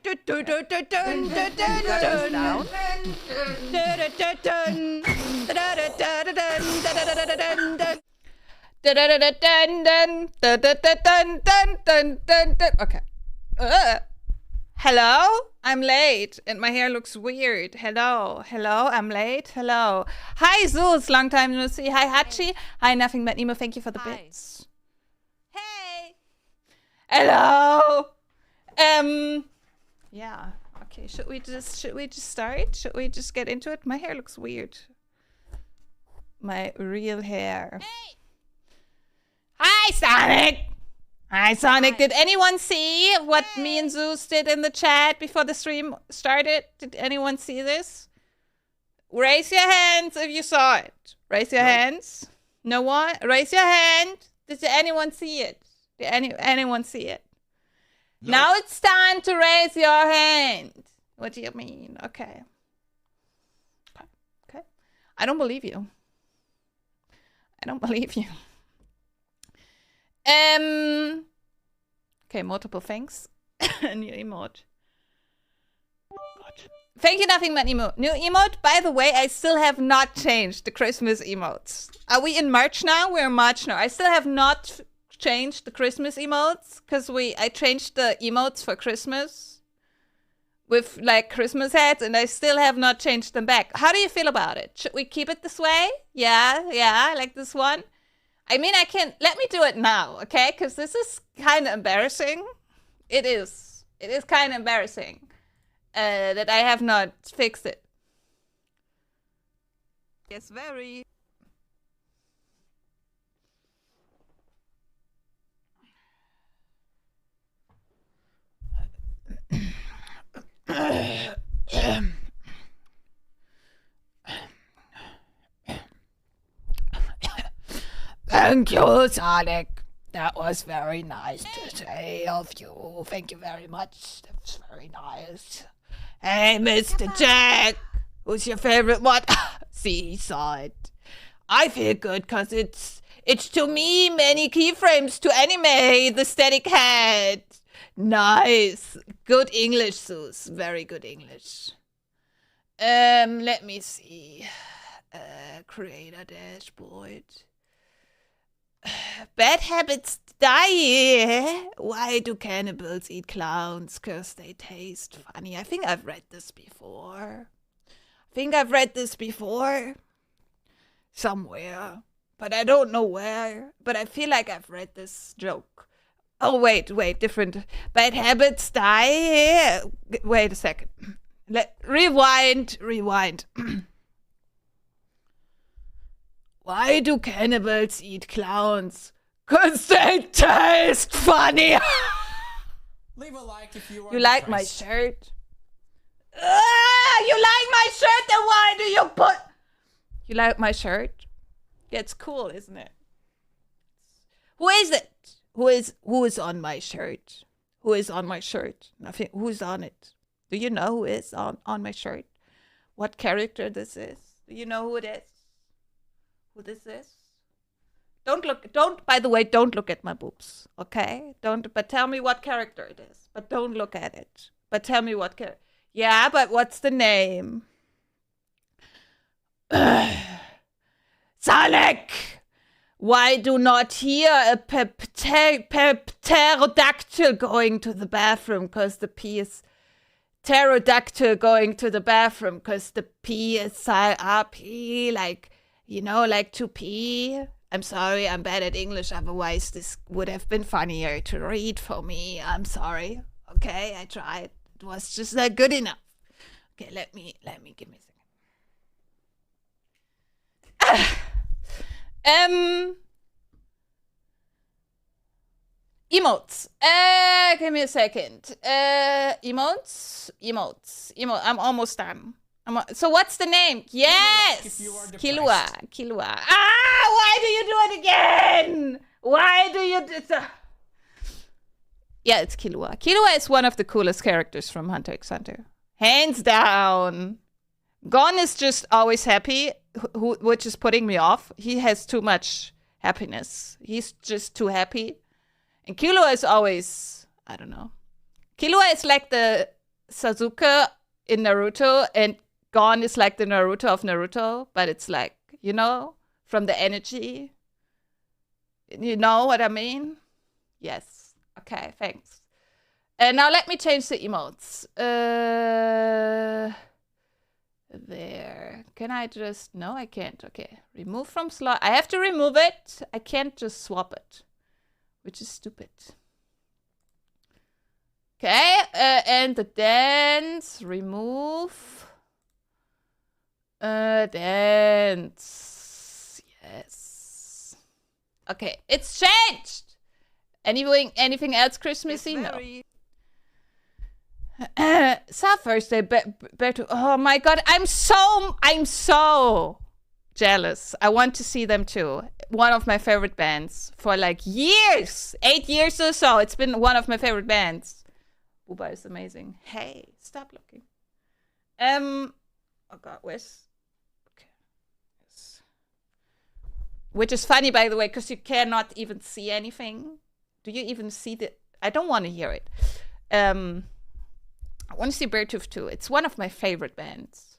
Okay. Hello? I'm late and my hair looks weird. Hello? I'm late. Hello? Hi, Zeus. Long time no see. Hi, Hachi. Hi, Nothing But Nemo. Thank you for the bits. Hey. Hello. Yeah. Okay. Should we just start? Should we just get into it? My hair looks weird. My real hair. Hey. Hi, Sonic. Hi, Sonic. Hi. Did anyone see what me and Zeus did in the chat before the stream started? Did anyone see this? Raise your hands if you saw it. Raise your hands. No one? Raise your hand. Did anyone see it? Did anyone see it? No. Now it's time to raise your hand. What do you mean? Okay. Okay. I don't believe you. Okay, multiple thanks. New emote. God. Thank you, Nothing But Nemo. New emote. By the way, I still have not changed the Christmas emotes. Are we in March now? We're in March now. I still have not changed the Christmas emotes because I changed the emotes for Christmas with like Christmas hats, and I still have not changed them back. How do you feel about it? Should we keep it this way? Yeah, like this one. I mean, let me do it now, okay? Because this is kind of embarrassing. It is kind of embarrassing that I have not fixed it. Yes, very. Thank you, Sonic. That was very nice to say of you. Thank you very much. That was very nice. Hey, Mr. Jack. Who's your favorite one? See, he saw it. I feel good because it's to me many keyframes to anime the static head. Nice. Good English, Zeus. Very good English. Let me see. Creator dashboard. Bad habits die. Why do cannibals eat clowns? 'Cause they taste funny. I think I've read this before. Somewhere. But I don't know where. But I feel like I've read this joke. Oh, wait. Different. Bad habits die. Wait a second. Rewind. Why do cannibals eat clowns? 'Cause they taste funny. Leave a like if you are. You like my shirt? You like my shirt? Then why do you put? You like my shirt? It's cool, isn't it? Who is it? Who is on my shirt? Who is on my shirt? Nothing. Who's on it? Do you know who is on my shirt? What character this is? Do you know who it is? Who this is? By the way, don't look at my boobs, okay? But tell me what character it is. But don't look at it. But tell me what character. Yeah, but what's the name? Sonic! Why do not hear a pterodactyl going to the bathroom? Because the P is... Pterodactyl going to the bathroom because the P is RP, like... You know, like to pee. I'm sorry, I'm bad at English. Otherwise, this would have been funnier to read for me. I'm sorry. Okay, I tried. It was just not good enough. Okay, let me give me a second. Emotes. Give me a second. Emotes. I'm almost done. So what's the name? Yes! Kilua. Why do you do it again? Why do you do so? Yeah, it's Kilua. Kilua is one of the coolest characters from Hunter x Hunter. Hands down. Gon is just always happy, which is putting me off. He has too much happiness. He's just too happy. And Kilua is always, I don't know. Kilua is like the Sasuke in Naruto, and Gon is like the Naruto of Naruto, but it's like, you know, from the energy. You know what I mean? Yes. Okay, thanks. Now let me change the emotes. There. Can I just... No, I can't. Okay. Remove from slot. I have to remove it. I can't just swap it, which is stupid. Okay, and the dance, remove. Dance. Yes. Okay, it's changed. Anything else Christmassy? No. Thursday, Berto. Oh my god, I'm so jealous. I want to see them too. One of my favorite bands for like years, 8 years or so. It's been one of my favorite bands. Booba is amazing. Hey, stop looking. Oh god, where's... Okay. Yes. Which is funny, by the way, because you cannot even see anything. Do you even see the... I don't want to hear it. I want to see Beartooth too. It's one of my favorite bands.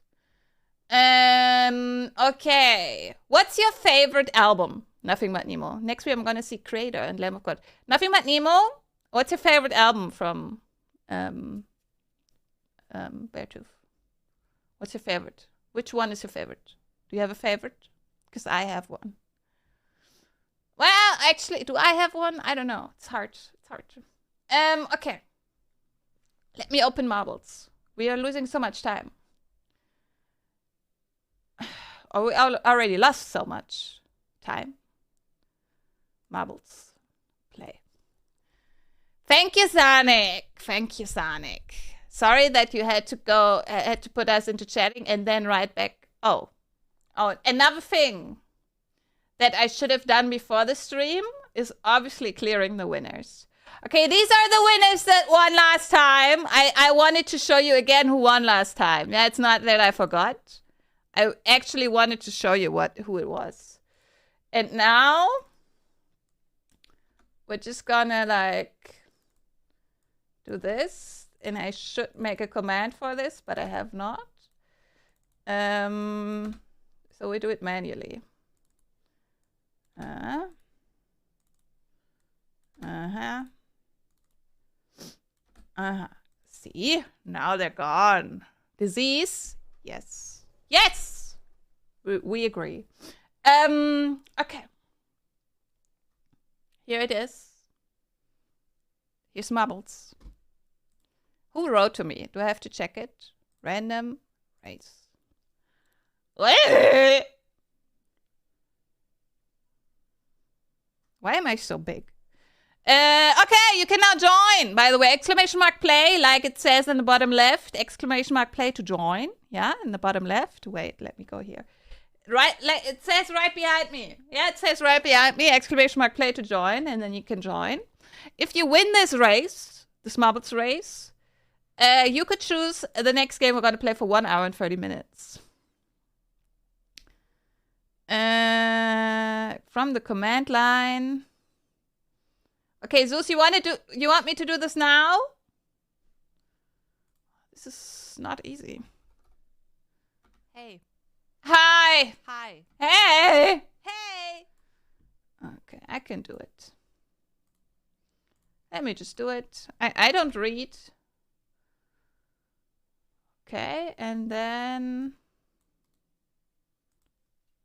Okay. What's your favorite album? Nothing But Nemo. Next week I'm gonna see Creator and Lamb of God. Nothing But Nemo. What's your favorite album from Beartooth? What's your favorite? Which one is your favorite? Do you have a favorite? Because I have one. Well, actually, do I have one? I don't know. It's hard. It's hard. Okay. Let me open marbles. We are losing so much time. Oh, we already lost so much time. Marbles. Play. Thank you, Sonic. Thank you, Sonic. Sorry that you had to go, had to put us into chatting and then right back. Oh, another thing that I should have done before the stream is obviously clearing the winners. Okay, these are the winners that won last time. I wanted to show you again who won last time. Yeah, it's not that I forgot. I actually wanted to show you who it was. And now we're just gonna like do this. And I should make a command for this, but I have not. So we do it manually. See, now they're gone. Disease, yes, yes. We agree. Okay. Here it is. Here's marbles. Who wrote to me? Do I have to check it? Random race. Why am I so big? Okay, you can now join. By the way, exclamation mark play, like it says in the bottom left. Exclamation mark play to join. Yeah, in the bottom left. Wait, let me go here. Right, like it says right behind me. Yeah, it says right behind me. Exclamation mark play to join, and then you can join. If you win this race, this marbles race, you could choose the next game we're going to play for 1 hour and 30 minutes. From the command line. Okay, Zeus, you want me to do this now? This is not easy. Hey. Hi. Hi. Hey. Hey. Okay, I can do it. Let me just do it. I don't read. Okay, and then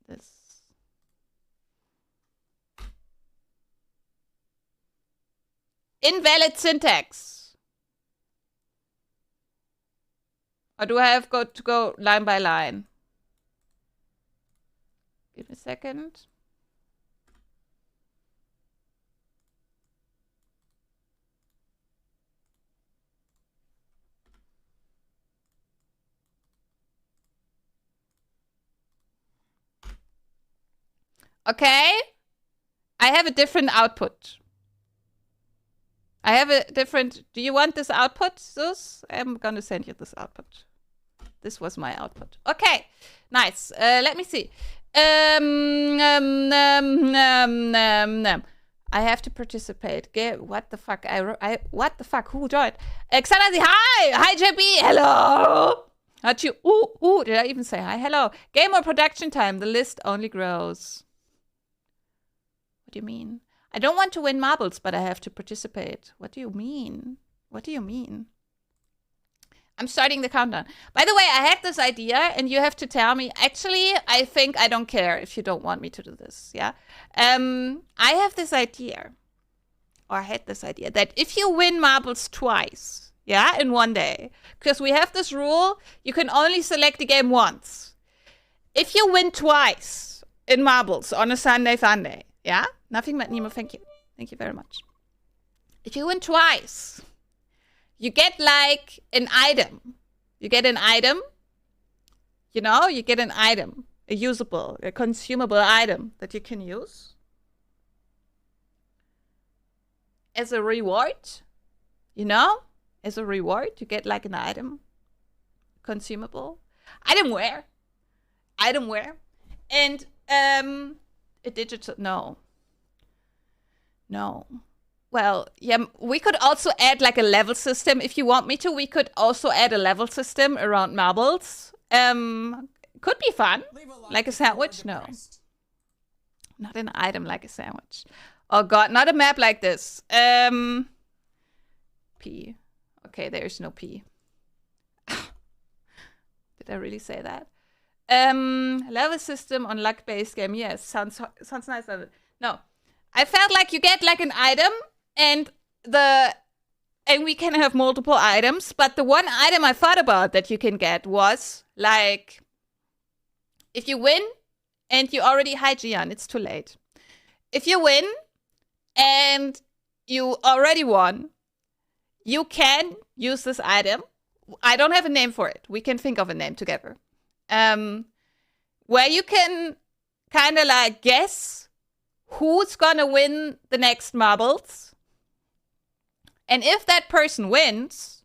this. Invalid syntax. Or do I have to go line by line? Give me a second. Okay. I have a different output. I have a different... Do you want this output, Zeus? I'm going to send you this output. This was my output. Okay. Nice. Let me see. I have to participate. What the fuck? What the fuck? Who joined? Xanazi, hi! Hi, JB! Hello! Not you. Ooh, did I even say hi? Hello. Game or production time? The list only grows. What do you mean? I don't want to win marbles, but I have to participate. What do you mean? What do you mean? I'm starting the countdown. By the way, I had this idea, and you have to tell me. Actually, I think I don't care if you don't want me to do this. Yeah. I have this idea, or I had this idea, that if you win marbles twice, yeah, in one day, because we have this rule, you can only select the game once. If you win twice in marbles on a Sunday Funday, yeah, nothing but Nemo. Thank you. Thank you very much. If you win twice, you get like an item. You get an item. You know, you get an item. A usable, a consumable item that you can use as a reward. You know? As a reward, you get like an item. Consumable. Itemware. And a digital, no. Well, yeah, we could also add like a level system. If you want me to, we could also add a level system around marbles. Could be fun. Like a sandwich? No. Not an item like a sandwich. Oh god, not a map like this. P. Okay, there's no P. Did I really say that? Level system on luck-based game. Yes, sounds nice. No. I felt like you get like an item and we can have multiple items, but the one item I thought about that you can get was like if you win and you already hi Gian, it's too late. If you win and you already won, you can use this item. I don't have a name for it. We can think of a name together. Where you can kind of like guess who's gonna win the next marbles. And if that person wins,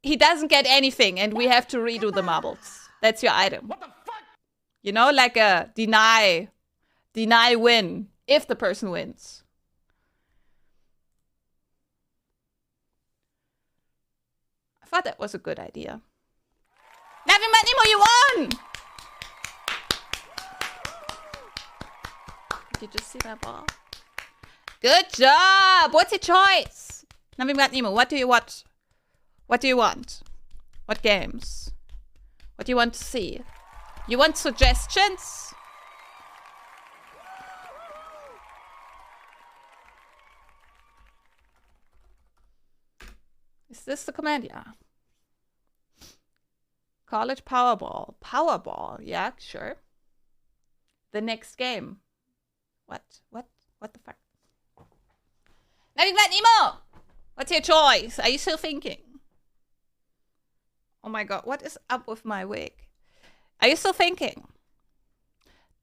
he doesn't get anything and we have to redo the marbles. That's your item. What the fuck? You know, like a deny win if the person wins. I thought that was a good idea. Nothing but Nemo, you won! Did you just see my ball? Good job! What's your choice? Nothing but Nemo, what do you want? What do you want? What games? What do you want to see? You want suggestions? Is this the command? Yeah. College Powerball. Powerball. Yeah, sure. The next game. What the fuck? Nothing but Nemo! What's your choice? Are you still thinking? Oh my god, what is up with my wig? Are you still thinking?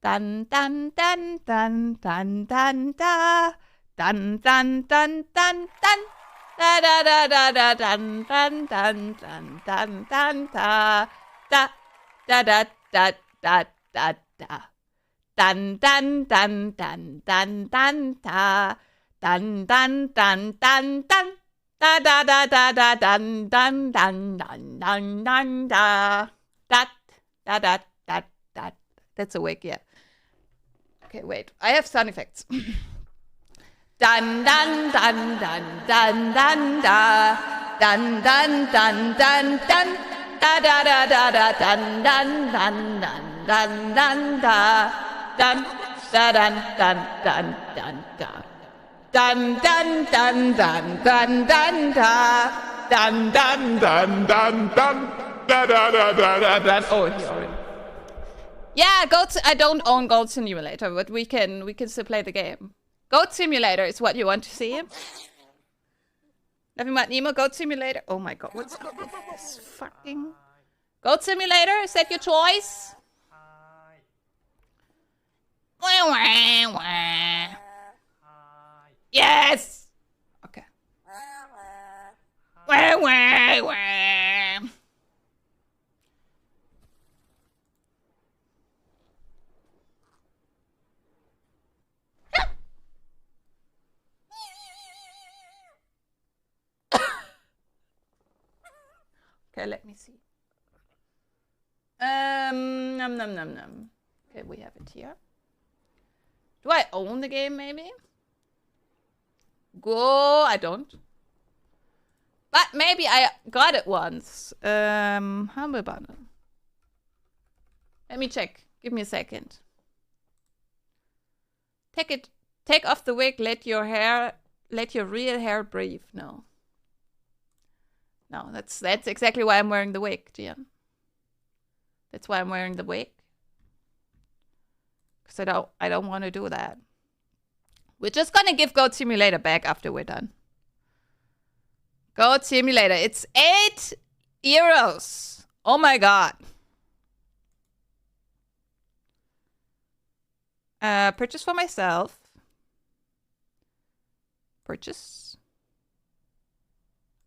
Dun dun dun dun dun dun da. Dun dun dun dun dun. Da da da da da dun dun dun dun dun dun da. Da da da da da da da. Dun dun dun dun dun dun da. Dun dun dun dun dun. Da da da da da dun dun dun dun dun dun da. Da da da da da. That's a wig, yeah. Okay, wait. I have sound effects. Dun dun dun dun dun dun da. Dun dun dun dun dun. Da da da da da dun dun dun dun dun dun da. Dun da dun dun dun dun da. Dun dun dun dun dun dun da. Dun dun dun dun dun. Da da da da da da. Oh, sorry. Yeah, I don't own Goat Simulator, but we can still play the game. Goat Simulator is what you want to see. Nothing but Nemo, Goat Simulator. Oh my god, what's up with this fucking... Goat Simulator, is that your choice? Wah, wah, wah. Yes! Okay. Wah, wah, wah. Okay, let me see. Num num num num. Okay, we have it here. Do I own the game, maybe? Go, I don't. But maybe I got it once. Humble bundle. Let me check. Give me a second. Take off the wig. Let your real hair breathe. No. No, that's exactly why I'm wearing the wig, Gian. That's why I'm wearing the wig. Because I don't want to do that. We're just gonna give Goat Simulator back after we're done. Goat Simulator. It's 8 euros. Oh my god. Purchase for myself. Purchase.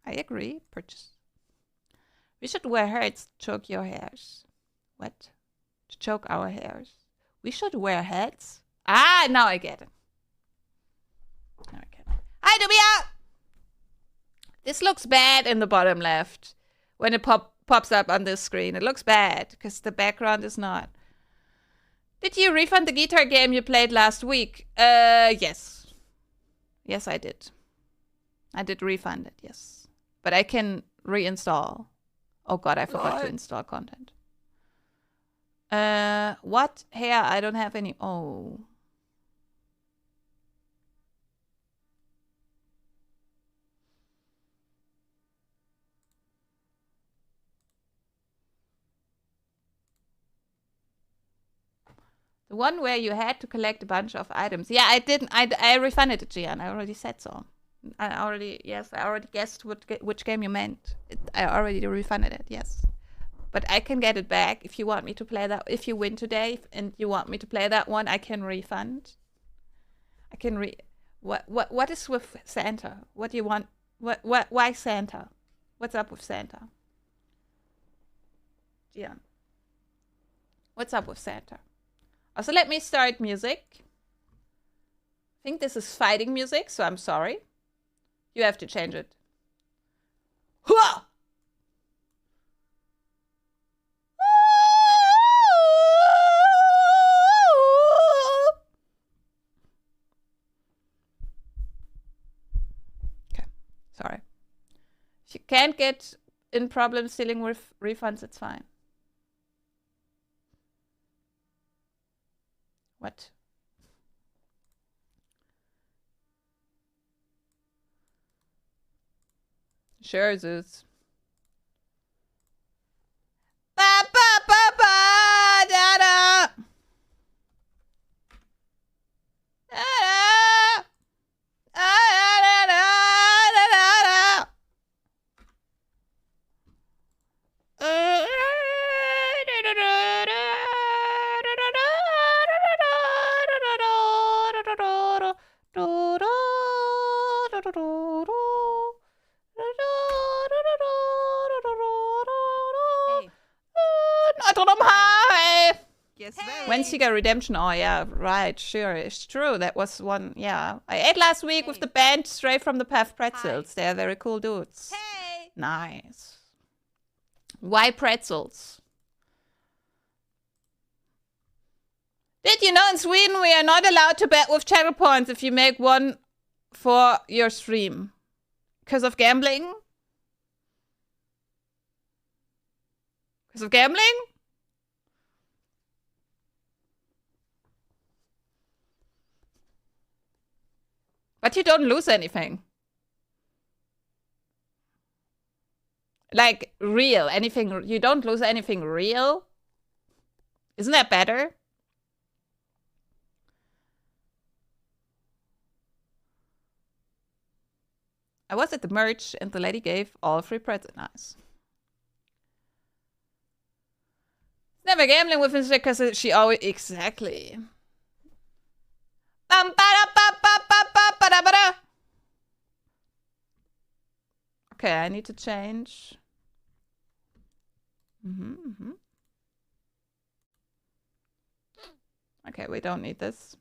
I agree. Purchase. We should wear hats to choke your hairs. What? To choke our hairs. We should wear hats? Ah, now I get it. Okay. Hi, Dubia! This looks bad in the bottom left. When it pops up on this screen. It looks bad because the background is not. Did you refund the guitar game you played last week? Yes. Yes, I did. I did refund it, yes. But I can reinstall. Oh god, I forgot to install content. What? Hair? I don't have any. Oh. The one where you had to collect a bunch of items. Yeah, I didn't. I refunded it, Gian. I already said so. I already guessed which game you meant. I already refunded it, yes. But I can get it back if you want me to play that. If you win today and you want me to play that one, I can refund. I can What is with Santa? What do you want? Why Santa? What's up with Santa? Gian. What's up with Santa? Also, let me start music. I think this is fighting music, so I'm sorry. You have to change it. Hua! Okay, sorry. If you can't get in problems dealing with refunds, it's fine. What? Sure, Zeus. Ba ba ba ba da da. Da da. Da da da da da. Yes, Wednesday Redemption. Oh yeah, right. Sure, it's true. That was one. Yeah, I ate last week with the band straight from the Path Pretzels. They are very cool dudes. Hey. Nice. Why pretzels? Did you know in Sweden we are not allowed to bet with channel points if you make one for your stream? Because of gambling? Because of gambling? But you don't lose anything. Like, real. Anything. You don't lose anything real? Isn't that better? I was at the merch and the lady gave all free pretzels. Nice. Never gambling with him because she always. Exactly. Okay, I need to change. Okay, we don't need this.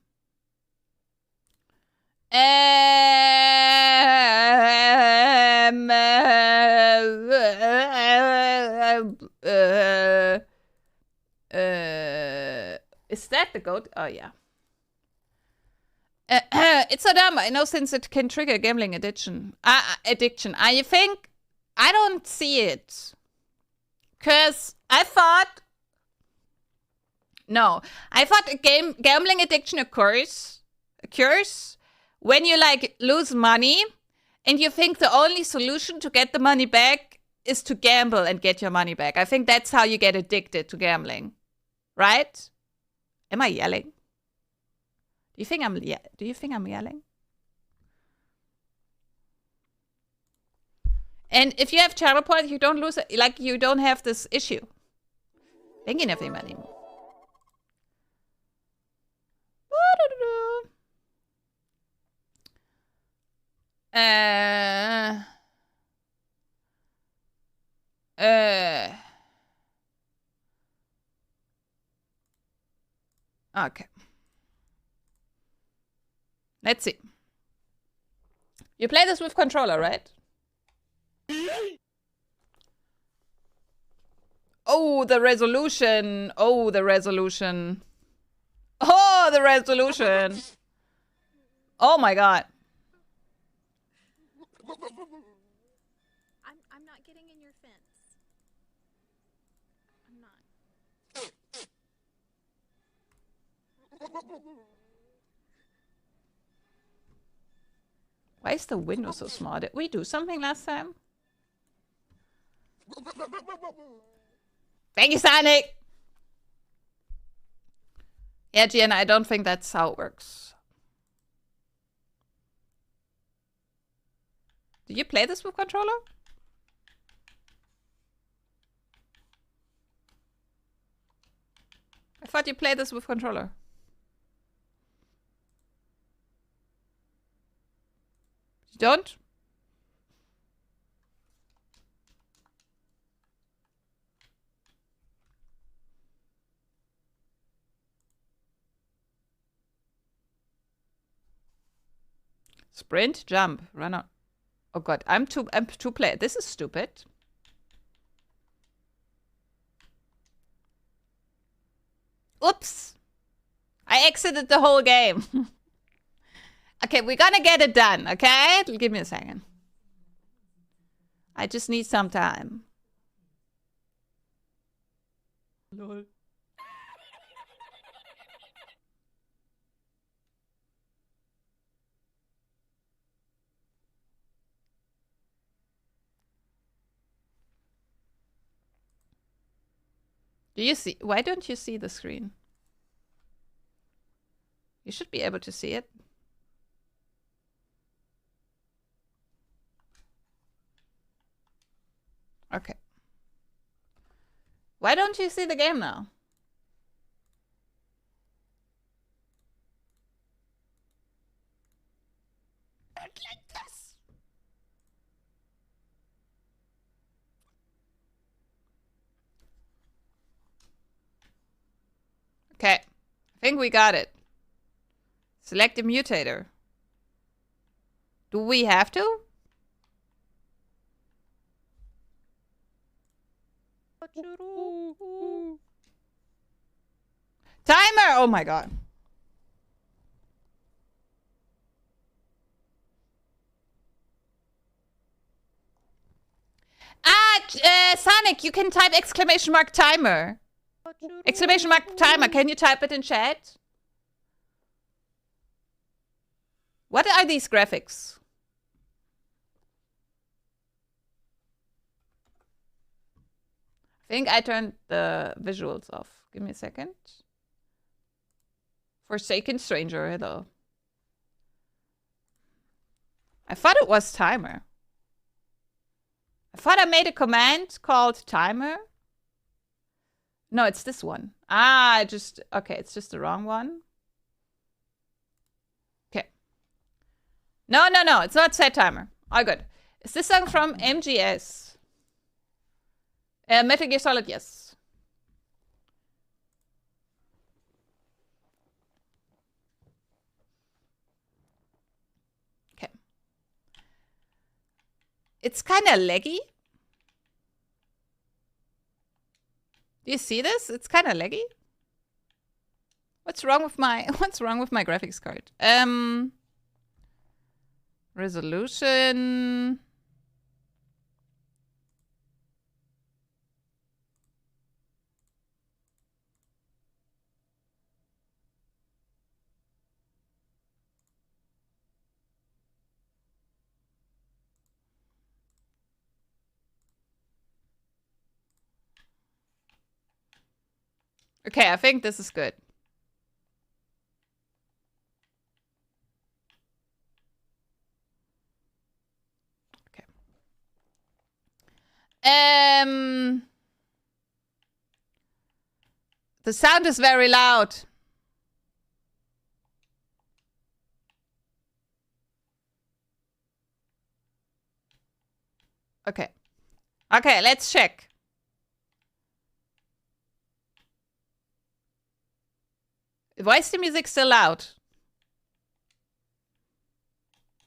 Is that the goat? Oh, yeah. It's so dumb. I know since it can trigger gambling addiction. I think I don't see it. Because I thought a gambling addiction occurs when you like lose money and you think the only solution to get the money back is to gamble and get your money back. I think that's how you get addicted to gambling. Right? Am I yelling? Do you think I'm yelling? And if you have channel points, you don't lose it. Like, you don't have this issue. Thinking of him anymore. Okay. Let's see. You play this with controller, right? Oh, the resolution. Oh, the resolution. Oh, the resolution. Oh my god. I'm not getting in your fence. I'm not. Why is the window so small? Did we do something last time? Thank you, Sonic! Yeah, Gianna, I don't think that's how it works. Do you play this with controller? I thought you played this with controller. You don't? Sprint, jump, run out. Oh god, I'm two player. This is stupid. Oops. I exited the whole game. Okay, we're gonna get it done, okay? Give me a second. I just need some time. Lol. Do you see? Why don't you see the screen? You should be able to see it. Okay. Why don't you see the game now? Like this. Okay. I think we got it. Select the mutator. Do we have to? Timer! Oh my god. Sonic, you can type exclamation mark timer. Exclamation mark timer. Can you type it in chat? What are these graphics? I think I turned the visuals off. Give me a second. Forsaken stranger, hello. I thought it was timer. I thought I made a command called timer. No, it's this one. Okay, it's just the wrong one. Okay. No, it's not set timer. All good. Is this song from MGS? Metal Gear Solid, yes. It's kind of laggy. Do you see this? It's kind of laggy. What's wrong with my graphics card? Resolution. Okay, I think this is good. Okay. The sound is very loud. Okay. Okay, let's check. Why is the music still loud?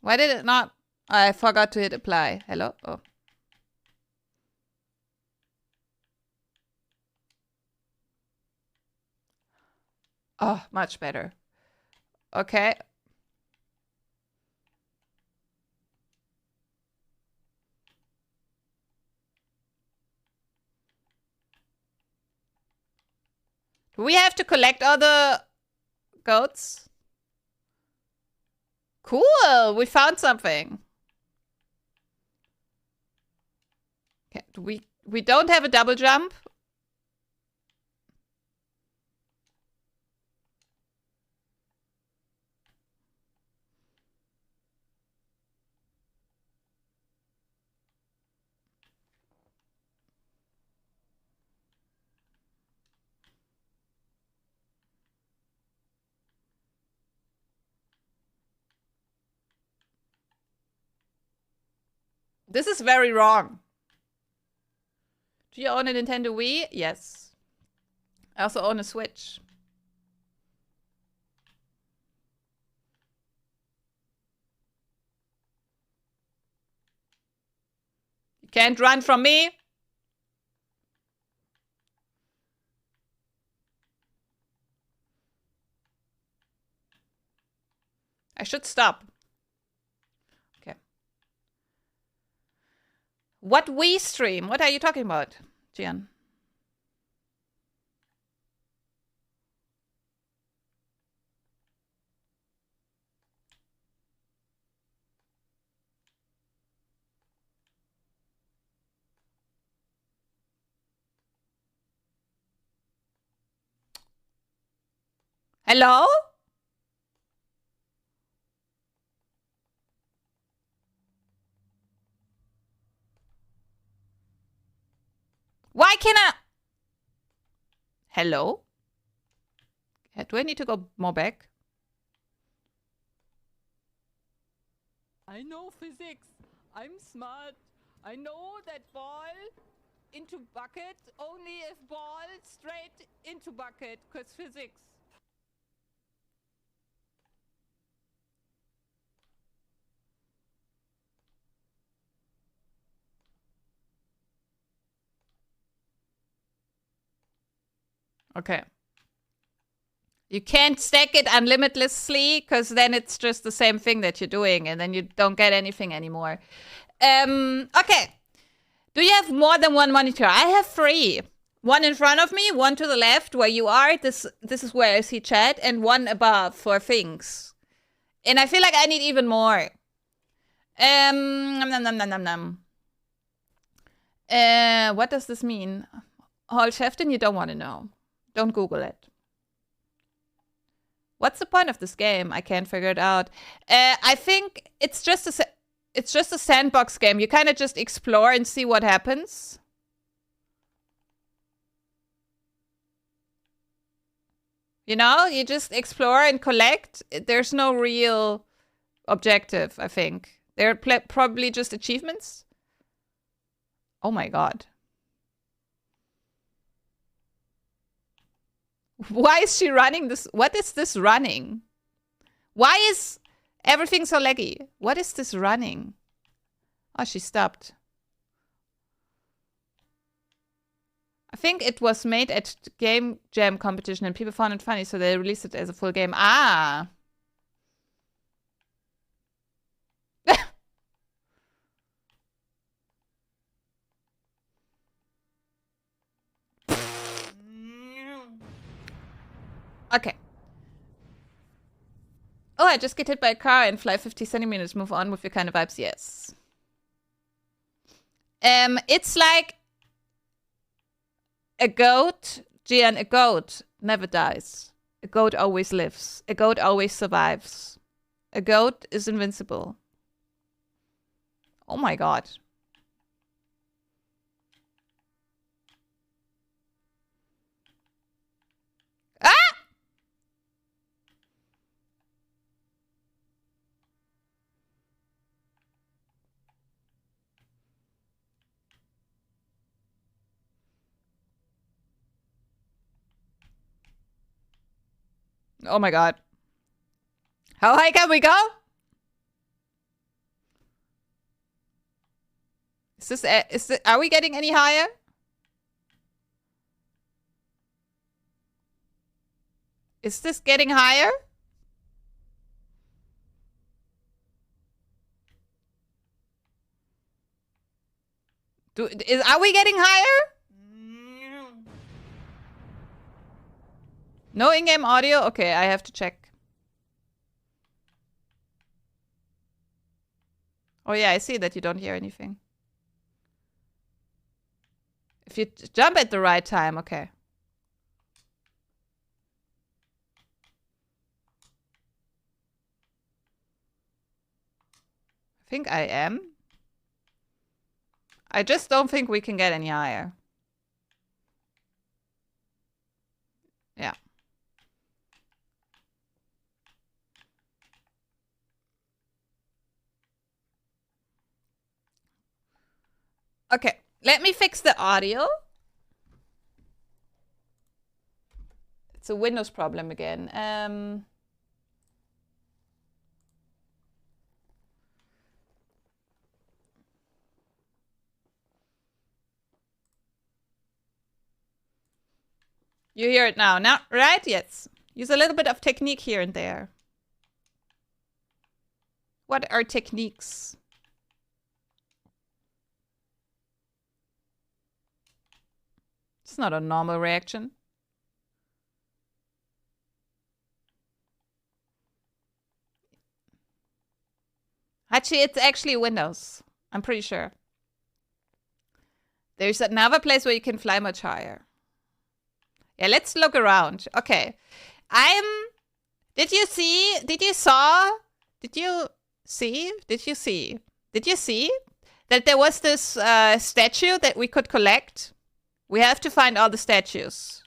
Why did it not? I forgot to hit apply. Hello? Oh. Oh, much better. Okay. Do we have to collect all the goats? Cool! We found something. Okay, we don't have a double jump. This is very wrong. Do you own a Nintendo Wii? Yes. I also own a Switch. You can't run from me. I should stop. Okay. What Wii stream? What are you talking about, Gian? Hello? Why can I? Hello? Do I need to go more back? I know physics. I'm smart. I know that ball into bucket only if ball straight into bucket, cause physics. Okay. You can't stack it unlimitlessly, because then it's just the same thing that you're doing, and then you don't get anything anymore. Okay. Do you have more than one monitor? I have 3. One in front of me, one to the left where you are. This is where I see chat, and one above for things. And I feel like I need even more. What does this mean? Hall Shefton, you don't want to know. Don't Google it. What's the point of this game? I can't figure it out. I think it's just a sandbox game. You kind of just explore and see what happens. You know, you just explore and collect. There's no real objective, I think. They're probably just achievements. Oh my god. Why is she running this? What is this running? Why is everything so laggy? What is this running? Oh, she stopped. think it was made at Game Jam competition and people found it funny, so they released it as a full game. Ah. Okay. Oh, I just get hit by a car and fly 50 centimeters. Move on with your kind of vibes. Yes. It's like a goat. Gian, a goat never dies. A goat always lives. A goat always survives. A goat is invincible. Oh my god. Ah! Oh my god. How high can we go? Are we getting any higher? Is this getting higher? Are we getting higher? No in-game audio? Okay, I have to check. Oh yeah, I see that you don't hear anything. If you jump at the right time, okay. I think I am. I just don't think we can get any higher. Yeah. Okay, let me fix the audio. It's a Windows problem again. You hear it now, right? Yes. Use a little bit of technique here and there. What are techniques? It's not a normal reaction. Actually, it's actually Windows. I'm pretty sure. There's another place where you can fly much higher. Yeah, let's look around. Okay. Did you see that there was this statue that we could collect? We have to find all the statues.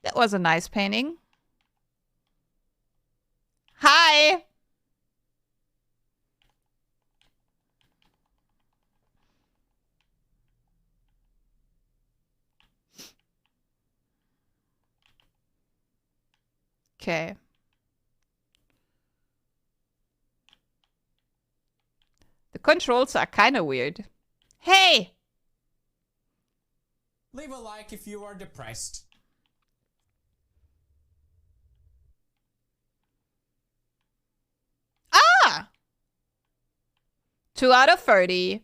That was a nice painting. Hi! Okay. The controls are kind of weird. Hey! Leave a like if you are depressed. Ah! 2 out of 30.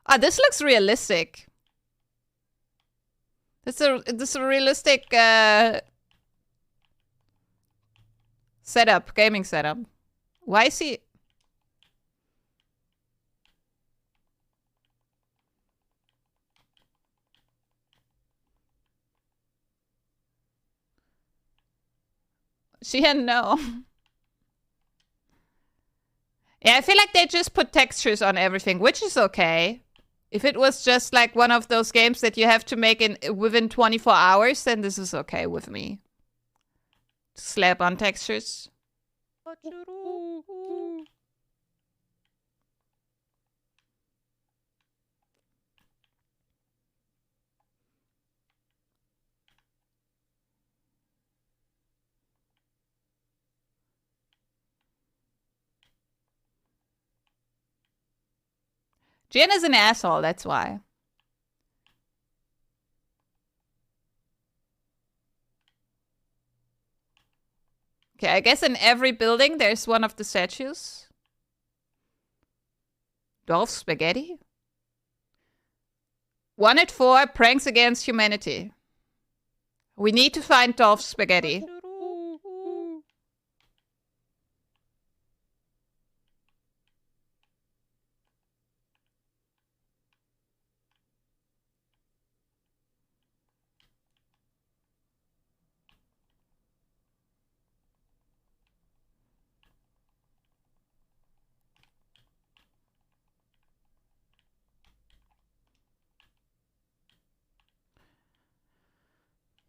Ah, this looks realistic. This is a realistic setup, gaming setup. Why is he... She had no. Yeah, I feel like they just put textures on everything, which is okay. If it was just like one of those games that you have to make within 24 hours, then this is okay with me. Slap on textures. Jen is an asshole, that's why. Okay, I guess in every building there's one of the statues. Dolph Spaghetti? 1 at 4, pranks against humanity. We need to find Dolph Spaghetti.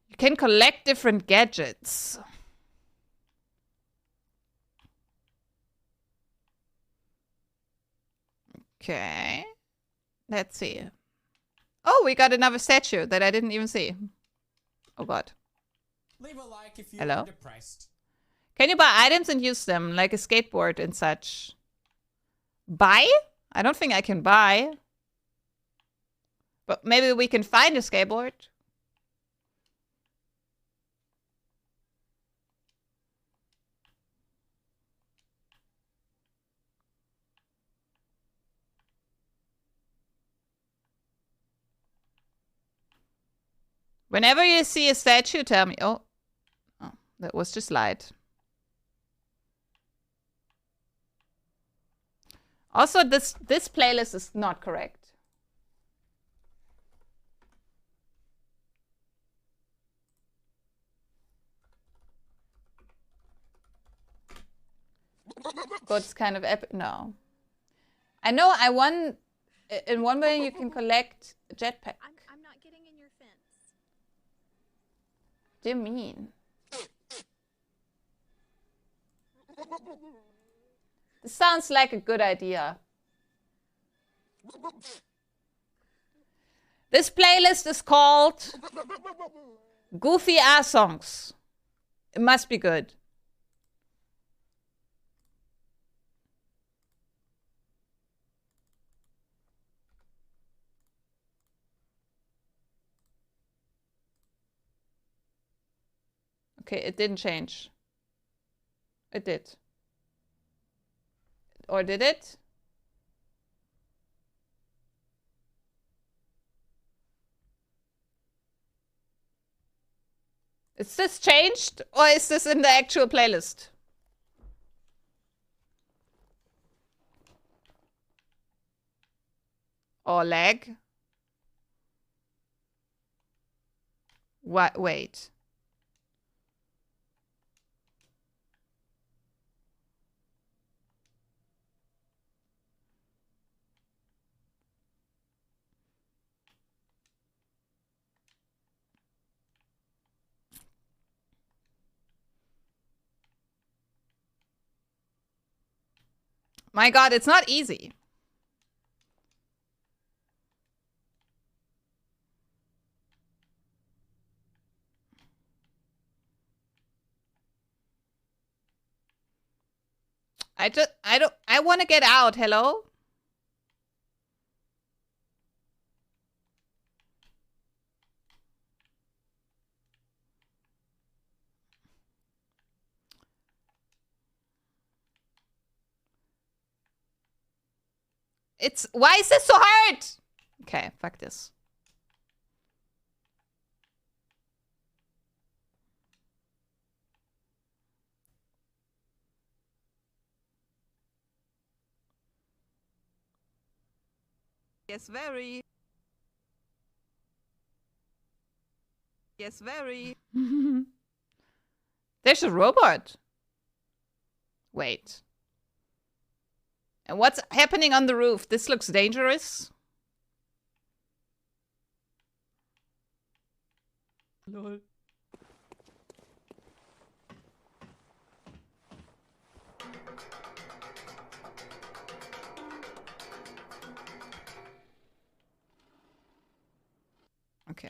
You can collect different gadgets. Okay. Let's see. Oh, we got another statue that I didn't even see. Oh god. Leave a like if you Hello? are depressed. Can you buy items and use them, like a skateboard and such? Buy? I don't think I can buy. But maybe we can find a skateboard. Whenever you see a statue, tell me. Oh, that was just light. Also, this playlist is not correct. God's kind of epic. No. I know I won. In 1 million, you can collect a jetpack. I'm not getting in your fence. What do you mean? This sounds like a good idea. This playlist is called Goofy Ass Songs. It must be good. Okay, it didn't change. It did. Or did it? Is this changed? Or is this in the actual playlist? Or lag? What? Wait. My god, it's not easy. I want to get out. Hello? Why is this so hard? Okay, fuck this. Yes, very. Yes, very. There's a robot. Wait. And what's happening on the roof? This looks dangerous. Lol. Okay.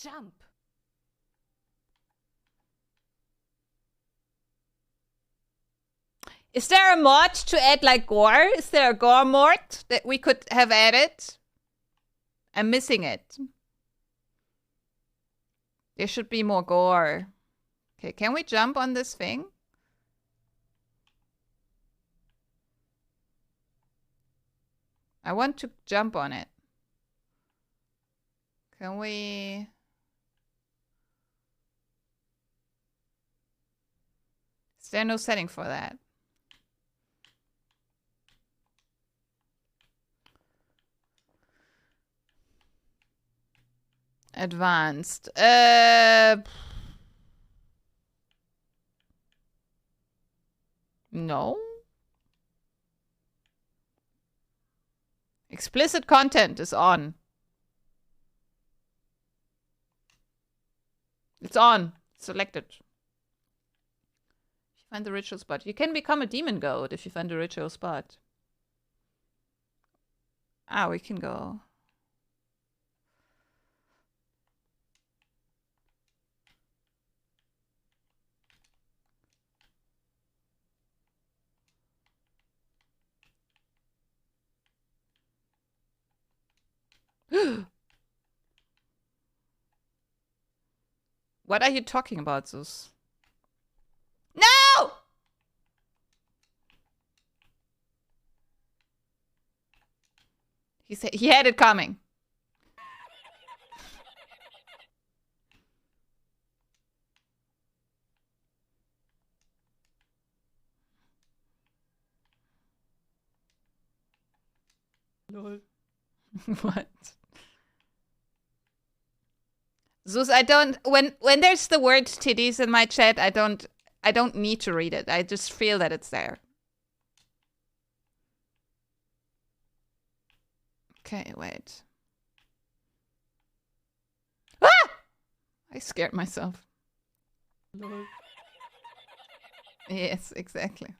jump. Is there a mod to add like gore? Is there a gore mod that we could have added? I'm missing it. There should be more gore. Okay, can we jump on this thing? I want to jump on it. Can we... Is there no setting for that? Advanced. No. Explicit content is on. It's on. Selected. If you find the ritual spot. You can become a demon goat if you find the ritual spot. Ah, we can go. What are you talking about, Zeus? No! He said he had it coming. Lol. What? Zeus, I don't when there's the word titties in my chat, I don't need to read it. I just feel that it's there. Okay, wait. Ah! I scared myself. Lol. Yes, exactly.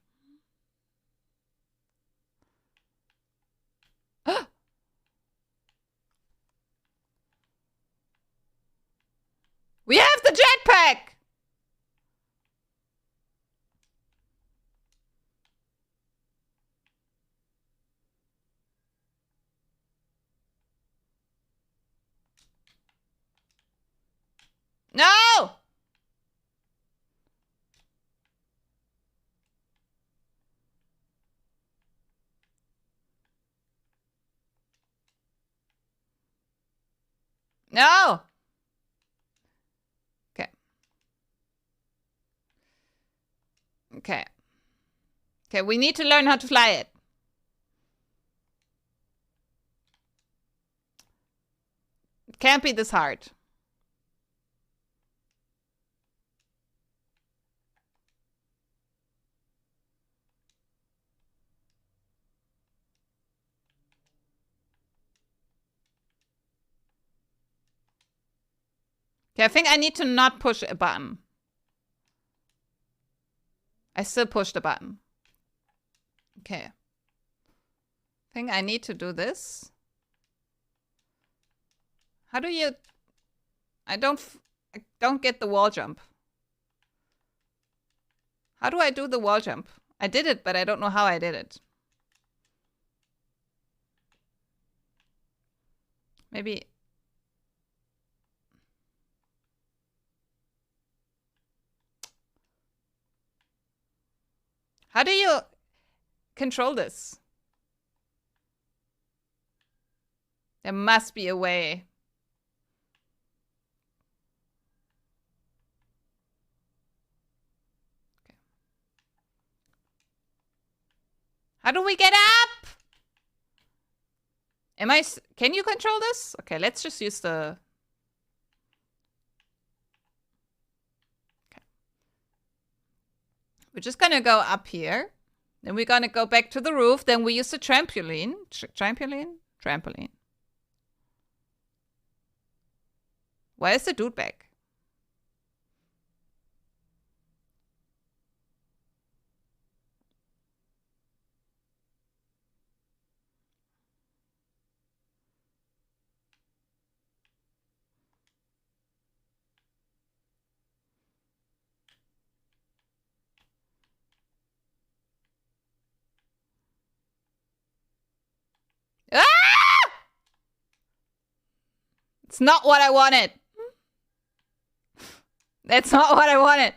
We have the jetpack! No! No! Okay. Okay. Okay, we need to learn how to fly it. It can't be this hard. Okay, I think I need to not push a button. I still pushed a button. Okay. I think I need to do this. How do you... I don't get the wall jump. How do I do the wall jump? I did it, but I don't know how I did it. Maybe... How do you control this? There must be a way. Okay. How do we get up? Can you control this? Okay, let's just use the... Okay. We're just gonna go up here. Then we're gonna go back to the roof. Then we use the trampoline. Trampoline? Trampoline. Why is the dude back? It's not what I wanted. That's not what I wanted.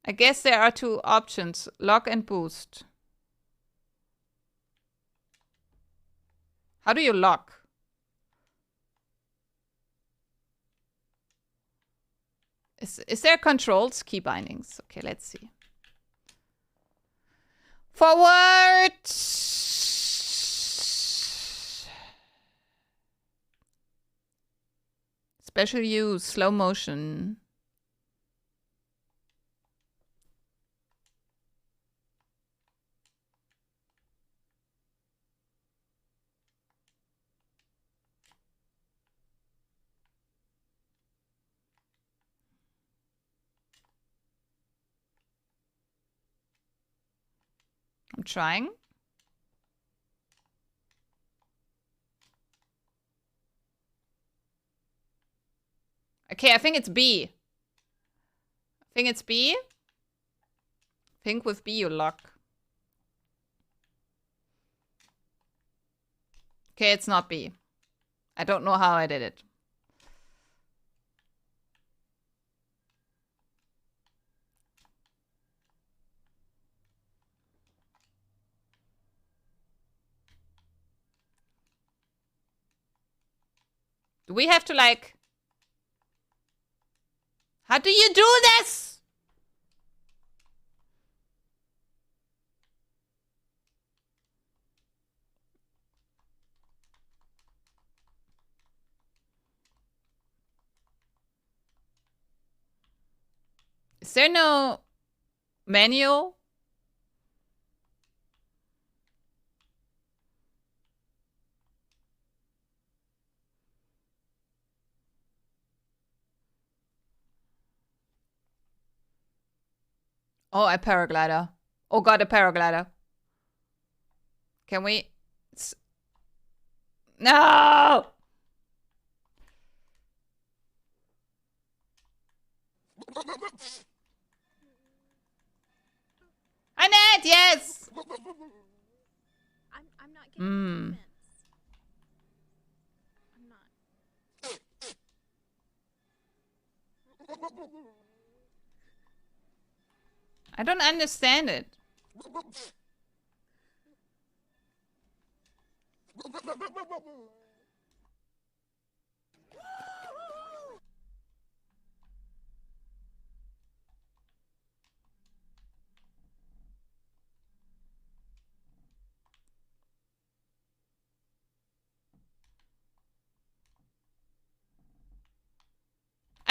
I guess there are two options. Lock and boost. How do you lock? Is there controls? Key bindings. Okay, let's see. Forward! Special use, slow motion. I'm trying. Okay, I think it's B. I think it's B. I think with B you lock. Okay, it's not B. I don't know how I did it. Do we have to like... How do you do this? Is there no manual? Oh, a paraglider. Oh god, a paraglider. Can we... No! Annette, yes! I'm not getting the fence. I'm not. I don't understand it.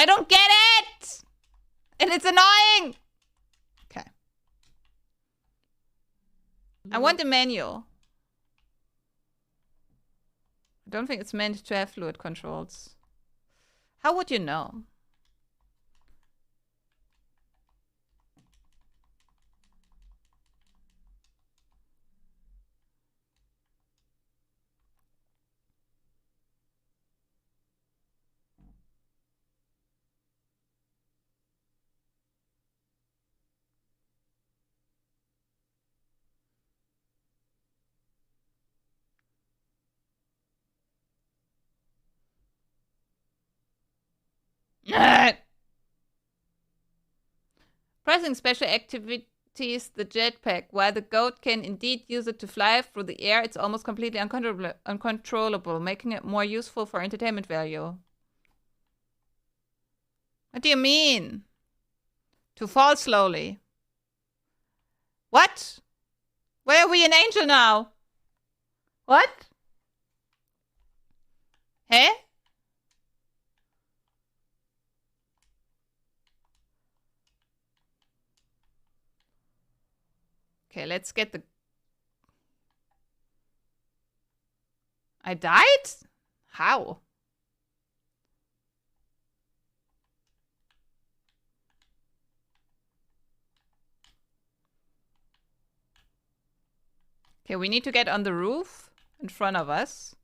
I don't get it! And it's annoying! Okay. I want the manual. I don't think it's meant to have fluid controls. How would you know? Pressing special activities the jetpack. While the goat can indeed use it to fly through the air, it's almost completely uncontrollable, making it more useful for entertainment value. What do you mean? To fall slowly. What? Where are we an angel now? What? Hey? Okay, let's get the... I died? How? Okay, we need to get on the roof in front of us.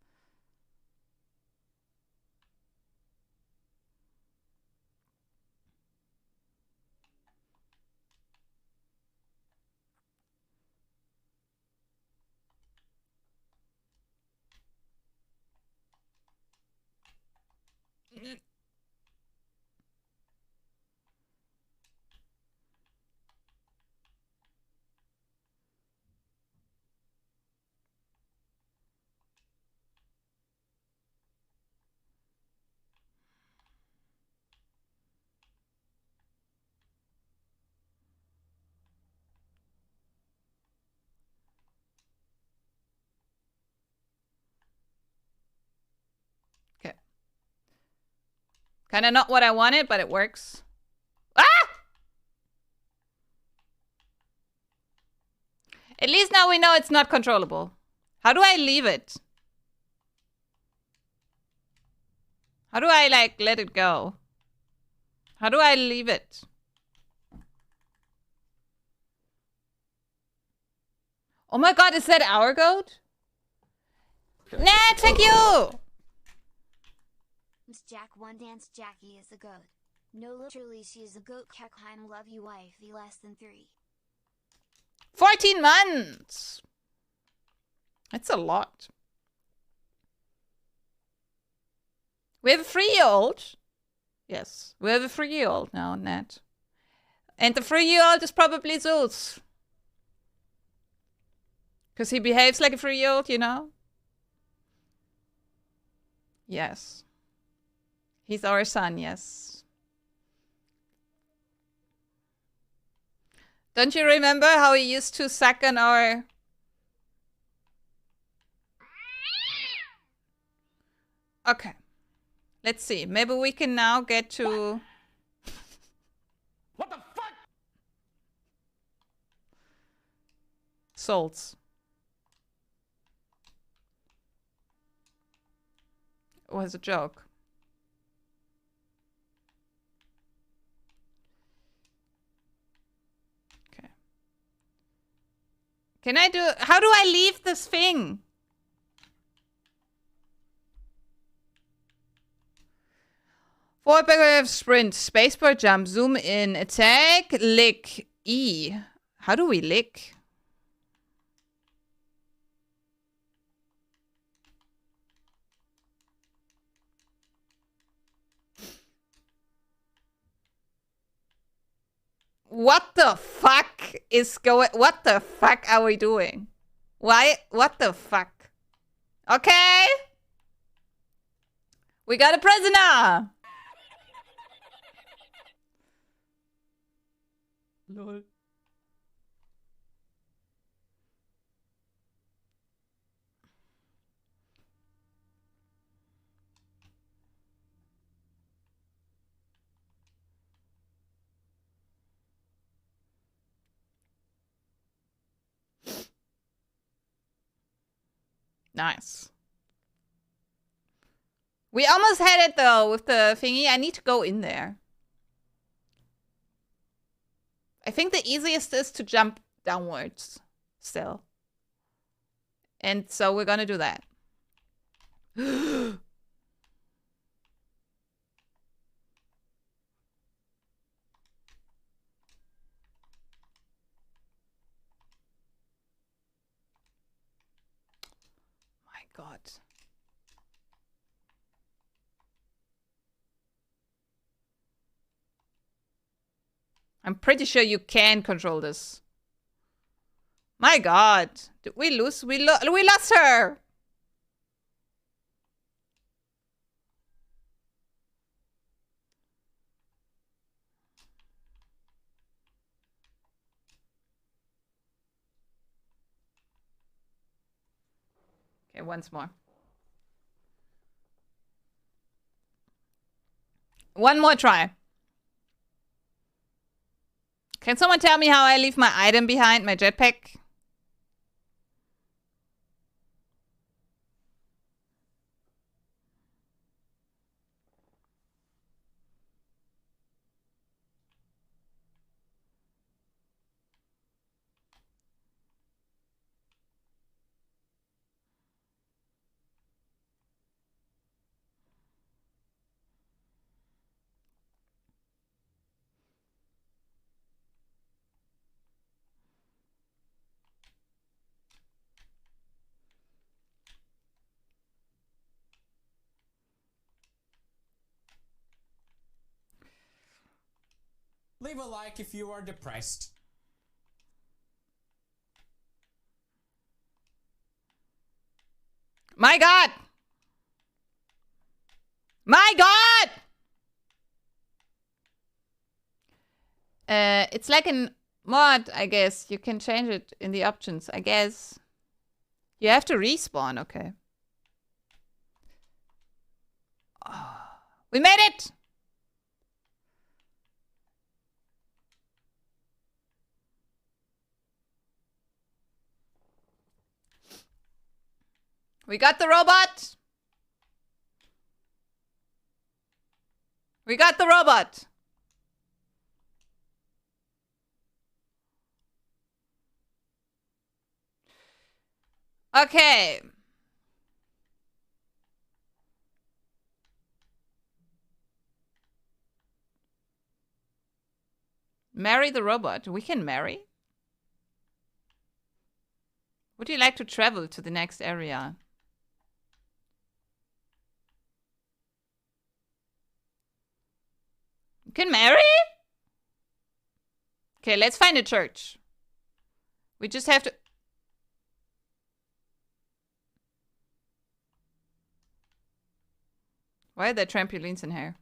Kind of not what I wanted, but it works. Ah! At least now we know it's not controllable. How do I leave it? How do I, like, let it go? How do I leave it? Oh my god, is that our goat? Nat, thank you! Miss Jack one dance Jackie is a goat. No, literally she's a goat. Kakheim love you wifey less than 3. 14 months! That's a lot. We have a 3-year-old. Yes, we have a 3-year-old now, Nat. And the 3-year-old is probably Zeus. Because he behaves like a 3-year-old, you know? Yes. He's our son, yes. Don't you remember how he used to suck on our... Okay. Let's see. Maybe we can now get to... What the fuck? Souls. It was a joke. Okay. Can I do... How do I leave this thing? Forward, backward, sprint, spacebar, jump, zoom in, attack, lick, E. How do we lick? What the fuck is going... What the fuck are we doing? Why? What the fuck? Okay. We got a prisoner. Lol. Nice. We almost had it though with the thingy. I need to go in there. I think the easiest is to jump downwards still. And so we're gonna do that. My God. I'm pretty sure you can control this. My God. Did we lose? We lost her. Okay, once more. One more try. Can someone tell me how I leave my item behind, my jetpack? Leave a like if you are depressed. My God! My God! It's like a mod, I guess. You can change it in the options, I guess. You have to respawn, okay. Oh, we made it! We got the robot. We got the robot. Okay. Marry the robot. We can marry? Would you like to travel to the next area? You can marry? Okay, let's find a church. We just have to... Why are there trampolines in here?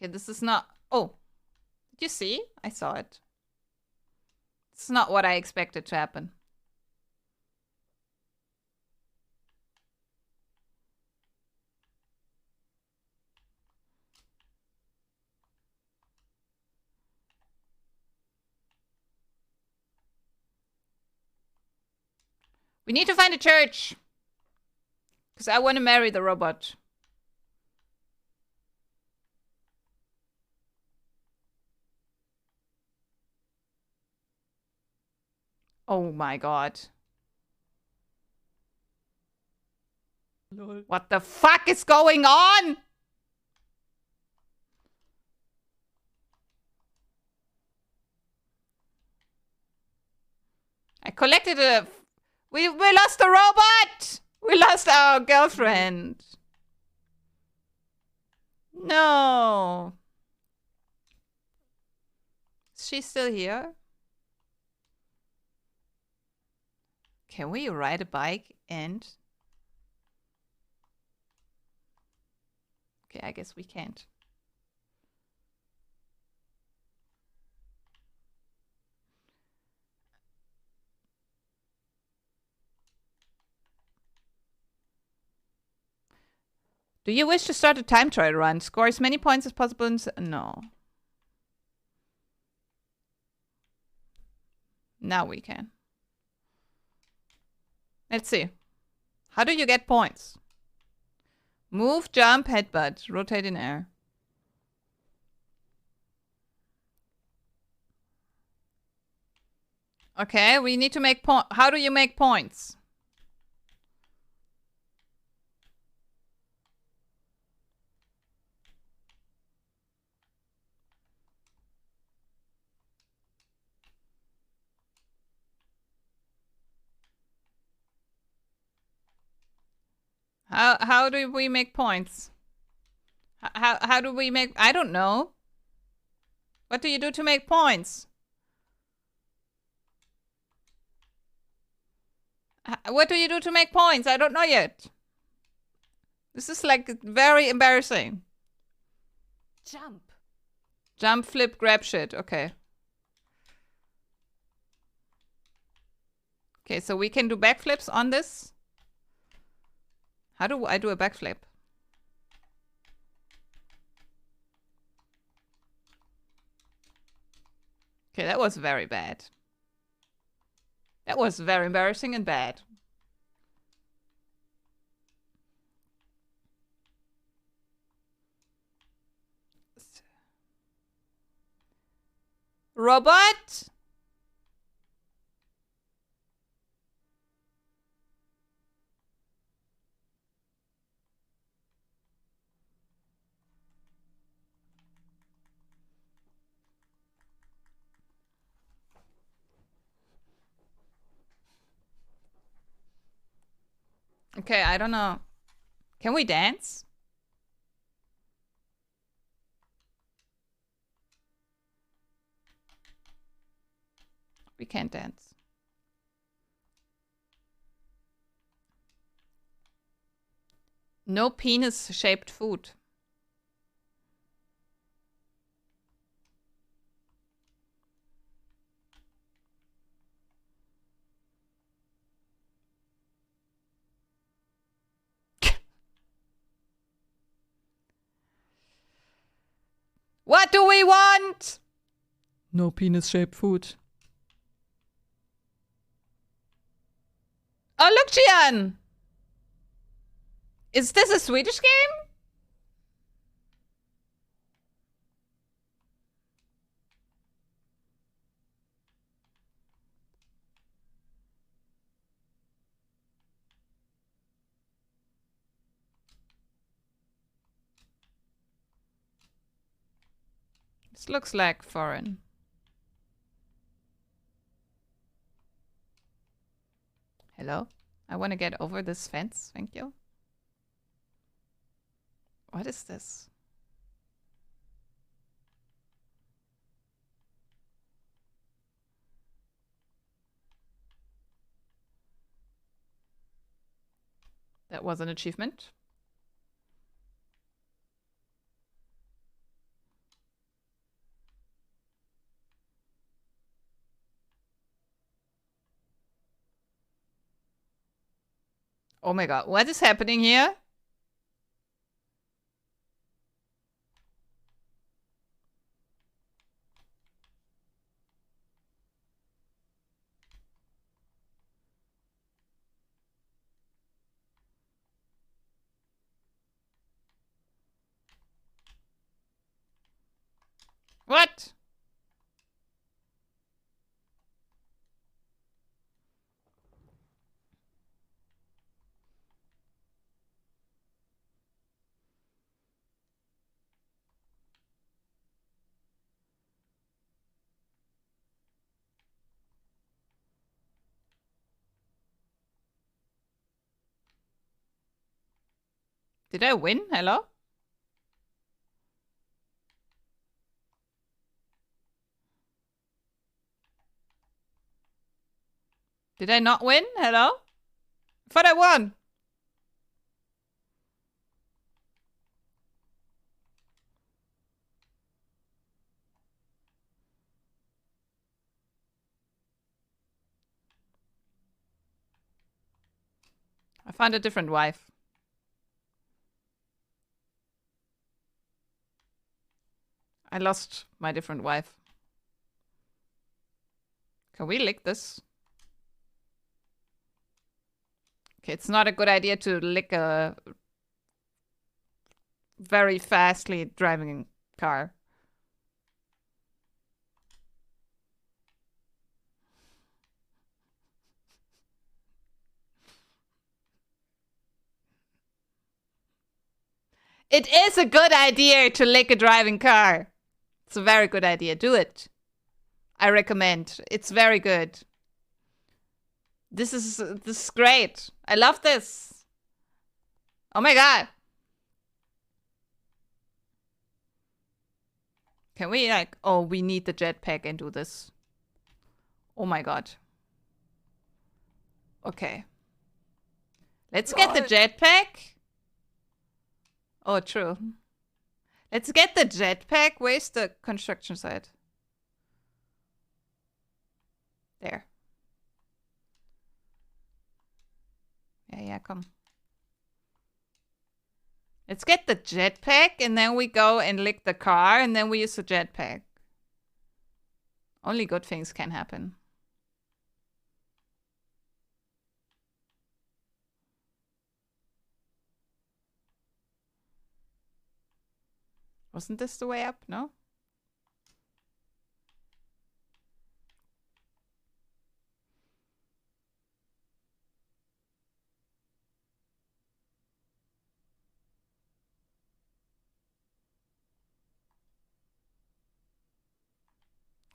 Okay, this is not... Oh. Did you see? I saw it. It's not what I expected to happen. We need to find a church. Because I want to marry the robot. Oh my god. Lol. What the fuck is going on? I collected a... We lost the robot! We lost our girlfriend. No. Is she still here? Can we ride a bike and... Okay, I guess we can't. Do you wish to start a time trial run? Score as many points as possible and... No. Now we can. Let's see. How do you get points? Move, jump, headbutt, rotate in air. Okay, we need to make point. How do you make points? How do we make points? How do we make... I don't know. What do you do to make points? What do you do to make points? I don't know yet. This is like very embarrassing. Jump. Jump, flip, grab shit. Okay. Okay, so we can do backflips on this. How do I do a backflip? Okay, that was very bad. That was very embarrassing and bad. Robot? Okay, I don't know. Can we dance? We can't dance. No penis-shaped food. we want. No penis-shaped food. Oh, look, Gian. Is this a Swedish game? This looks like foreign. Hello? I want to get over this fence. Thank you. What is this? That was an achievement. Oh my god, what is happening here? What? Did I win? Hello? Did I not win? Hello? I thought I won. I found a different wife. I lost my different wife. Can we lick this? Okay, it's not a good idea to lick a very fastly driving car. It is a good idea to lick a driving car. It's a very good idea. Do it. I recommend. It's very good. This is great. I love this. Oh my god. Can we like, oh, we need the jetpack and do this. Oh my god. Okay. Let's get the jetpack. Oh, true. Let's get the jetpack. Where's the construction site? There. Yeah, come. Let's get the jetpack and then we go and lick the car and then we use the jetpack. Only good things can happen. Wasn't this the way up? No?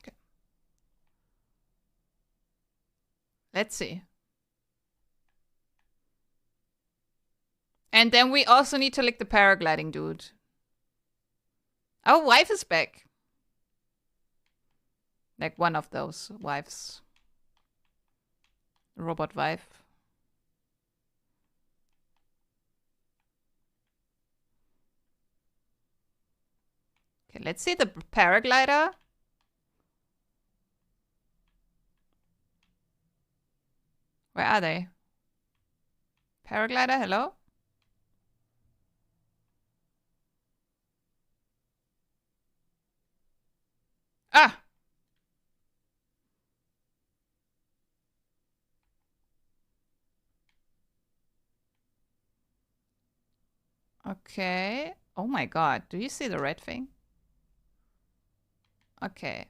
Okay. Let's see. And then we also need to lick the paragliding dude. Oh, wife is back. Like one of those wives. Robot wife. Okay, let's see the paraglider. Where are they? Paraglider, hello? Okay. Oh my god. Do you see the red thing? Okay.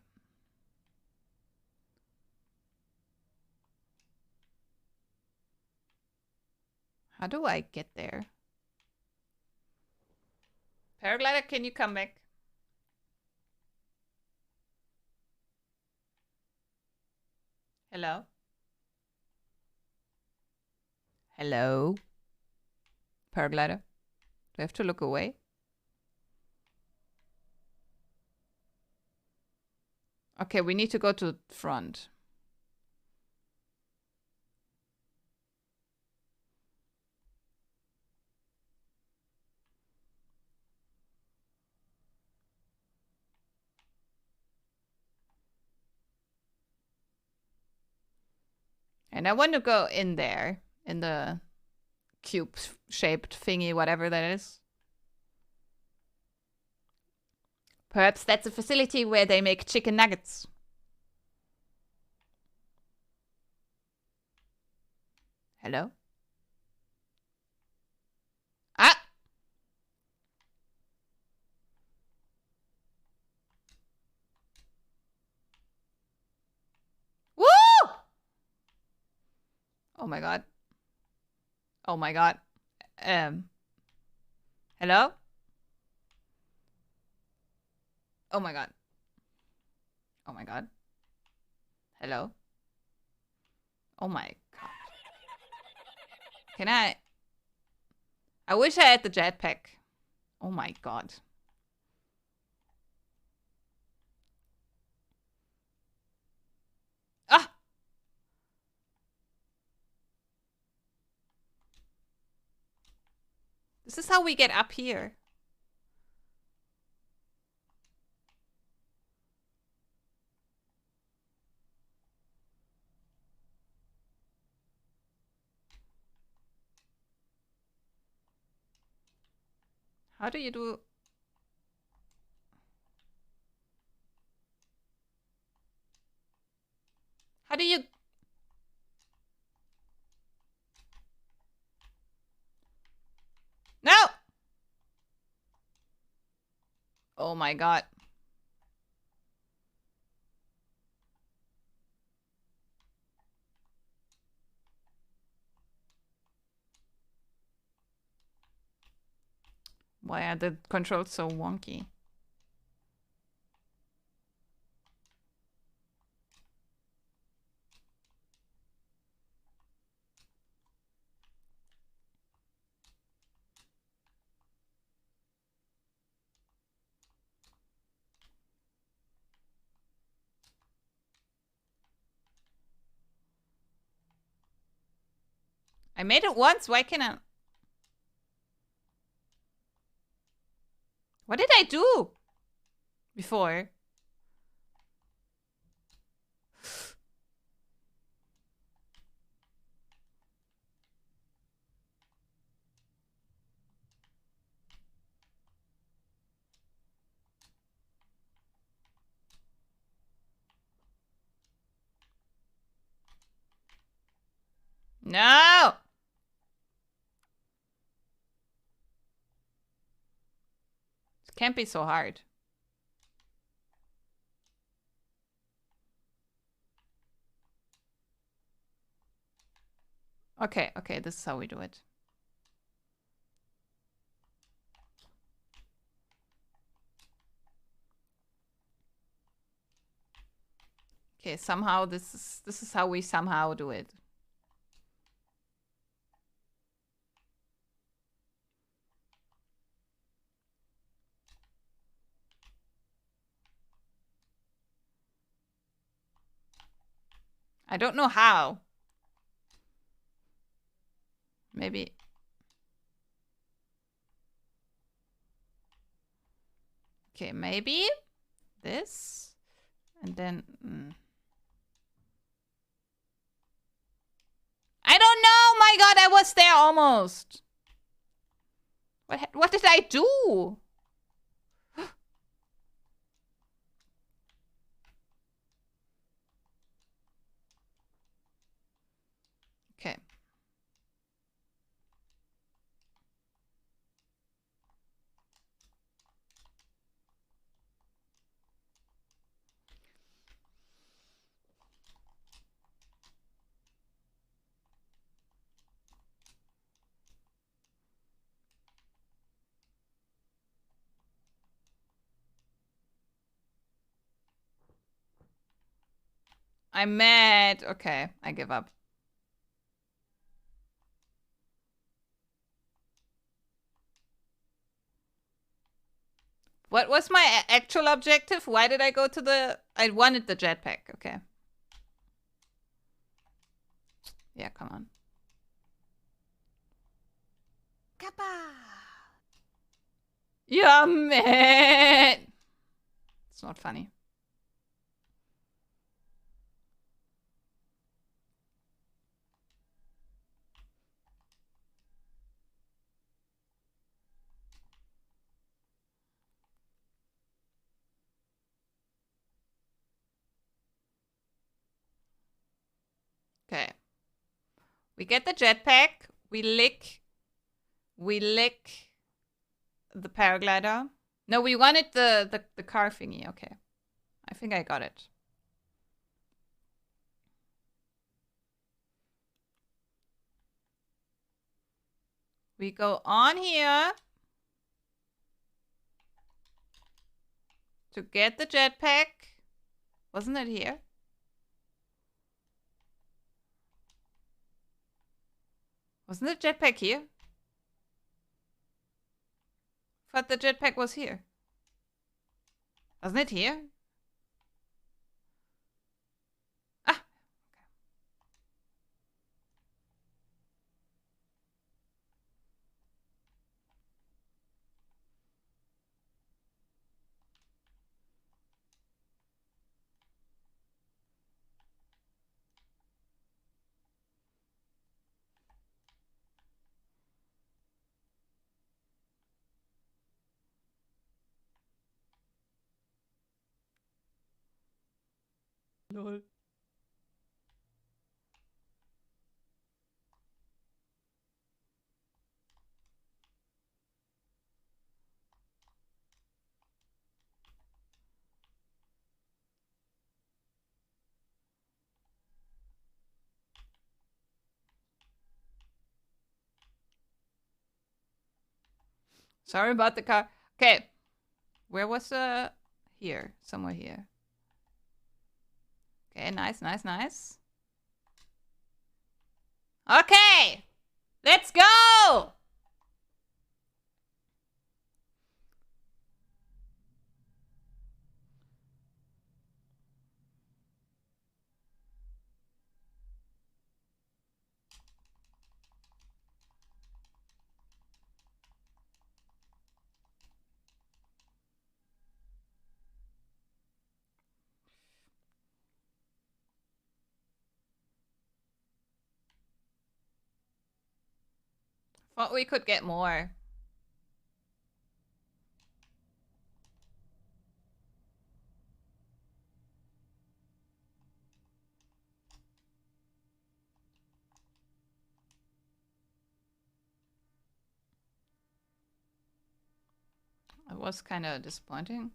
How do I get there? Paraglider, can you come back? Hello? Hello? Paraglider? Do I have to look away? Okay, we need to go to front. And I want to go in there, in the cube-shaped thingy, whatever that is. Perhaps that's a facility where they make chicken nuggets. Hello? Ah! Woo! Oh my god. Oh my god. Hello? Oh my god. Oh my god. Hello? Oh my god. Can I wish I had the jetpack. Oh my god. Ah! This is how we get up here. How do you do... How do you... No! Oh my god. Why are the controls so wonky? I made it once, why can't I... What did I do before? No! It can't be so hard. Okay, okay, this is how we do it. Okay, somehow this is how we somehow do it. I don't know how. Maybe. Okay, maybe this. And then... I don't know! My god, I was there almost! What did I do? Okay. I'm mad. Okay, I give up. What was my actual objective? Why did I go to the... I wanted the jetpack. Okay. Yeah, come on. Kappa! Yeah, man. It's not funny. Okay. We get the jetpack. We lick the paraglider. No, we wanted the car thingy. Okay. I think I got it. We go on here to get the jetpack. Wasn't it here? Wasn't the jetpack here? Thought the jetpack was here. Wasn't it here? Ah. Lol. Sorry about the car. Okay. Where was here? Somewhere here. Okay, nice, nice, nice. Okay! Let's go! Thought we could get more. It was kind of disappointing.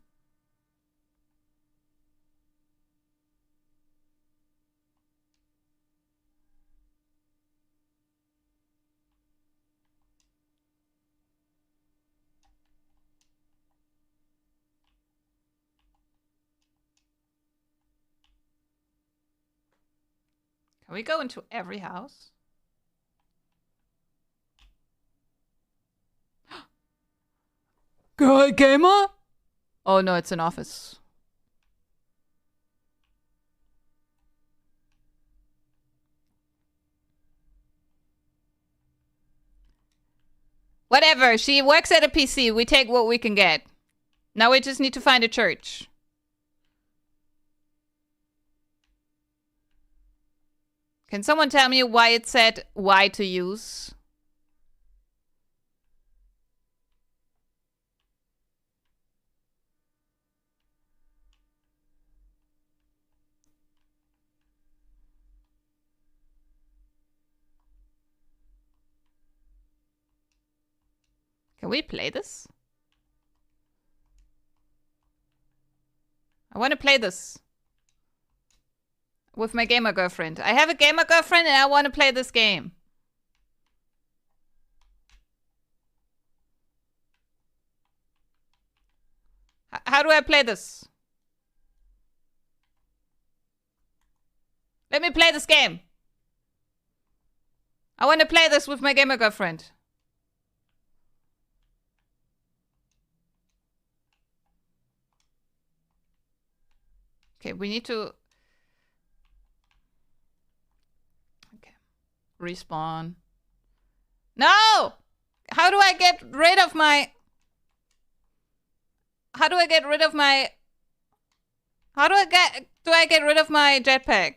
Can we go into every house? Girl gamer? Oh no, it's an office. Whatever, she works at a PC. We take what we can get. Now we just need to find a church. Can someone tell me why it said why to use? Can we play this? I want to play this. With my gamer girlfriend. I have a gamer girlfriend and I want to play this game. How do I play this? Let me play this game. I want to play this with my gamer girlfriend. Okay, we need to... Okay. Respawn. No! How do I get rid of my... How do I get rid of my... How do I get rid of my jetpack?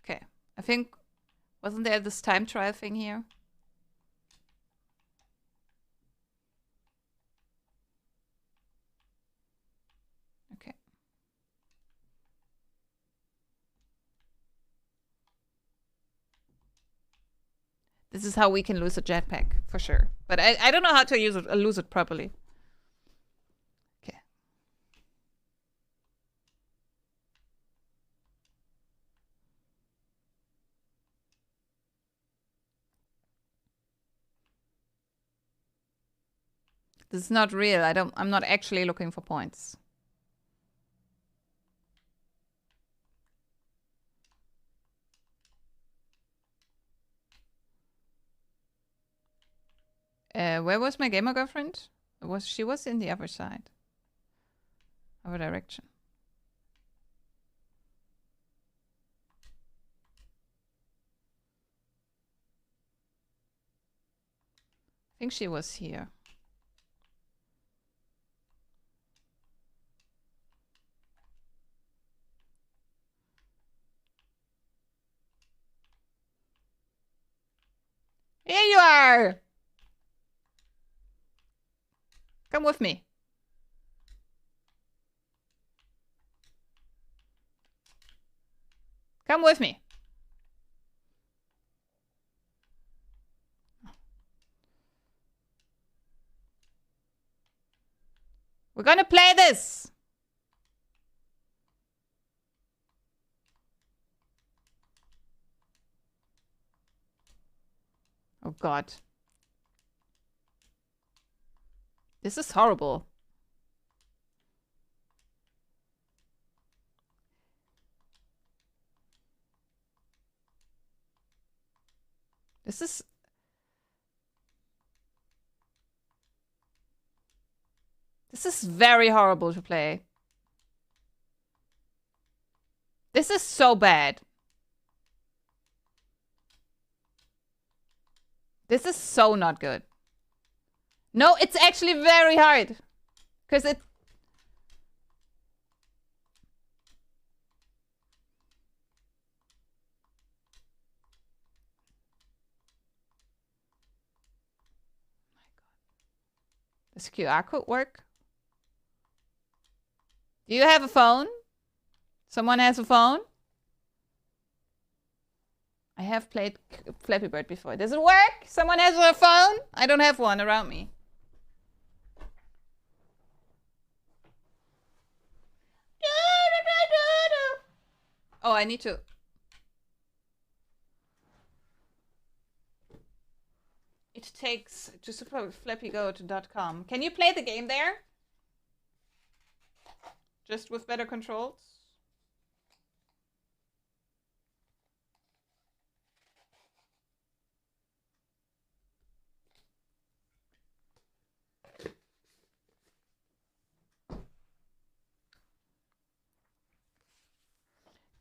Okay. I think... Wasn't there this time trial thing here? Okay. This is how we can lose a jetpack, for sure. But I don't know how to use it, lose it properly. Okay. This is not real. I'm not actually looking for points. Where was my gamer girlfriend? She was in the other side. Other direction. I think she was here. Here you are! Come with me. Come with me. We're gonna play this. Oh God. This is horrible. This is very horrible to play. This is so bad. This is so not good. No, it's actually very hard. Because it... Does QR code work? Do you have a phone? Someone has a phone? I have played Flappy Bird before. Does it work? Someone has a phone? I don't have one around me. Oh, I need to... It takes to support flappygoat.com. Can you play the game there? Just with better controls?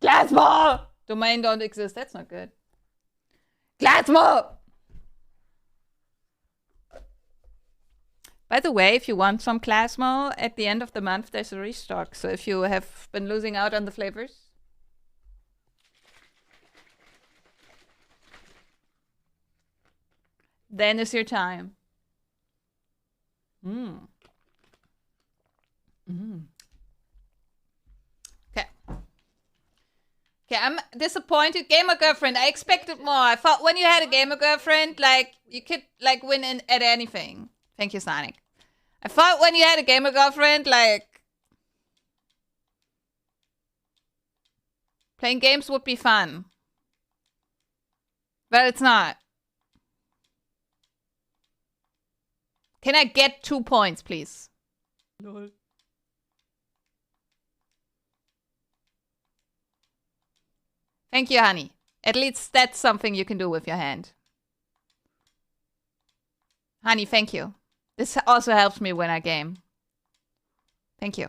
Glassball! Domain don't exist. That's not good. Glassball! By the way, if you want some Clasmo, at the end of the month, there's a restock. So if you have been losing out on the flavors. Then is your time. Okay. Okay, I'm disappointed. Gamer girlfriend, I expected more. I thought when you had a gamer girlfriend, like, you could, like, win at anything. Thank you, Sonic. I thought when you had a gamer girlfriend, like, playing games would be fun. But it's not. Can I get 2 points, please? Lol. Thank you, honey. At least that's something you can do with your hand. Honey, thank you. This also helps me when I game. Thank you.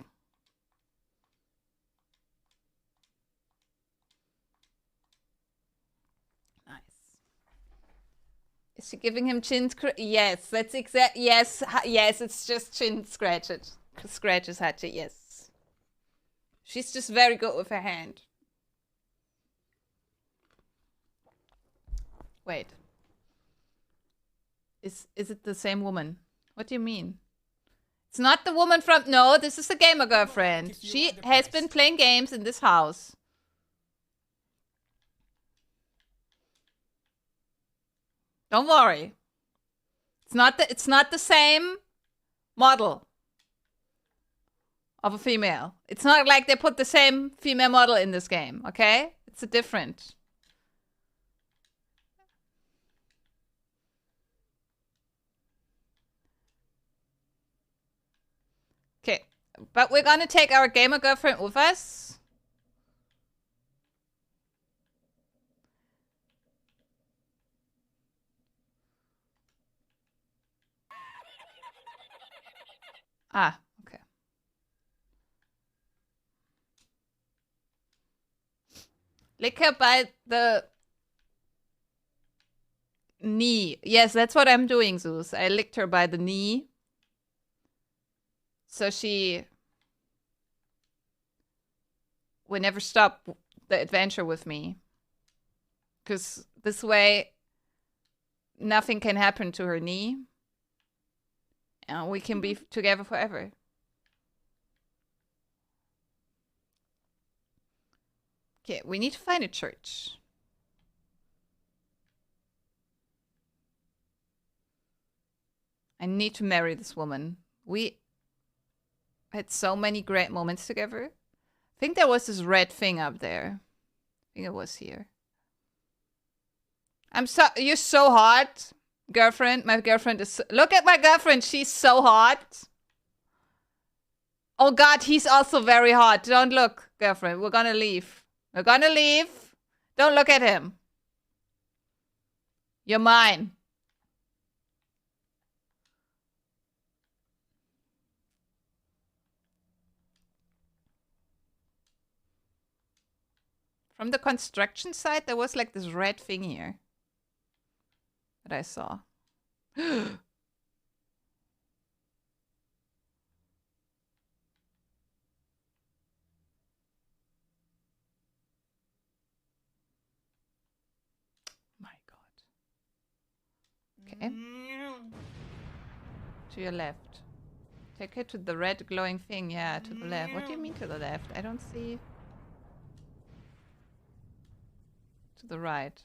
Nice. Is she giving him chin scratch? Yes, that's exact. Yes, yes, it's just chin scratches. Scratches, Hachi, yes. She's just very good with her hand. Wait. Is it the same woman? What do you mean? It's not the woman from... No, this is the gamer girlfriend. She has been playing games in this house. Don't worry. It's not the same model of a female. It's not like they put the same female model in this game, okay? It's a different. Okay, but we're gonna take our gamer girlfriend with us. Ah, okay. Lick her by the knee. Yes, that's what I'm doing, Zeus. I licked her by the knee. So she would never stop the adventure with me. Because this way, nothing can happen to her knee. And we can be together forever. Okay, we need to find a church. I need to marry this woman. We had so many great moments together. I think there was this red thing up there. I think it was here. You're so hot, girlfriend. My girlfriend is... Look at my girlfriend. She's so hot. Oh God, he's also very hot. Don't look, girlfriend. We're gonna leave. We're gonna leave. Don't look at him. You're mine. From the construction site, there was like this red thing here that I saw. My God. Okay. To your left. Take her to the red glowing thing. Yeah, to the left. What do you mean to the left? I don't see... To the right.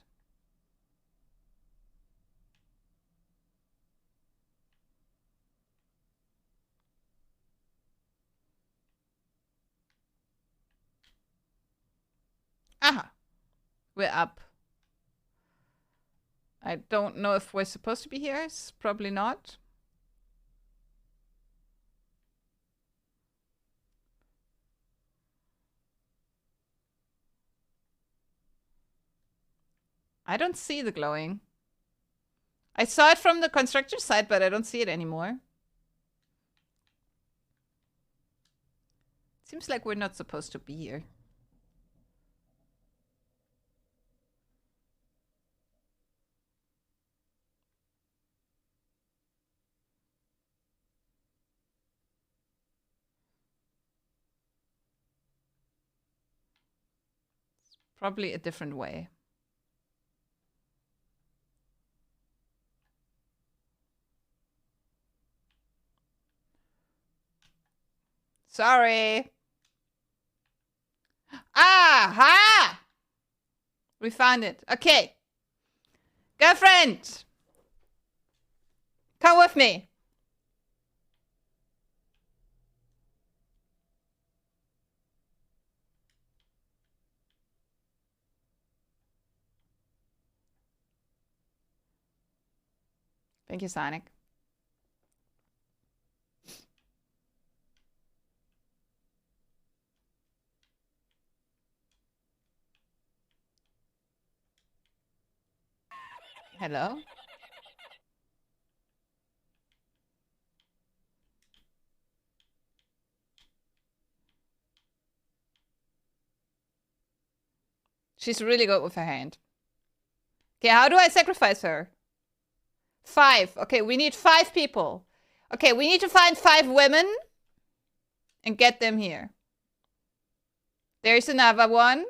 Aha! We're up. I don't know if we're supposed to be here. It's probably not. I don't see the glowing. I saw it from the construction site, but I don't see it anymore. Seems like we're not supposed to be here. It's probably a different way. Sorry. Aha! We found it. Okay. Girlfriend! Come with me. Thank you, Sonic. Hello? She's really good with her hand. Okay, how do I sacrifice her? 5. Okay, we need 5 people. Okay, we need to find 5 women and get them here. There's another one.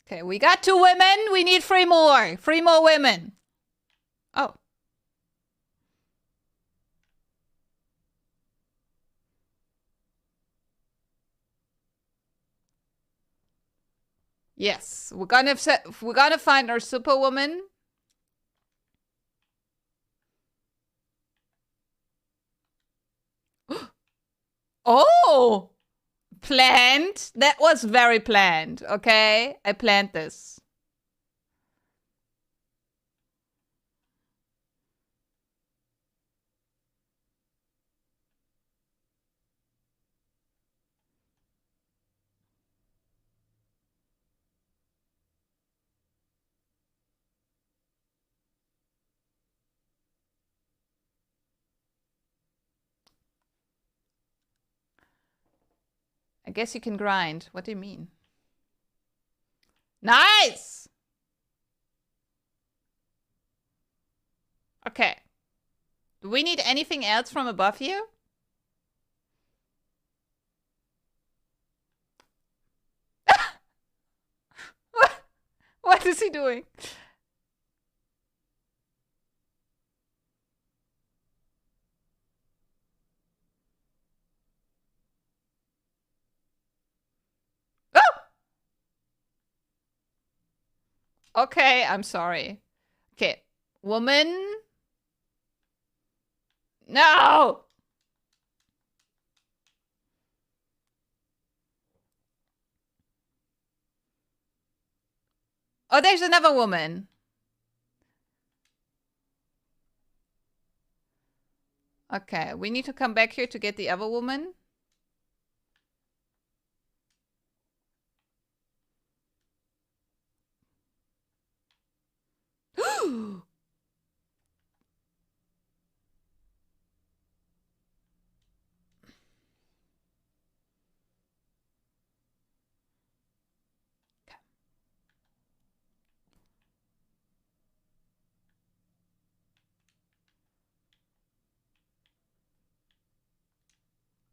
Okay, we got 2 women. We need 3 more. 3 more women. Oh. Yes, we're gonna find our superwoman. Oh! Planned? That was very planned, okay? I planned this. I guess you can grind. What do you mean? Nice! Okay. Do we need anything else from above here? What is he doing? Oh! Okay, I'm sorry. Okay. Woman. No! Oh, there's another woman. Okay, we need to come back here to get the other woman.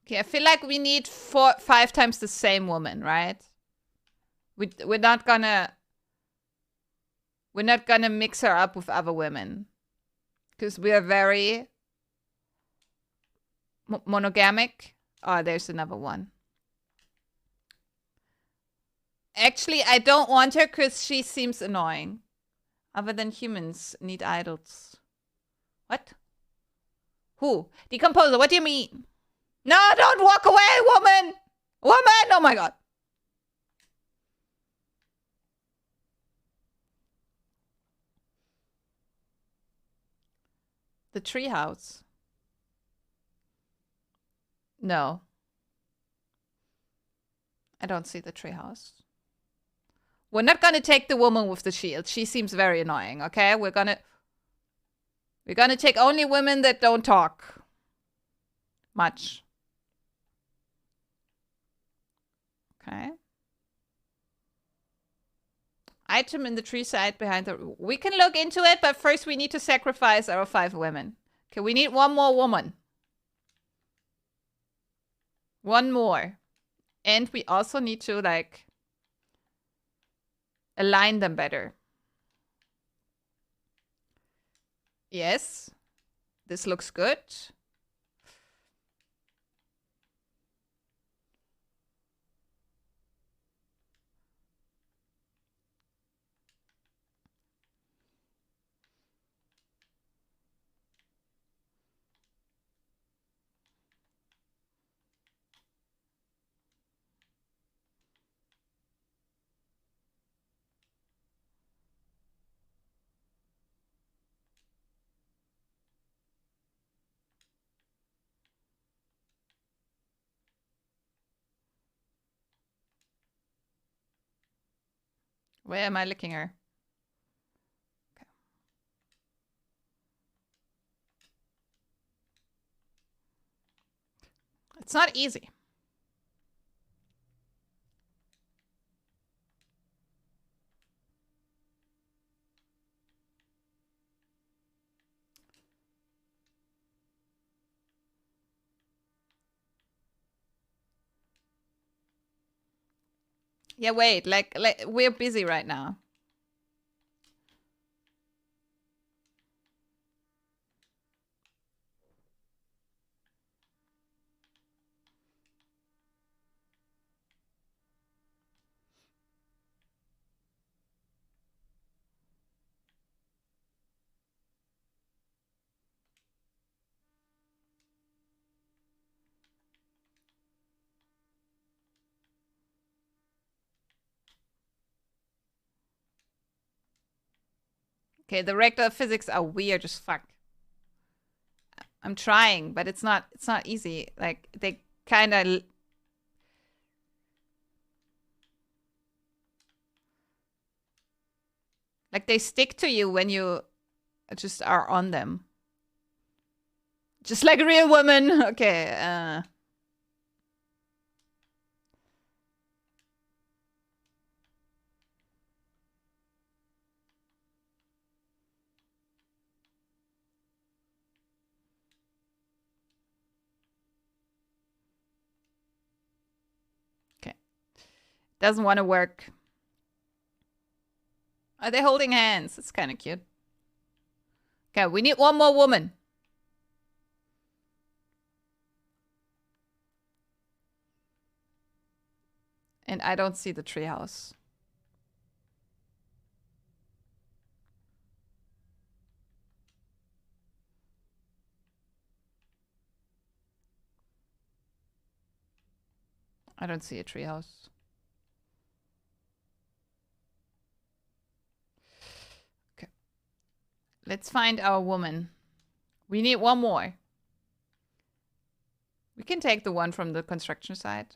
Okay, I feel like we need 5 times the same woman, right? We're not gonna mix her up with other women because we are very monogamic. Oh, there's another one. Actually, I don't want her because she seems annoying. Other than humans need idols. What? Who? Decomposer, what do you mean? No, don't walk away, woman! Woman! Oh my god. The treehouse. No. I don't see the treehouse. We're not gonna take the woman with the shield. She seems very annoying, okay? We're gonna take only women that don't talk much. Okay. Item in the tree side behind the... We can look into it, but first we need to sacrifice our 5 women. Okay, we need 1 more woman. 1 more. And we also need to, like, align them better. Yes. This looks good. Where am I licking her? Okay. It's not easy. Yeah, wait, like we're busy right now. Okay, the regular physics are weird as fuck. I'm trying, but it's not easy. Like they kind of like they stick to you when you just are on them. Just like a real woman. Okay. Okay. Doesn't want to work. Are they holding hands? It's kind of cute. Okay, we need one more woman. And I don't see the treehouse. I don't see a treehouse. Okay. Let's find our woman. We need one more. We can take the one from the construction site.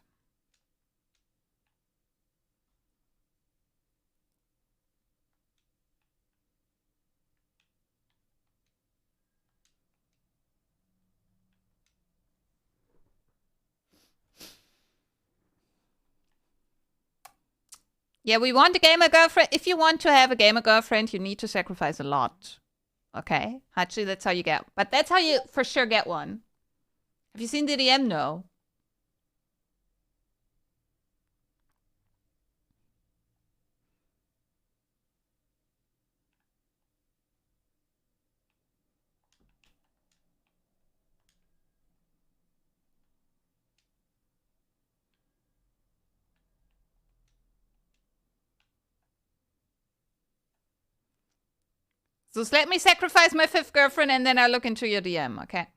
Yeah, we want a gamer girlfriend. If you want to have a gamer girlfriend, you need to sacrifice a lot. Okay? Actually, that's how you get. But that's how you for sure get one. Have you seen the DM? No. So let me sacrifice my 5th girlfriend and then I'll look into your DM, okay?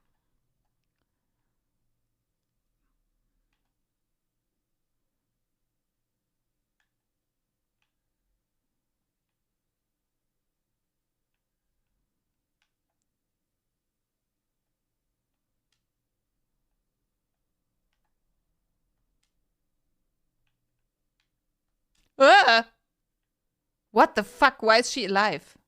What the fuck? Why is she alive?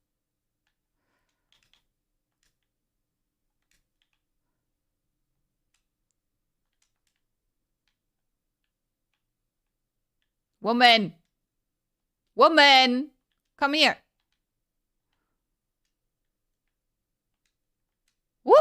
Woman! Woman! Come here. Woo!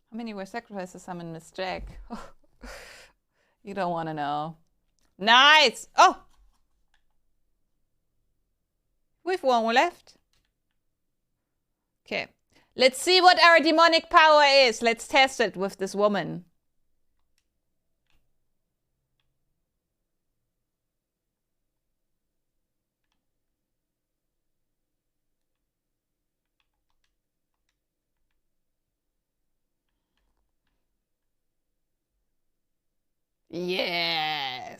How many were sacrificed to summon Miss Jack? You don't want to know. Nice! Oh! We've one more left. Okay. Let's see what our demonic power is. Let's test it with this woman. Yes.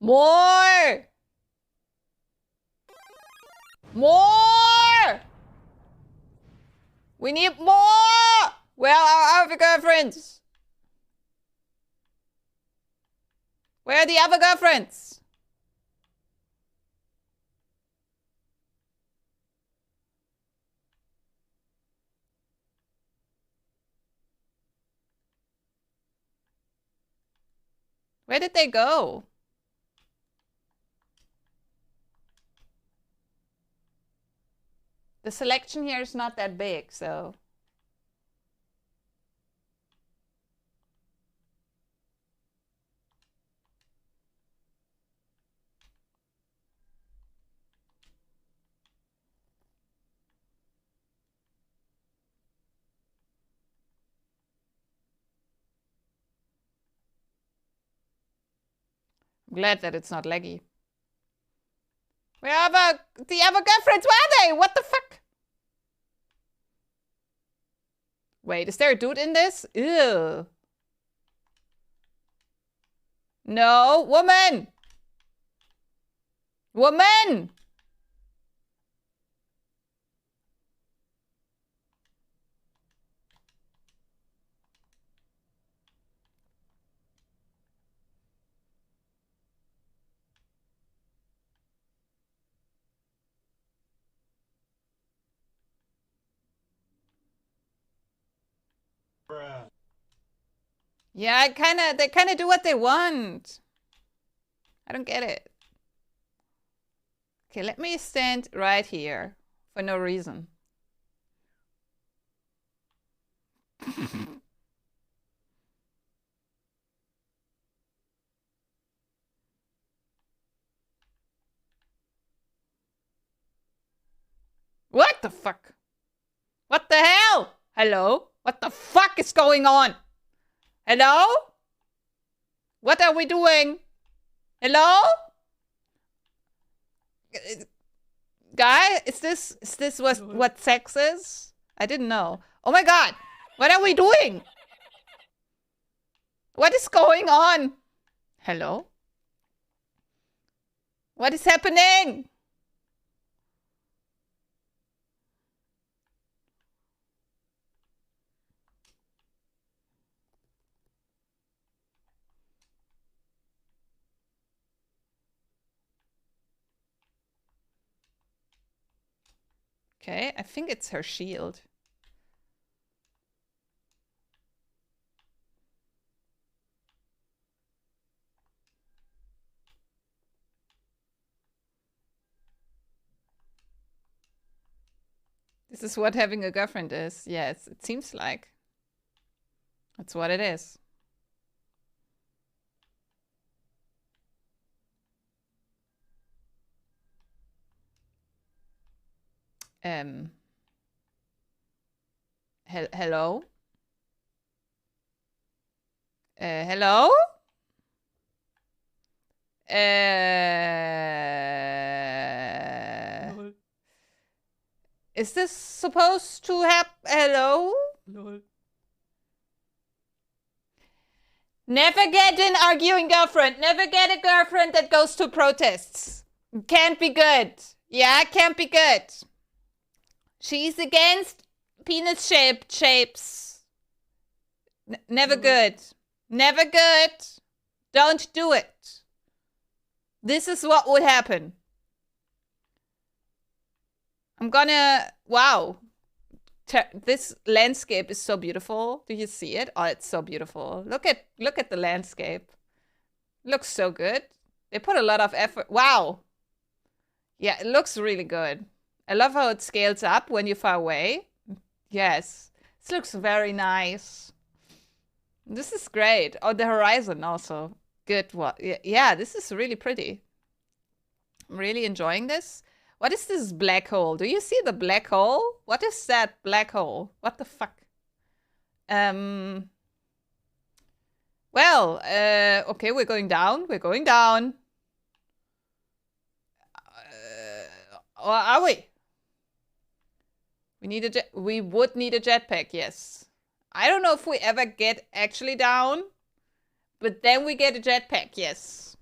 More! More! We need more! Where are our girlfriends? Where are the other girlfriends? Where did they go? The selection here is not that big, so... I'm glad that it's not laggy. Where are the other girlfriends? Where are they? What the fuck? Wait, is there a dude in this? Ew. No, woman! Woman! Bruh. Yeah, they kind of do what they want. I don't get it. Okay, let me stand right here for no reason. What the fuck? What the hell? Hello? What the fuck is going on? Hello? What are we doing? Hello? Guy, is this what sex is? I didn't know. Oh my god. What are we doing? What is going on? Hello? What is happening? Okay, I think it's her shield. This is what having a girlfriend is. Yes, it seems like. That's what it is. Hello? Hello? Is this supposed to happen? Hello? Lol. Never get an arguing girlfriend. Never get a girlfriend that goes to protests. Can't be good. Yeah, can't be good. She's against penis-shaped shapes. Never good. Never good. Don't do it. This is what would happen. I'm gonna... Wow. This landscape is so beautiful. Do you see it? Oh, it's so beautiful. Look at the landscape. Looks so good. They put a lot of effort. Wow. Yeah, it looks really good. I love how it scales up when you're far away. Yes. This looks very nice. This is great. Oh, the horizon also. Good. What? Yeah, this is really pretty. I'm really enjoying this. What is this black hole? Do you see the black hole? What is that black hole? What the fuck? Well, okay, we're going down. We're going down. Or are we? We would need a jetpack, yes. I don't know if we ever get actually down, but then we get a jetpack, yes.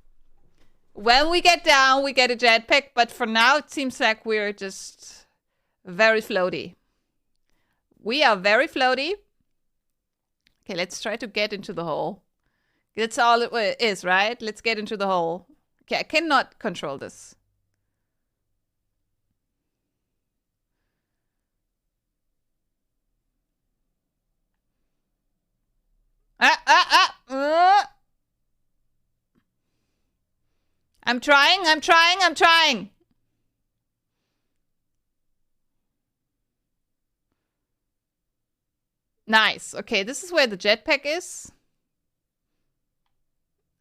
When we get down, we get a jetpack, but for now it seems like we're just very floaty. We are very floaty. Okay, let's try to get into the hole. That's all it is, right? Let's get into the hole. Okay, I cannot control this. I'm trying. Nice. Okay, this is where the jetpack is.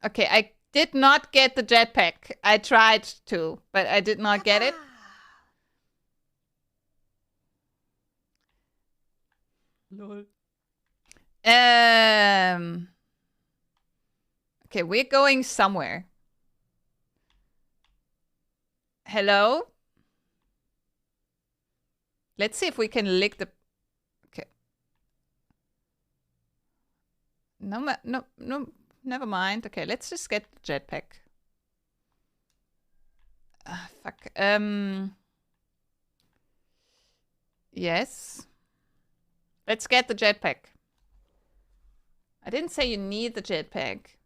Okay, I did not get the jetpack. I tried to, but I did not get it. Lol. Okay, we're going somewhere. Hello? Let's see if we can lick the... Okay. No, never mind. Okay, let's just get the jetpack. Fuck. Yes. Let's get the jetpack. I didn't say you need the jetpack.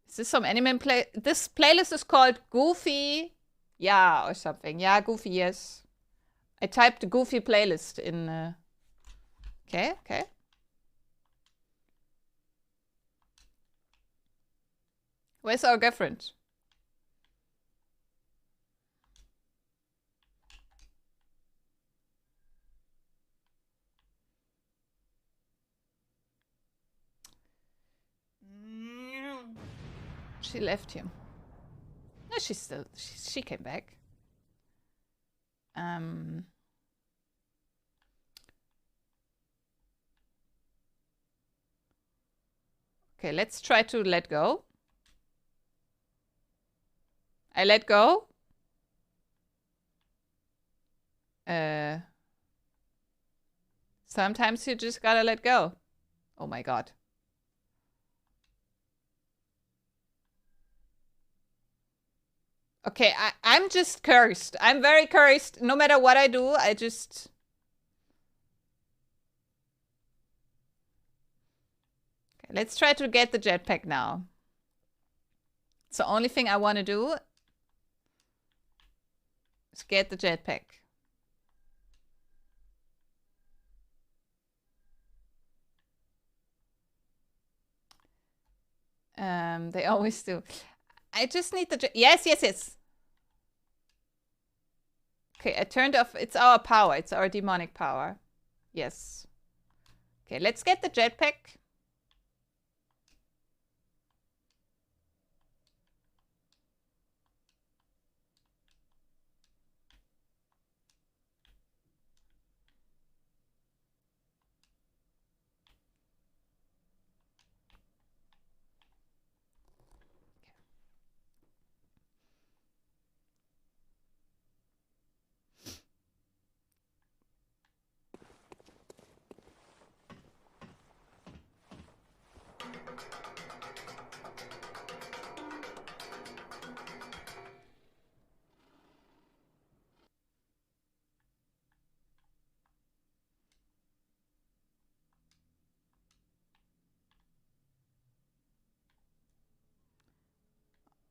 Is this some anime play? This playlist is called Goofy. Yeah, or something. Yeah, Goofy, yes. I typed the Goofy playlist in... Okay. Where's our girlfriend? She left him. No, she's still... She came back. Okay, let's try to let go. I let go. Sometimes you just gotta let go. Oh my god. Okay, I'm just cursed. I'm very cursed. No matter what I do, I just... Okay, let's try to get the jetpack now. It's the only thing I want to do. Is get the jetpack. They always do. I just need the... Yes. Okay, I turned off. It's our power. It's our demonic power. Yes. Okay, let's get the jetpack.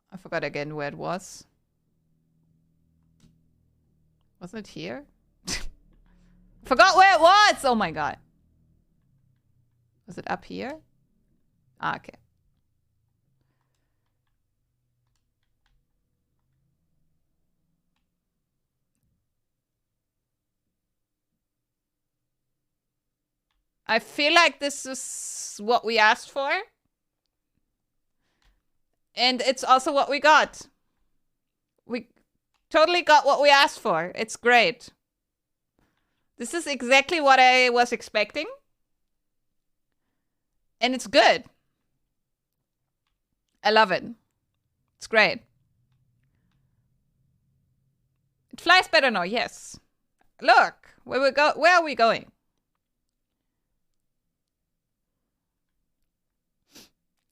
I forgot again where it was. Wasn't it here? Forgot where it was! Oh my god. Was it up here? Ah, okay. I feel like this is what we asked for. And it's also what we got. We totally got what we asked for. It's great. This is exactly what I was expecting. And it's good. I love it. It's great. It flies better now, yes. Look, where are we going?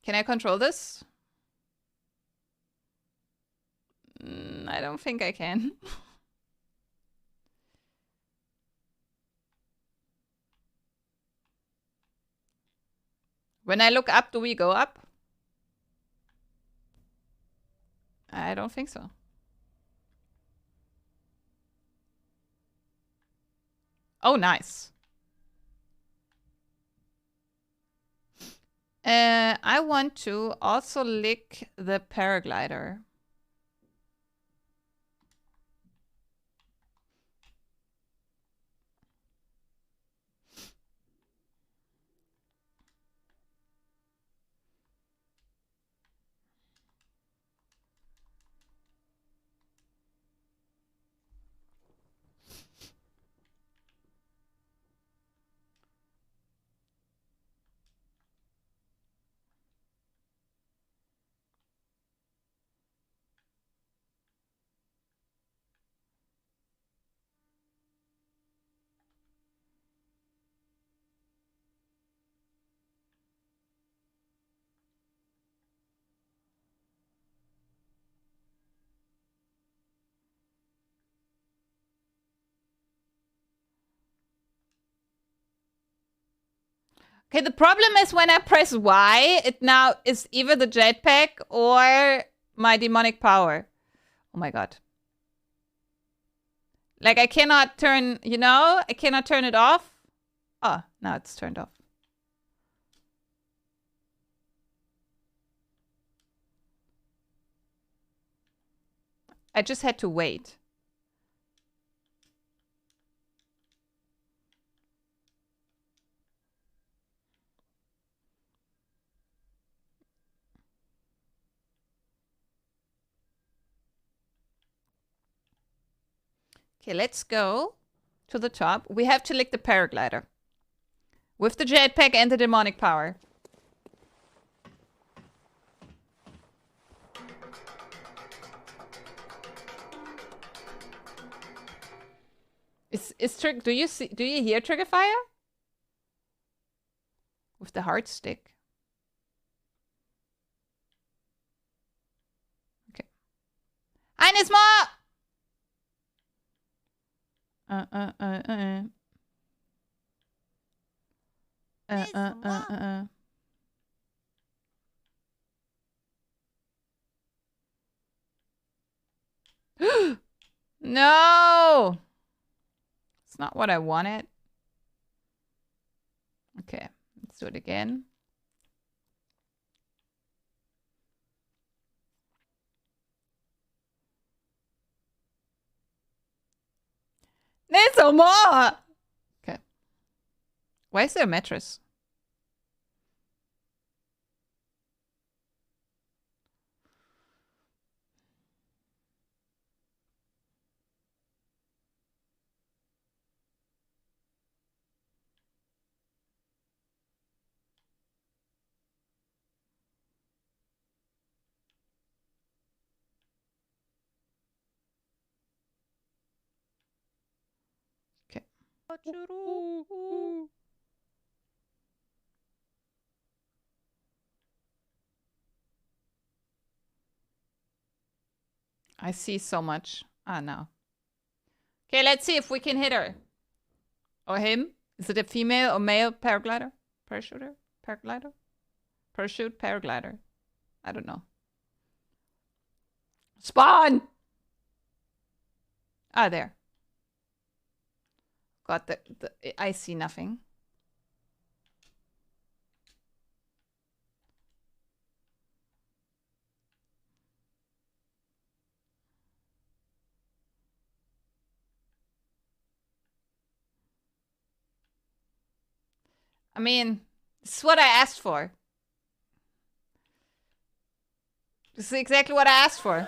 Can I control this? I don't think I can. When I look up, do we go up? I don't think so. Oh, nice. I want to also lick the paraglider. Okay, the problem is when I press Y, it now is either the jetpack or my demonic power. Oh my god. Like, I cannot turn, you know? I cannot turn it off. Oh, now it's turned off. I just had to wait. Okay, let's go to the top. We have to lick the paraglider. With the jetpack and the demonic power. Is do you hear trigger fire? With the heart stick. Okay. Anisma! No! It's not what I wanted. Okay, let's do it again. There's some more! Okay. Why is there a mattress? Okay. I see so much. Ah, no. Okay, let's see if we can hit her. Or him. Is it a female or male paraglider? Parachuter? Paraglider? Parachute paraglider. I don't know. Spawn! Ah, there. Got I see nothing. I mean, this is what I asked for. This is exactly what I asked for.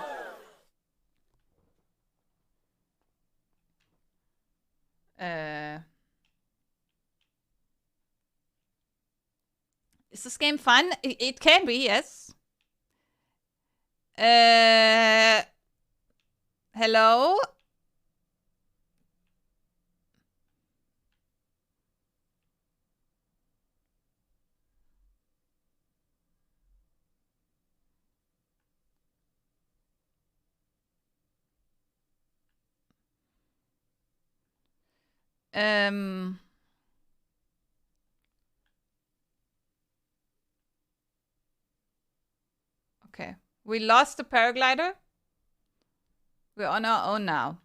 Is this game fun? It can be, yes. Hello? Okay. We lost the paraglider. We're on our own now.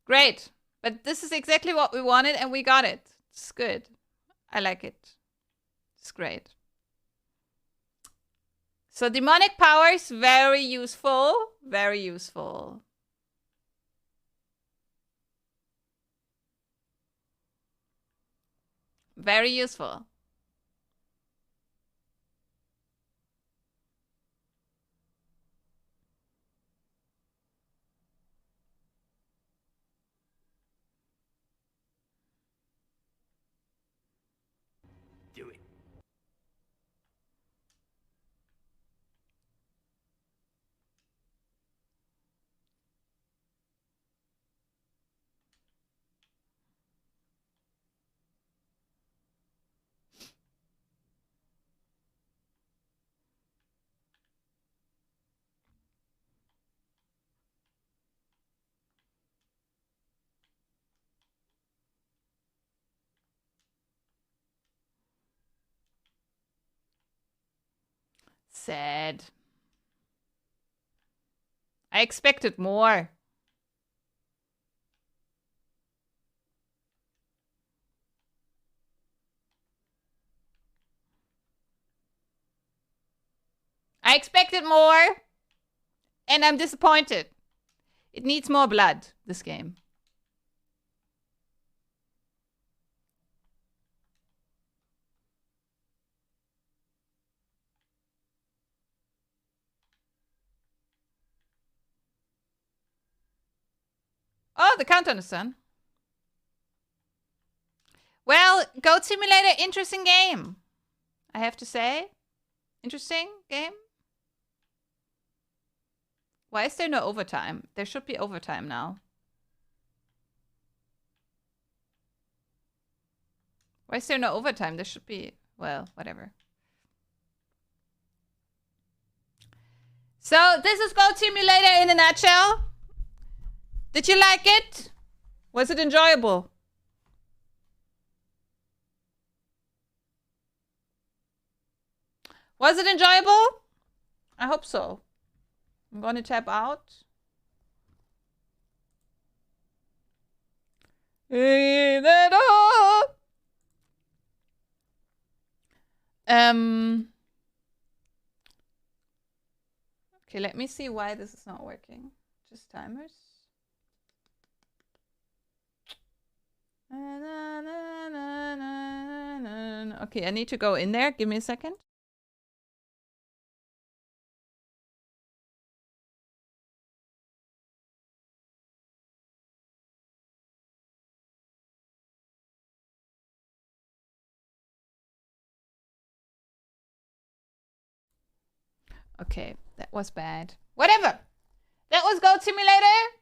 Great. But this is exactly what we wanted and we got it. It's good. I like it. It's great. So demonic powers, very useful. Very useful. Very useful. Do it. Sad. I expected more. I expected more. And I'm disappointed. It needs more blood, this game. Oh, the countdown is done. Well, Goat Simulator, interesting game. I have to say. Interesting game. Why is there no overtime? There should be overtime now. Why is there no overtime? There should be, well, whatever. So, this is Goat Simulator in a nutshell. Did you like it? Was it enjoyable? Was it enjoyable? I hope so. I'm going to tap out. Okay, let me see why this is not working. Just timers. Okay, I need to go in there. Give me a second. Okay, that was bad. Whatever. That was Goat Simulator.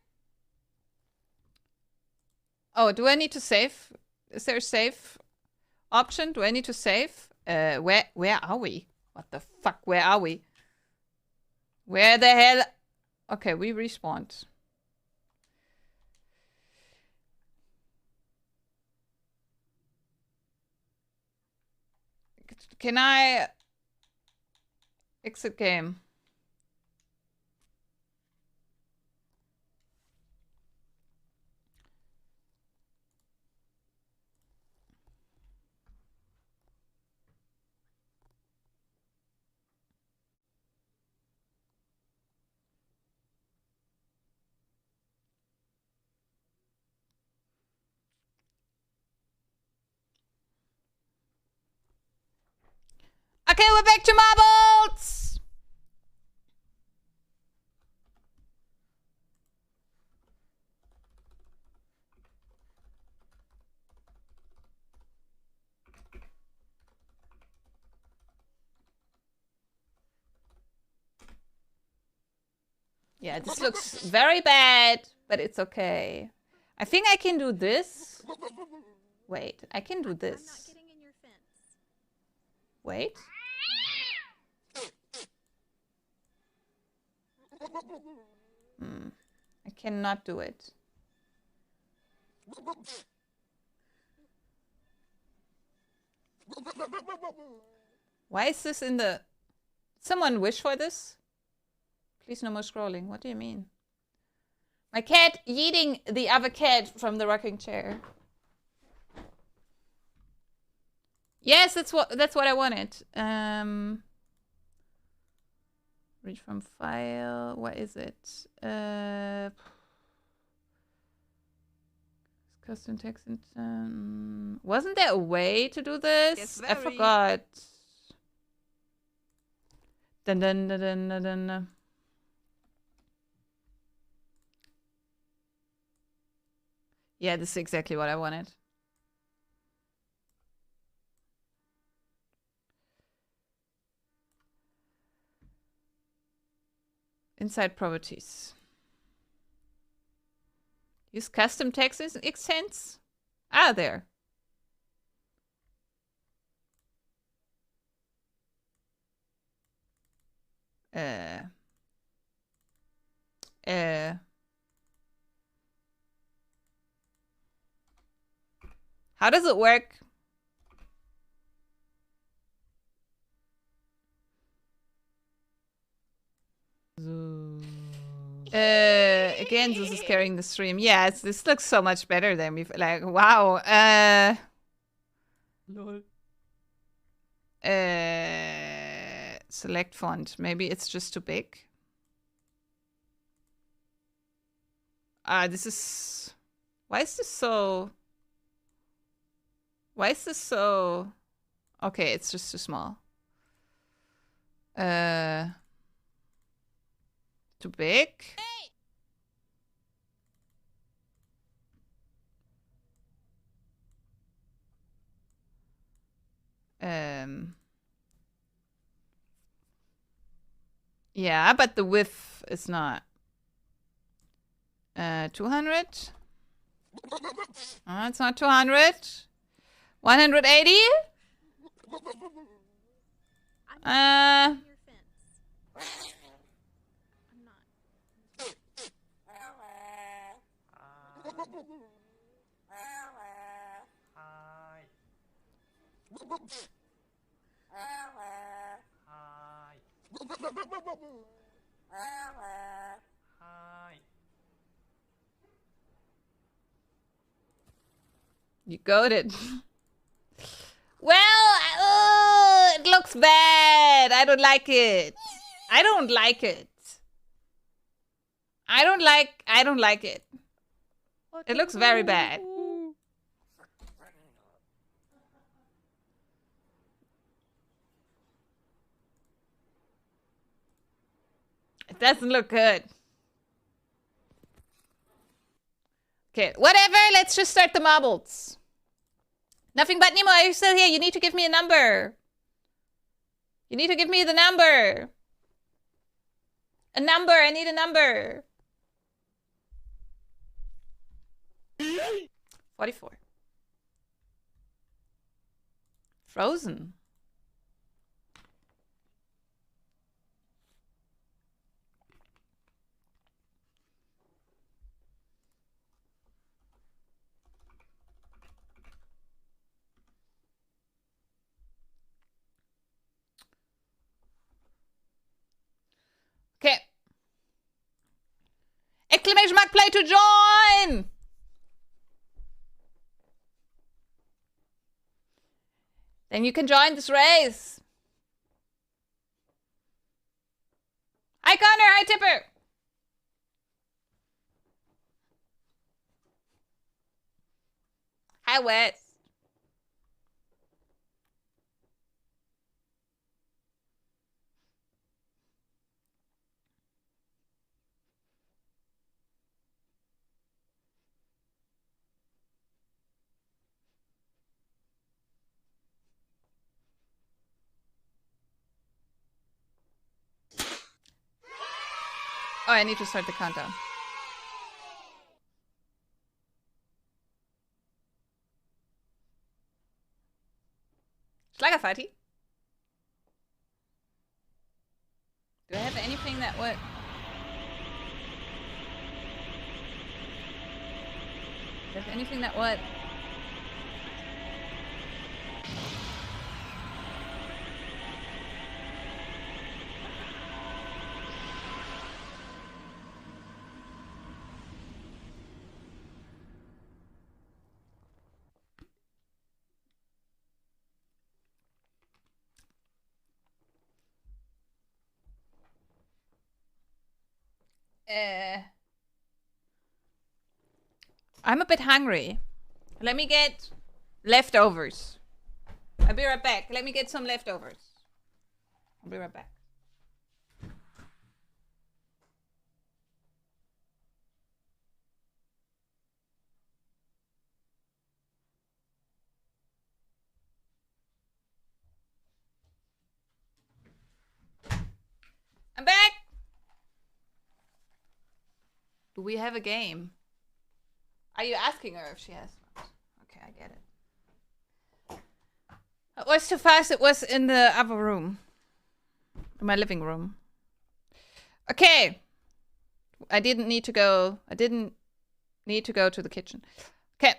Oh, do I need to save? Is there a save option? Do I need to save? Where are we? What the fuck? Where are we? Where the hell? Okay, we respawned. Can I exit game? Okay, we're back to marbles. Yeah, this looks very bad, but it's okay. I think I can do this. Wait, I can do I'm not this. getting in your fence. Wait. I cannot do it. Why is this in the... Someone wish for this? Please no more scrolling. What do you mean? My cat yeeting the other cat from the rocking chair. Yes, that's what I wanted. Read from file. What is it? Custom text and wasn't there a way to do this? Yes, I very. forgot. Dun dun dun dun dun dun. Yeah, this is exactly what I wanted. Inside properties. Use custom text extents? Ah, there. How does it work? Again, this is carrying the stream. Yeah, this looks so much better than before. Like, wow. Lol. Select font. Maybe it's just too big. This is... Why is this so... Why is this so... Okay, it's just too small. Too big? Yeah, but the width is not. 200? It's not 200. 180? I'm your fence. I'm not. You got it. Well, it looks bad. I don't like it. I don't like it. I don't like it. It looks very bad. It doesn't look good. Okay, whatever. Let's just start the marbles. Nothing but Nemo. Are you still here? You need to give me a number. You need to give me the number. A number. I need a number. 44. Frozen. Okay. Exclamation mark play to join. Then you can join this race. Hi Connor, hi Tipper. Hi Wes. Oh, I need to start the countdown. Schlagerparty? Do I have anything that would... Is there anything that would? I'm a bit hungry. Let me get leftovers. I'll be right back. Let me get some leftovers. I'll be right back. I'm back! Do we have a game? Are you asking her if she has one? Okay, I get it. It was too fast. It was in the other room. In my living room. Okay. I didn't need to go to the kitchen. Okay.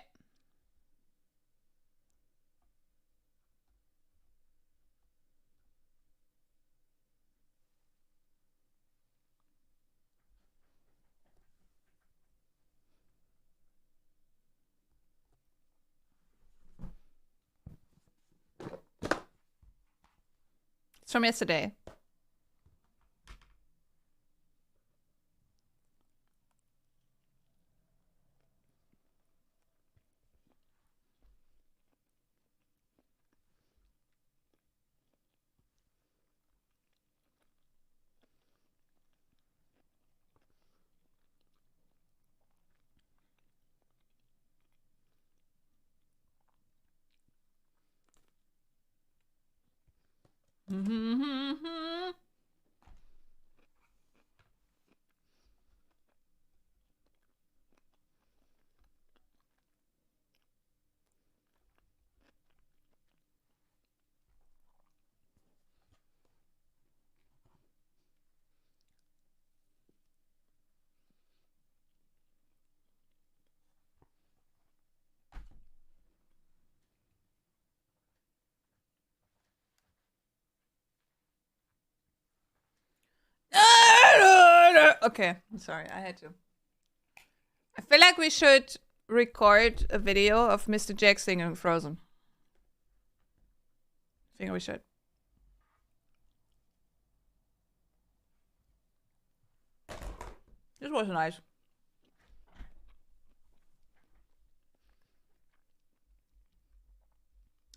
It's from yesterday. Okay, I'm sorry. I had to. I feel like we should record a video of Mr. Jack singing Frozen. I think we should. This was nice.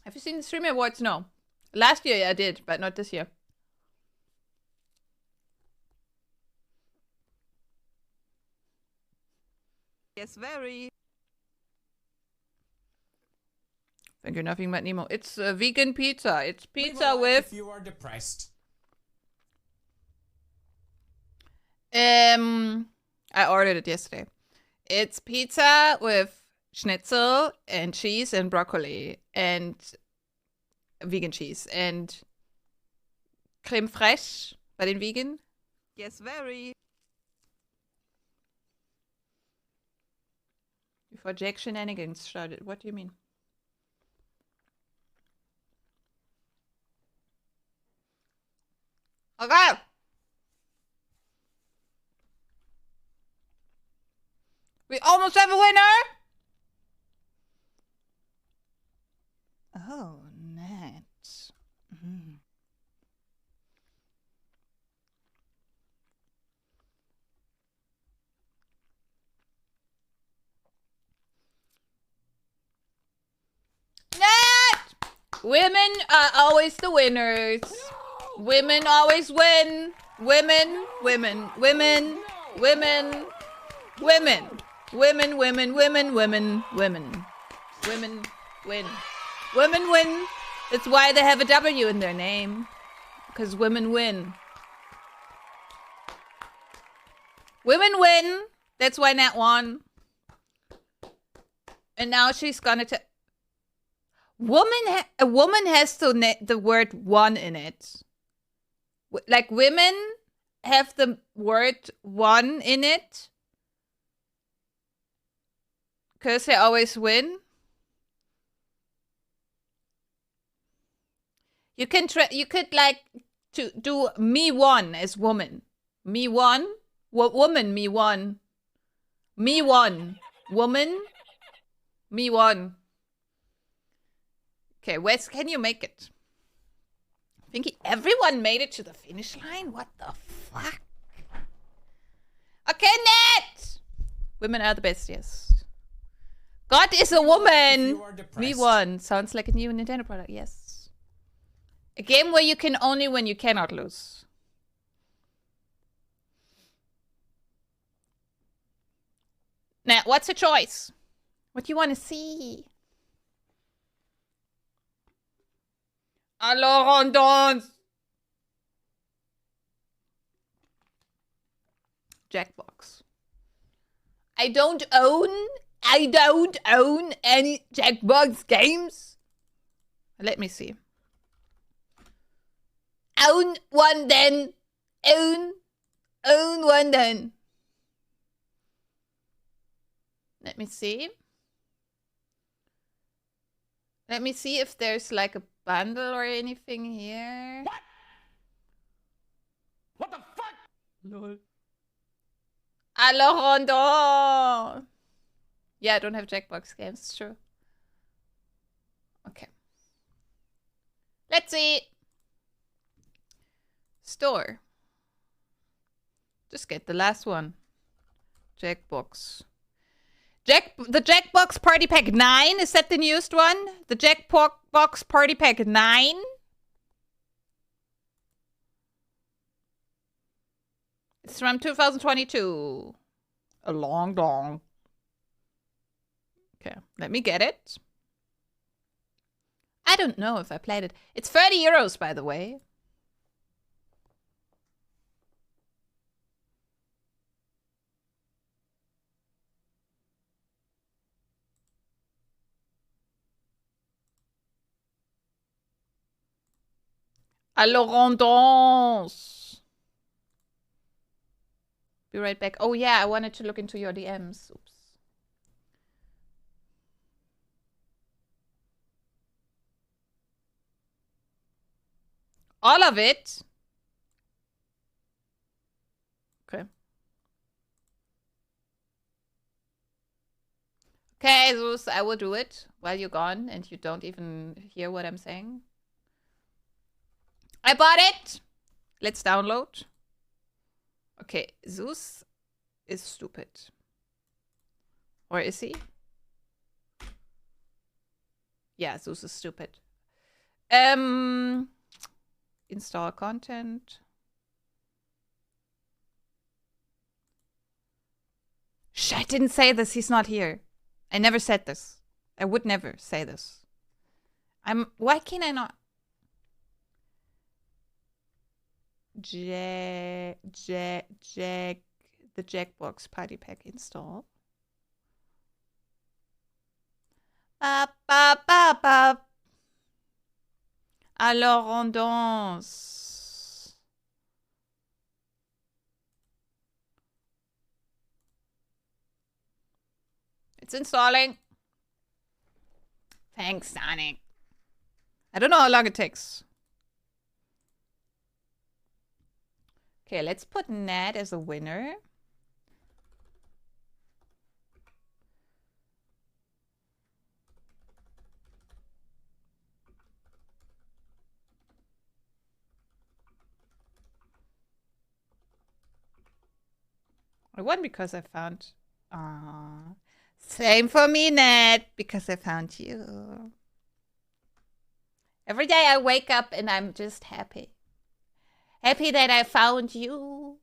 Have you seen the Streamer Awards? No. Last year I did, but not this year. Yes, very. Thank you, nothing but Nemo. It's vegan pizza. It's pizza Leave a like with if you are depressed. I ordered it yesterday. It's pizza with schnitzel and cheese and broccoli and vegan cheese and creme fraiche bei den Vegan. Yes, very. Before Jack shenanigans started. What do you mean? Okay. We almost have a winner. Oh, Nat. Mm. Nat! Women are always the winners. No! Women always win. Women, women, women, women, women. Women, women, women, women, women. Women win. Women win. That's why they have a W in their name. Because women win. Women win. That's why Nat won. And now she's gonna a woman has the word one in it. Like women have the word one in it. Because they always win. You could like to do me one as woman. Me one. Woman, me one. Me one. Woman. Me one. Okay, Wes, can you make it? I think everyone made it to the finish line? What the fuck? Okay, Ned! Women are the best, yes. God is a woman! Me one. Sounds like a new Nintendo product, yes. A game where you can only win, you cannot lose. Now, what's your choice? What do you want to see? Alors on danse! Jackbox. I don't own any Jackbox games. Let me see. Own one then. Own one then. Let me see. Let me see if there's like a bundle or anything here. What? What the fuck? Lol. Alors on danse. Yeah, I don't have Jackbox games, it's true. Okay. Let's see. Store. Just get the last one. Jackbox. The Jackbox Party Pack 9, is that the newest one? The Jackbox Party Pack 9? It's from 2022. A long. Okay, let me get it. I don't know if I played it. It's 30 euros, by the way. Alors on danse. Be right back. Oh yeah, I wanted to look into your DMs. Oops. All of it? Okay. Okay, Zeus, I will do it while you're gone and you don't even hear what I'm saying. I bought it! Let's download. Okay, Zeus is stupid. Or is he? Yeah, Zeus is stupid. Install content. Shh, I didn't say this. He's not here. I never said this. I would never say this. Why can't I not? The Jackbox Party Pack install. Alors on danse. It's installing. Thanks, Sonic. I don't know how long it takes. Okay, let's put Nat as a winner. I won because I found... Same for me, Nat, because I found you. Every day I wake up and I'm just happy. Happy that I found you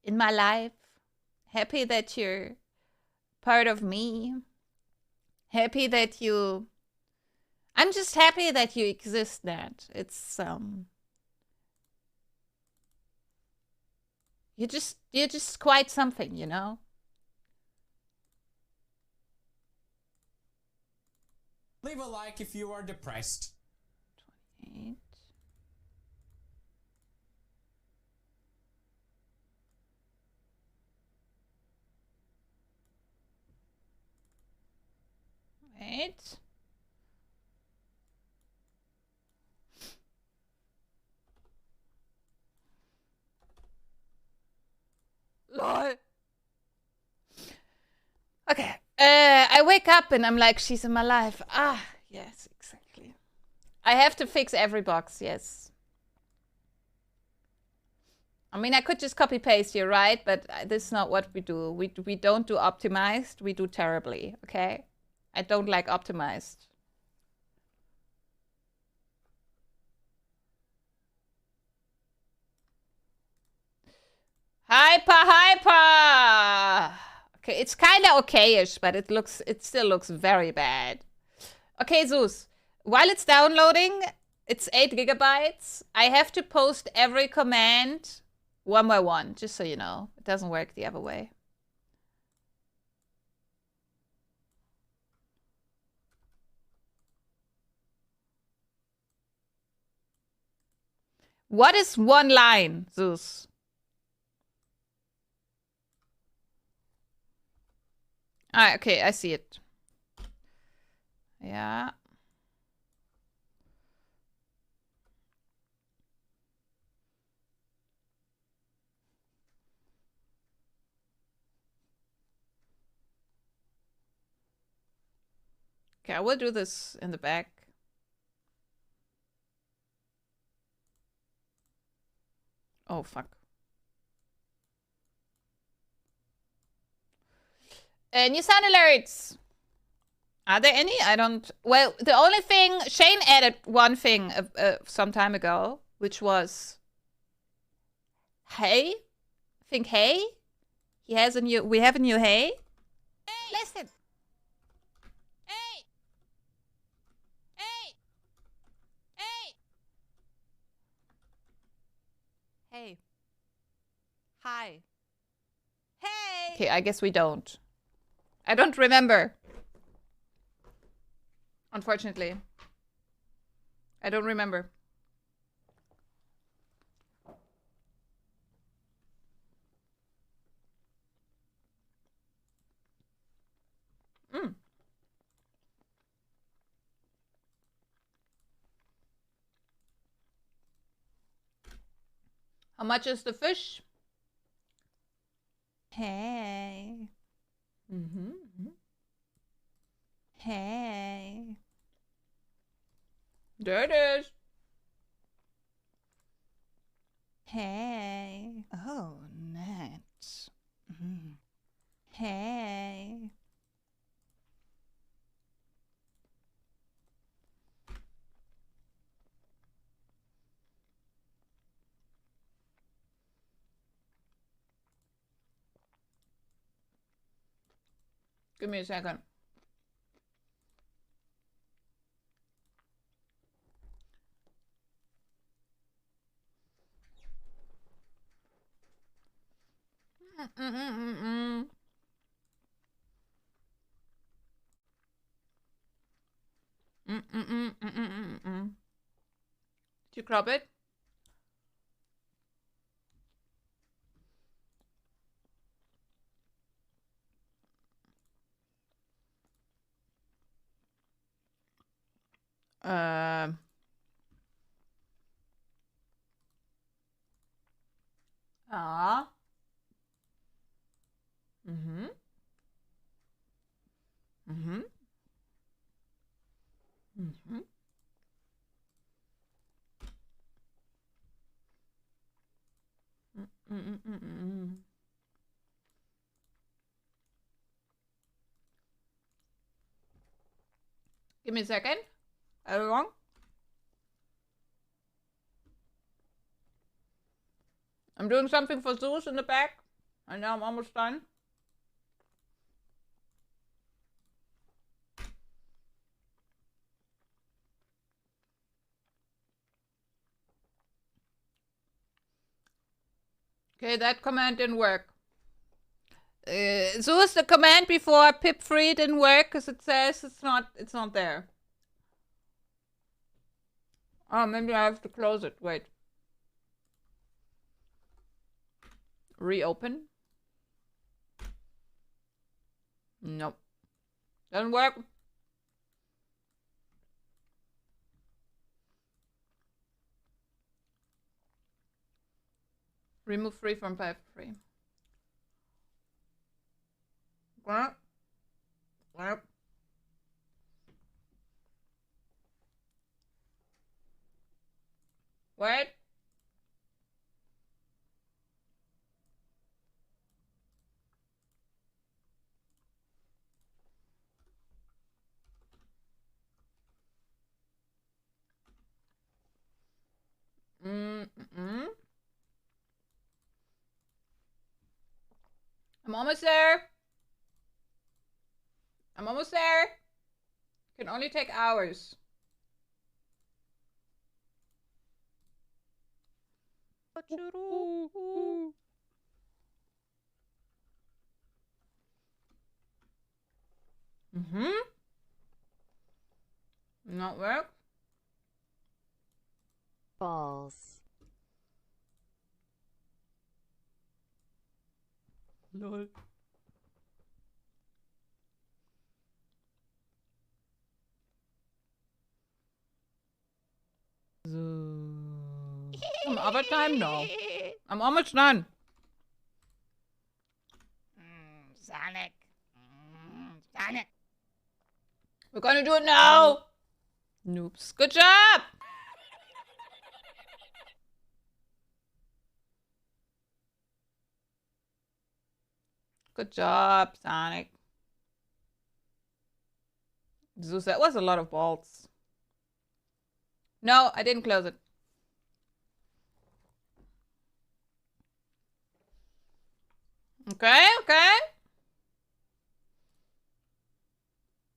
in my life. Happy that you're part of me. Happy that you... I'm just happy that you exist, Nat. It's, You're just quite something, you know? Leave a like if you are depressed. 28. right? LOL. Okay. I wake up and I'm like, she's in my life. Ah, yes, exactly. I have to fix every box, yes. I mean, I could just copy paste here, right? But this is not what we do. We don't do optimized. We do terribly, okay? I don't like optimized. Hyper! Okay, it's kind of okay-ish, but it still looks very bad. Okay, Zeus. While it's downloading, it's 8 gigabytes. I have to post every command one by one, just so you know. It doesn't work the other way. What is one line, Zeus? Ah, okay, I see it. Yeah. Okay, I will do this in the back. Oh, fuck. New sound alerts. Are there any? I don't... Well, the only thing... Shane added one thing some time ago, which was... Hey? I think hey? He has a new... We have a new hey? Hey! Listen! Hey! Hey! Hey! Hey. Hi. Hey! Okay, I guess we don't. I don't remember. Unfortunately. I don't remember. Mm. How much is the fish? Hey. Mm-hmm. Hey. There it is. Hey. Oh, net. Mm. Hey. Give me a second. Mm-mm-mm-mm. Mm-mm-mm-mm-mm-mm. Did you crop it? Um. Ah. Mm-hmm. Mm-hmm. Mm-hmm. Mm-mm-mm-mm. Give me a second. Are you wrong? I'm doing something for Zeus in the back. I know I'm almost done. Okay, that command didn't work. Zeus, the command before pip3 didn't work because it says it's not there. Oh, maybe I have to close it. Wait. Reopen. Nope. Doesn't work. Remove free from pie for free. What? What? What? I'm almost there. I'm almost there. Can only take hours. Not work. Balls. Lol. I'm out of time now. I'm almost done. Sonic. Sonic. We're gonna do it now. Noobs. Good job. Good job, Sonic. Zeus, that was a lot of balls. No, I didn't close it. Okay, okay.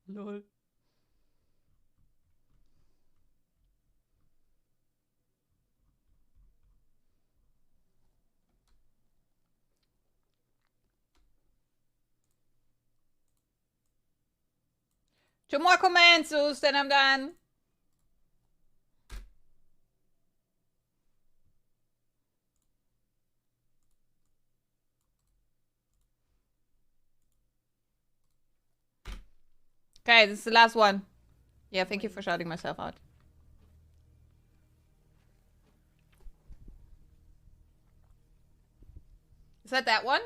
Lol. Two more commands, Zeus, then I'm done. Okay, this is the last one. Yeah, thank you for shouting myself out. Is that one?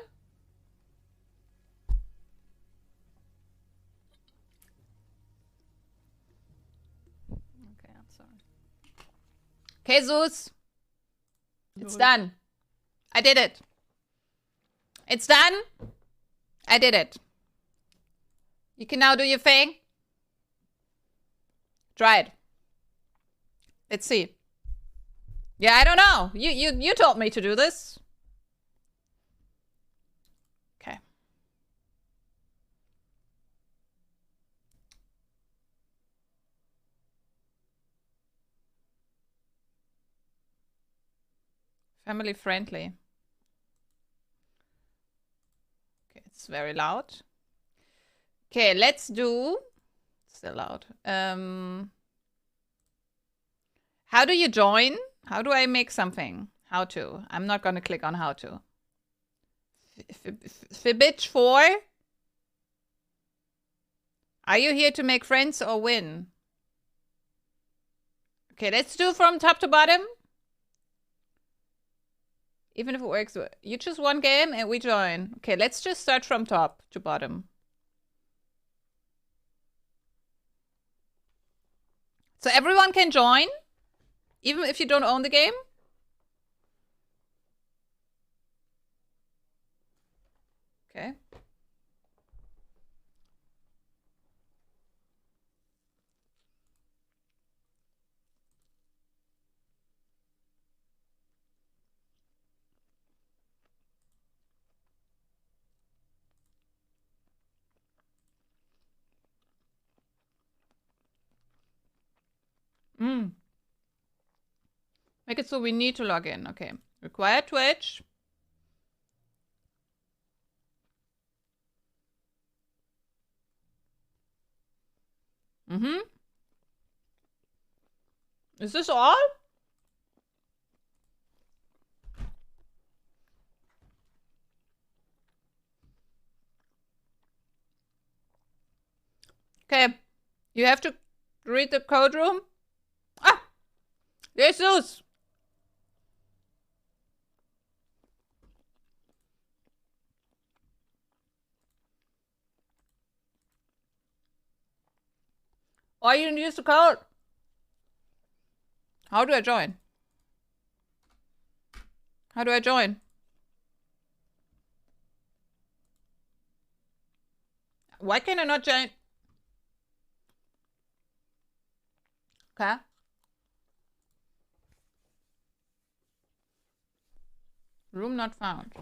Okay, I'm sorry. Okay, Zeus. It's done. I did it. It's done. I did it. You can now do your thing. Try it. Let's see. Yeah, I don't know. You told me to do this. Okay. Family friendly. Okay, it's very loud. Okay, let's do... Still loud. How do you join? How do I make something? How to? I'm not going to click on how to. Fibbage 4? Are you here to make friends or win? Okay, let's do from top to bottom. Even if it works, you choose one game and we join. Okay, let's just start from top to bottom. So everyone can join, even if you don't own the game. Okay. Make it so we need to log in. Okay. Require Twitch. Is this all? Okay. You have to read the code room. Ah! Jesus! Or you can use the code. How do I join? How do I join? Why can I not join? Okay. Room not found.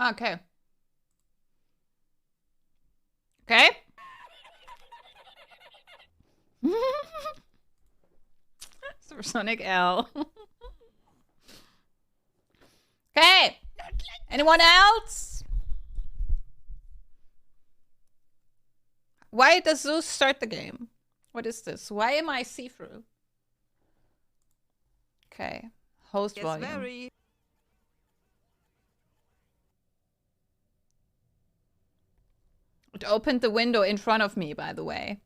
Okay. Okay. Supersonic L. Okay. Anyone else? Why does Zeus start the game? What is this? Why am I see-through? Okay. Host Yes, volume. very. It opened the window in front of me, by the way.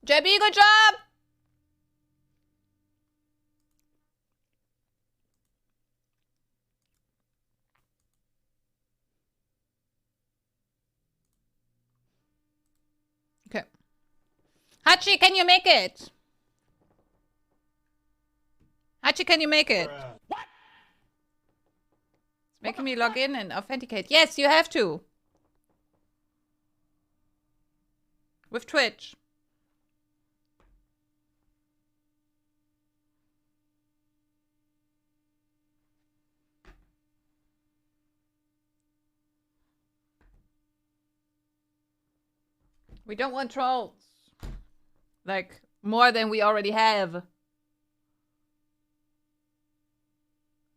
JB, good job! Okay. Hachi, can you make it? Hachi, can you make it? What? It's making me log in and authenticate. Yes, you have to. With Twitch. We don't want trolls. Like, more than we already have.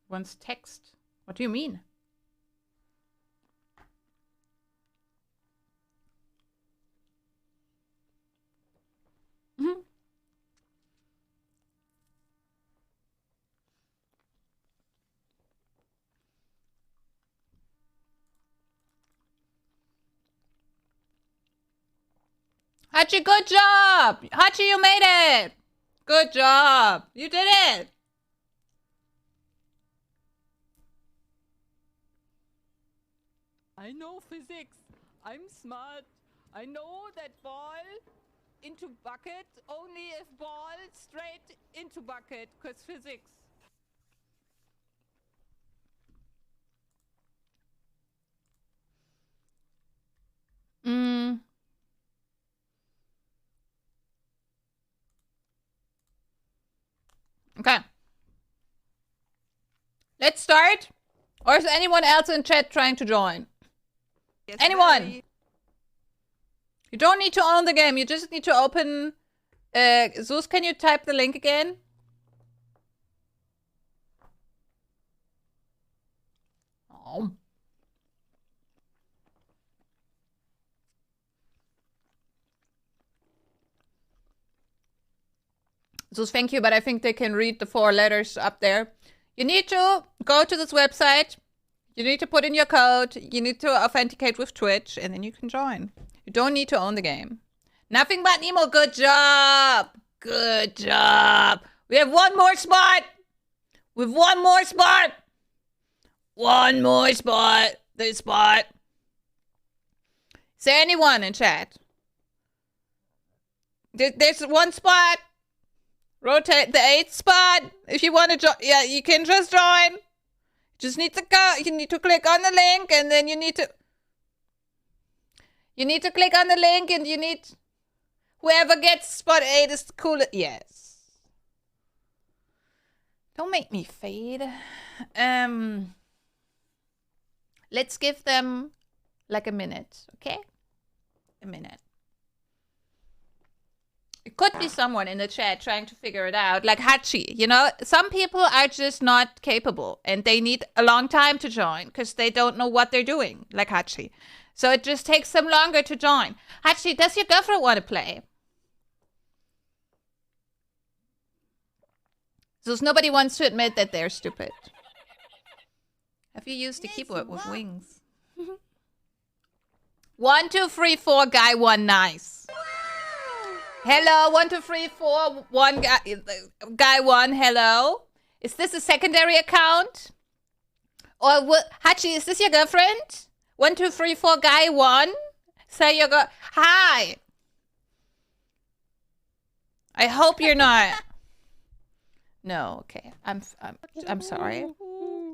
Wants text. What do you mean? Hachi, good job! Hachi, you made it! Good job! You did it! I know physics. I'm smart. I know that ball into bucket only if ball straight into bucket, cause physics. Okay. Let's start. Or is anyone else in chat trying to join? Yes, Anyone? very. You don't need to own the game. You just need to open... Zeus, can you type the link again? Oh. Zeus, thank you, but I think they can read the 4 letters up there. You need to go to this website. You need to put in your code. You need to authenticate with Twitch, and then you can join. You don't need to own the game. Nothing but Nemo. Good job. Good job. We have one more spot. We have one more spot. One more spot. This spot. Is there anyone in chat? There's one spot. Rotate the 8th spot. If you want to join, yeah, you can just join. Just need to go. You need to click on the link, and then you need to click on the link, and you need whoever gets spot 8 is the coolest. Yes. Don't make me fade. Let's give them like a minute, okay? A minute. It could be someone in the chat trying to figure it out, like Hachi. You know, some people are just not capable and they need a long time to join because they don't know what they're doing, like Hachi. So it just takes them longer to join. Hachi, does your girlfriend want to play? So nobody wants to admit that they're stupid. Have you used the keyboard with wings? 1, 2, 3, 4, guy 1, nice. Hello, 1, 2, 3, 4, 1, guy 1, hello. Is this a secondary account? Or Hachi, is this your girlfriend? 1, 2, 3, 4, guy 1. Say your girl. Hi. I hope you're not. No, okay. I'm sorry.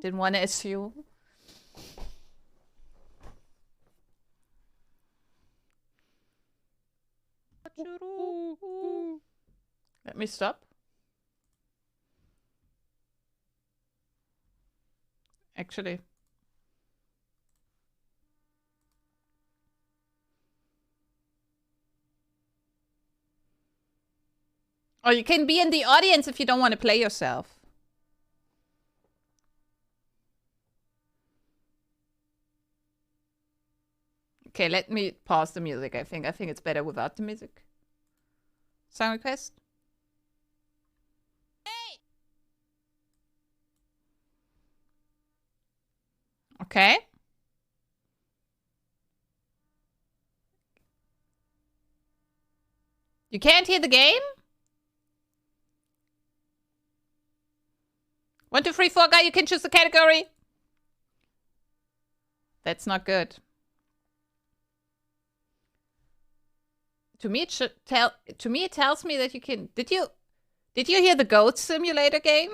Didn't want to assume. Let me stop. Actually. Or you can be in the audience if you don't want to play yourself. Okay, let me pause the music, I think. I think it's better without the music. Song request? Hey! Okay. You can't hear the game? 1, 2, 3, 4, guy, you can choose the category. That's not good. To me, it tells me that you can. Did you hear the Goat Simulator game?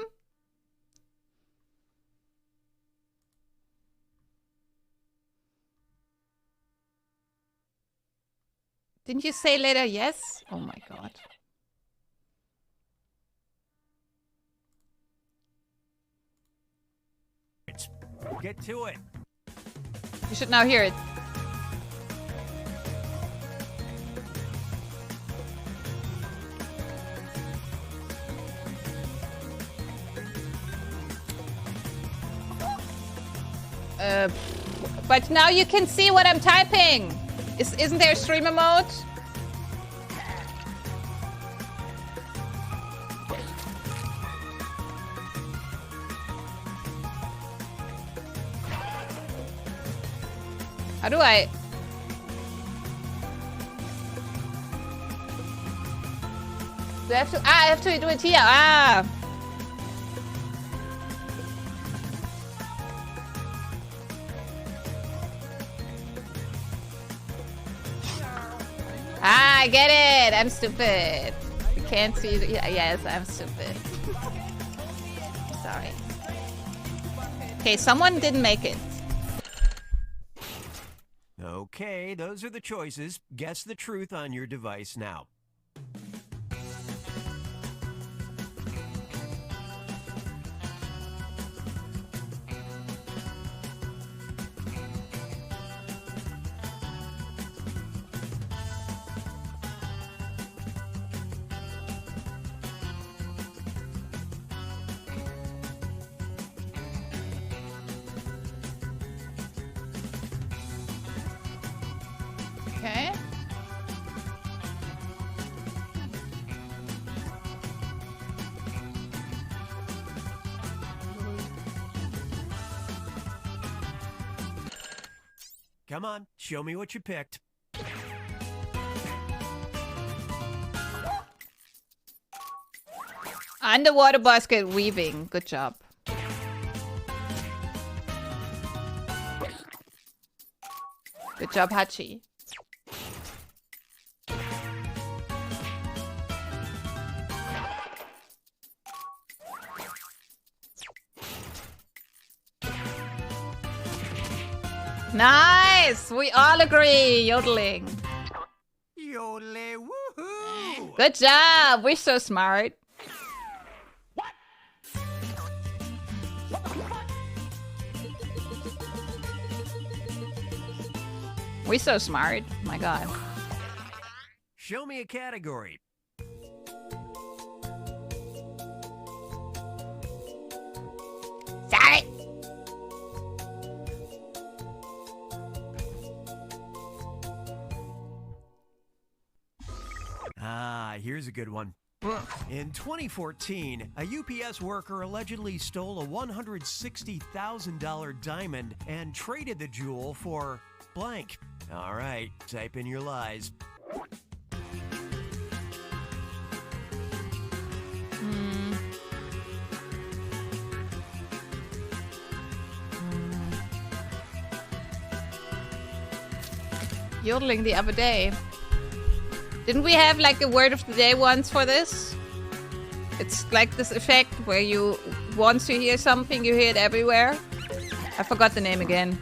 Didn't you say later yes? Oh my god. Get to it. You should now hear it. But now you can see what I'm typing. Isn't there a streamer mode? How do I? Do I have to? Ah, I have to do it here. Ah. Ah, I get it. I'm stupid. You can't see. Yes, I'm stupid. Sorry. Okay, someone didn't make it. Okay, those are the choices. Guess the truth on your device now. Okay. Come on, show me what you picked. Underwater basket weaving. Good job. Good job, Hachi. Nice! We all agree. Yodeling. Yodel, woohoo! Good job. We're so smart. We're so smart. My God. Show me a category. Sonic. Ah, here's a good one. In 2014, a UPS worker allegedly stole a $160,000 diamond and traded the jewel for blank. All right, type in your lies. Yodeling the other day. Didn't we have like a word of the day once for this? It's like this effect where you, once you hear something, you hear it everywhere. I forgot the name again.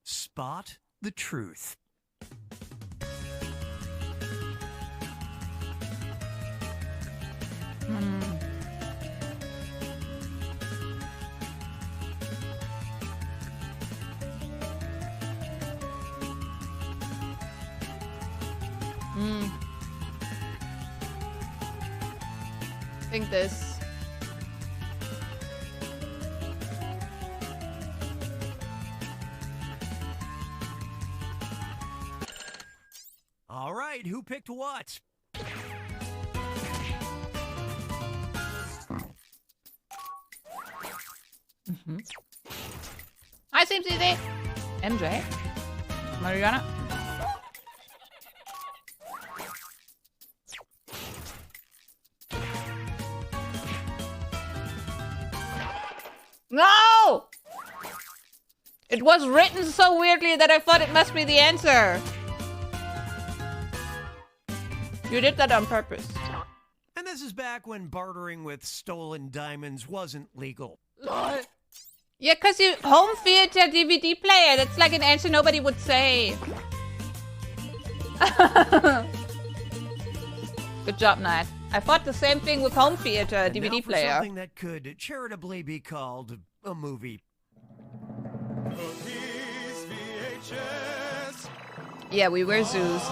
Spot the truth. I think this. All right, who picked what? Hi, Sim CZ. MJ. Mariana. No! It was written so weirdly that I thought it must be the answer. You did that on purpose. And this is back when bartering with stolen diamonds wasn't legal. Yeah, because you home theater DVD player. That's like an answer nobody would say. Good job, Nat. I thought the same thing with home theater And now DVD for player. something that could charitably be called a movie. Yeah, we were zoos.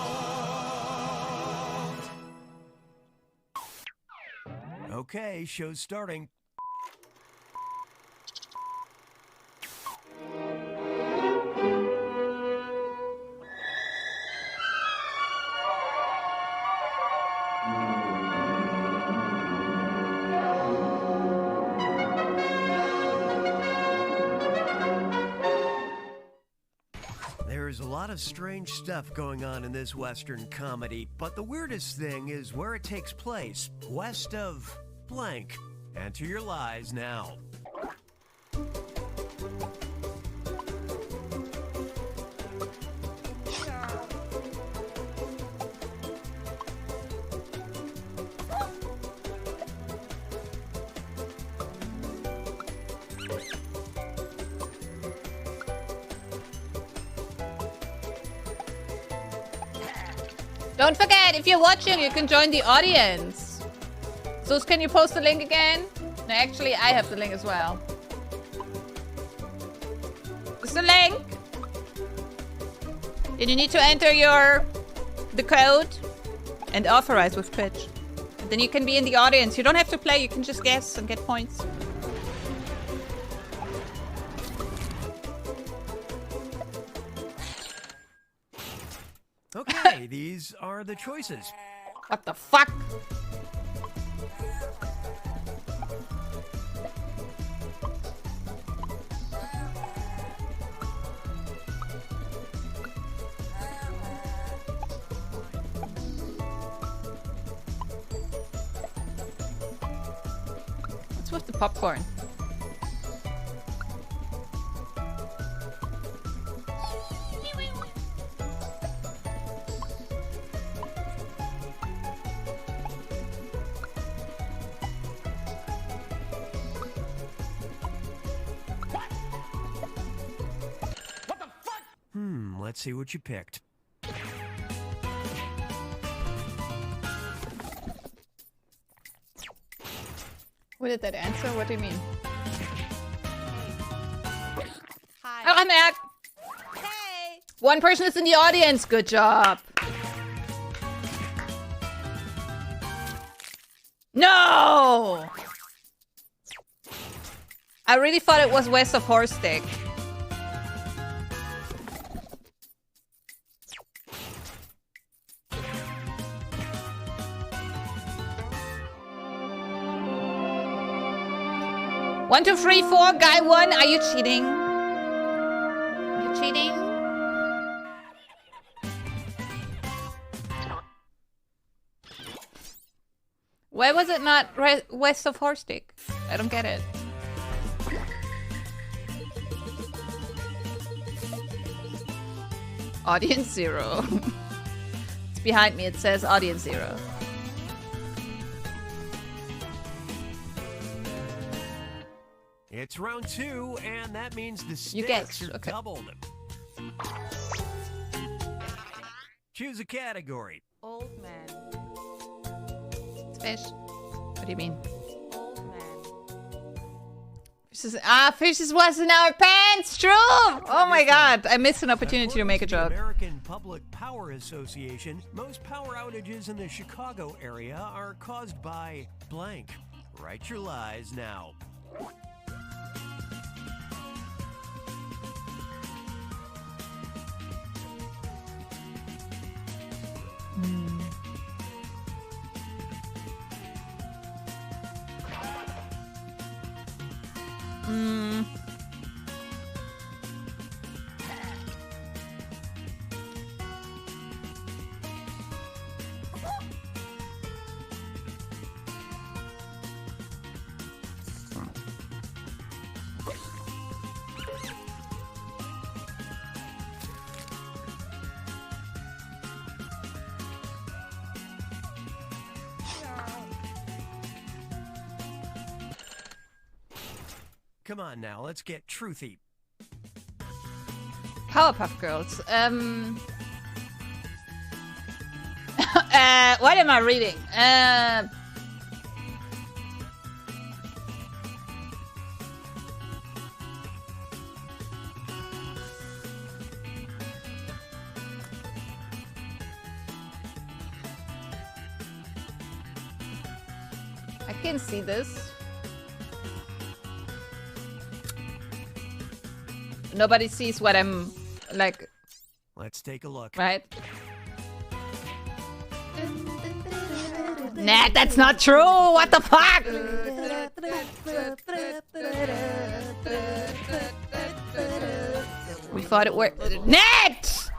Okay, show's starting. There's a lot of strange stuff going on in this Western comedy, but the weirdest thing is where it takes place, west of blank. Enter your lies now. Don't forget, if you're watching, you can join the audience. Zeus, can you post the link again? No, actually, I have the link as well. It's the link. And you need to enter the code and authorize with Twitch. And then you can be in the audience. You don't have to play, you can just guess and get points. Okay, these are the choices. What the fuck? What's with the popcorn? Let's see what you picked. What did that answer? What do you mean? Hi. Oh, I'm back. Hey. One person is in the audience. Good job. No! I really thought it was west of Horstick. One, two, three, four, guy one. Are you cheating? Are you cheating? Why was it not west of Horstick? I don't get it. Audience 0. It's behind me. It says audience 0. It's round 2, and that means the stakes You guessed, are okay. doubled. Choose a category. Old man. It's fish. What do you mean? Old man. Fishes was in our pants. True. Oh my God. I missed an opportunity to make a According to joke. the American Public Power Association, most power outages in the Chicago area are caused by blank. Write your lies now. Come on now, let's get truthy. Powerpuff Girls. What am I reading? I can see this. Nobody sees what I'm like, Let's take a look. right? Nah, that's not true. What the fuck? We thought it worked. Net!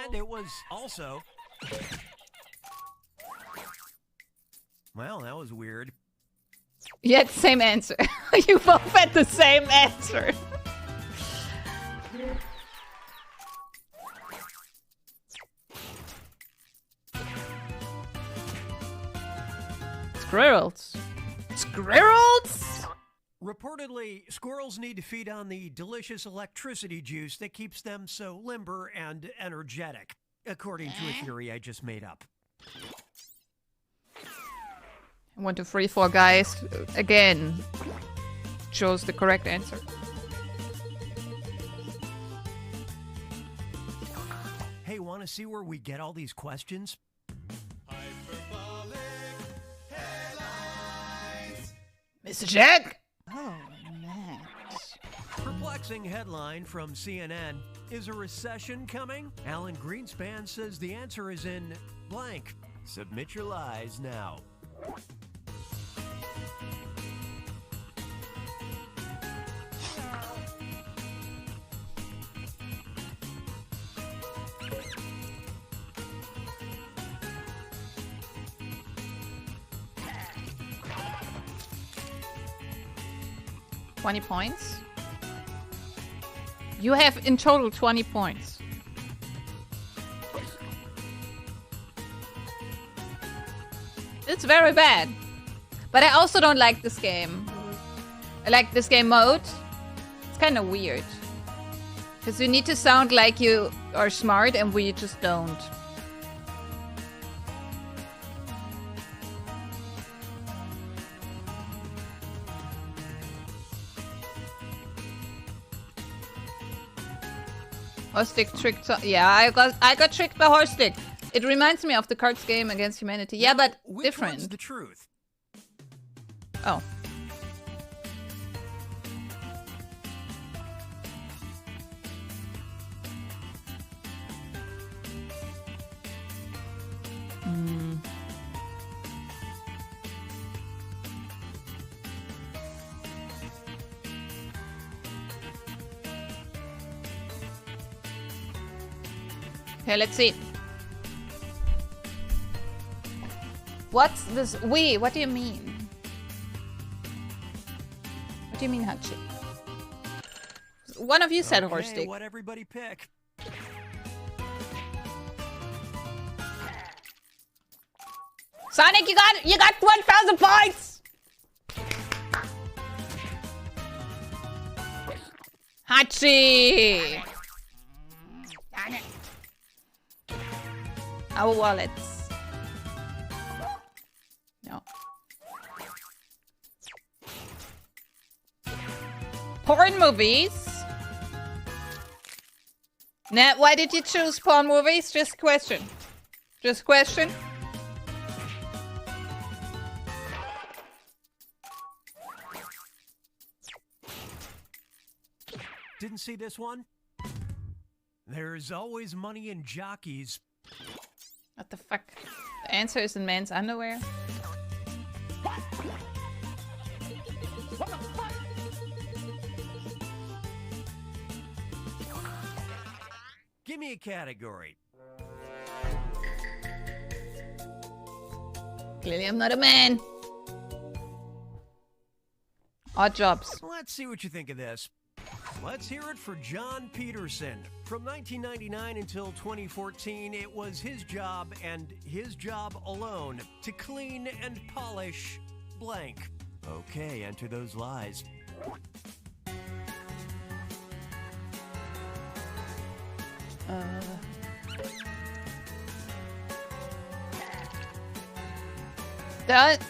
And it was also... Well, that was weird. You had the same answer. You both had the same answer. Squirrels. Squirrels? Reportedly, squirrels need to feed on the delicious electricity juice that keeps them so limber and energetic, according to a theory I just made up. 1, 2, 3, 4 guys again chose the correct answer. Hey, want to see where we get all these questions? Mr. Jack? Oh, man. Perplexing headline from CNN. Is a recession coming? Alan Greenspan says the answer is in blank. Submit your lies now. $20 points. You have in total 20 points. It's very bad. But I also don't like this game. I like this game mode. It's kind of weird. Because you need to sound like you are smart and we just don't. Horstick tricked. Yeah, I got tricked by Horstick. It reminds me of the cards game Against Humanity. Yeah, but Which different. one's the truth? Oh. Okay, let's see. What's this? We? What do you mean? What do you mean, Hachi? One of you said Horstick. What everybody pick? Sonic, you got 1,000 points. Hachi. Darn it. Our wallets. No. Porn movies. Nah, why did you choose porn movies? Just question. Just question. Didn't see this one? There's always money in jockeys. What the fuck? The answer is in men's underwear. Give me a category. Clearly I'm not a man. Odd jobs. Let's see what you think of this. Let's hear it for John Peterson. From 1999 until 2014, it was his job and his job alone to clean and polish blank. Okay, enter those lies. That.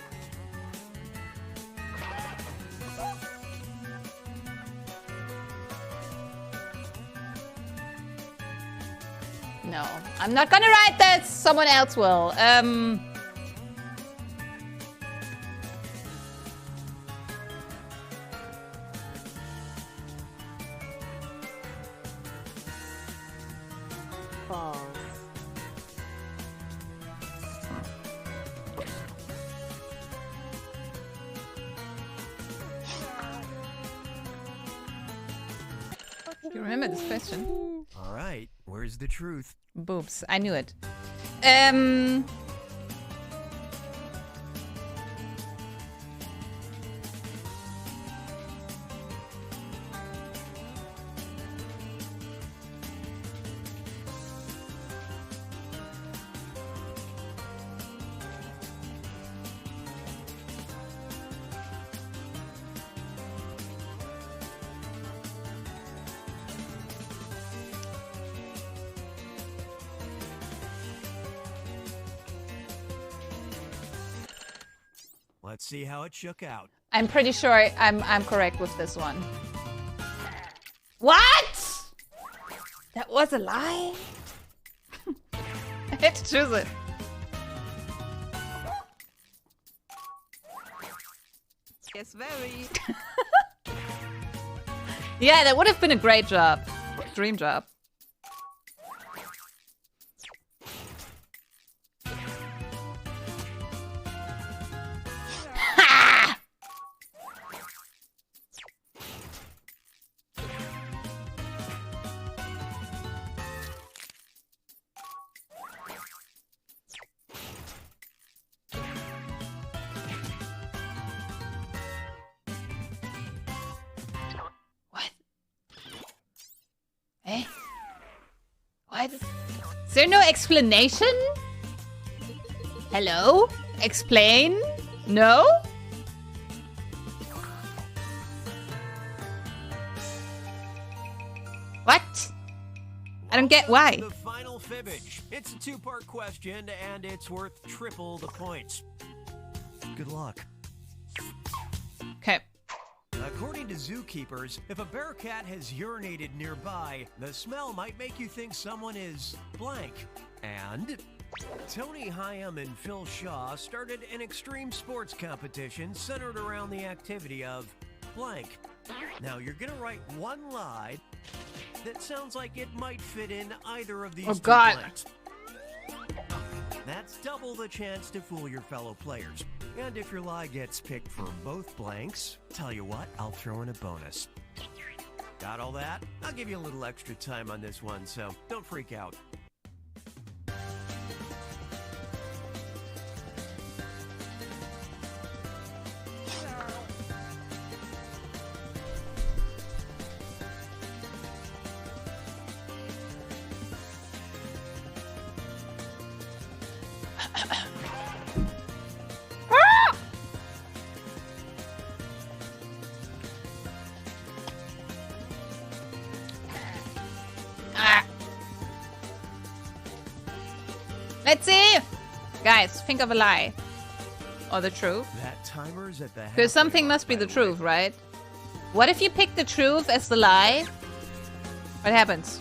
No, I'm not gonna write this. Someone else will. Balls. You remember this question? All right, where's the truth? Boobs. I knew it. Let's see how it shook out. I'm pretty sure I'm correct with this one. What? That was a lie? I had to choose it. Yes, very. Yeah, that would have been a great job. Dream job. Eh? What? Is there no explanation? Hello? Explain? No? What? don't get why. The final fibbage. It's a two-part question, and it's worth triple the points. Good luck. Okay. According to zookeepers, if a bear cat has urinated nearby, the smell might make you think someone is blank. And Tony Hyam and Phil Shaw started an extreme sports competition centered around the activity of blank. Now, you're going to write one lie that sounds like it might fit in either of these two blanks. That's double the chance to fool your fellow players. And if your lie gets picked for both blanks, tell you what, I'll throw in a bonus. Got all that? I'll give you a little extra time on this one, so don't freak out. Let's see. Guys, think of a lie. Or the truth. That timer's at the Because something must be the truth, right? What if you pick the truth as the lie? What happens?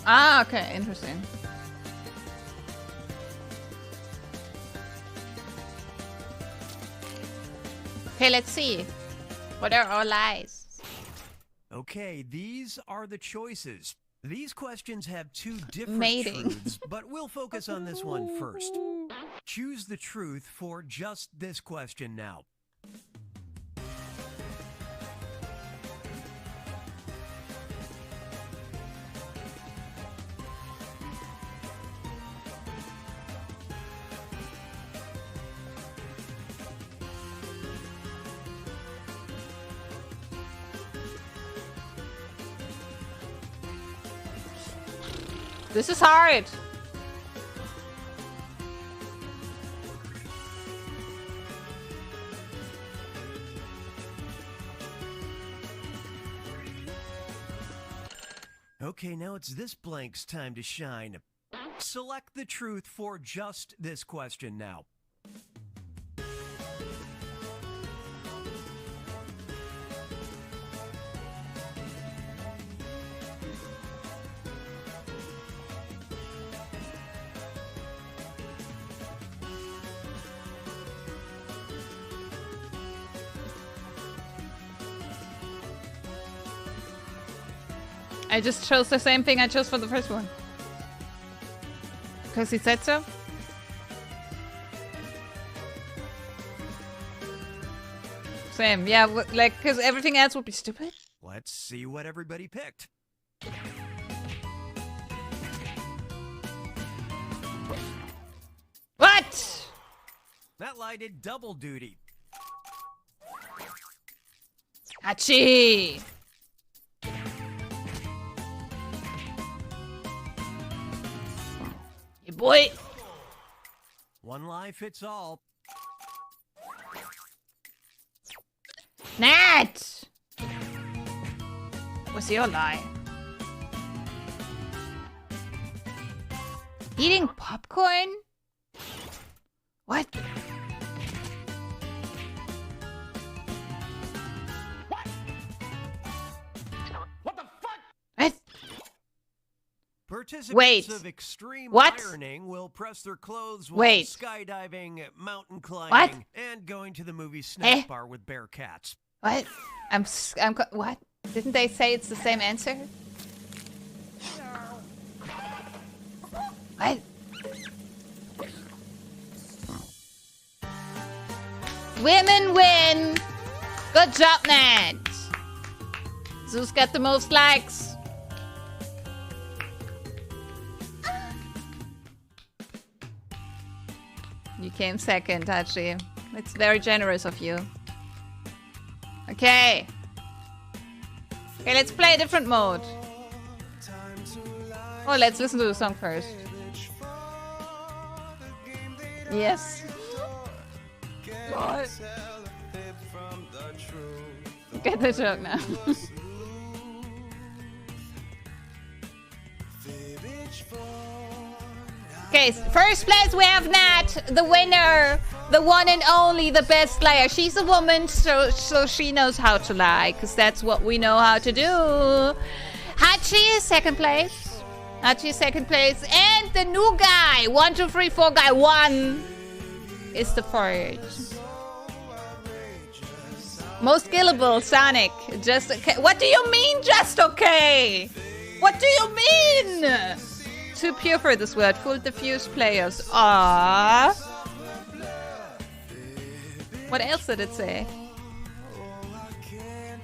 Ah, okay, interesting. Okay, let's see. What are our lies? Okay, these are the choices. These questions have two different Mating. truths, but we'll focus on this one first. Choose the truth for just this question now. This is hard. Okay, now it's this blank's time to shine. Select the truth for just this question now. I just chose the same thing I chose for the first one. Because he said so? Same, yeah, like, because everything else would be stupid. Let's see what everybody picked. What? That lie did double duty. Achoo! Hey, boy. One lie fits all. Nat! What's your lie? Eating popcorn? What? What the fuck? What? Participants Wait. of extreme What? ironing will press their clothes while Wait. skydiving, mountain climbing, What? and going to the movie snack Eh? bar with bear cats. What? What? Didn't they say it's the same answer? What? Women win! Good job, Nat! Zeus got the most likes. You came second, Hachi. It's very generous of you. Okay. Okay, let's play a different mode. Oh, let's listen to the song first. Yes. Lol. Get the joke now. Okay, first place we have Nat, the winner, the one and only, the best liar. She's a woman, so she knows how to lie, because that's what we know how to do. Hachi is second place. Hachi is second place. And the new guy, 1, 2, 3, 4 guy, 1 is the first. Most killable, Sonic. Just okay. What do you mean, just okay? What do you mean? Too pure for this word. Full diffuse players. Ah. What else did it say?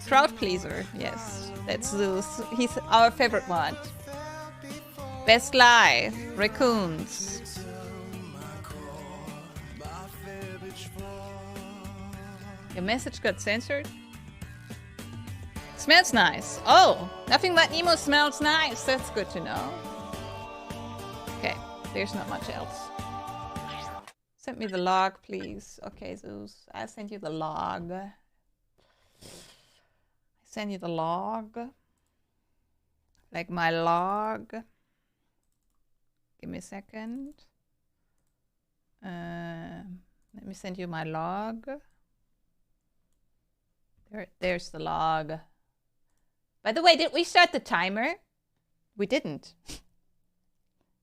Crowd pleaser. Yes, that's Zeus. He's our favorite one. Best lie. Raccoons. Your message got censored? Smells nice. Oh, nothing but Nemo smells nice. That's good to know. Okay, there's not much else. Send me the log, please. Okay, Zeus. I'll send you the log. Send you the log. Like my log. Give me a second. Let me send you my log. There's the log. By the way, did we start the timer? We didn't.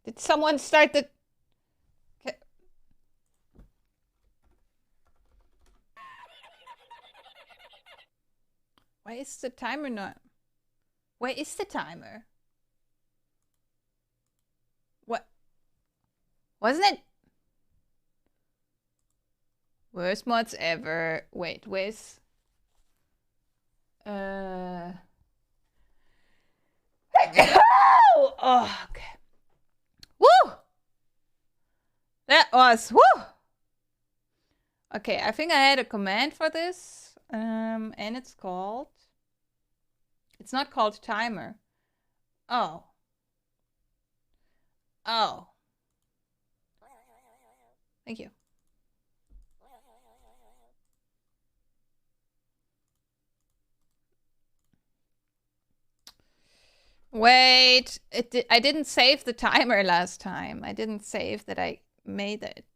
Did someone start the... Why is the timer not... Where is the timer? What? Wasn't it? Worst mods ever. Wait, where's... Oh, okay. Woo! That was woo! Okay, I think I had a command for this. And it's called... It's not called timer. Oh. Oh. Thank you. Wait, I didn't save the timer last time. I didn't save that I made it.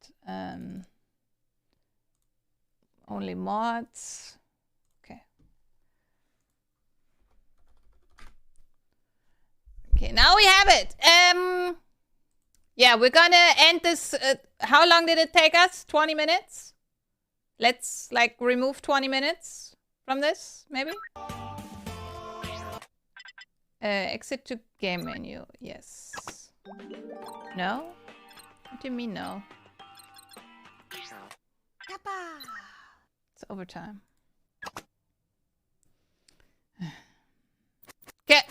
Only mods. Okay. Okay, now we have it. Yeah, we're gonna end this. How long did it take us? 20 minutes? Let's like remove 20 minutes from this, maybe? Exit to game menu. Yes. No? What do you mean no? It's overtime. Okay.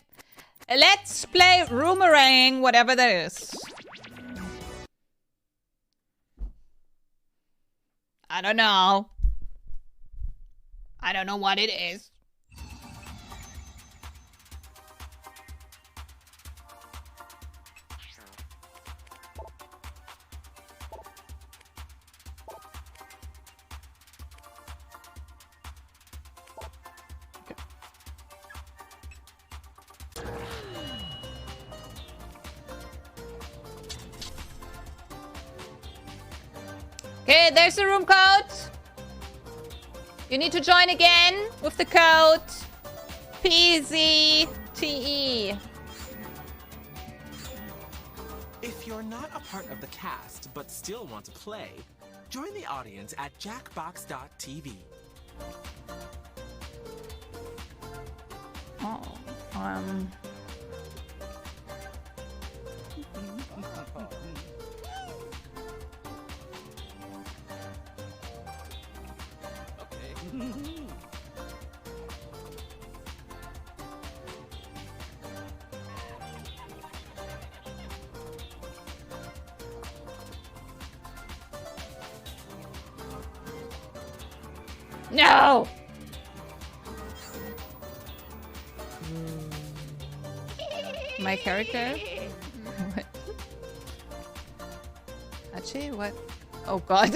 Let's play Roomerang, whatever that is. I don't know. I don't know what it is. Okay, there's the room code. You need to join again with the code PZTE. If you're not a part of the cast but still want to play, join the audience at Jackbox.tv. Oh, No! My character? What? Hachi? What? Oh god.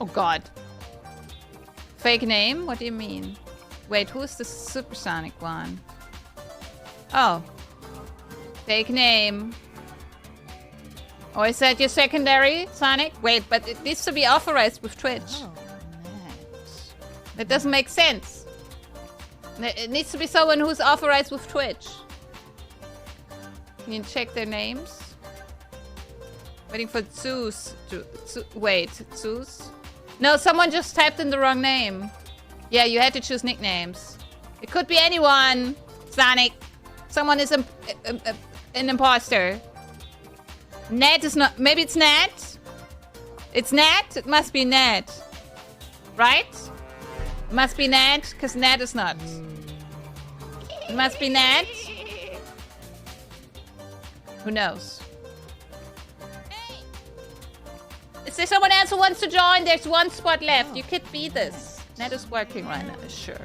Oh god. Fake name? What do you mean? Wait, who's the supersonic one? Oh. Fake name. Oh, is that your secondary, Sonic? Wait, but it needs to be authorized with Twitch. Oh, that doesn't make sense. It needs to be someone who's authorized with Twitch. Can you check their names? Waiting for Zeus. Wait, Zeus? No, someone just typed in the wrong name. Yeah, you had to choose nicknames. It could be anyone, Sonic. Someone is an imposter. Nat is not... Maybe it's Nat? It's Nat? It must be Nat. Right? It must be Nat, because Nat is not. It must be Nat. Who knows? Is there someone else who wants to join? There's one spot left. You could be this. Nat is working right now. Sure.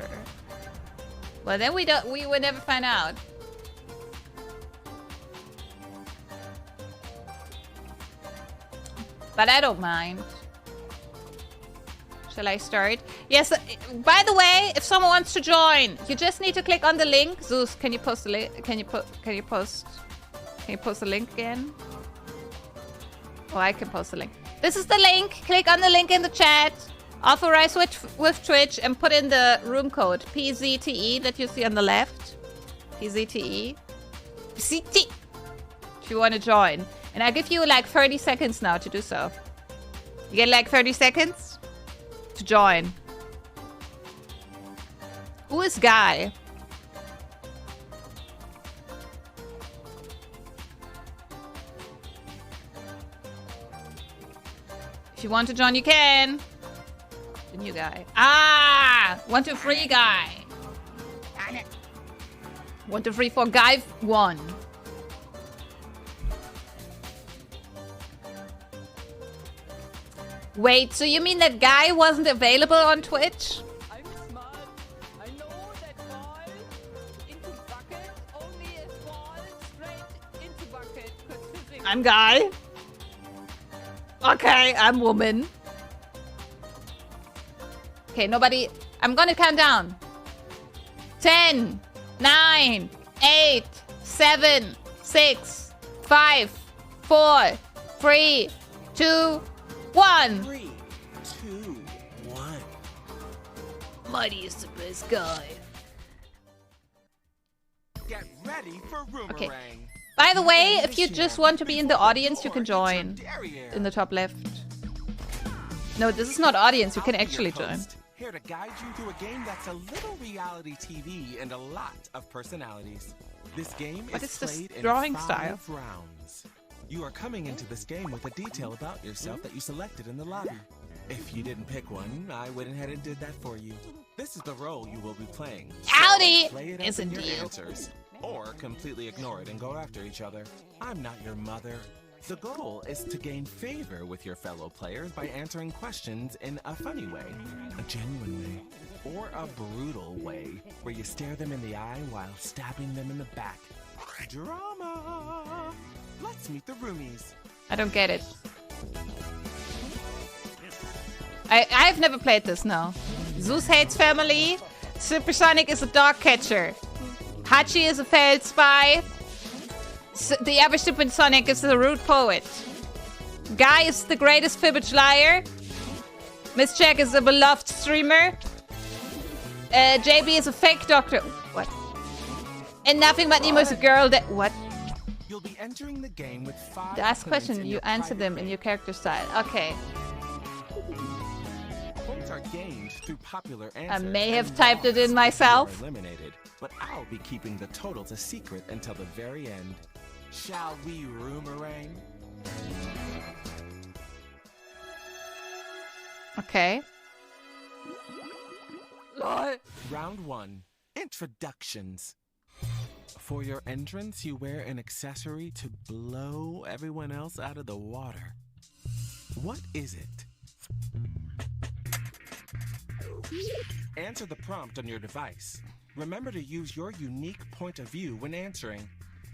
Well, then we will never find out. But I don't mind. Shall I start? Yes. By the way, if someone wants to join, you just need to click on the link. Zeus, can you post the link? Can you post the link again? Oh, I can post the link. This is the link. Click on the link in the chat. Authorize with Twitch and put in the room code PZTE that you see on the left. PZTE. PZT. If you want to join. And I give you like 30 seconds now to do so. You get like 30 seconds to join. Who is Guy? If you want to join, you can. The new guy. Ah! 1, 2, 3 guy. 1, 2, 3, 4 guy 1. Wait, so you mean that guy wasn't available on Twitch? I'm smart. I know that ball into bucket only if ball straight into bucket. 'Cause physics. I'm Guy. Okay, I'm woman. Okay, nobody... I'm gonna count down. 10, 9, 8, 7, 6, 5, 4, 3, 2, 1. 3, 2, 1. Mighty is the best guy. Get ready for Roomerang. Okay. By the way, if you just want to be in the audience, you can join. In the top left. No, this is not audience. You can actually join. Here to guide you through a game that's a little reality TV and a lot of personalities. This game What is is this played in drawing 5 style? rounds. You are coming into this game with a detail about yourself that you selected in the lobby. If you didn't pick one, I went ahead and did that for you. This is the role you will be playing. So Howdy! play it Is up in your indeed. answers, or completely ignore it and go after each other. I'm not your mother. The goal is to gain favor with your fellow players by answering questions in a funny way, a genuine way, or a brutal way, where you stare them in the eye while stabbing them in the back. Drama! Let's meet the roomies. I don't get it. I've never played this, no. Zeus hates family. Supersonic is a dog catcher. Hachi is a failed spy. The average Supersonic is a rude poet. Guy is the greatest fibbage liar. Miss Jack is a beloved streamer. JB is a fake doctor. What? And Nothing But Nemo is a girl that... What? You'll be entering the game with 5 To ask points questions, in you your answer private them in game. your character style. Okay. Points are gained through popular answers. I may have and typed it in lost myself. if you are eliminated, but I'll be keeping the totals a secret until the very end. Shall we roomerang? Okay. Lol. Round 1. Introductions. For your entrance, you wear an accessory to blow everyone else out of the water. What is it? Answer the prompt on your device. Remember to use your unique point of view when answering.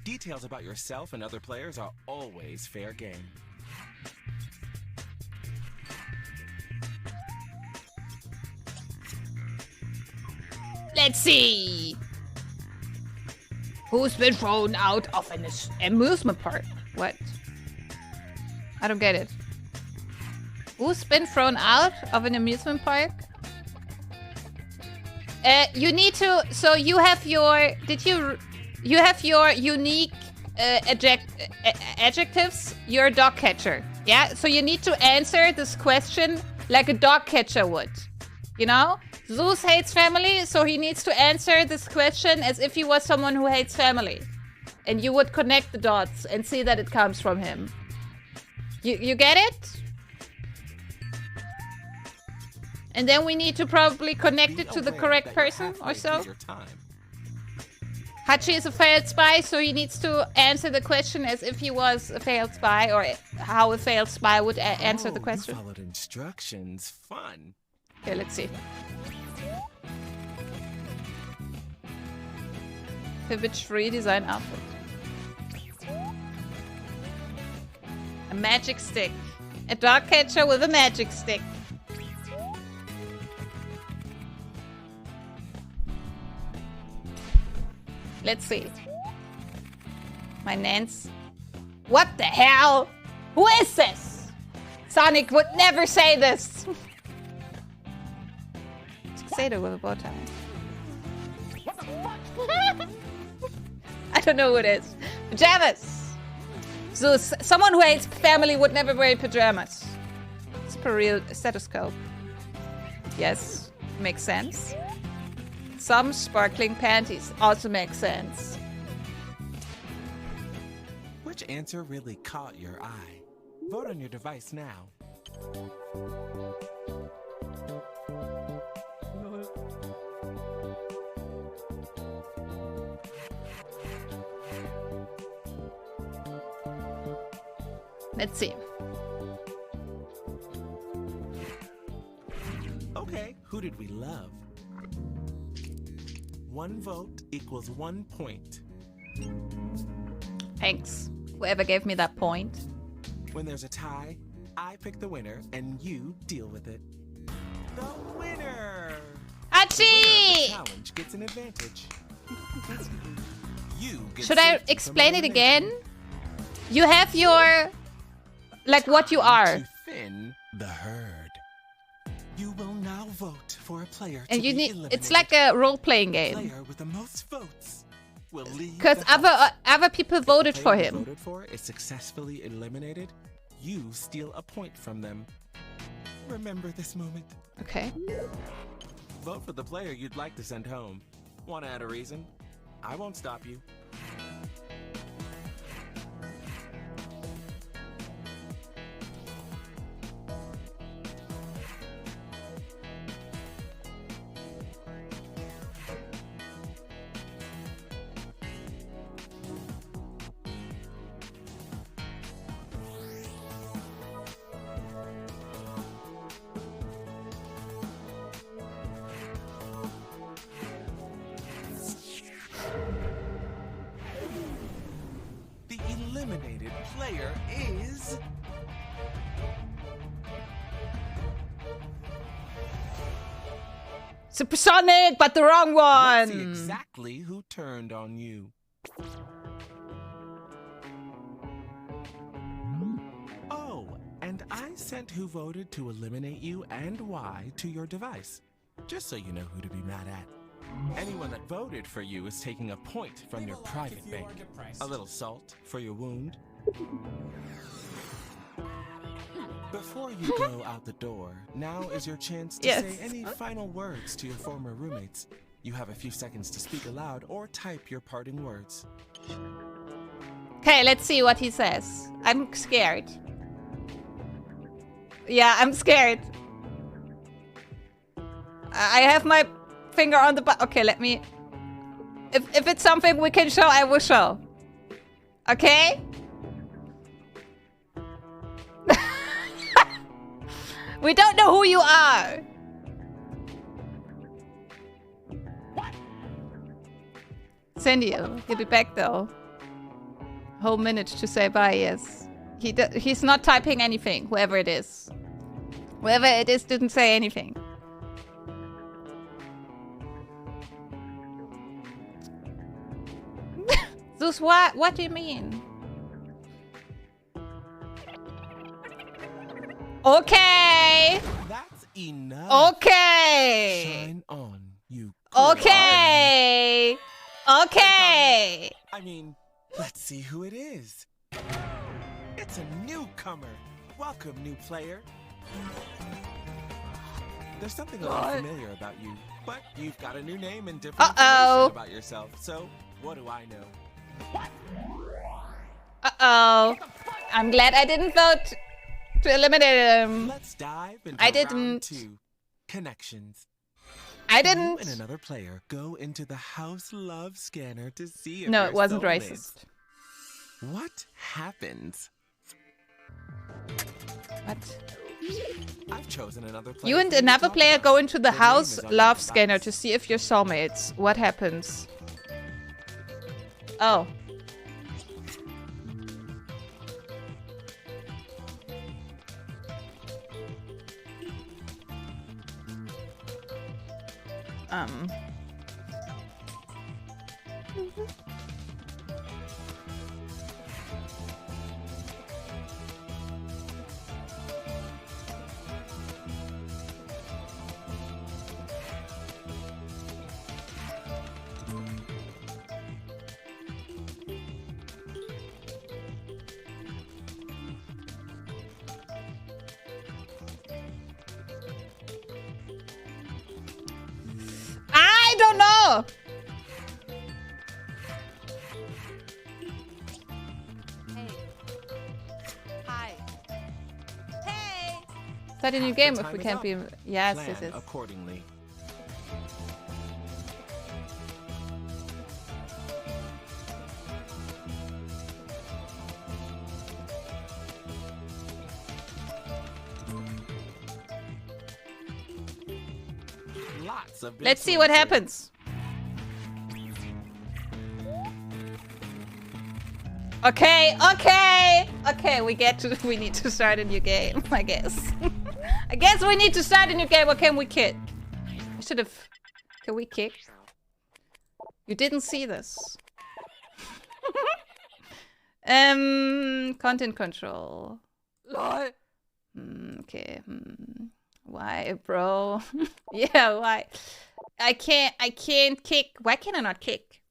Details about yourself and other players are always fair game. Let's see. Who's been thrown out of an amusement park? What? I don't get it. Who's been thrown out of an amusement park? You need to. So you have your. You have your unique adjectives. You're a dog catcher. Yeah. So you need to answer this question like a dog catcher would. You know. Zeus hates family, so he needs to answer this question as if he was someone who hates family. And you would connect the dots and see that it comes from him. You get it? And then we need to probably connect it to the correct person or so. Hachi is a failed spy, so he needs to answer the question as if he was a failed spy, or how a failed spy would answer the question. You followed instructions. Fun. Okay, let's see. Pivot free design outfit. A magic stick. A dog catcher with a magic stick. Let's see. My Nance. What the hell? Who is this? Sonic would never say this. Tuxedo with a bow tie. What the fuck? I don't know who it is. Pajamas. So someone who hates family would never wear pajamas. Super real stethoscope. Yes, makes sense. Some sparkling panties also makes sense. Which answer really caught your eye? Vote on your device now. Let's see. Okay, who did we love? 1 vote equals 1 point. Thanks. Whoever gave me that point. When there's a tie, I pick the winner and you deal with it. The winner! Hachi! The challenge gets an advantage. You get Should I safety from explain it elimination. again? You have your... like what you are. To thin the herd. You will now vote for a player And to you be need... eliminated. it's like a role-playing game. Player with the most votes will leave Because the house. other people voted The for player you him. voted for is successfully eliminated. You steal a point from them. Remember this moment. Okay. Vote for the player you'd like to send home. Want to add a reason? I won't stop you. The eliminated player is... Supersonic, but the wrong Let's see one. exactly who turned on you. Oh, and I sent who voted to eliminate you and why to your device, just so you know who to be mad at. Anyone that voted for you is taking a point from your private bank. A little salt for your wound. Before you go out the door, now is your chance to Yes. say any final words to your former roommates. You have a few seconds to speak aloud or type your parting words. Okay, let's see what he says. I'm scared. Yeah, I'm scared. I have my finger on the button. Okay, let me... If it's something we can show, I will show. Okay? We don't know who you are. Sandy, he'll be back though. Whole minute to say bye, yes. He's not typing anything, whoever it is. Whoever it is didn't say anything. Zeus, what do you mean? Okay. That's enough. Okay. Shine on, you. Okay. Okay. I mean, let's see who it is. It's a newcomer. Welcome, new player. There's something a little familiar about you, but you've got a new name and different information about yourself. So, what do I know? Uh-oh. I'm glad I didn't vote to eliminate him. Let's dive into I round didn't. 2. Connections. I You didn't. and another player go into the house love scanner to see if No, you're it wasn't soulmates. racist. What happens? What? I've chosen another player. You and for to another talk player about. go into the Their name house is on love your scanner box. to see if you're soulmates. What happens? Oh. I don't know. Hey. Hi. Hey. Start a new game if time we is can't up. be. Yes, Plan yes, yes. accordingly. Lots of big Let's see what swings here. happens. Okay, okay, okay. We need to start a new game. I guess. I guess we need to start a new game. Or can we kick? I should have. Can we kick? You didn't see this. Content control. Lol. Okay. Why, bro? Yeah, why? I can't kick. Why can I not kick?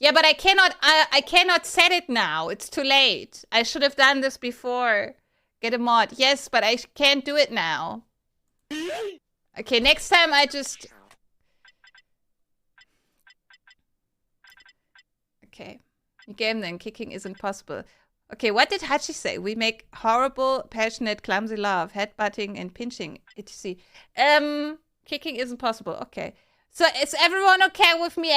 Yeah, but I cannot set it now. It's too late. I should have done this before. Get a mod. Yes, but I can't do it now. Okay, next time I just... Okay. New game then. Kicking isn't possible. Okay, what did Hachi say? We make horrible, passionate, clumsy love, headbutting and pinching, etc. Kicking isn't possible. Okay. So is everyone okay with me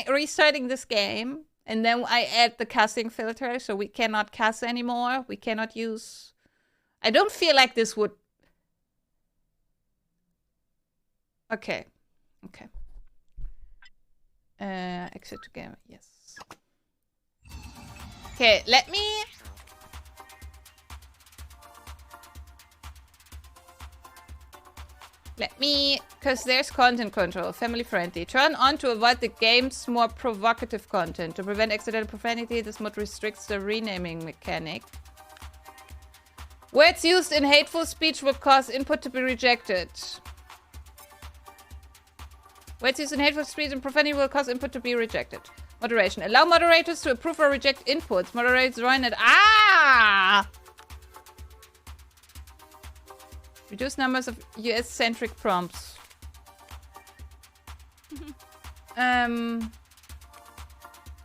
restarting this game? And then I add the cussing filter, so we cannot cuss anymore. We cannot use... I don't feel like this would... Okay. Okay. Exit to game. Yes. Okay, let me... because there's content control, family friendly. Turn on to avoid the game's more provocative content. To prevent accidental profanity, this mode restricts the renaming mechanic. Words used in hateful speech will cause input to be rejected. Words used in hateful speech and profanity will cause input to be rejected. Moderation. Allow moderators to approve or reject inputs. Moderators join it. Ah! Reduce numbers of US-centric prompts.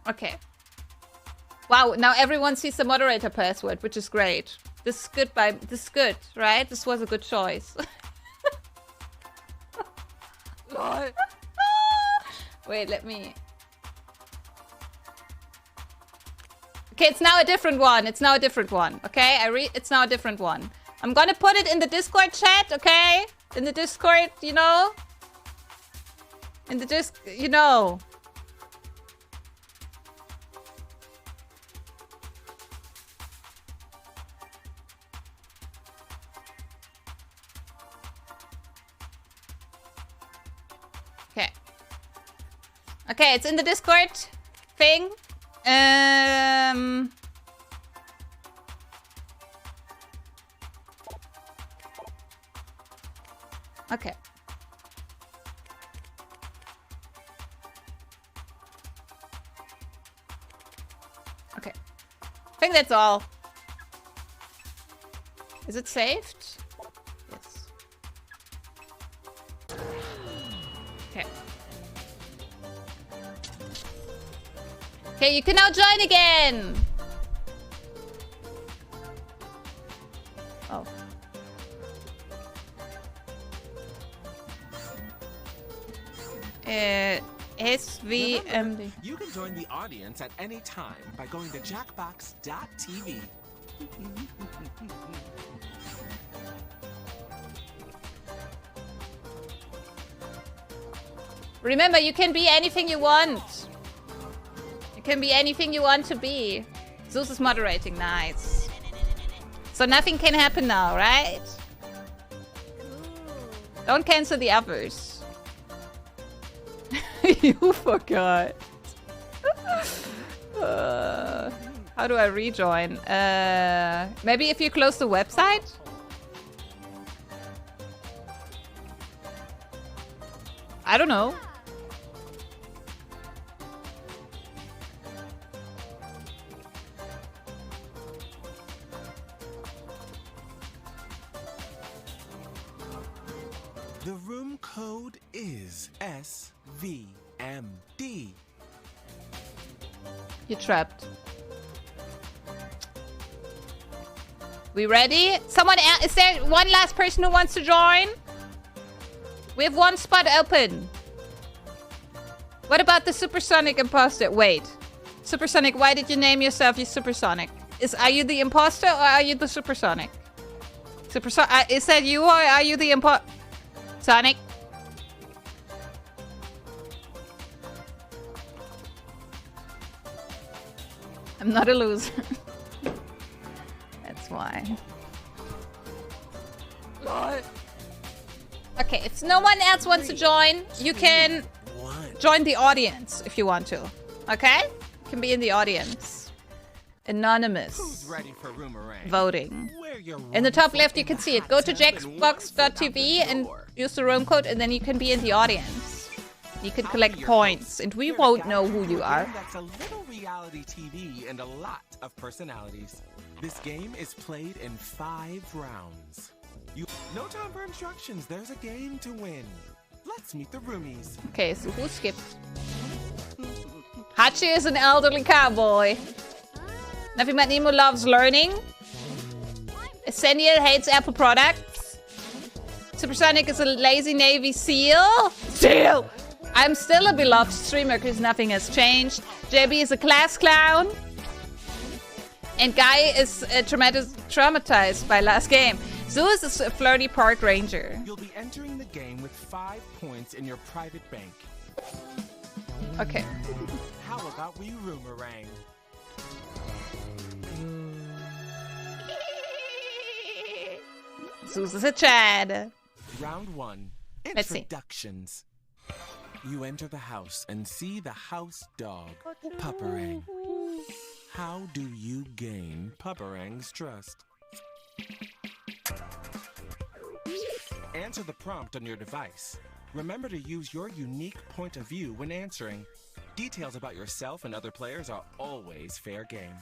Okay. Wow, now everyone sees the moderator password, which is great. This is good, right? This was a good choice. Lol. Wait, let me... Okay, it's now a different one. It's now a different one. Okay, it's now a different one. I'm gonna put it in the Discord chat, okay? In the Discord, you know? In the you know. Okay. Okay, it's in the Discord thing. Okay. Okay. I think that's all. Is it saved? Yes. Okay. Okay, you can now join again. Oh. SVMD. You can join the audience at any time by going to jackbox.tv. Remember, you can be anything you want. You can be anything you want to be. Zeus is moderating. Nice. So nothing can happen now, right? Don't cancel the others. You forgot. How do I rejoin? Maybe if you close the website? I don't know. The room code is SVMD. You're trapped. We ready? Someone else? Is there one last person who wants to join? We have one spot open. What about the supersonic imposter? Wait. Supersonic, why did you name yourself you supersonic? Are you the imposter or are you the supersonic? Is that you or are you the imposter? Sonic? I'm not a loser. That's why. Okay, if no one else wants to join, you can join the audience if you want to. Okay? You can be in the audience. Anonymous. Who's ready for Roomerang? Voting. In the top left, you can see it. Go to jackbox.tv and use the room code, and then you can be in the audience. You can collect points, and we won't know who you are. That's a little reality TV and a lot of personalities. This game is played in 5 rounds. No time for instructions. There's a game to win. Let's meet the roomies. Okay, so who skipped? Hachi is an elderly cowboy. Nothing but Nemo loves learning. Essenial hates Apple products. Supersonic is a lazy Navy SEAL. SEAL! I'm still a beloved streamer because nothing has changed. JB is a class clown. And Guy is traumatized by last game. Zeus is a flirty park ranger. You'll be entering the game with 5 points in your private bank. Okay. How about we Roomerang? Zeus is a Chad. Round 1. Let's see. Introductions. You enter the house and see the house dog, Pupperang. How do you gain Pupperang's trust? Answer the prompt on your device. Remember to use your unique point of view when answering. Details about yourself and other players are always fair game.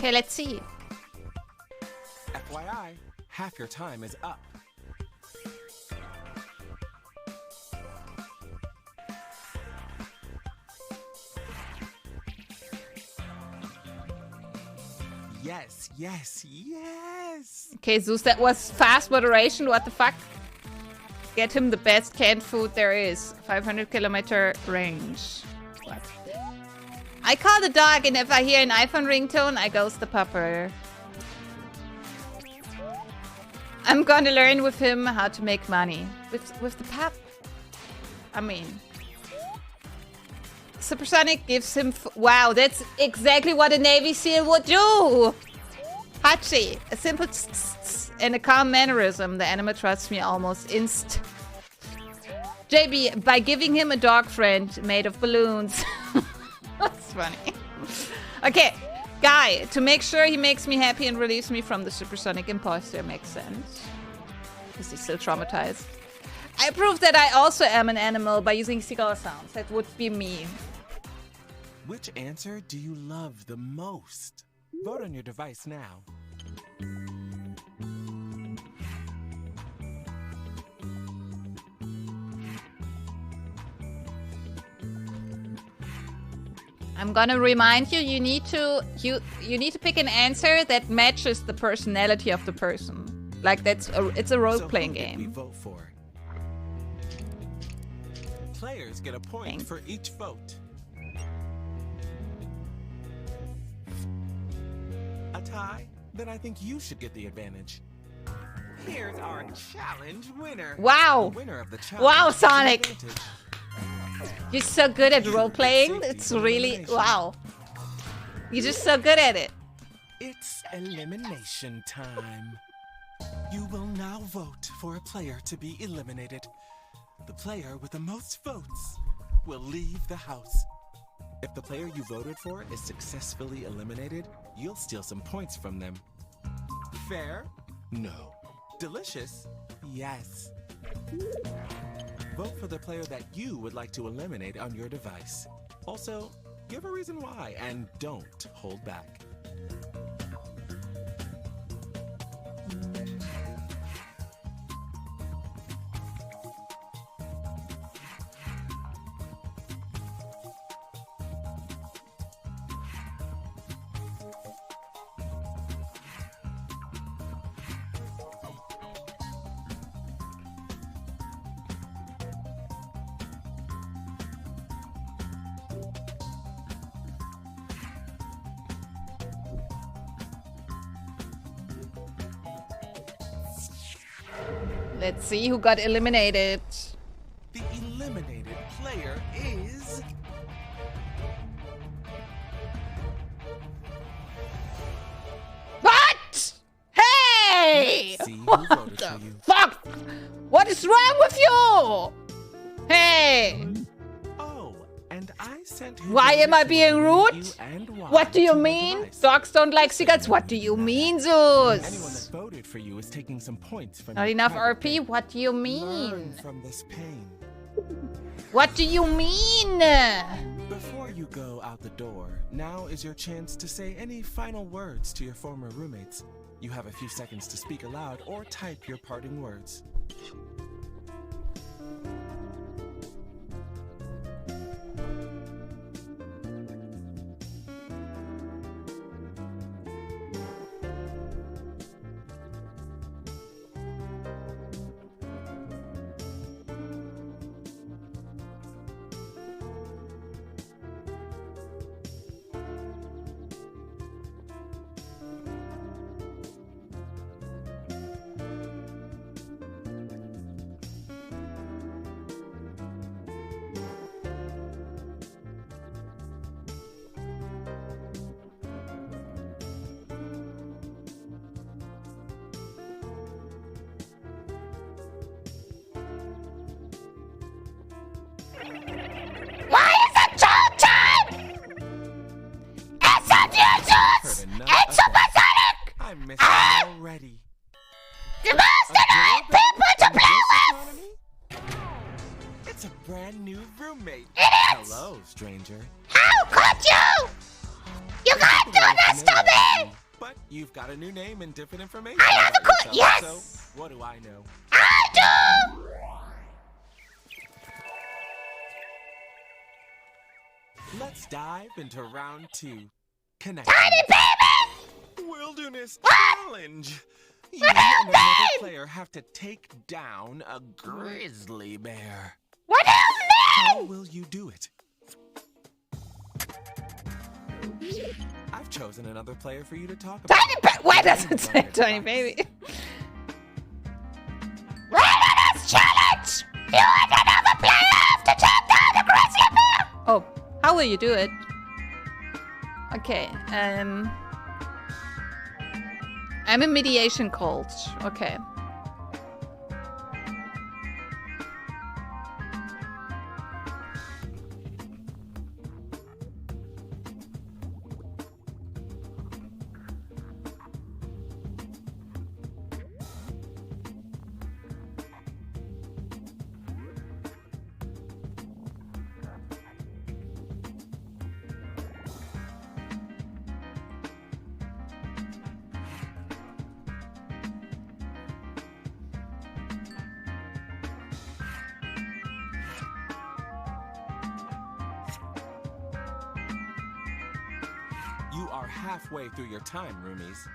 Okay, let's see. FYI, half your time is up. Yes, yes, yes! Okay, Zeus, that was fast moderation. What the fuck? Get him the best canned food there is. 500-kilometer range. What? I call the dog, and if I hear an iPhone ringtone, I ghost the pupper. I'm gonna learn with him how to make money. With the pup? I mean... Supersonic gives him... Wow, that's exactly what a Navy SEAL would do! Hachi, a simple tss and a calm mannerism. The anima trusts me almost inst. JB, by giving him a dog friend made of balloons. That's funny. Okay, Guy, to make sure he makes me happy and relieves me from the supersonic imposter. Makes sense. Is he still traumatized? I proved that I also am an animal by using seagull sounds. That would be me. Which answer do you love the most? Vote on your device now. I'm gonna remind you, you need to pick an answer that matches the personality of the person. Like it's a role-playing game. We vote for. Players get a point for each vote. A tie? Then I think you should get the advantage. Here's our challenge winner. Wow. The winner of the challenge. Wow, Sonic. You're so good at role-playing. It's really... Wow. You're just so good at it. It's elimination time. You will now vote for a player to be eliminated. The player with the most votes will leave the house. If the player you voted for is successfully eliminated, you'll steal some points from them. Fair? No. Delicious? Yes. Vote for the player that you would like to eliminate on your device. Also, give a reason why and don't hold back. Let's see who got eliminated. The eliminated player is... What? Hey! Let's see who voted for you. Fuck! What is wrong with you? Hey! Oh, and I sent... Why am I being rude? What do you to your mean? device. Dogs don't like cigarettes. What do you mean, Anyone Zeus? that voted for you is taking some points from Not your enough private RP? pain. What do you Learn mean? from this pain. What do you mean? Before you go out the door, now is your chance to say any final words to your former roommates. You have a few seconds to speak aloud or type your parting words. Why is it showtime? It's not you, Zeus! Heard enough It's of that. Supersonic! I miss them already. The most annoying people to play with! It's a brand new roommate. Idiots! Hello, stranger. How could you? You got Stop doing this to me! But you've got a new name and different information. I have a about clue. yourself, Yes! So what do I know? I do! Let's dive into round 2. Connect. Tiny baby! Wilderness What? challenge. You What and another happened? player have to take down a grizzly bear. What do How you mean? will you do it? I've chosen another player for you to talk about. Tiny baby! Why does it say tiny baby? Wilderness challenge! You and another player have to take down the grizzly bear! Oh, how will you do it? Okay, I'm a mediation cult. Okay. You are halfway through your time, roomies.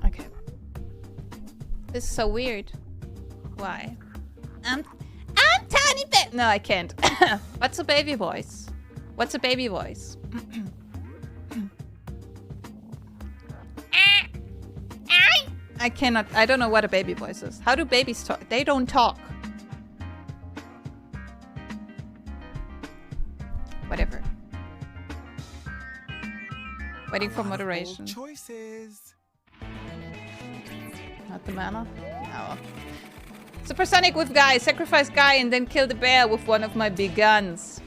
Okay. This is so weird. Why? I'm tiny baby. No, I can't. What's a baby voice? What's a baby voice? I cannot. I don't know what a baby voice is. How do babies talk? They don't talk. Whatever. Waiting for moderation. Choices. Not the mana? No. Supersonic with guy. Sacrifice guy and then kill the bear with one of my big guns.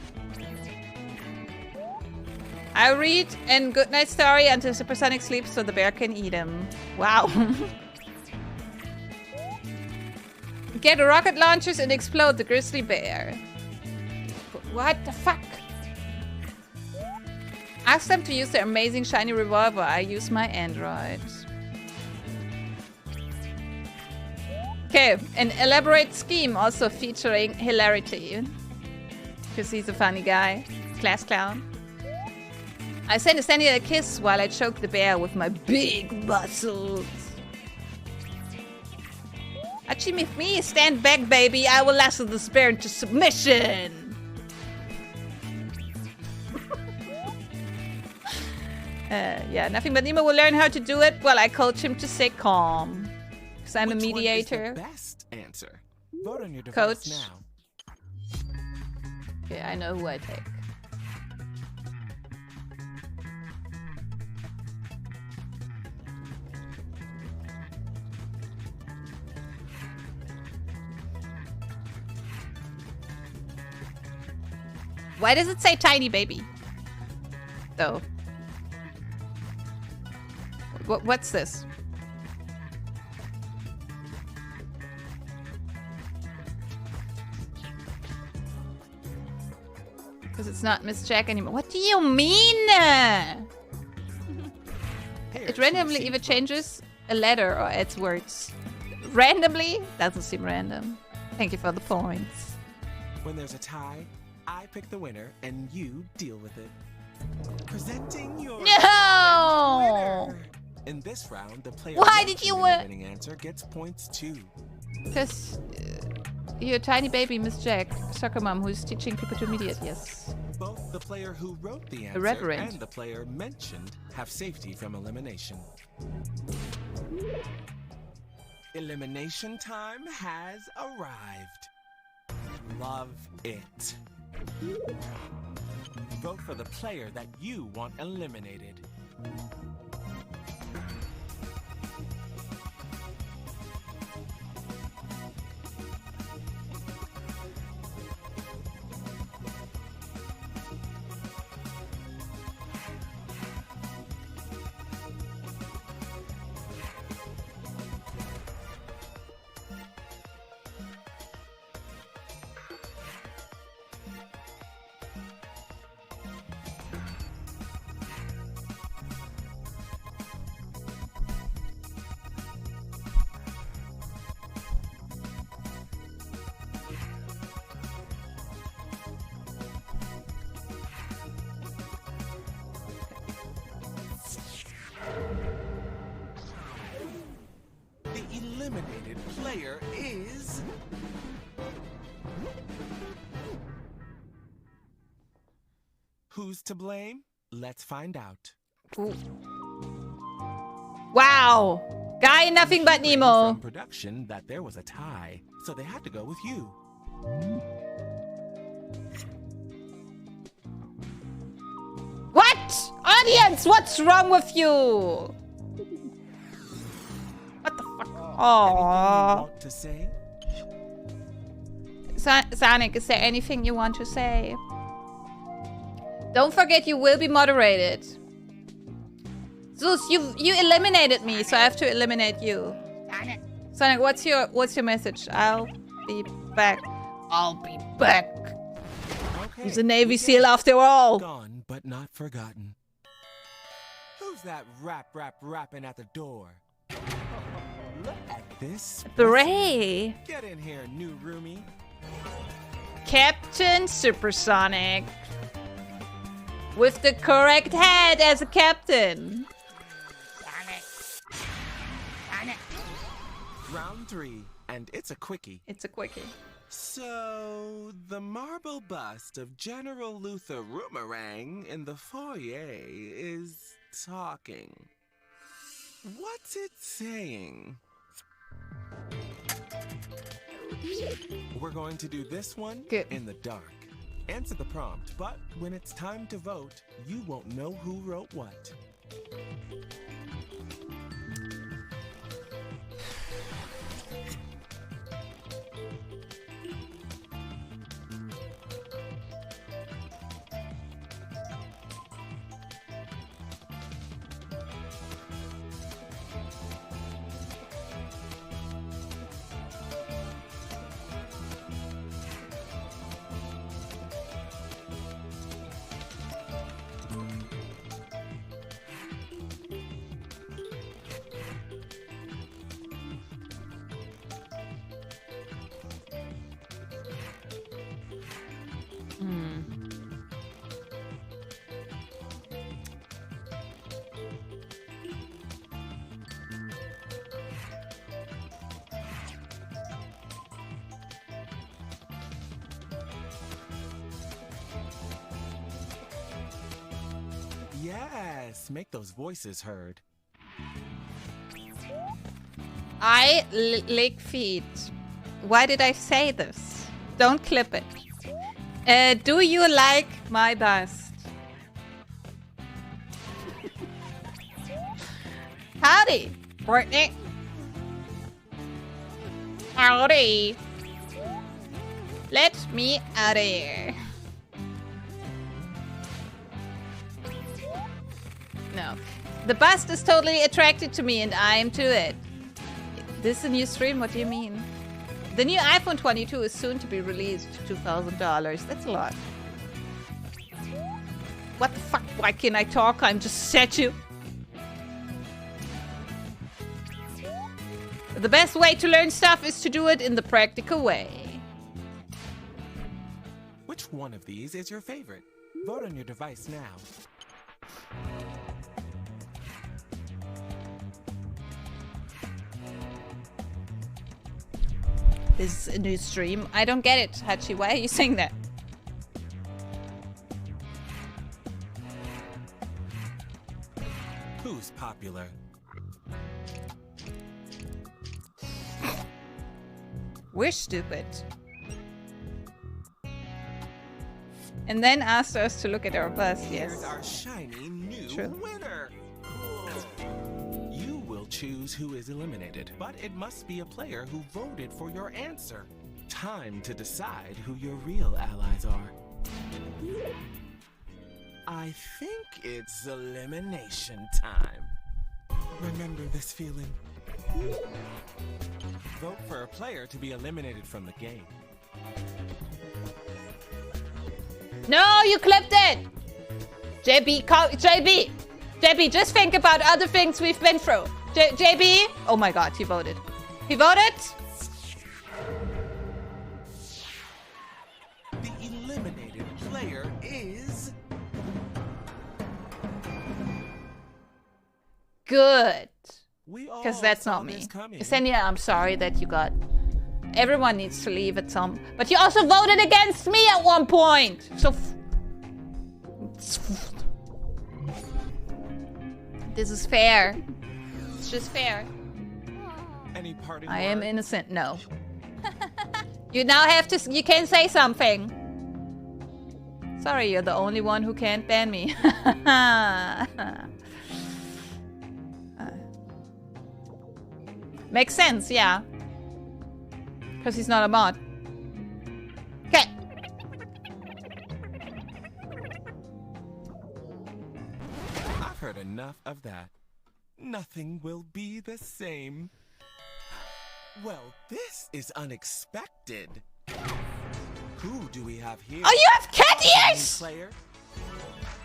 I read and good night story until Supersonic sleeps so the bear can eat him. Wow. Get rocket launchers and explode the grizzly bear. What the fuck? Ask them to use their amazing shiny revolver. I use my Android. Okay, an elaborate scheme also featuring hilarity. Because he's a funny guy. Class clown. I send Sandy a kiss while I choke the bear with my big muscles. Achieve me, stand back, baby. I will lasso this bear into submission. Yeah, nothing but Nemo will learn how to do it. Well, I coach him to stay calm. Because I'm a mediator. Which one is the best answer? Vote on your device Coach. now. Okay, I know who I take. Why does it say tiny baby? Though. What's this? Because it's not Miss Jack anymore. What do you mean? It randomly either changes a letter or adds words. Randomly? Doesn't seem random. Thank you for the points. When there's a tie, I pick the winner and you deal with it. Presenting your No! winner. In this round, the player Why did you mentioned in the winning answer gets points too. Because you're a tiny baby, Miss Jack, soccer mom, who's teaching people to mediate. Yes. Both the player who wrote the answer Irreverent. and the player mentioned have safety from elimination. Elimination time has arrived. Love it. Vote for the player that you want eliminated. The eliminated player is... Who's to blame? Let's find out. Ooh. Wow. Guy, nothing but Nemo. From production that there was a tie, so they had to go with you. What? Audience, what's wrong with you? What the fuck? Anything you Aww. want to say? Sonic, is there anything you want to say? Don't forget you will be moderated. Zeus, you eliminated me, so I have to eliminate you. Sonic, what's your message? I'll be back. I'll be back. Okay, He's a Navy SEAL after all. Gone, but not forgotten. Who's that rapping at the door? Look at this. Bray. Get in here, new roomie. Captain Supersonic. With the correct head as a captain. Round 3, and it's a quickie. It's a quickie. So, the marble bust of General Luther Roomerang in the foyer is talking. What's it saying? We're going to do this one Good. in the dark. Answer the prompt, but when it's time to vote, you won't know who wrote what. Yes, make those voices heard. I lick feet. Why did I say this? Don't clip it. Do you like my bust? Howdy, Brittany. Howdy. Let me out of here. No. The bust is totally attracted to me and I am to it. This is a new stream? What do you mean? The new iPhone 22 is soon to be released. $2,000. That's a lot. What the fuck? Why can't I talk? I'm just statue. The best way to learn stuff is to do it in the practical way. Which one of these is your favorite? Vote on your device now. This is a new stream. I don't get it, Hachi. Why are you saying that? Who's popular? We're stupid. And then asked us to look at our bust, Here's yes. our shiny new True. winner. You will choose who is eliminated, but it must be a player who voted for your answer. Time to decide who your real allies are. I think it's elimination time. Remember this feeling? Vote for a player to be eliminated from the game. No, you clipped it! JB, just think about other things we've been through. JB? Oh my god, he voted. He voted? The eliminated player is... Good. We all Because that's saw not me. this coming. Ksenia, I'm sorry that you got... Everyone needs to leave at some... But you also voted against me at one point! So... This is fair. It's just fair. Any parting I am words? innocent. No. You now have to... You can say something. Sorry, you're the only one who can't ban me. Makes sense, yeah. Because he's not a mod. Okay. I've heard enough of that. Nothing will be the same. Well, this is unexpected. Who do we have here? Oh, you have cat ears! Player?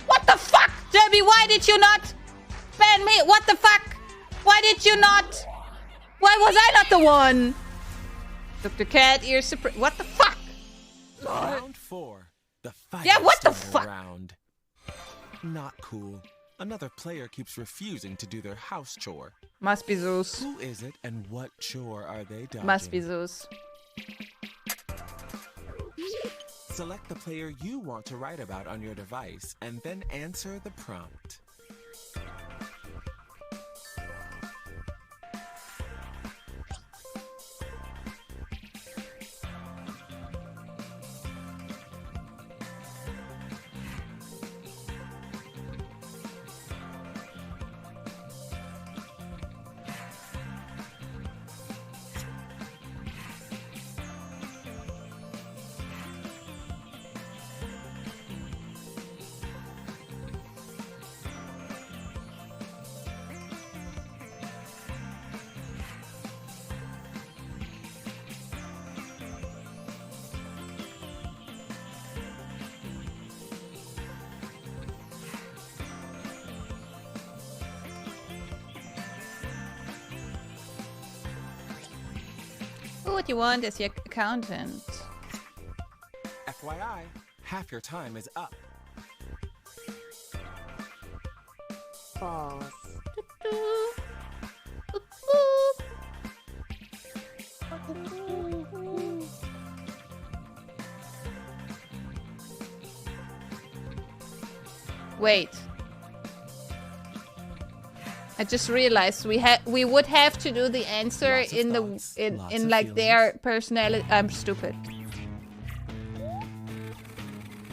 What the fuck? Derby, why did you not ban me? What the fuck? Why did you not? Why was I not the one? Dr. Cat Ear Supreme. What the fuck? Round 4. The fight. Yeah, what the fuck? Round. Not cool. Another player keeps refusing to do their house chore. Must be Zeus. Who is it and what chore are they dodging? Must be Zeus. Select the player you want to write about on your device and then answer the prompt. Who would you want as your accountant? FYI, half your time is up. Balls. Wait. I just realized we would have to do the answer Lots of in the thoughts, in lots in of like their feelings. personality. I'm stupid.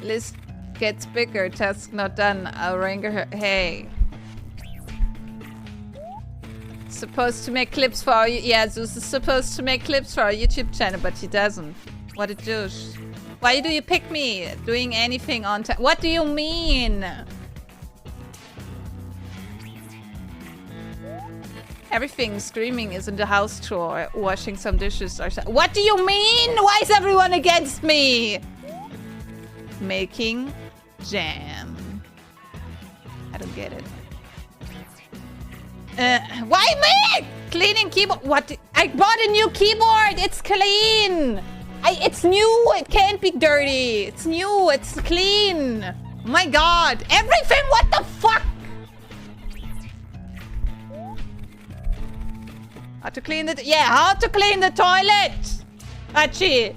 List gets bigger. Task not done. I'll rank her. Hey. Supposed to make clips for our Zeus is supposed to make clips for our YouTube channel, but he doesn't. What a douche. Why do you pick me? Doing anything on time? What do you mean? Everything screaming is in the house chore, washing some dishes or something. What do you mean? Why is everyone against me? Making jam. I don't get it. Why me? Cleaning keyboard. What? I bought a new keyboard. It's clean. It's new. It can't be dirty. It's new. It's clean. Oh my god. Everything. What the fuck? How to clean the... Yeah, how to clean the toilet. Achi.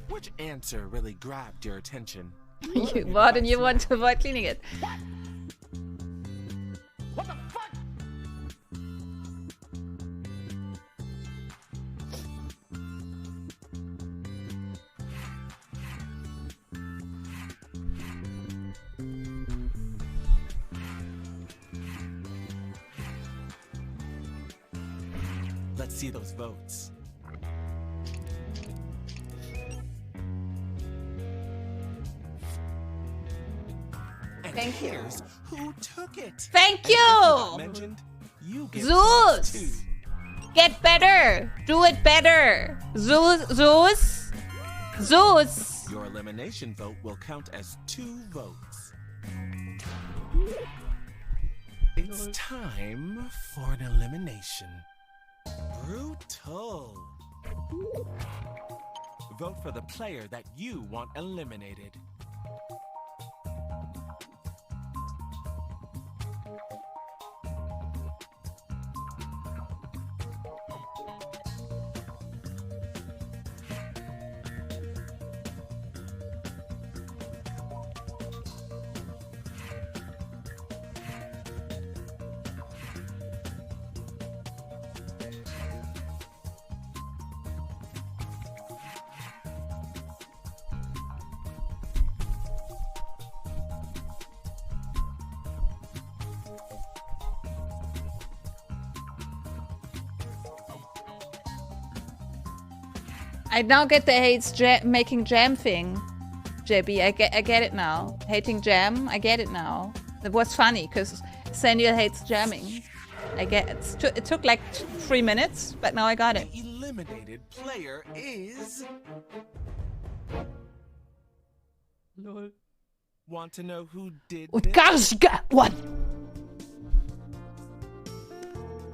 Which answer really grabbed your attention? You bought and you want to avoid cleaning it. What the fuck? Let's see those votes. And Thank you. here's who took it. Thank And if you got you. mentioned, you get points too. Zeus. Get better. Do it better. Zeus. Zeus. Zeus. Your elimination vote will count as 2 votes. It's time for an elimination. Brutal. Vote for the player that you want eliminated. I now get the hates making jam thing. JB, I get it now. Hating jam, I get it now. It was funny because Saniel hates jamming. I get it. It took like 3 minutes, but now I got it. The eliminated player is... Lol. Want to know who did Oh, this? gosh, what?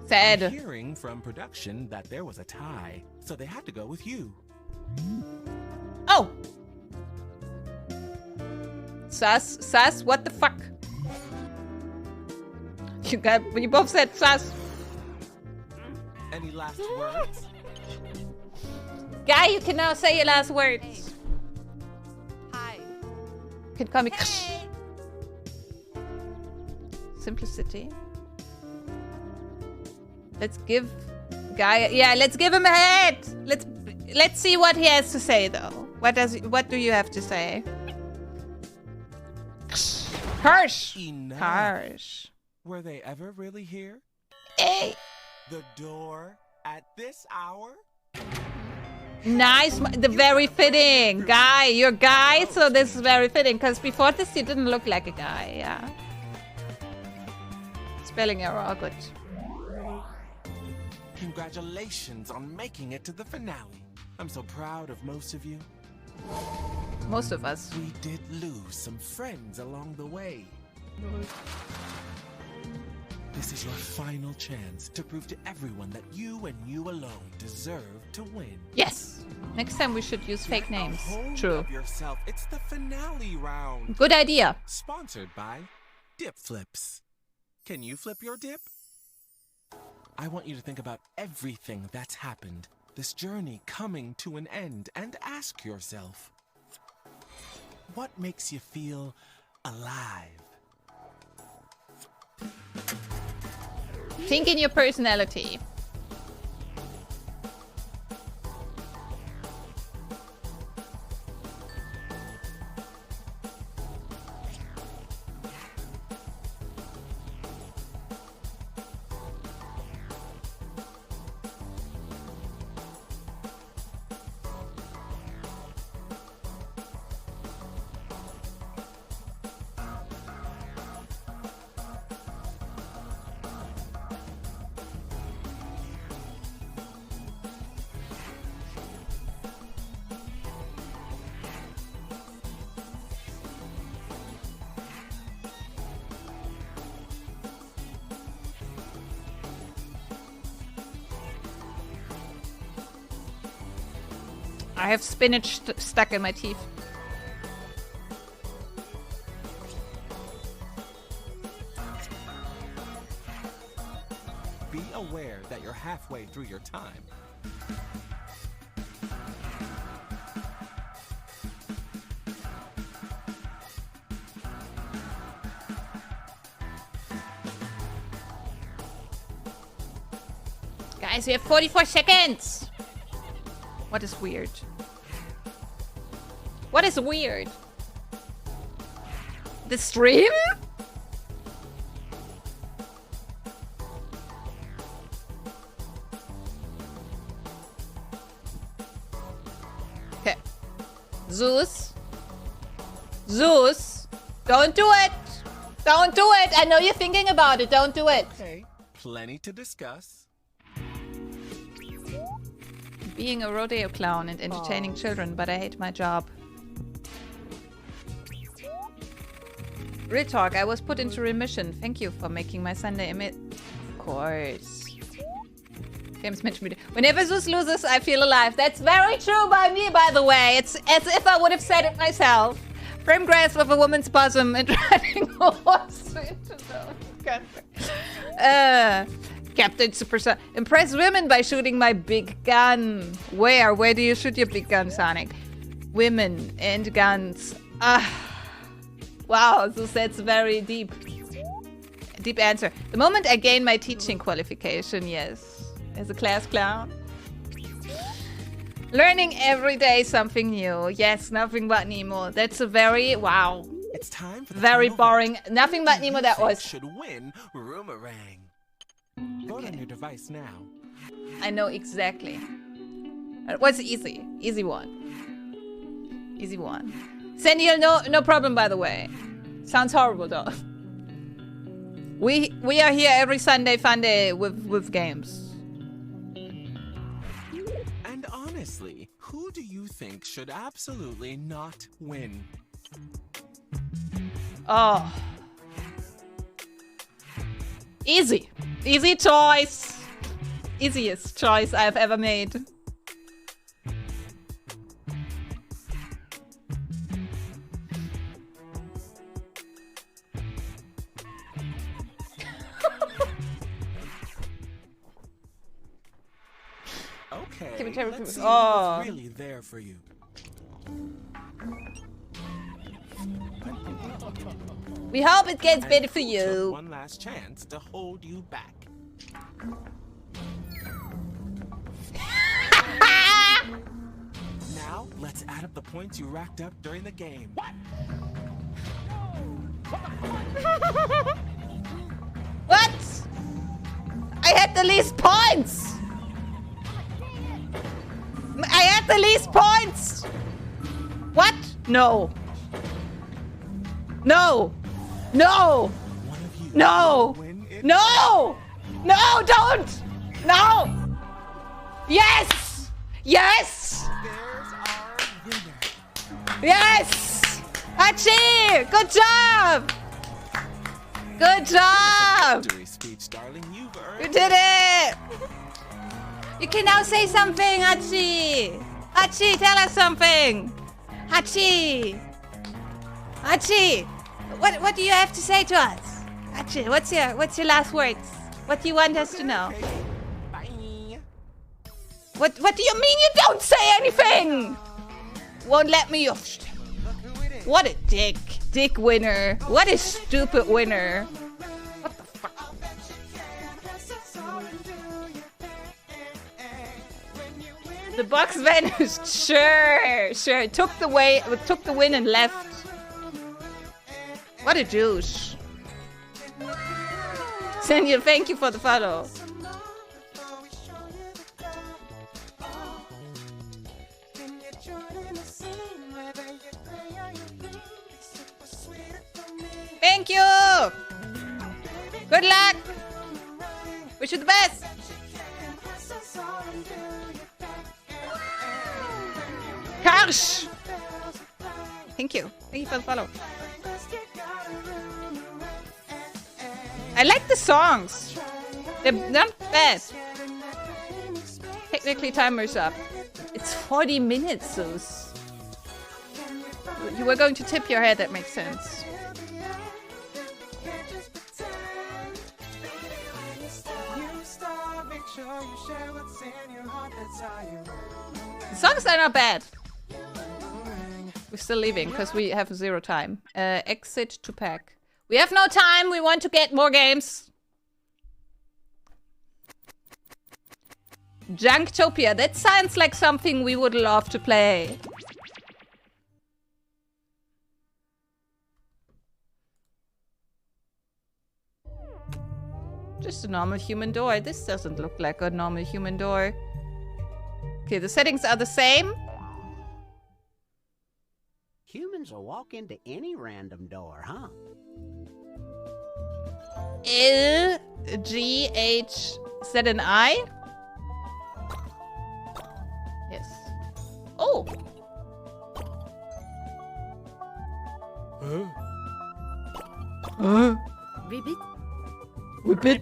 Sad. I'm hearing from production that there was a tie, so they had to go with you. Oh! Sus, what the fuck? You both said sus. Any last words? Guy, you can now say your last words. Hi. You can call me Simplicity. Let's give Guy, let's give him a head. Let's see what he has to say though. What do you have to say? Harsh. Enough. Harsh. Were they ever really here? Hey. The door at this hour? Nice. Very fitting. Guy, you're Guy, so this is very fitting. Because before this, you didn't look like a guy. Yeah. Spelling error, all good. Congratulations on making it to the finale. I'm so proud of most of you. Most of us. We did lose some friends along the way. This is your final chance to prove to everyone that you and you alone deserve to win. Yes. Next time we should use fake names. True. Of yourself. It's the finale round. Good idea. Sponsored by Dip Flips. Can you flip your dip? I want you to think about everything that's happened. This journey coming to an end, and ask yourself, what makes you feel alive? Think in your personality. I have spinach stuck in my teeth. Be aware that you're halfway through your time. Guys, we have 44 seconds. What is weird? What is weird? The stream? Okay. Zeus. Zeus. Don't do it. Don't do it. I know you're thinking about it. Don't do it. Okay, plenty to discuss. Being a rodeo clown and entertaining children, but I hate my job. Real talk, I was put into remission. Thank you for making my Sunday Of course. Games meant to be. Whenever Zeus loses, I feel alive. That's very true by me, by the way. It's as if I would have said it myself. Frame grasp of a woman's bosom and driving a horse into the country. Captain Super Sonic. Impress women by shooting my big gun. Where? Where do you shoot your big gun, Sonic? Women and guns. Wow, so that's very deep. Deep answer. The moment I gain my teaching qualification, yes. As a class clown. Learning every day something new. Yes, nothing but Nemo. That's a very, wow. It's time for the very final boring. vote. Nothing but Nemo that was. Should win Roomerang. Vote on your device now. I know exactly. It was easy. Easy one. Easy one. Sendiel, no problem, by the way. Sounds horrible, though. We are here every Sunday Funday with games. And honestly, who do you think should absolutely not win? Oh. Easy. Easy choice. Easiest choice I've ever made. Okay, let's see Oh. what's really there for you. We hope it gets better for Took you. one last chance to hold you back. Now, let's add up the points you racked up during the game. What? I had the least points. I had the least points. What? No. No. No. One of you No. will win it. No. No, don't. No. Yes. Yes. There's our winner. Yes. Hachi. Good job. Good job. Victory speech, darling. You've earned You did it. You can now say something, Hachi. Hachi, tell us something. Hachi. Hachi. What do you have to say to us? Hachi, what's your last words? What do you want us to know? Bye. What do you mean you don't say anything? Won't let me. What a dick. Dick winner. What a stupid winner. What the fuck? The box vanished. Sure. Took the win and left. What a douche. Senor, thank you for the follow. Thank you. Good luck. Wish you the best. Karsh. Thank you. Thank you for the follow. I like the songs. They're not bad. Technically, timer's up. It's 40 minutes, Zeus. You were going to tip your head, that makes sense. The songs are not bad. We're still leaving because we have 0 time. Exit to pack. We have no time. We want to get more games. Junktopia. That sounds like something we would love to play. Just a normal human door. This doesn't look like a normal human door. Okay, the settings are the same. Humans will walk into any random door, huh? LGH. Is that an I? Yes. Oh! Ribbit. Whippet.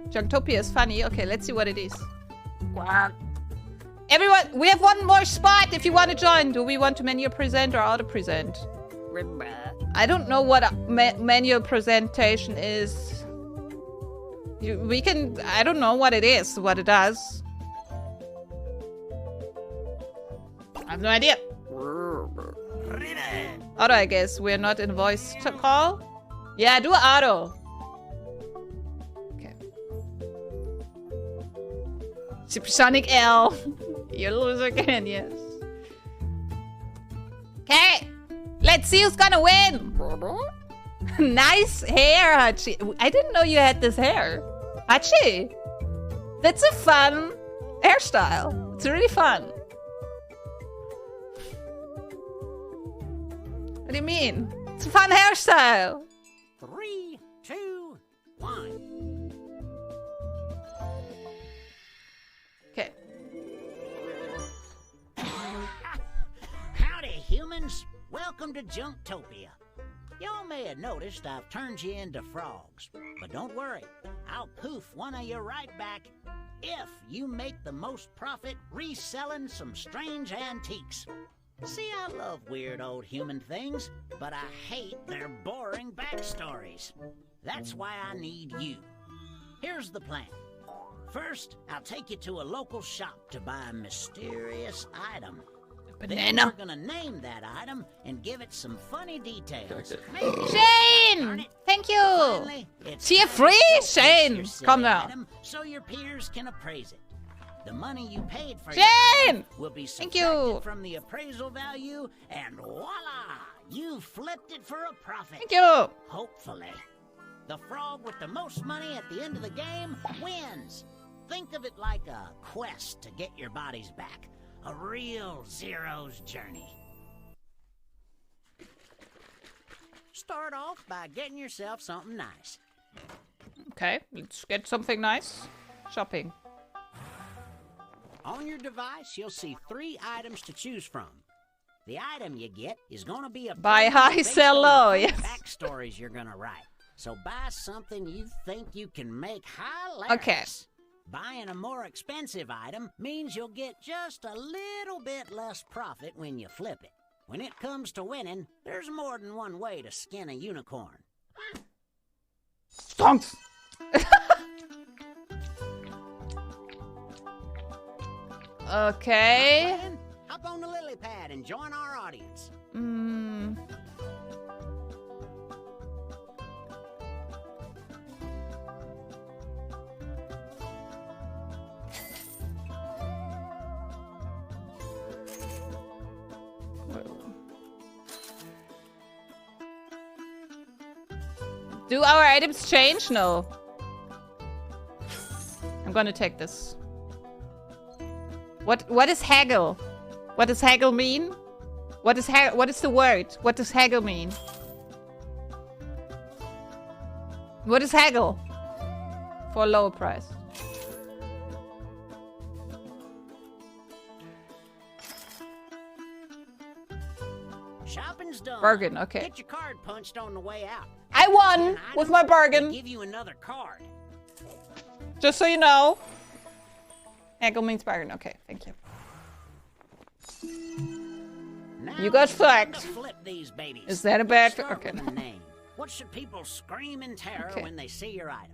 Junktopia is funny. Okay, let's see what it is. Everyone, we have one more spot if you want to join. Do we want to manual present or auto present? I don't know what a manual presentation is. We can... I don't know what it is, what it does. I have no idea. Auto, I guess. We're not in voice call. Yeah, do auto. Okay. Supersonic L. You loser again, yes. Okay. Let's see who's gonna win. Nice hair, Hachi. I didn't know you had this hair. Hachi. That's a fun hairstyle. It's really fun. What do you mean? It's a fun hairstyle. 3, 2, 1. Okay. Howdy, humans. Welcome to Junktopia. Y'all may have noticed I've turned you into frogs. But don't worry, I'll poof one of you right back if you make the most profit reselling some strange antiques. See, I love weird old human things, but I hate their boring backstories. That's why I need you. Here's the plan. First, I'll take you to a local shop to buy a mysterious item. Then we're gonna name that item and give it some funny details. Shane! Thank you! Finally, it's Tier time to free? showcase Shane, your silly calm down. item so your peers can appraise it. The money you paid for Shane! your item will be Thank subtracted you. from the appraisal value, and voila! You flipped it for a profit. Thank you! Hopefully. The frog with the most money at the end of the game wins. Think of it like a quest to get your bodies back. A real Zero's journey. Start off by getting yourself something nice. Okay, let's get something nice. Shopping. On your device, you'll see 3 items to choose from. The item you get is going to be a Buy bonus high, based sell on low, the yes. backstories you're going to write. So buy something you think you can make hilarious. Okay. Buying a more expensive item means you'll get just a little bit less profit when you flip it. When it comes to winning, there's more than one way to skin a unicorn. Stonks! Okay. Glenn, hop on the lily pad and join our audience. Do our items change? No. I'm gonna take this. What is haggle? What does haggle mean? What is the word? What does haggle mean? What is haggle? For a lower price. Shopping's done. Bargain, okay. Get your card punched on the way out. I won An with item my will bargain. Give you another card. Just so you know. Haggle means bargain. Okay, thank you. Now You got it's time to flagged. flip these babies. Is that a bad- Start okay. with a name. What should people scream in terror Okay. when they see your item?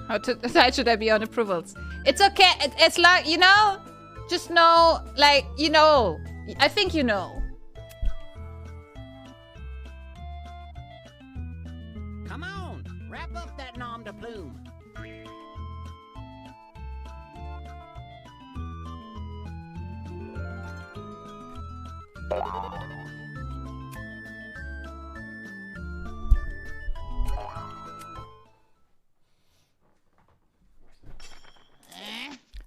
How should I be on approvals? It's okay. It's like, you know, just know, like, you know. I think you know. Come on, wrap up that nom de plume.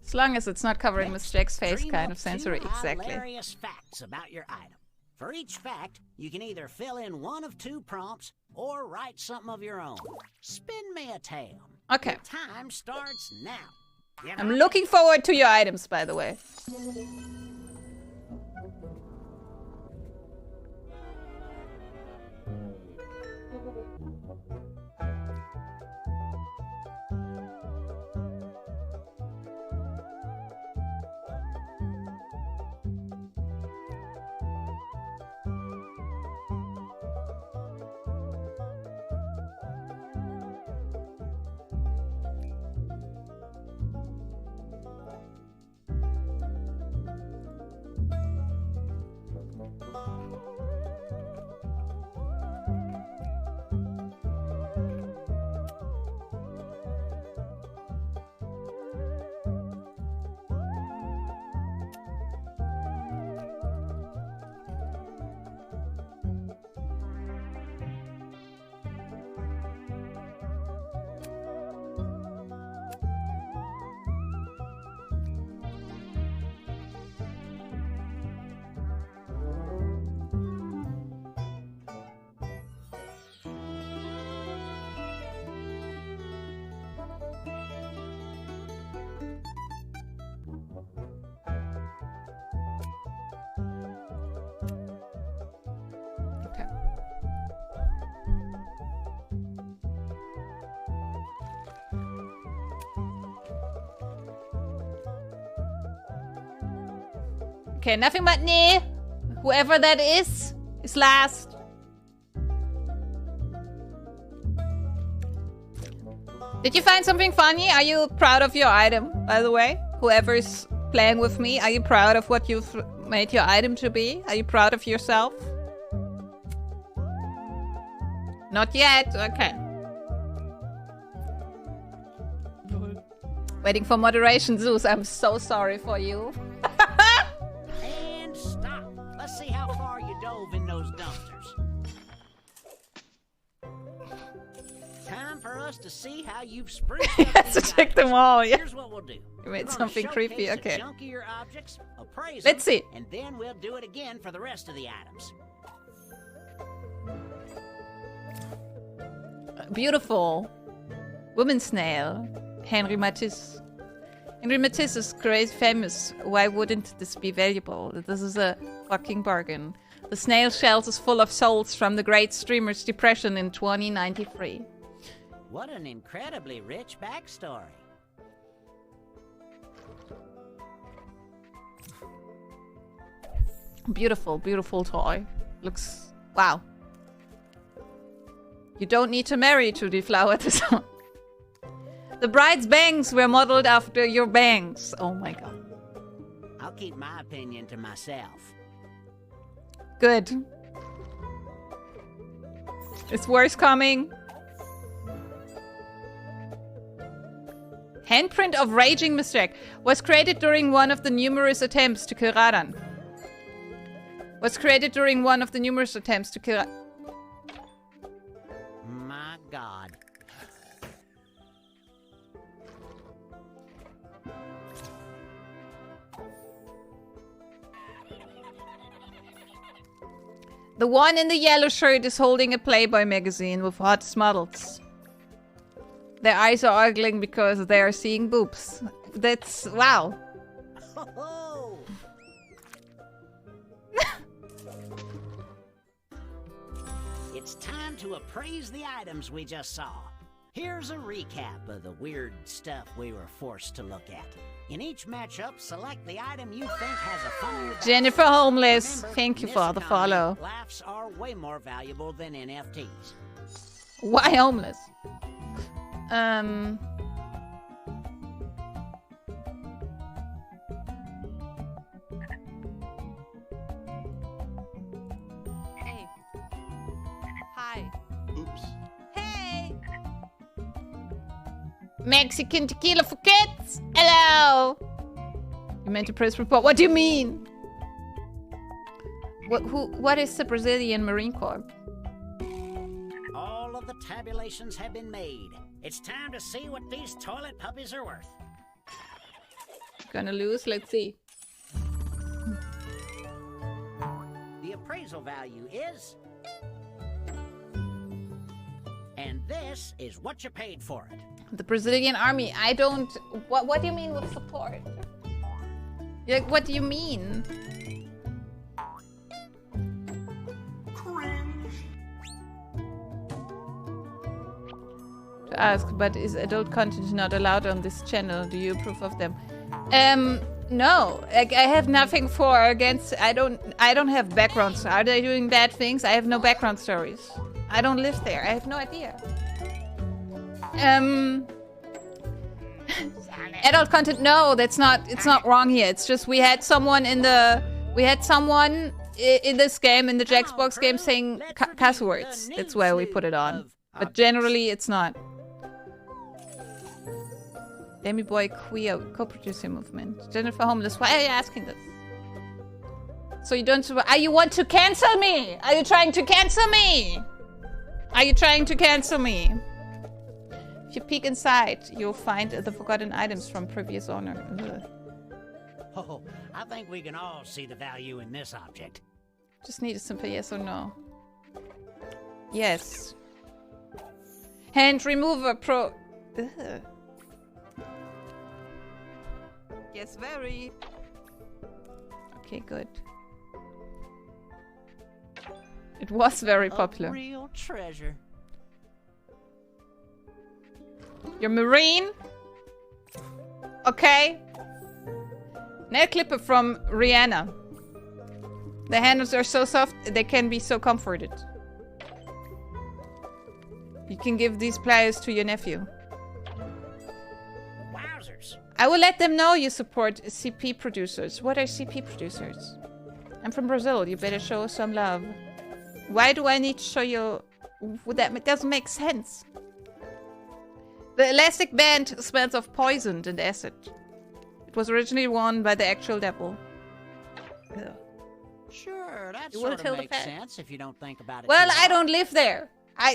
As long as it's not covering Miss Jack's face, Dream kind up of sensory. 2 Exactly. hilarious facts about your item. For each fact, you can either fill in one of 2 prompts or write something of your own. Spin me a tale. Okay. Time starts now. You I'm got it? looking forward to your items, by the way. Okay, nothing but knee. Whoever that is last. Did you find something funny? Are you proud of your item, by the way? Whoever is playing with me, are you proud of what you've made your item to be? Are you proud of yourself? Not yet. Okay. Waiting for moderation, Zeus. I'm so sorry for you. And stop. Let's see how far you dove in those dumpsters. Time for us to see how you've spruced up Yes, to these check them items. all. Yeah. Here's what we'll do. You made We're gonna something showcase creepy. the Okay. junkier objects, appraise Let's them, see. and then we'll do it again for the rest of the items. Beautiful. Woman snail. Henry Matisse. Henry Matisse is crazy famous. Why wouldn't this be valuable? This is a fucking bargain. The snail shells is full of souls from the Great Streamers Depression in 2093. What an incredibly rich backstory. Beautiful, beautiful toy. Looks... wow. You don't need to marry to deflower this one. The bride's bangs were modeled after your bangs. Oh my god. I'll keep my opinion to myself. Good. Is worse coming? Handprint of Raging Mistake was created during one of the numerous attempts to kill Radan. Was created during one of the numerous attempts to kill... My God. The one in the yellow shirt is holding a Playboy magazine with hot models. Their eyes are ogling because they are seeing boobs. That's... wow. Ho-ho! It's time to appraise the items we just saw. Here's a recap of the weird stuff we were forced to look at. In each matchup, select the item you think has a funnier backstory. Jennifer Homeless, Remember, thank you in for this the economy, follow. Laughs are way more valuable than NFTs. Why homeless? Hey. Hi. Oops. Hey! Mexican tequila for kids! Hello! You meant to press report. What do you mean? What is the Brazilian Marine Corps? All of the tabulations have been made. It's time to see what these toilet puppies are worth. Gonna lose? Let's see. The appraisal value is... And this is what you paid for it. The Brazilian army. I don't... What do you mean with support? Like, what do you mean? To ask, but is adult content not allowed on this channel? Do you approve of them? No. Like, I have nothing for against... I don't have backgrounds. Are they doing bad things? I have no background stories. I don't live there. I have no idea. Adult content, no, that's not, it's not wrong here. It's just we had someone in this game, in the Jackbox game, saying cuss words. That's why we put it on. But generally, it's not. Demi Boy Queer co-producer movement. Jennifer Homeless, why are you asking this? So you don't... Are you want to cancel me? Are you trying to cancel me? Are you trying to cancel me? If you peek inside, you'll find the forgotten items from previous owner. Ugh. Oh, I think we can all see the value in this object. Just need a simple yes or no. Yes. Hand remover pro... Ugh. Yes, very. Okay, good. It was very popular. A real treasure. You're Marine? Okay. Nail clipper from Rihanna. The handles are so soft, they can be so comforted. You can give these pliers to your nephew. Wowzers. I will let them know you support CP producers. What are CP producers? I'm from Brazil. You better show us some love. Why do I need to show you? That doesn't make sense. The elastic band smells of poison and acid. It was originally worn by the actual devil. Ugh. Sure, that You will sort tell of the makes fact. sense if you don't think about it. Well, too I hard. don't live there.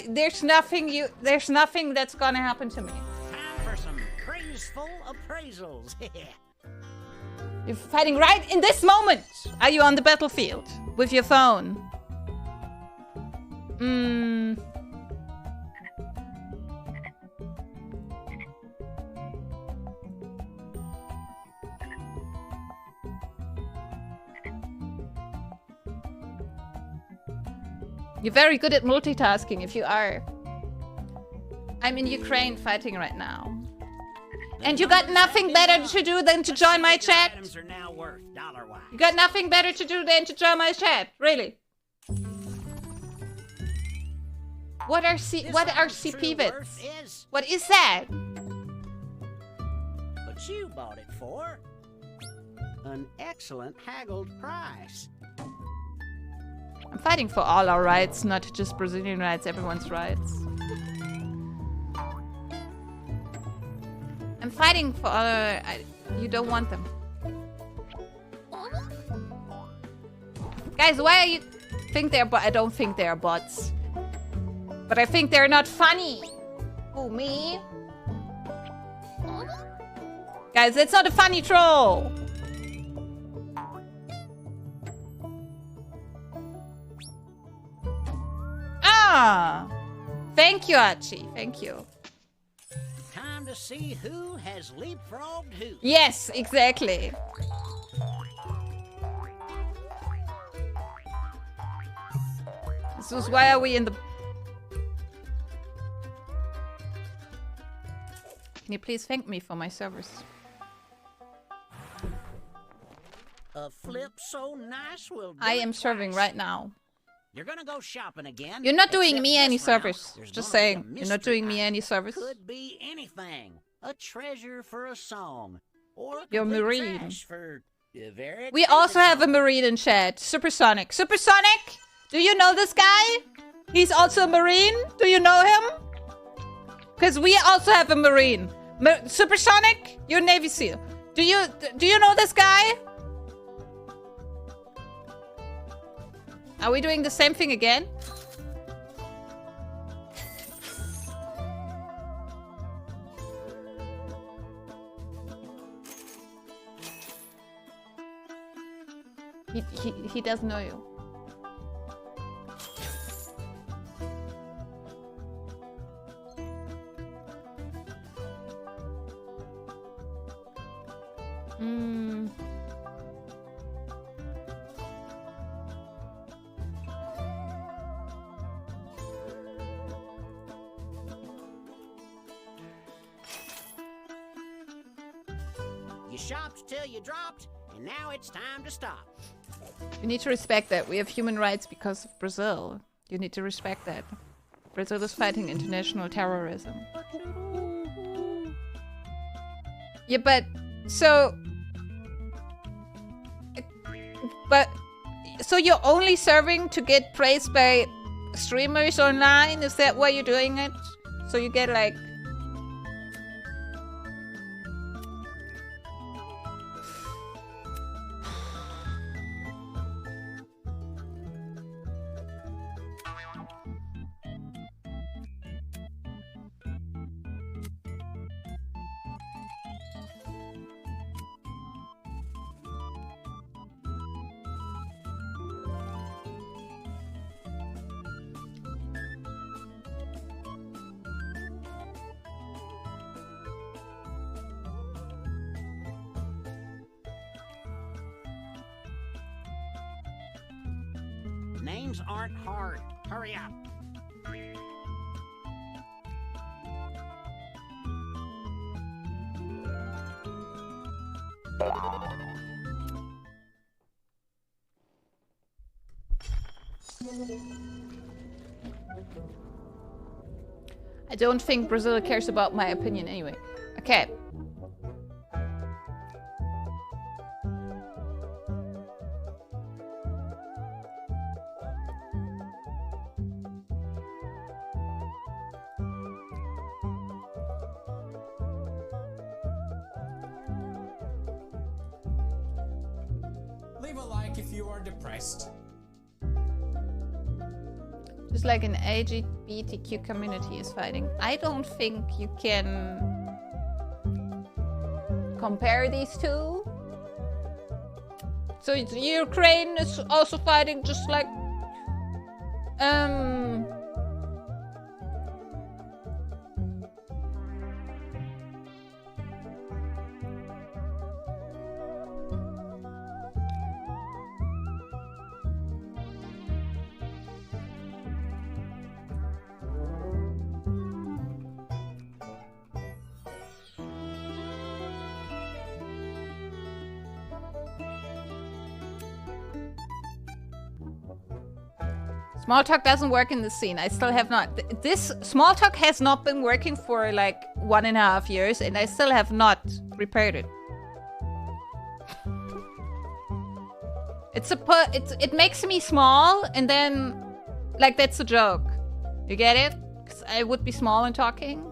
There's nothing that's gonna happen to me. Time for some praiseful appraisals. You're fighting right in this moment. Are you on the battlefield with your phone? You're very good at multitasking if you are. I'm in Ukraine fighting right now. And you got nothing better to do than to join my chat? Items are now worth dollar-wise. You got nothing better to do than to join my chat? Really? What are CP bits? What is that? But you bought it for an excellent haggled price. I'm fighting for all our rights, not just Brazilian rights, everyone's rights. I'm fighting for all you don't want them. Guys, why are you think they're I don't think they're bots. But I think they're not funny. Who, me? Guys, it's not a funny troll. Ah! Thank you, Archie. Thank you. Time to see who has leapfrogged who. Yes, exactly. This is why are we in the... Can you please thank me for my service? A flip so nice will do I it am serving twice. right now. You're gonna go shopping again. You're not doing except me any this round, service. there's Just gonna be a saying. You're not mystery doing me item. any service. Could be anything. A treasure for a song. Or a You're complete marine. trash for a very We also expensive have a song. marine in chat. Supersonic. Supersonic? Do you know this guy? He's also a marine? Do you know him? Because we also have a marine. Supersonic? You're Navy SEAL. Do you know this guy? Are we doing the same thing again? He doesn't know you. You shopped till you dropped, and now it's time to stop. You need to respect that. We have human rights because of Brazil. You need to respect that. Brazil is fighting international terrorism. Yeah, but... So... But... So you're only serving to get praised by streamers online? Is that why you're doing it? So you get like... Names aren't hard. Hurry up. I don't think Brazil cares about my opinion anyway. Okay. Leave a like if you are depressed. Just like an LGBTQ community is fighting. I don't think you can compare these two. So Ukraine is also fighting just like small talk doesn't work in this scene. I still have not. This small talk has not been working for like 1.5 years, and I still have not repaired it. It makes me small, and then like that's a joke. You get it? Because I would be small and talking.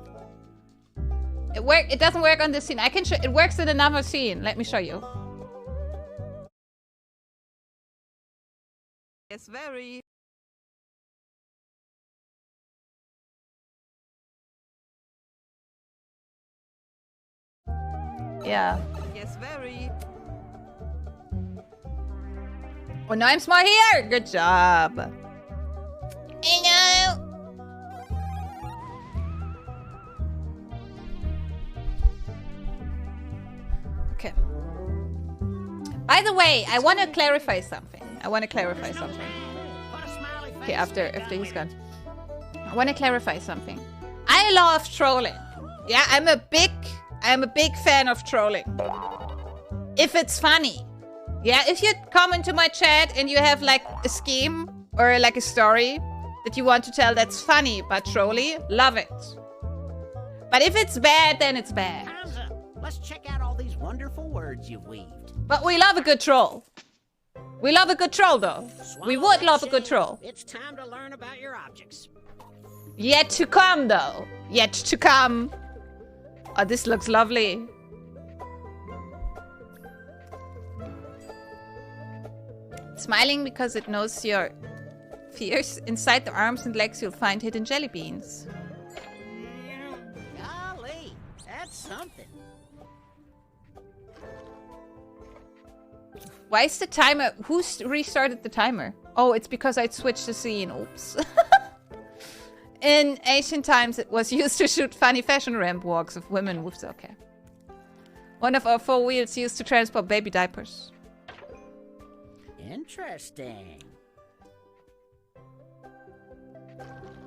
It doesn't work on this scene. I can show. It works in another scene. Let me show you. Yes, very. Yeah. Yes, very. Oh, now I'm small here. Good job. Hello. Okay. By the way, I want to clarify something. Okay, after he's gone. I want to clarify something. I love trolling. Yeah, I'm a big fan of trolling. If it's funny. Yeah, if you come into my chat and you have like a scheme or like a story that you want to tell that's funny but trolly, love it. But if it's bad, then it's bad. Time's up. Let's check out all these wonderful words you've weaved. But we love a good troll. We love a good troll, though. We would love a good troll. It's time to learn about your objects. Yet to come, though. Yet to come. Oh, this looks lovely. Smiling because it knows your fears. Inside the arms and legs, you'll find hidden jelly beans. Golly, that's something. Why is the timer? Who's restarted the timer? Oh, it's because I switched the scene. Oops. In ancient times, it was used to shoot funny fashion ramp walks of women with... Okay. One of our 4 wheels used to transport baby diapers. Interesting.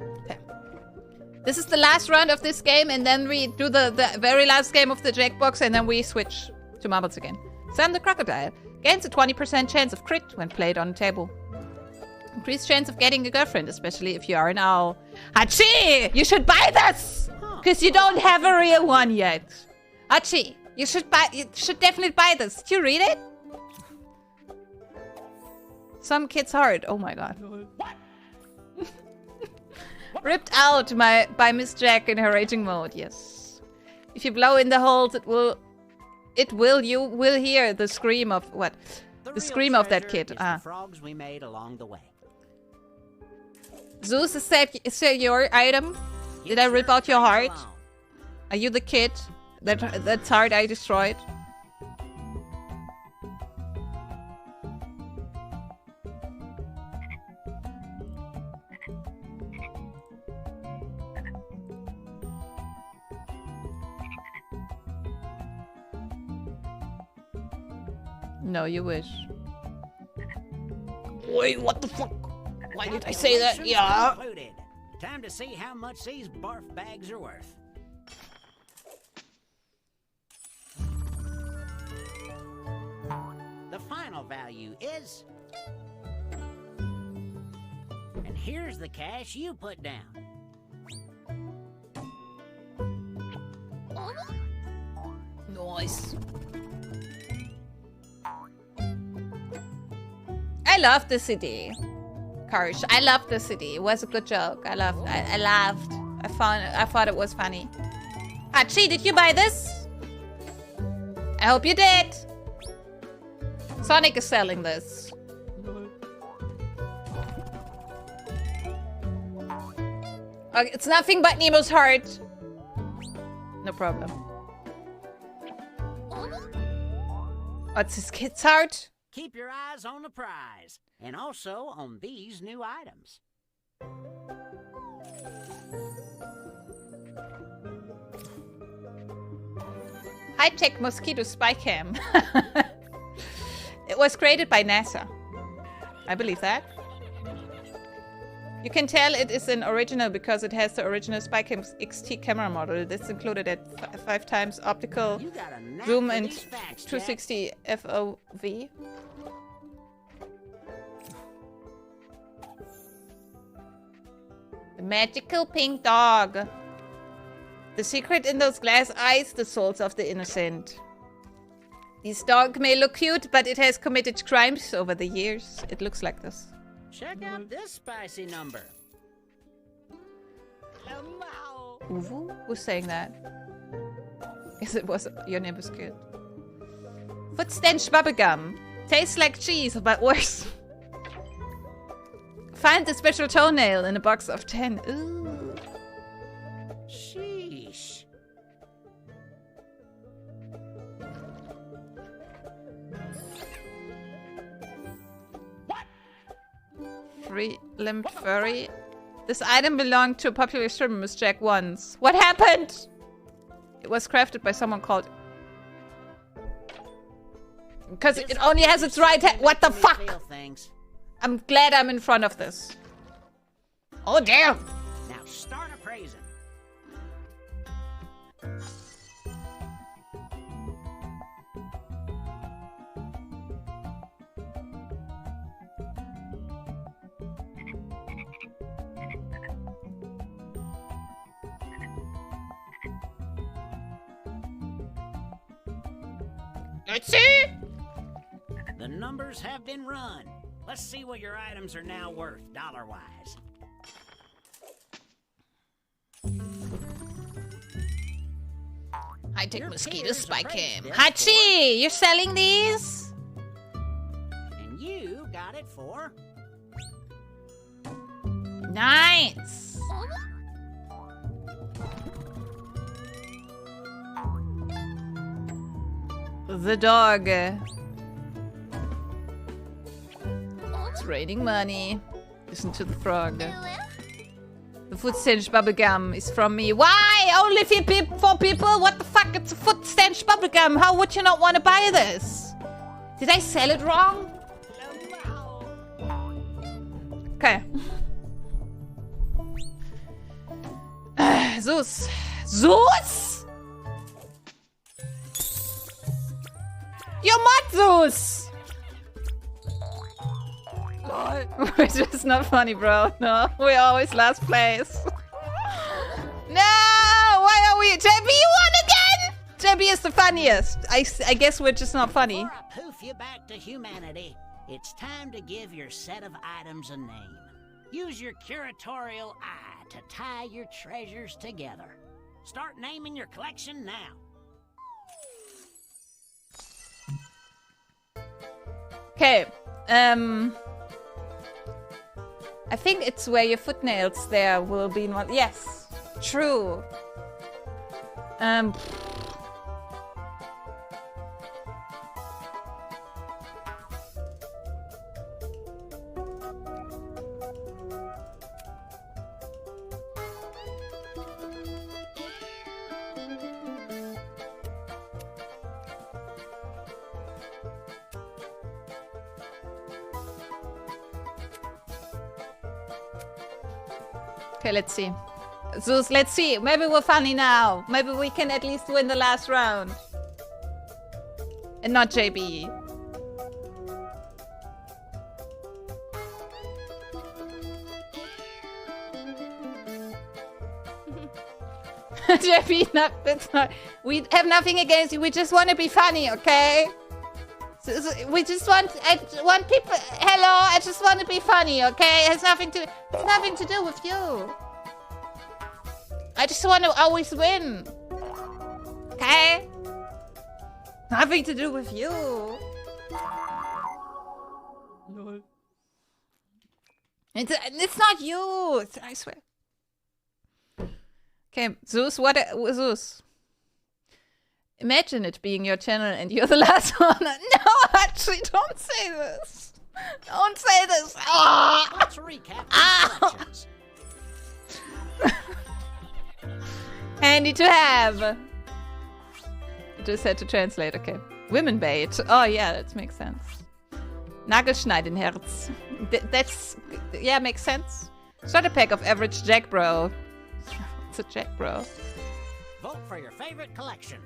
Okay. This is the last round of this game, and then we do the very last game of the Jackbox, and then we switch to marbles again. Sam the Crocodile gains a 20% chance of crit when played on a table. Increased chance of getting a girlfriend, especially if you are an owl. Hachi! You should buy this! Because you don't have a real one yet. Hachi, you should definitely buy this. Did you read it? Some kid's heart. Oh my god. Ripped out by Miss Jack in her raging mode. Yes. If you blow in the holes, you will hear the scream of what? The scream of that kid. The frogs we made along the way. Zeus, is that your item? Did I rip out your heart? Are you the kid? That's heart I destroyed? No, you wish. Wait, what the fuck? Why did I say that? Yeah. Concluded. Time to see how much these barf bags are worth. The final value is And here's the cash you put down. Nice. I love the city. Karsh, I love the city. It was a good joke. I laughed. I laughed. I thought it was funny. Hachi, did you buy this? I hope you did. Sonic is selling this. Okay, it's nothing but Nemo's heart. No problem. What's his kid's heart? Keep your eyes on the prize, and also on these new items. High-tech mosquito spy cam. It was created by NASA. I believe that. You can tell it is an original because it has the original Spycam XT camera model. This included at 5 times optical zoom and 260 FOV. The magical pink dog. The secret in those glass eyes, the souls of the innocent. This dog may look cute, but it has committed crimes over the years. It looks like this. Check out this spicy number. Uvu? Who's saying that? Yes, it was. Your name was good. Foot stench bubblegum. Tastes like cheese, but worse. Find the special toenail in a box of 10. Ooh. Sheesh. Three-limbed furry. This item belonged to a popular streamer, Miss Jack once. What happened? It was crafted by someone called... Because it only has its right hand. What the fuck? I'm glad I'm in front of this. Oh, damn. Now start appraising. Let's see. The numbers have been run. Let's see what your items are now worth, dollar-wise. High-tech mosquito spy cam. Hachi, you're selling these? And you got it for... Nice. The dog. It's raining money. Listen to the frog. The foot stench bubblegum is from me. Why? Only 4 people? What the fuck? It's a foot stench bubblegum. How would you not want to buy this? Did I sell it wrong? Okay. Zeus. Zeus? You're not Zeus! It's just not funny, bro. No, we always last place. No! Why are we... JB won again? JB is the funniest. I guess we're just not funny. Before I poof you back to humanity, it's time to give your set of items a name. Use your curatorial eye to tie your treasures together. Start naming your collection now. Okay. I think it's where your footnails there will be one. Yes. True. Okay, let's see. Zeus, let's see. Maybe we're funny now. Maybe we can at least win the last round. And not JB. JP, it's not. We have nothing against you. We just want to be funny, okay? We just want. I want people. Hello, I just want to be funny, okay? It has nothing to. It's nothing to do with you. I just want to always win. Okay? Nothing to do with you. Lol. It's not you. I swear. Okay, Zeus, Zeus? Imagine it being your channel and you're the last one. No, actually, don't say this. Don't say this. Ah! Let's recap Ah! these Handy to have. Just had to translate, okay. Women bait. Oh yeah, that makes sense. Nagelschneidenherz. That's, yeah, makes sense. Start a pack of average Jack Bro. It's a Jack Bro. Vote for your favorite collection.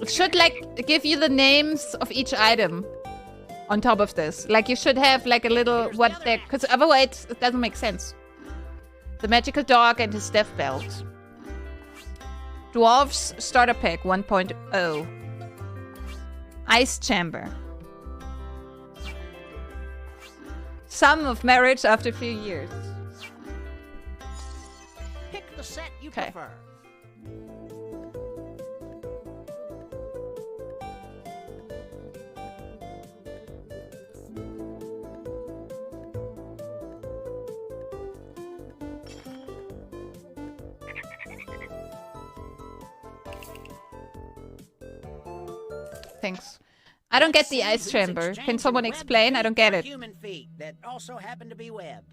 It should, like, give you the names of each item on top of this. Like, you should have, like, a little what they... Because otherwise, it doesn't make sense. The magical dog and his death belt. Dwarves starter pack 1.0. Ice chamber. Sum of marriage after a few years. Pick the set you Okay. prefer. Thanks. I don't get the ice chamber. Can someone explain? I don't get it. Human feet that also happen to be webbed.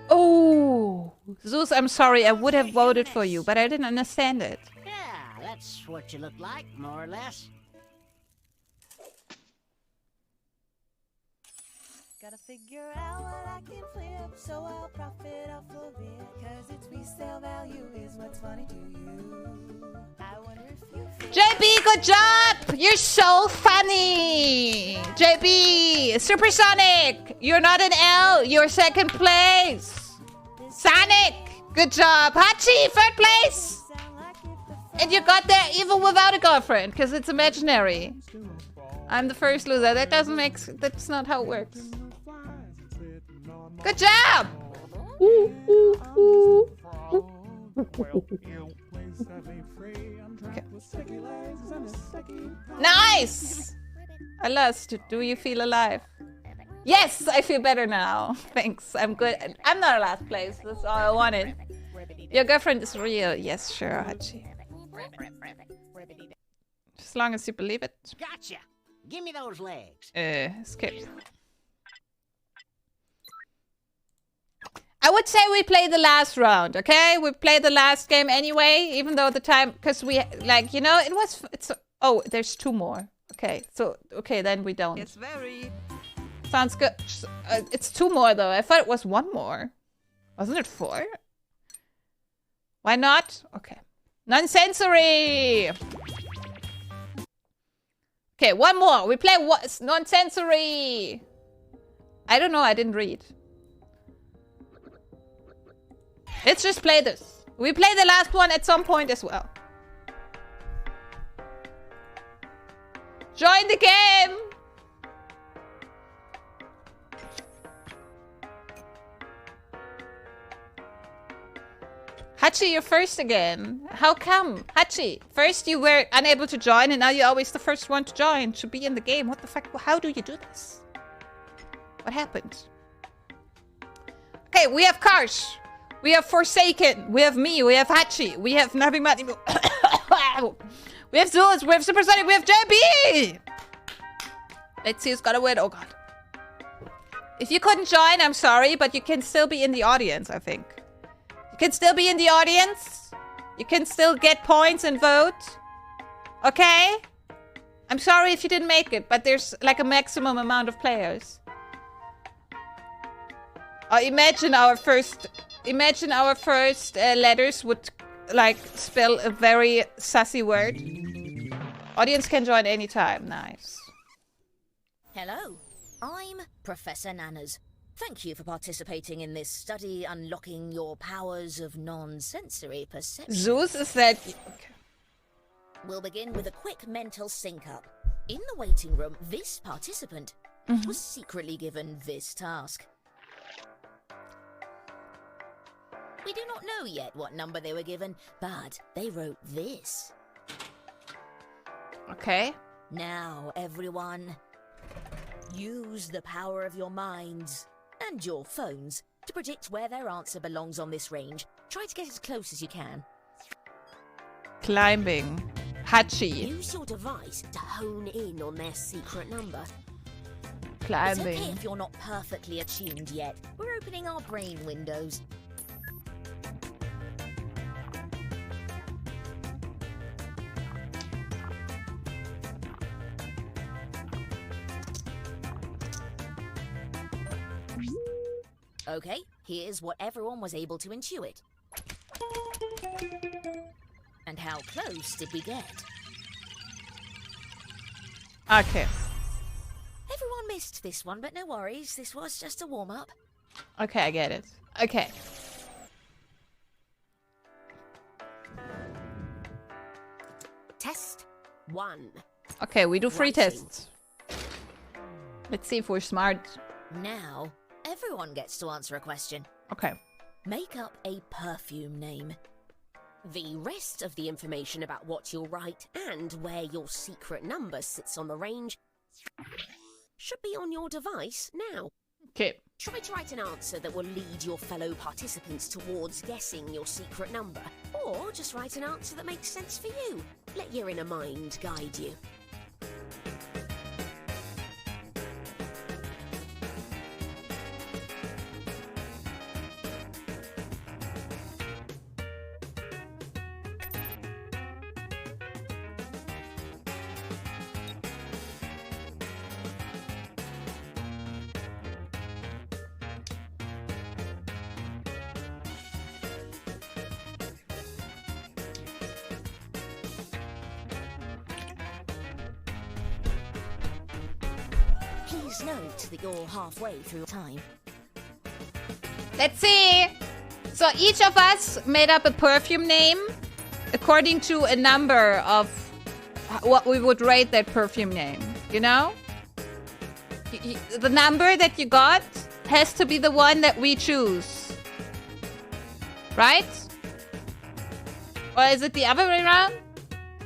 Oh, Zeus, I'm sorry. I would have voted for you, but I didn't understand it. Yeah, that's what you look like, more or less. Gotta figure out what I can flip, so I'll profit off of it. Cause its resale value is what's funny to you. I wonder if you feel JB, good job! You're so funny! JB, Supersonic! You're not an L, you're second place! Sonic, good job! Hachi, third place! sound like if the And you got there even without a girlfriend, because it's imaginary. I'm the first loser. That doesn't make... That's not how it works. Good job! Ooh, ooh, ooh. Okay. Nice! I lost. Do you feel alive? Yes, I feel better now. Thanks. I'm good. I'm not last place. That's all I wanted. Your girlfriend is real. Yes, sure, Hachi. As long as you believe it. Gotcha. Give me those legs. Skip. I would say we play the last round, okay? We play the last game anyway, even though the time, because we, like, you know, it's, oh, there's 2 more. Okay, so, okay, then we don't. It's very... Sounds good. It's 2 more, though. I thought it was 1 more. Wasn't it 4? Why not? Okay. Non-sensory! Okay, 1 more. We play non-sensory. I don't know. I didn't read. Let's just play this. We play the last one at some point as well. Join the game. Hachi, you're first again. How come? Hachi, first you were unable to join and now you're always the first one to join, to be in the game. What the fuck? How do you do this? What happened? Okay, we have Karsh. We have Forsaken. We have me. We have Hachi. We have nothing but... We have Zeus. We have Supersonic. We have JB. Let's see who's gonna win. Oh, God. If you couldn't join, I'm sorry, but you can still be in the audience, I think. You can still be in the audience. You can still get points and vote. Okay? I'm sorry if you didn't make it, but there's like a maximum amount of players. Imagine our first letters would like spell a very sassy word. Audience can join anytime. Nice. Hello, I'm Professor Nanners. Thank you for participating in this study unlocking your powers of non-sensory perception. Zeus, is that... Okay. We'll begin with a quick mental sync-up. In the waiting room, this participant was secretly given this task. We do not know yet what number they were given, but they wrote this. Okay. Now, everyone, use the power of your minds and your phones to predict where their answer belongs on this range. Try to get as close as you can. Climbing. Hachi. Use your device to hone in on their secret number. Climbing. It's okay if you're not perfectly attuned yet. We're opening our brain windows. Okay, here's what everyone was able to intuit. And how close did we get? Okay. Everyone missed this one, but no worries. This was just a warm-up. Okay, I get it. Okay. Test 1. Okay, we do free Writing. tests. Let's see if we're smart. Now, everyone gets to answer a question. Okay. Make up a perfume name. The rest of the information about what you'll write and where your secret number sits on the range should be on your device now. Okay. Try to write an answer that will lead your fellow participants towards guessing your secret number, or just write an answer that makes sense for you. Let your inner mind guide you. Please note that you're halfway through time. Let's see. So each of us made up a perfume name according to a number of what we would rate that perfume name. You know? The number that you got has to be the one that we choose. Right? Or is it the other way around?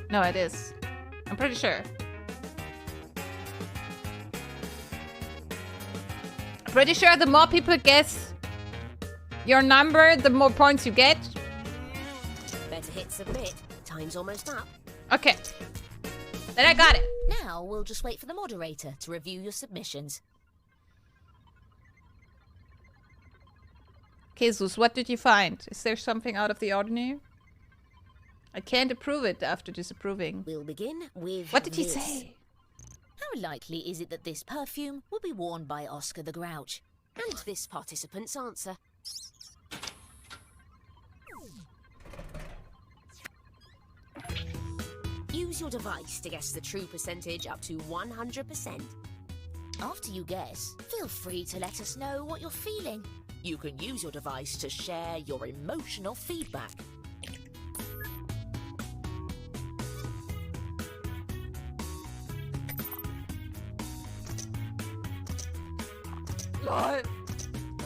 No, it is. I'm pretty sure. Pretty sure the more people guess your number, the more points you get. Better hit submit. Time's almost up. Okay. Then I got it. Now we'll just wait for the moderator to review your submissions. Okay, Zeus, what did you find? Is there something out of the ordinary? I can't approve it after disapproving. We'll begin with What did he this. say? How likely is it that this perfume will be worn by Oscar the Grouch? And this participant's answer. Use your device to guess the true percentage up to 100%. After you guess, feel free to let us know what you're feeling. You can use your device to share your emotional feedback.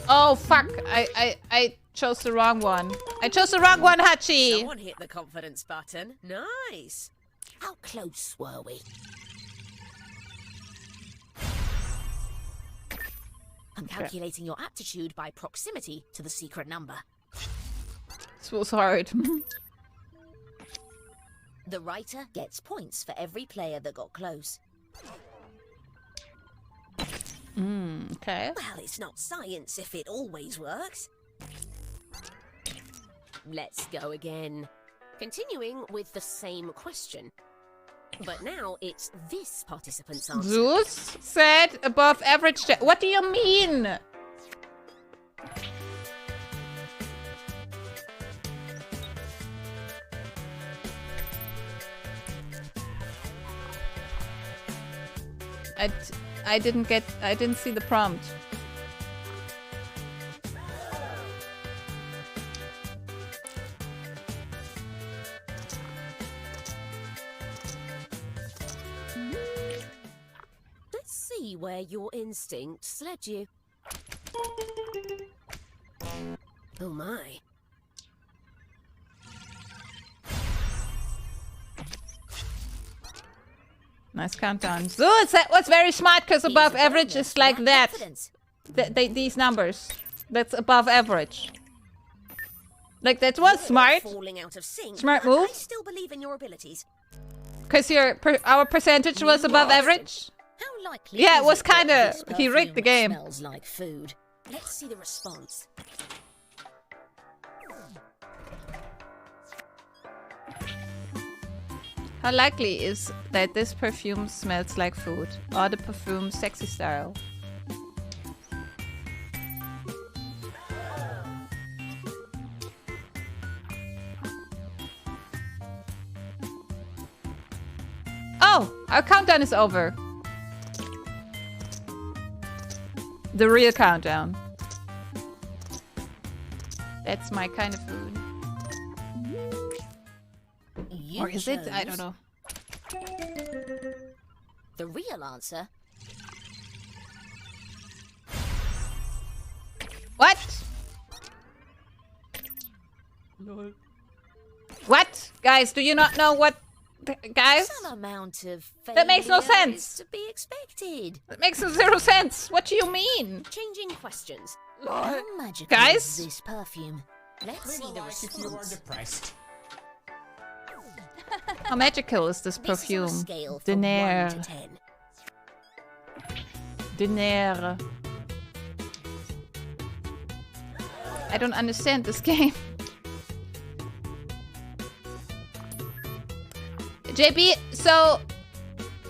Oh, fuck. I chose the wrong one. I chose the wrong one, Hachi. Someone hit the confidence button. Nice. How close were we? I'm calculating your aptitude by proximity to the secret number. This was hard. The writer gets points for every player that got close. Okay. Well, it's not science if it always works. Let's go again. Continuing with the same question. But now it's this participant's answer. Zeus said above average. What do you mean? I didn't see the prompt. Let's see where your instincts led you. Oh my. Nice countdown. Zeus, that was very smart because above average is like that. These numbers. That's above average. Like that was smart. Falling out of sync, Smart but move. I still believe in your abilities. Because our percentage was above average. How likely Yeah, it is was that kind of. this He rigged the perfume game. Smells like food. Let's see the response. How likely is that this perfume smells like food? Or the perfume sexy style? Oh, our countdown is over. The real countdown. That's my kind of food. Or is it? I don't know. The real answer. What? Lol. What? Guys, do you not know what... Guys? Some amount of That makes no failure sense. is to be expected. That makes zero sense. What do you mean? Changing questions. Lol. How magical Guys? is this perfume? Let's Leave a see the like if you are response. depressed. How magical is this This is on a perfume? scale from 1 to Denaire. 10. Denaire. I don't understand this game. JB, so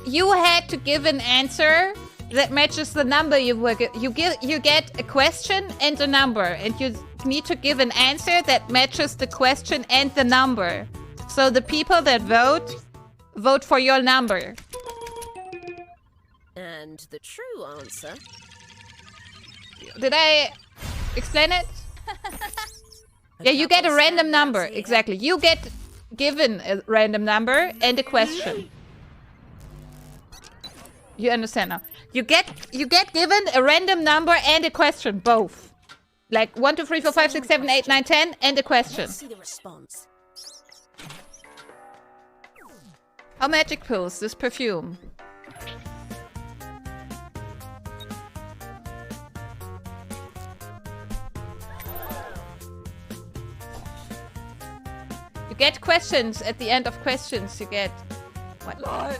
you had to give an answer that matches the number you were you get a question and a number, and you need to give an answer that matches the question and the number. So the people that vote for your number. And the true answer. Did I explain it? Yeah, you get a random number. Exactly. You get given a random number and a question. You understand now? You get given a random number and a question, both. Like 1, 2, 3, 4, 5, 6, 7, 8, 9, 10, and a question. Let's see the response. How magical is this perfume? You get questions at the end of questions. You get what? Lol.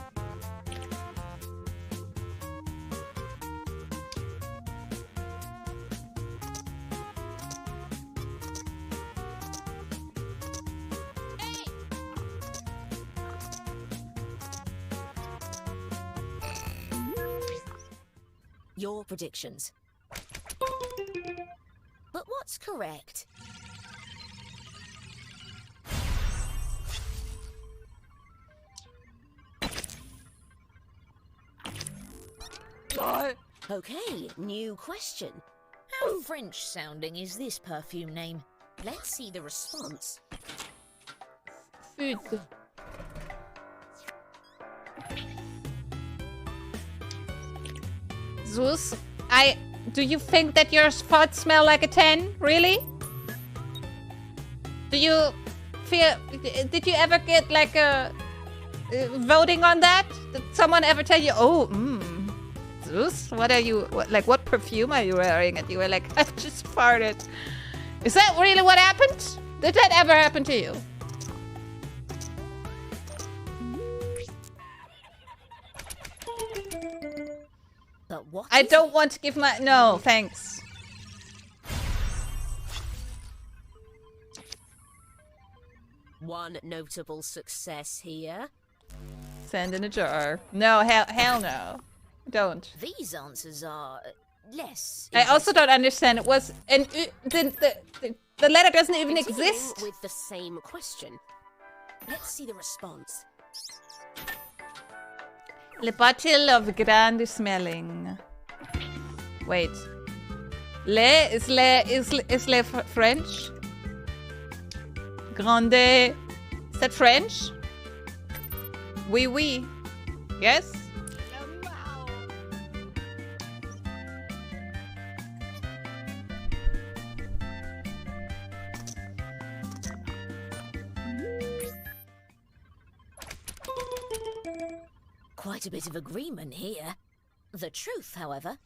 Your predictions. But what's correct? Lol. Okay, new question. How French sounding is this perfume name? Let's see the response. Food. Zeus, do you think that your spots smell like a 10? Really? Do you feel... Did you ever get like a... voting on that? Did someone ever tell you, oh, Zeus, what are you... What perfume are you wearing? And you were like, I've just farted. Is that really what happened? Did that ever happen to you? But what I is don't it? want to give my... No, thanks. One notable success here. Sand in a jar. No, hell no. Don't. These answers are less. I also don't understand. It was the letter doesn't even Continuing exist. with the same question. Let's see the response. Le bottle of grande smelling. Wait. Is le French? Grande. Is that French? Oui, oui. Yes? Quite a bit of agreement here. The truth, however.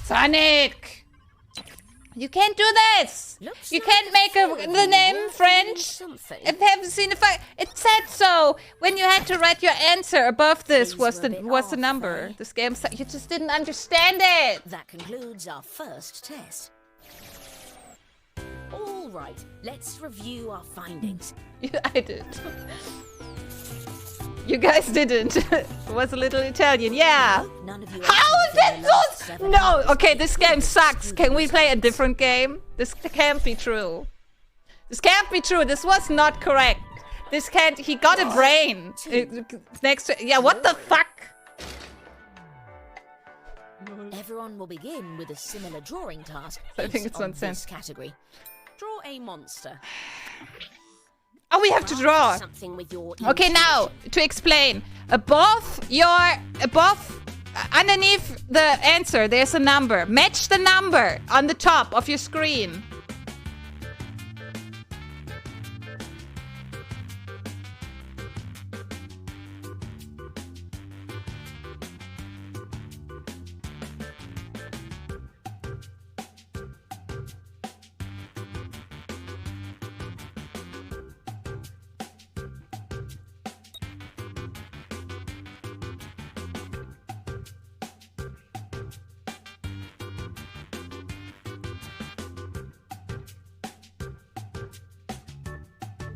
Sonic! You can't do this! Looks You like can't make the name working on French. something. I haven't seen if it said so when you had to write your answer above this Things was were a the bit number. off, eh? This game you just didn't understand it. That concludes our first test. All right, let's review our findings. I did. You guys didn't. It was a little Italian, yeah. None of you. How is answered it in the last so? 7 No. hours. Okay, this game sucks. Can we play a different game? This can't be true. This can't be true. This was not correct. This can't. He got a brain next to. Yeah. What the fuck? Everyone will begin with a similar drawing task. I think based it's on nonsense. this category. Draw a monster. Oh, we have to draw. Something with your Okay, now to explain. Underneath the answer, there's a number. Match the number on the top of your screen.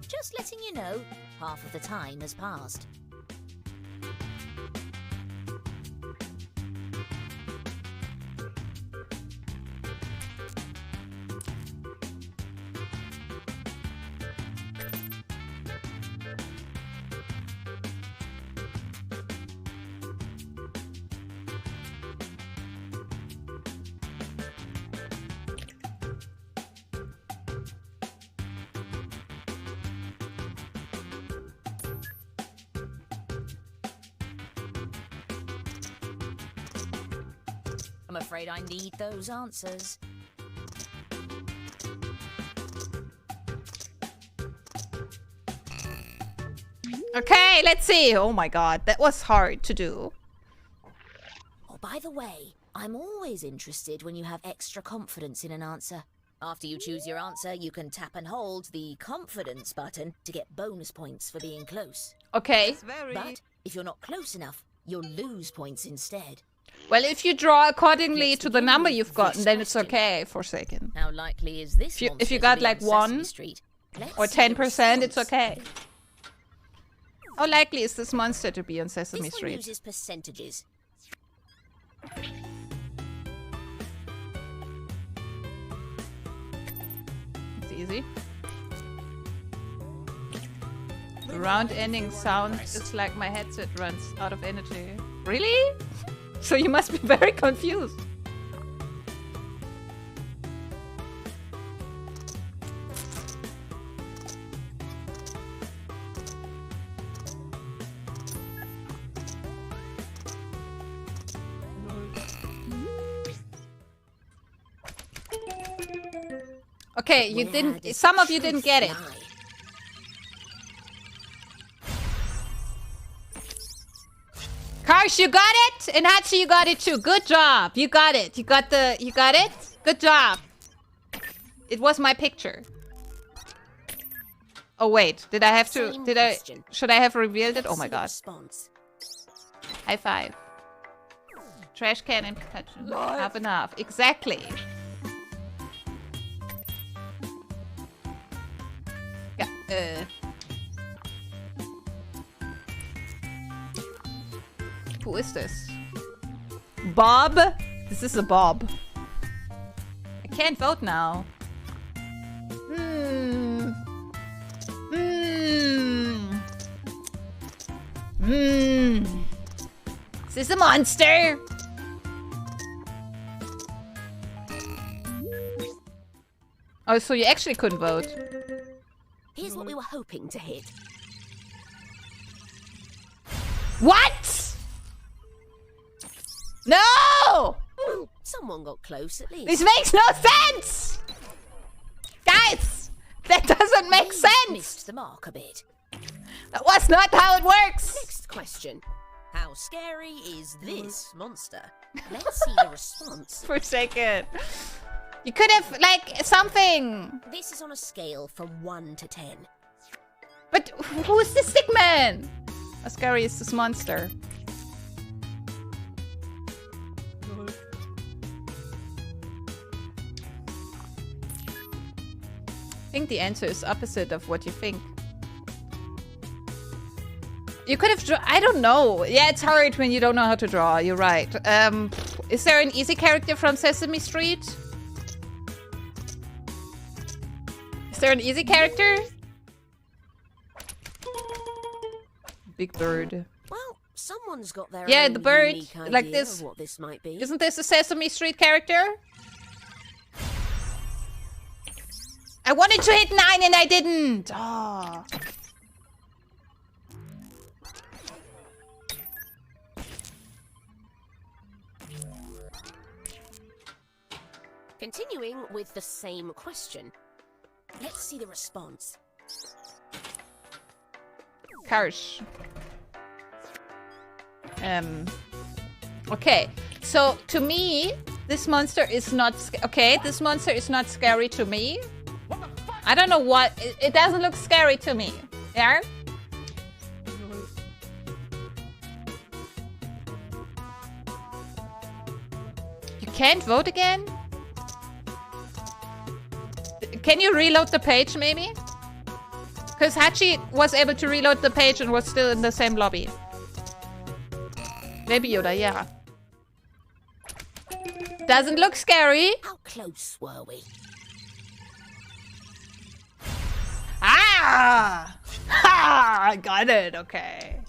Just letting you know, half of the time has passed. I'm afraid I need those answers. Okay, let's see. Oh my god, that was hard to do. Oh, by the way, I'm always interested when you have extra confidence in an answer. After you choose your answer, you can tap and hold the confidence button to get bonus points for being close. Okay. But if you're not close enough, you'll lose points instead. Well, if you draw accordingly to the number you've gotten, then it's okay, Forsaken. How likely is this If you got like 1 or 10%, it's okay. How likely is this monster to be on Sesame This one Street? uses percentages. It's easy. The round ending sound is like my headset runs out of energy. Really? So you must be very confused. Okay, you didn't. Some of you didn't get it. Karsh, you got it, and Hachi, you got it too. Good job. You got it. You got it. Good job. It was my picture. Oh wait, did I have to? Should I have revealed it? Oh my god. High five. Trash can and Pikachu. Half enough. Exactly. Yeah. Who is this? Bob? This is a Bob. I can't vote now. Is this a monster? Oh, so you actually couldn't vote. Here's what we were hoping to hit. What? No! Well, someone got close at least. This makes no sense! Guys! That doesn't make sense! Missed the mark a bit. That was not how it works! Next question. How scary is this monster? Let's see the response. For a second. You could have, like, something. This is on a scale from 1 to 10. But who is the stick man? How scary is this monster? I think the answer is opposite of what you think. You could have drawn. I don't know. Yeah, it's hard when you don't know how to draw. You're right. Is there an easy character from Sesame Street? Is there an easy character? Big bird. Well, someone's got their Yeah, own the bird, unique like idea this. of what this might be. Isn't this a Sesame Street character? I wanted to hit 9 and I didn't. Oh. Continuing with the same question. Let's see the response. Karsh. Okay, so to me, this monster is not... Okay, this monster is not scary to me. I don't know what... It doesn't look scary to me. Yeah? You can't vote again? Can you reload the page, maybe? Because Hachi was able to reload the page and was still in the same lobby. Maybe Yoda, yeah. Doesn't look scary. How close were we? Ah! Ha! I got it, okay.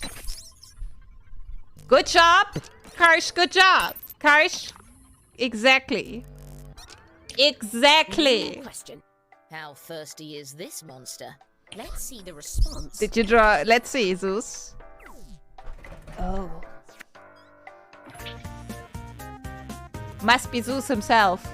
Good job. Karsh, good job. Karsh. Exactly. Exactly. Question. How thirsty is this monster? Let's see the response. Did you draw? Let's see, Zeus. Oh. Must be Zeus himself.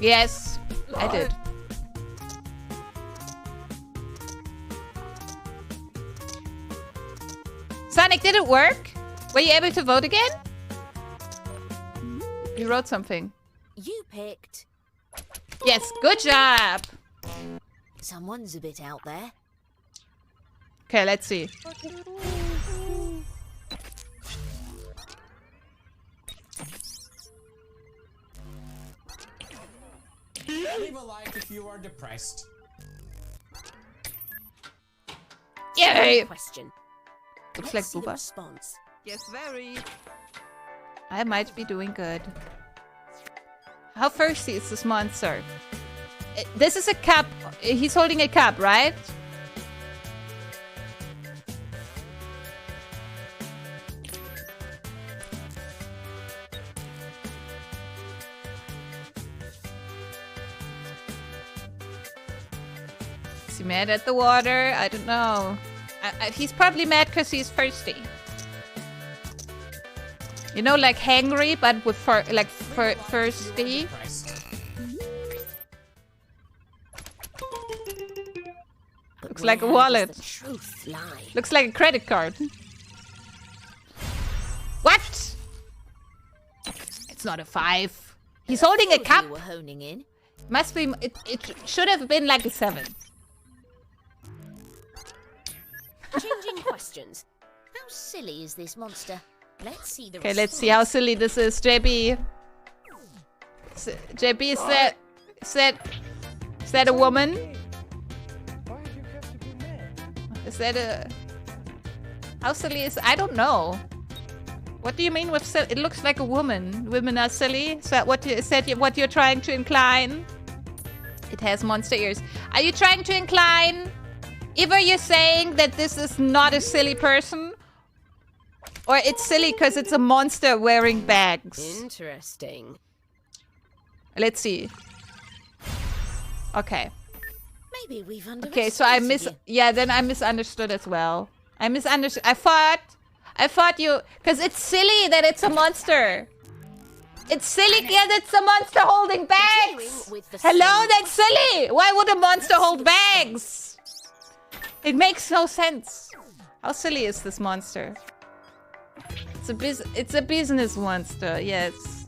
Yes, I did. Sonic, did it work? Were you able to vote again? You wrote something. You picked. Yes, good job. Someone's a bit out there. Okay, let's see. Leave a like if you are depressed. Yay! Question. Looks Let's like see the Booba. response. Yes, very. I might be doing good. How thirsty is this monster? This is a cup. He's holding a cup, right? Is he mad at the water? I don't know. He's probably mad because he's thirsty. You know, like hangry, but with thirsty. Looks like a Where wallet. does the truth lie? Looks like a credit card. What? It's not a 5. He's holding a cup. You were honing in. Must be. It should have been like a 7. Changing questions. How silly is this monster? Let's see the Okay, let's see how silly this is. JB. JB, is that a woman? Is that a... How silly is... I don't know. What do you mean with silly? It looks like a woman. Women are silly? Is that what you're trying to incline? It has monster ears. Are you trying to incline? Either you're saying that this is not a silly person, or it's silly because it's a monster wearing bags. Interesting. Let's see. Okay. Maybe we've Okay, so I then I misunderstood as well. I misunderstood. I thought you... Because it's silly that it's a monster. It's silly that it's a monster holding bags. Hello, that's silly. Why would a monster hold bags? It makes no sense. How silly is this monster? It's a business monster, yes.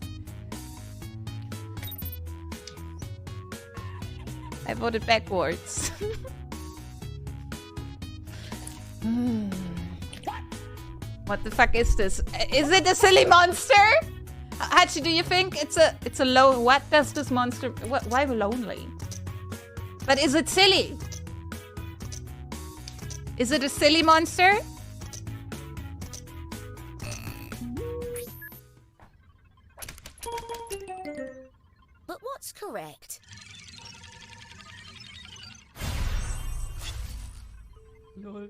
I voted backwards. What the fuck is this? Is it a silly monster? Hachi, do you think it's a low... What does this monster... Why lonely? But is it silly? Is it a silly monster? But what's correct? Lol.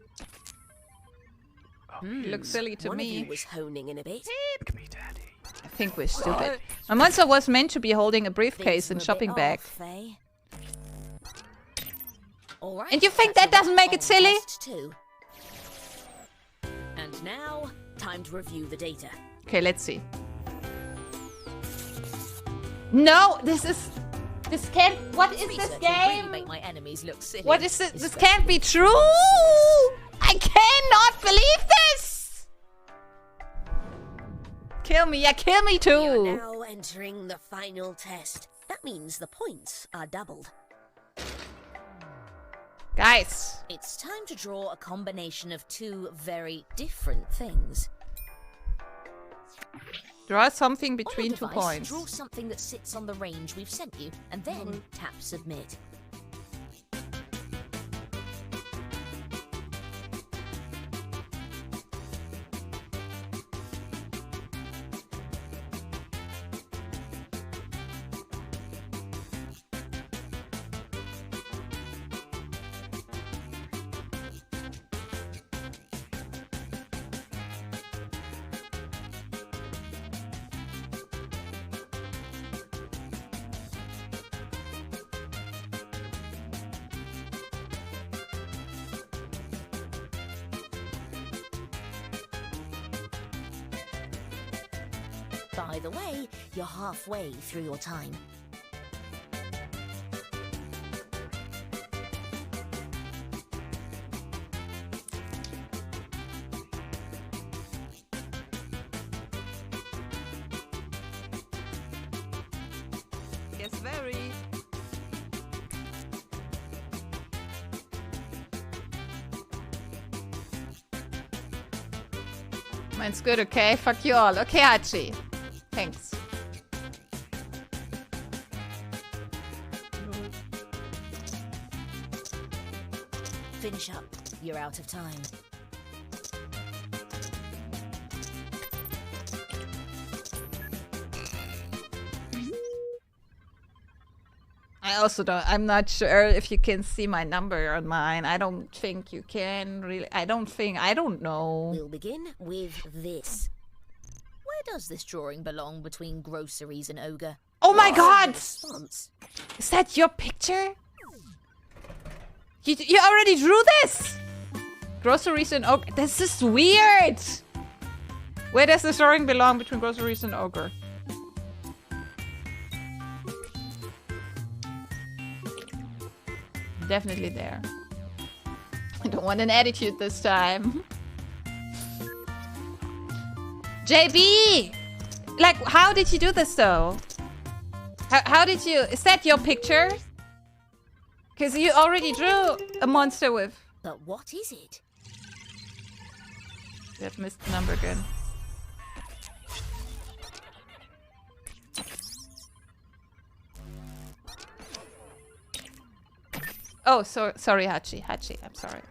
It looks silly to One me. of you was honing in a bit. I think we're stupid. My monster was meant to be holding a briefcase and shopping bag. Right, And you think that doesn't make it silly? And now, time to review the data. Okay, let's see. No, this can't... What is this game? Really make my enemies look silly. What is this? This can't be true! I cannot believe this! Kill me, yeah, kill me too! We are now entering the final test. That means the points are doubled. Guys. It's time to draw a combination of two very different things. Draw something On between your 2 device, points. Draw something that sits on the range we've sent you, and then tap submit. By the way, you're halfway through your time. Yes, very. Mine's good, okay? Fuck you all. Okay, Hachi. Thanks. Finish up. You're out of time. I also don't... I'm not sure if you can see my number on mine. I don't think you can really... I don't know. We'll begin with this. Where does this drawing belong between groceries and ogre? Oh my god! Response. Is that your picture? You already drew this? Groceries and ogre. This is weird. Where does this drawing belong between groceries and ogre? Definitely there. I don't want an attitude this time. JB! Like, how did you do this though? How did you... Is that your picture? Because you already drew a monster with... But what is it? You have missed the number again. Oh, sorry, Hachi. Hachi, I'm sorry.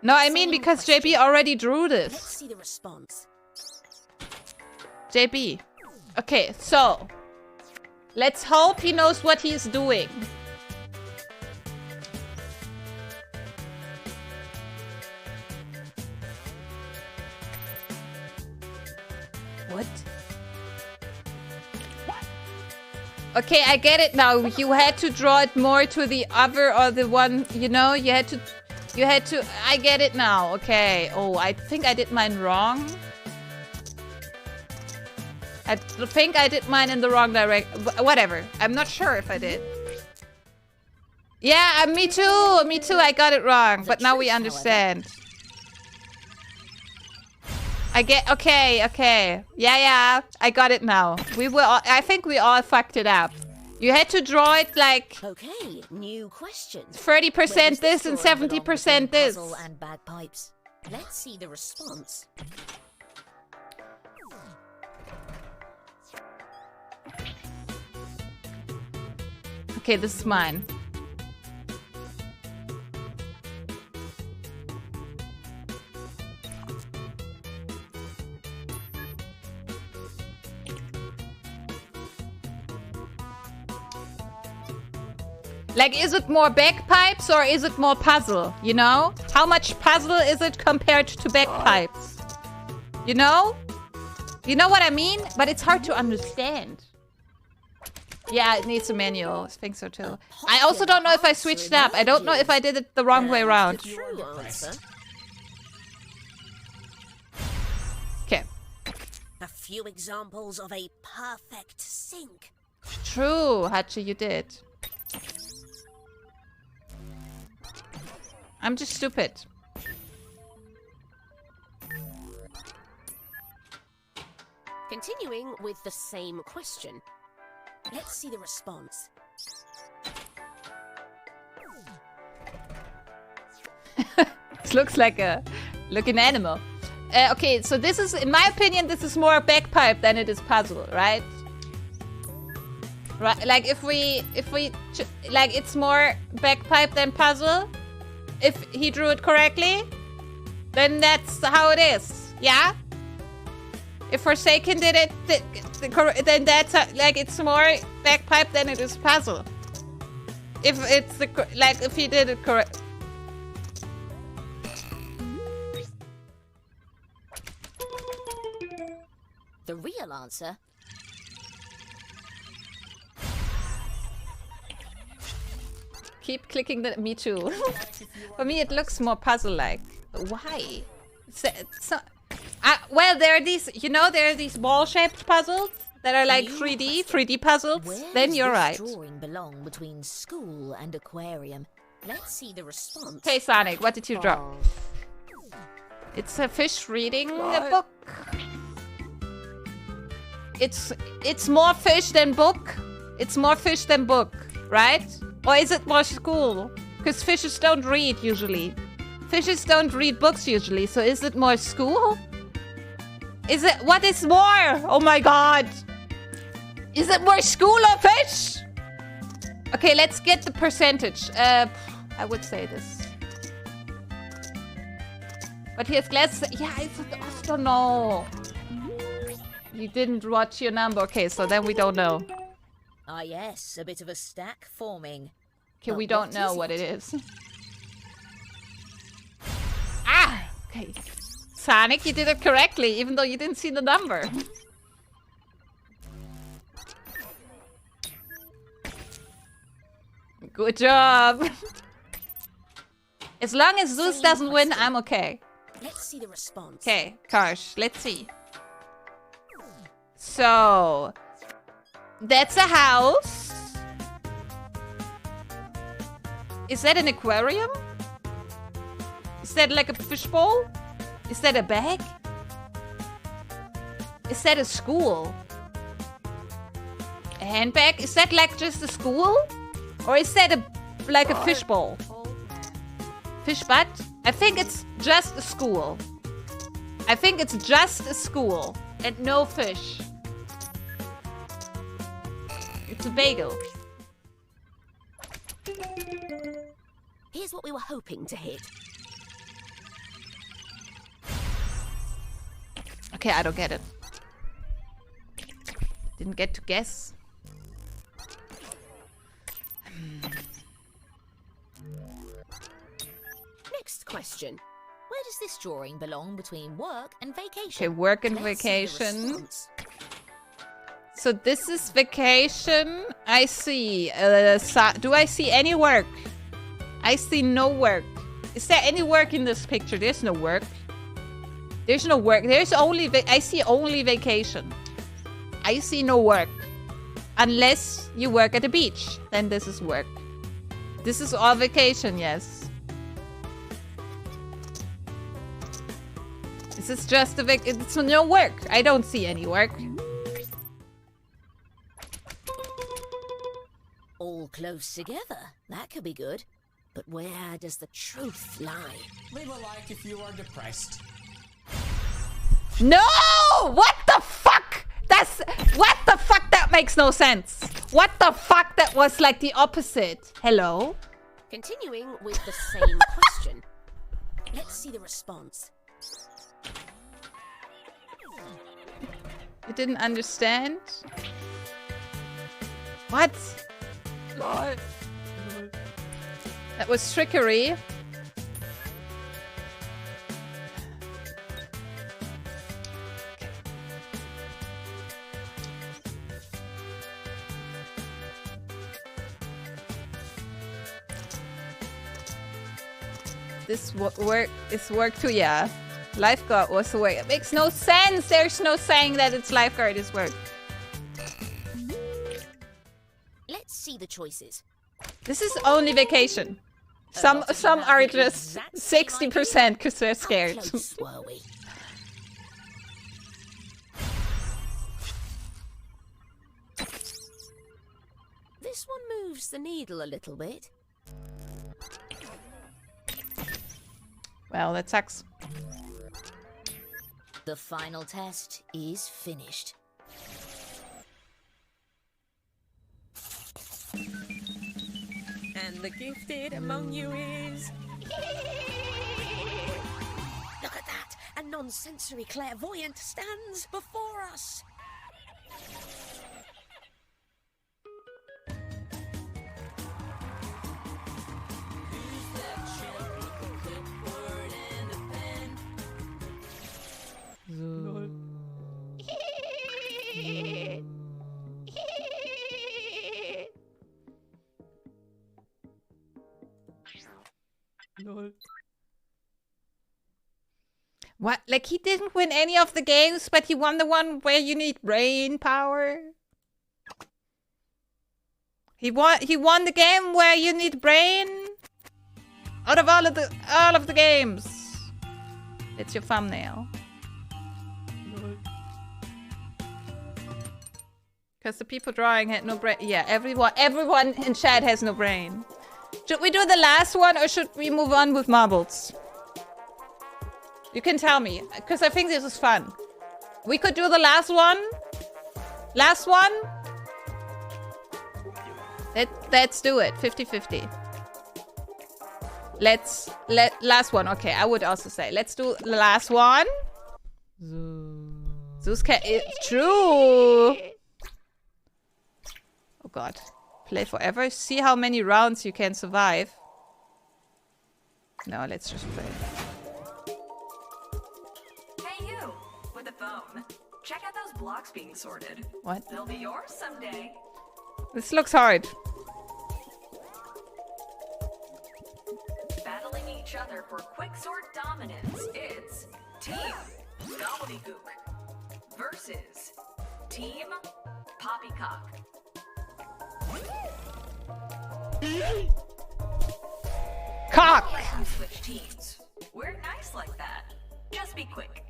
No, I mean Same because question. JB already drew Let's this. see the response. JB. Okay, so let's hope he knows what he's doing. What? Okay, I get it now. You had to draw it more to the other or the one, you know, you had to, I get it now. Okay. Oh, I think I did mine wrong. I think I did mine in the wrong direction. Whatever. I'm not sure if I did. Yeah, me too. Me too. I got it wrong. But now we understand. I get... Okay, okay. Yeah. I got it now. I think we all fucked it up. You had to draw it like... Okay, new question. 30% this and 70% this. Puzzle and bagpipes. Let's see the response. Okay, this is mine. Like, is it more bagpipes or is it more puzzle? You know? How much puzzle is it compared to bagpipes? You know? You know what I mean? But it's hard to understand. Yeah, it needs a manual. I think so too. I also don't know if I switched up. I don't know if I did it the wrong way around. True answer. Okay. A few examples of a perfect sync. True, Hachi, you did. I'm just stupid. Continuing with the same question. Let's see the response. This looks like an animal. Okay, so this is, in my opinion, this is more bagpipe than it is puzzle, right? Right, like if we, like it's more bagpipe than puzzle. If he drew it correctly, then that's how it is. Yeah. If Forsaken did it, then that's like it's more bagpipe than it is puzzle. If it's like if he did it correct. The real answer. Keep clicking the me too. For me, it looks more puzzle-like. Why? Well, there are these, you know, there are these ball-shaped puzzles that are like 3D puzzles. Where Then does you're this right. drawing belong between school and aquarium? Let's see the response. Okay, Sonic, what did you draw? It's a fish reading a book. It's more fish than book. It's more fish than book, right? Or is it more school? Because fishes don't read usually. Fishes don't read books usually, so is it more school? Is it, what is more? Oh my god. Is it more school or fish? Okay, let's get the percentage. I would say this. But he has glasses. Yeah, I also don't know. You didn't watch your number. Okay, so then we don't know. Ah yes, a bit of a stack forming. Okay, But we don't what know is what it? it is. Ah! Okay. Sonic, you did it correctly, even though you didn't see the number. Good job. As long as Zeus doesn't win, I'm okay. Let's see the response. Okay, Karsh, let's see. So, that's a house. Is that an aquarium? Is that like a fishbowl? Is that a bag? Is that a school? A handbag? Is that like just a school? Or is that like a fishbowl? Fish butt? I think it's just a school. I think it's just a school and no fish. It's a bagel. here's what we were hoping to hit. Okay, I don't get it. Didn't get to guess. Next question. Where does this drawing belong between work and vacation? Okay, work and Let's see the vacation. response. So this is vacation. I see. Do I see any work? I see no work. Is there any work in this picture? There's no work. There's no work. There's only. I see only vacation. I see no work. Unless you work at the beach, then this is work. This is all vacation. Yes. This is just a it's no work. I don't see any work. All close together. That could be good. But where does the truth lie? Leave a like if you are depressed. No! What the fuck? What the fuck? That makes no sense. What the fuck? That was like the opposite. Hello? Continuing with the same question. Let's see the response. You didn't understand? What? That was trickery. This work is work too, yeah. Lifeguard was the work. It makes no sense. There's no saying that it's lifeguard is work. Let's see the choices. This is only vacation. Some are just 60% because they're scared. How close were we? This one moves the needle a little bit. Well, that sucks. The final test is finished. And the gifted among you is... Look at that! A non-sensory clairvoyant stands before us! What? Like he didn't win any of the games, but he won the one where you need brain power? He won the game where you need brain? Out of all of the games. It's your thumbnail. Because the people drawing had no brain. Yeah, everyone in chat has no brain. Should we do the last one or should we move on with marbles? You can tell me, because I think this is fun. We could do the last one. Last one? Let's do it. 50-50. Last one. Okay, I would also say. Let's do the last one. Zeus can... It's true. Oh god. Play forever. See how many rounds you can survive. No, let's just play. Hey you! With the phone. Check out those blocks being sorted. What? They'll be yours someday. This looks hard. Battling each other for quicksort dominance, it's Team Gobbledygook versus Team Poppycock. Cock! Let you switch teams. We're nice like that. Just be quick.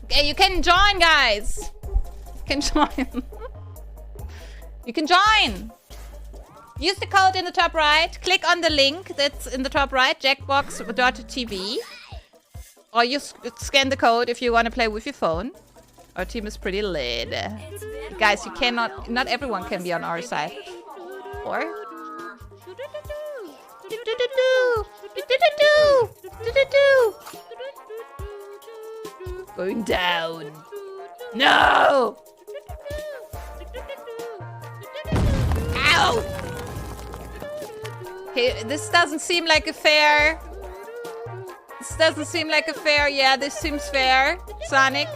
Okay, you can join, guys. You can join. You can join. Use the code in the top right. Click on the link that's in the top right, jackbox.tv. Or you scan the code if you want to play with your phone. Our team is pretty lit. Guys, you cannot... Not everyone can be on our side. Or... Going down. No! Ow! Okay, this doesn't seem like a fair. This doesn't seem like a fair. Yeah, this seems fair. Sonic.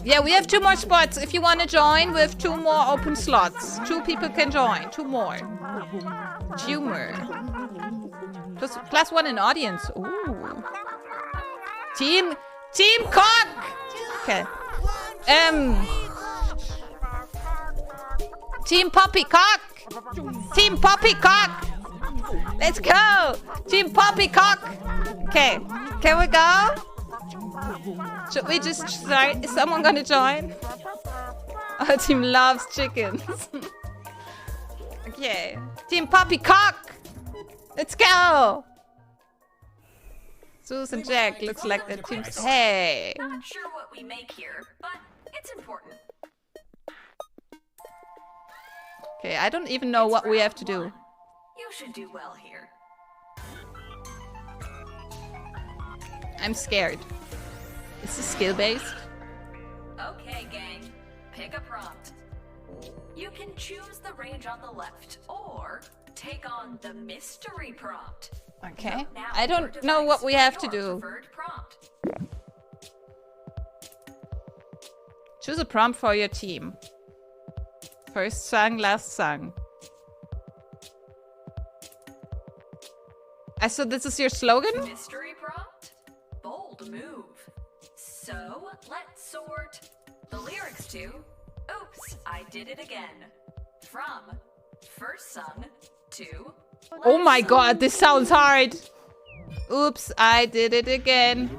Yeah, we have 2 more spots. If you want to join, we have 2 more open slots. 2 people can join. 2 more. Tumor. Plus 1 in audience. Ooh. Team Cock. Okay. Team Poppycock. Team Poppycock. Let's go. Team Poppycock. Okay. Can we go? Should we just start? Is someone gonna join? Our team loves chickens. Okay. Team Poppycock. Let's go. Susan Jack looks like the team. Hey. Not sure what we make here, but it's important. Okay, I don't even know what we have to do. You should do well here. I'm scared. Is this skill-based? Okay, gang. Pick a prompt. You can choose the range on the left, or take on the mystery prompt. Okay. Now I don't know what we have to do. preferred prompt. Choose a prompt for your team. First song, last song. So this is your slogan? Mystery prompt? Bold move. So, let's sort the lyrics to Oops, I Did It Again. From first sung to Oh my god, this sounds hard. Oops, I did it again.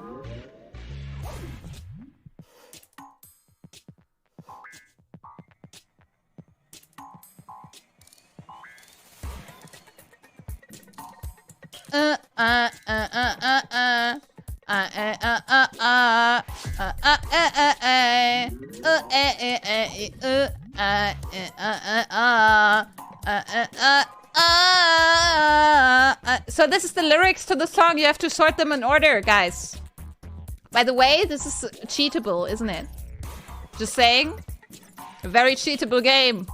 So this is the lyrics to the song. You have to sort them in order, guys. By the way, this is cheatable, isn't it? Just saying. A very cheatable game.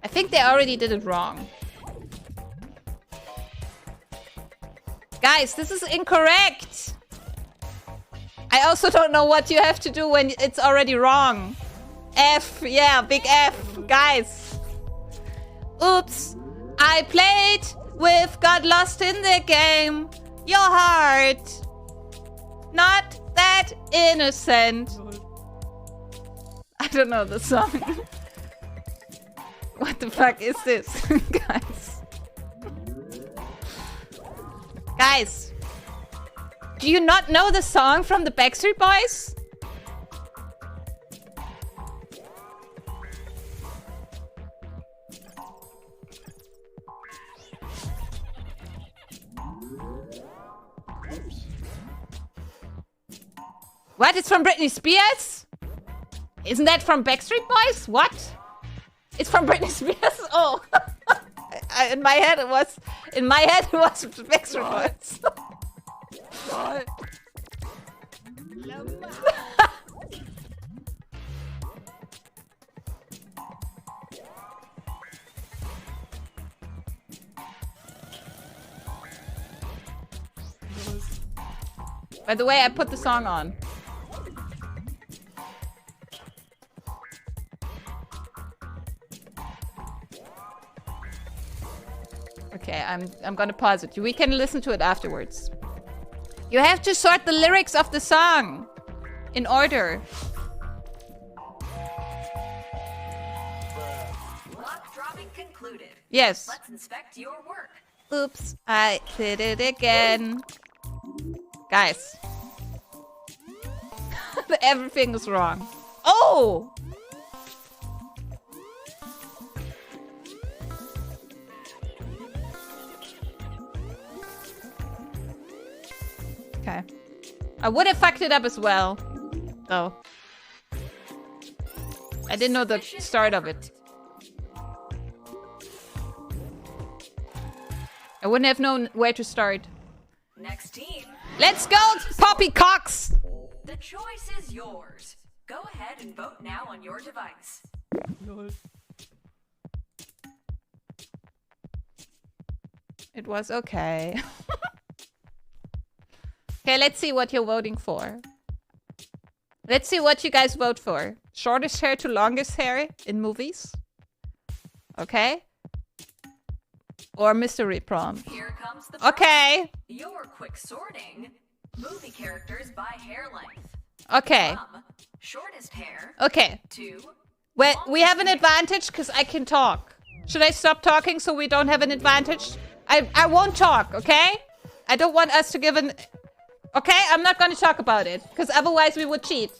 I think they already did it wrong. Guys, this is incorrect. I also don't know what you have to do when it's already wrong. F, yeah, big F, guys. Oops, I played with got lost in the game. Your heart, not that innocent. I don't know the song. What the fuck is this, guys? Guys, do you not know the song from the Backstreet Boys? What? It's from Britney Spears? Isn't that from Backstreet Boys? What? It's from Britney Spears? Oh. In my head it was Backstreet Boys. By the way, I put the song on. Okay, I'm gonna pause it. We can listen to it afterwards. You have to sort the lyrics of the song in order. Block dropping concluded. Yes. Let's inspect your work. Oops, I did it again. Guys. Everything is wrong. Oh! Okay. I would have fucked it up as well, though. I didn't know the start of it. I wouldn't have known where to start. Next team. Let's go, Poppycocks! The choice is yours. Go ahead and vote now on your device. It was okay. Okay, let's see what you're voting for. Let's see what you guys vote for. Shortest hair to longest hair in movies. Okay. Or mystery prom. Here comes the prom. Okay. Your quick sorting. Movie characters by hair length. Okay. From shortest hair. Okay. To Well, we have an advantage because I can talk. Should I stop talking so we don't have an advantage? I won't talk, okay? I don't want us to give an... Okay, I'm not going to talk about it because otherwise we would cheat.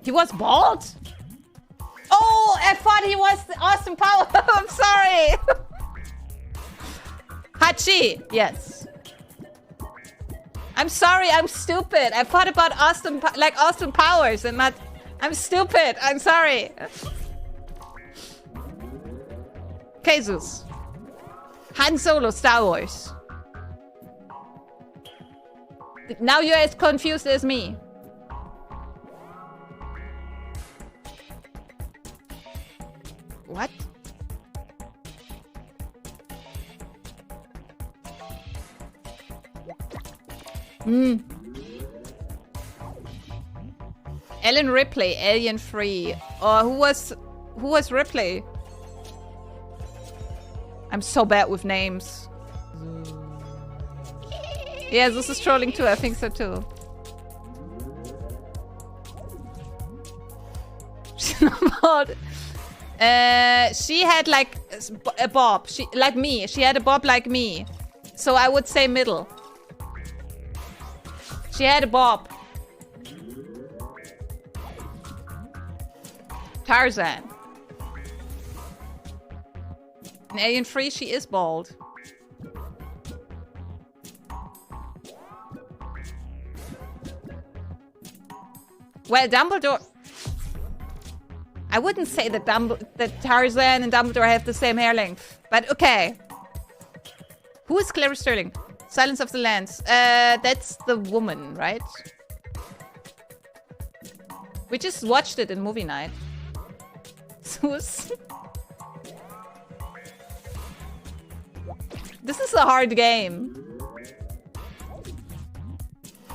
He was bald? Oh, I thought he was Austin Powers. I'm sorry. Hachi, yes. I'm sorry, I'm stupid. I thought about Austin Powers and not... I'm stupid, I'm sorry. Jesus. Han Solo, Star Wars. Now you're as confused as me. What? Ellen Ripley, Alien Free. Or who was Ripley? I'm so bad with names. Yeah, this is trolling too. I think so too. She's not bald. She had like a bob. She like me. She had a bob like me. So I would say middle. She had a bob. Tarzan. In Alien Free, she is bald. Well, Dumbledore... I wouldn't say that Tarzan and Dumbledore have the same hair length. But okay. Who is Clara Sterling? Silence of the Lambs. That's the woman, right? We just watched it in movie night. This is a hard game.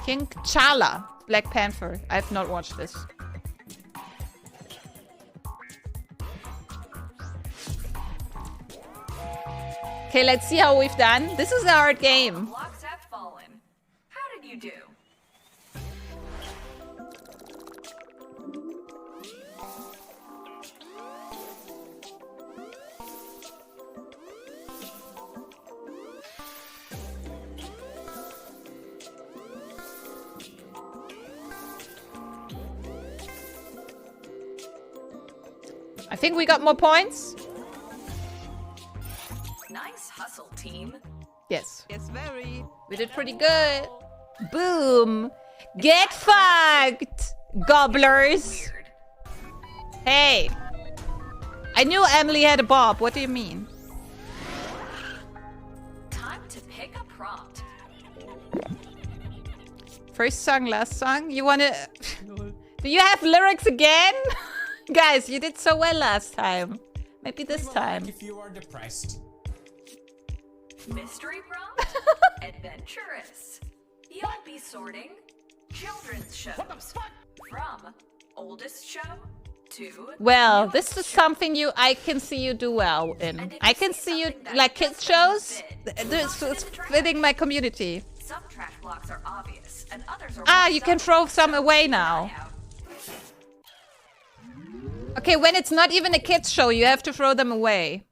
King T'Challa, Black Panther. I've not watched this. Okay, let's see how we've done. This is a hard game. Blocks have fallen. How did you do? I think we got more points. Nice hustle, team. Yes. Yes, very. We did pretty good. Boom. Get fucked, gobblers. Weird. Hey. I knew Emily had a bob. What do you mean? Time to pick a prompt. First song, last song? You wanna... Do you have lyrics again? Guys, you did so well last time. Maybe this time. If you are depressed. Mystery prompt? Adventurous. You'll be sorting children's shows. What the fuck? From oldest show 2. Well, this is something I can see you do well in. I can see you, like kids shows, this is fitting my community. Some track blocks are obvious, and others are Ah, more you can subtle. throw some away now. Okay, when it's not even a kids show, you have to throw them away.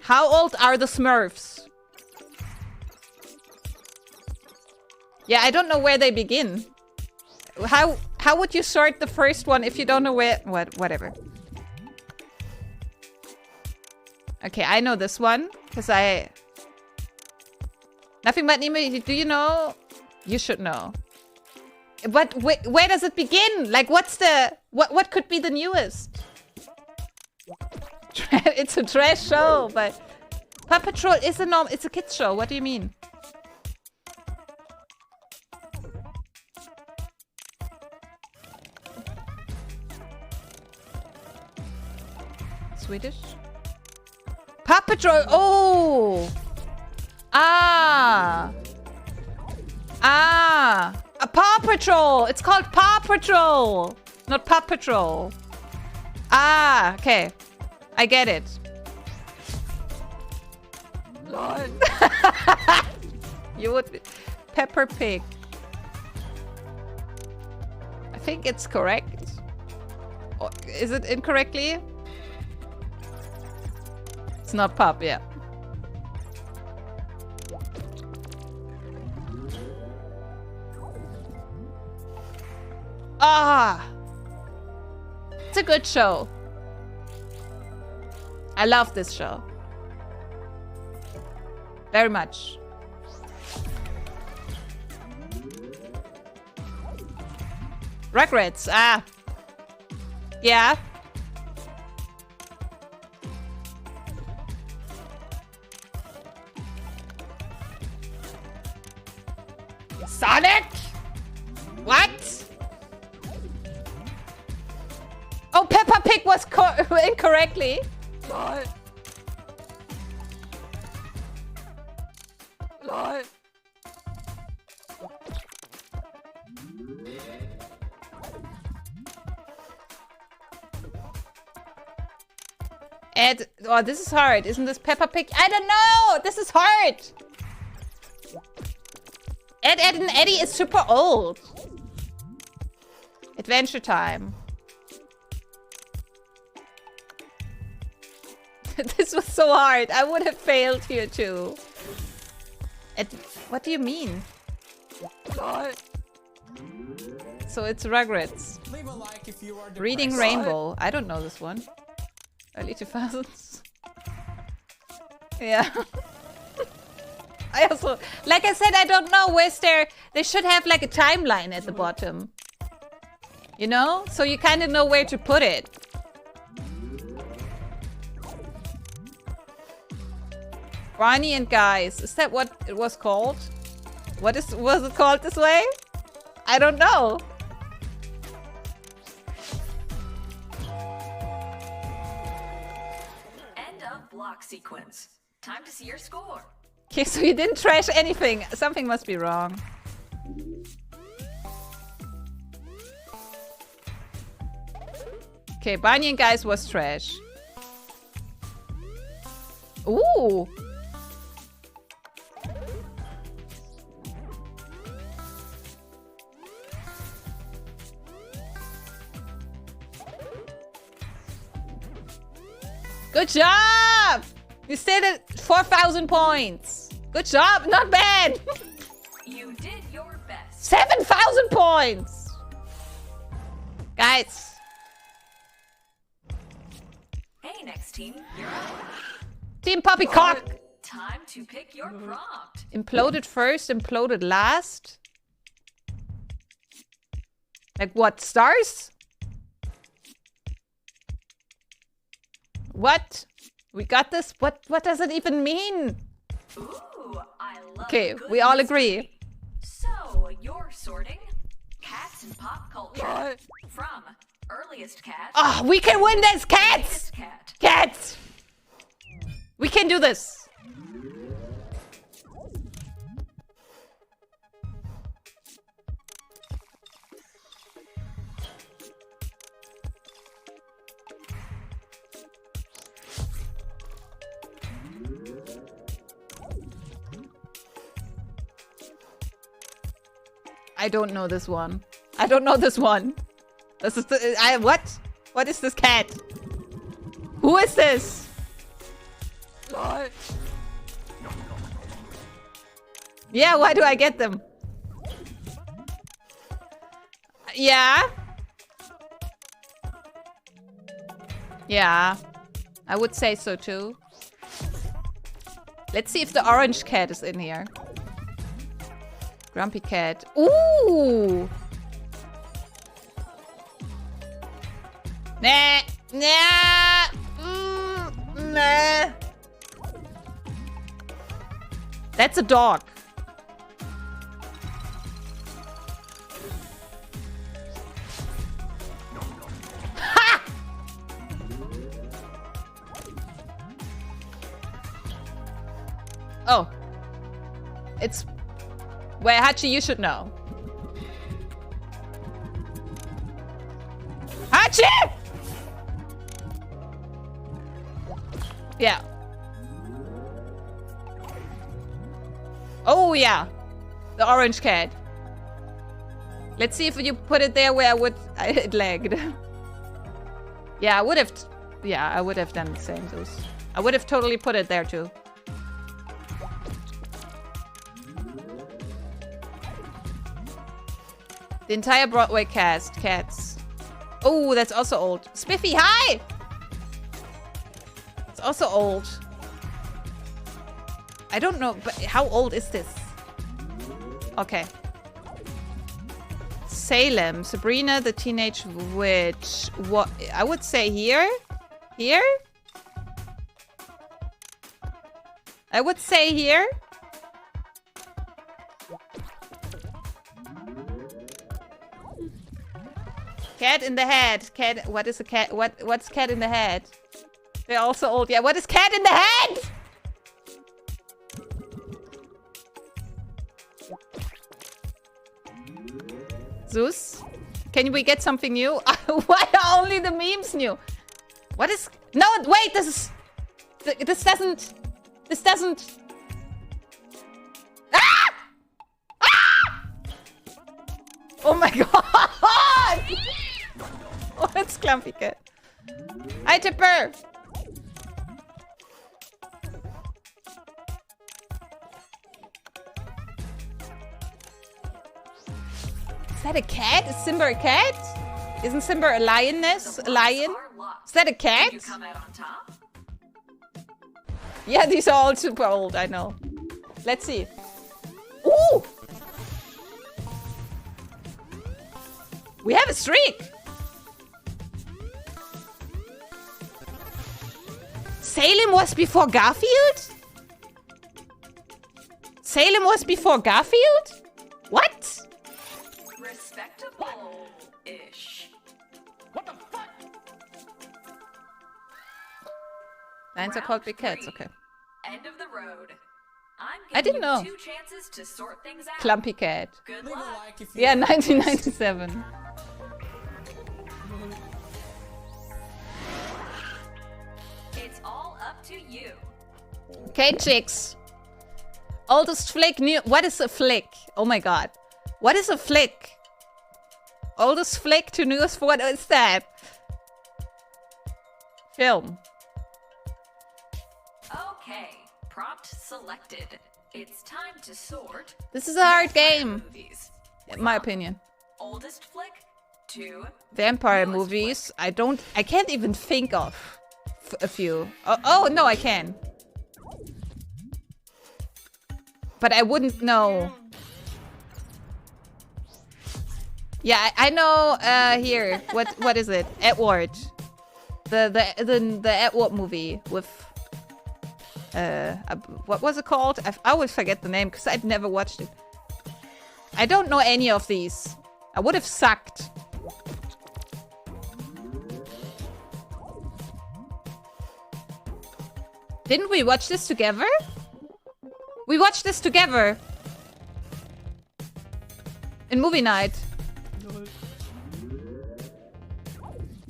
How old are the Smurfs? Yeah, I don't know where they begin. How would you sort the first one if you don't know where... Whatever. Okay, I know this one. Because I... Nothing but Nemo, do you know? You should know. But where does it begin? Like, what's the... What could be the newest? It's a trash show, but... Paw Patrol is a norm... It's a kids show. What do you mean? Swedish? Paw Patrol! Oh! Ah! Ah! A Paw Patrol! It's called Paw Patrol! Not Paw Patrol. Ah, okay. I get it. Lol. You would be... Pepper Pig. I think it's correct. Or is it incorrectly? It's not Pup, yeah. Ah! It's a good show. I love this show. Very much. Rugrats, ah. Yeah. Sonic? What? Oh, Peppa Pig was incorrectly. Lol. Lol. Ed, oh, this is hard. Isn't this Peppa Pig? I don't know. This is hard. Ed, Ed, and Eddie is super old. Adventure Time. This was so hard. I would have failed here too. What do you mean? So it's Rugrats. Leave a like if you are depressed. Reading Rainbow. I don't know this one. Early 2000s. Yeah. I also, like I said, I don't know where's there. They should have like a timeline at the bottom. You know? So you kind of know where to put it. Barney and Guys. Is that what it was called? Was it called this way? I don't know. End of block sequence. Time to see your score. Okay, so you didn't trash anything. Something must be wrong. Okay, Barney and Guys was trash. Ooh. Good job! You stayed at 4,000 points. Good job, not bad. You did your best. 7,000 points. Guys. Hey, next team, you're up. Team Poppycock. Time to pick your prompt. Imploded first, imploded last. Like what, stars? What? We got this? What does it even mean? Ooh, I love Okay, good we all mystery. agree. So, you're sorting cats and pop culture from earliest cat. Oh, we can win this, cats! latest cat. Cats! We can do this. I don't know this one. I don't know this one. This is the... what? What is this cat? Who is this? Lol. Yeah, why do I get them? Yeah. Yeah. I would say so too. Let's see if the orange cat is in here. Grumpy cat. Ooh! Nah. Nah. Nah. That's a dog. Ha! Oh. It's... Wait, Hachi, you should know. Hachi! Yeah. Oh, yeah. The orange cat. Let's see if you put it there where it lagged. Yeah, I would have... Yeah, I would have done the same. I would have totally put it there, too. The entire Broadway cast. Cats. Oh, that's also old. Spiffy, hi! It's also old. I don't know, but how old is this? Okay. Salem. Sabrina the Teenage Witch. What? I would say here? Here? I would say here. Cat in the head. Cat. What is a cat? What's cat in the head? They're also old. Yeah. What is cat in the head? Zeus? Can we get something new? Why are only the memes new? What is... No, wait, this is... This doesn't... This doesn't... Ah! Ah! Oh my god! Oh, it's Clumpy Cat. Hi, Tipper! Is that a cat? Is Simba a cat? Isn't Simba a lioness? A lion? Is that a cat? You come out on top? Yeah, these are all super old, I know. Let's see. Ooh! We have a streak! Salem was before Garfield? Salem was before Garfield? What? Respectable-ish. What the fuck? Lions are called big cats, okay. End of the road. I didn't know. 2 chances to sort things out. Clumpy Cat. Good Leave a luck. like if you Yeah, are 1997. It's all up to you. Okay, chicks. Oldest flick new. What is a flick? Oh my god. What is a flick? Oldest flick to newest. What is that? Film. Okay, prompt selected. It's time to sort. This is a hard game, Movies. in my opinion. Oldest flick to Vampire newest movies. I can't even think of a few. Oh, no, I can. But I wouldn't know. Yeah, I know. Here, what is it? Edward, the Edward movie with what was it called? I always forget the name because I'd never watched it. I don't know any of these. I would have sucked. Didn't we watch this together? We watched this together. In movie night.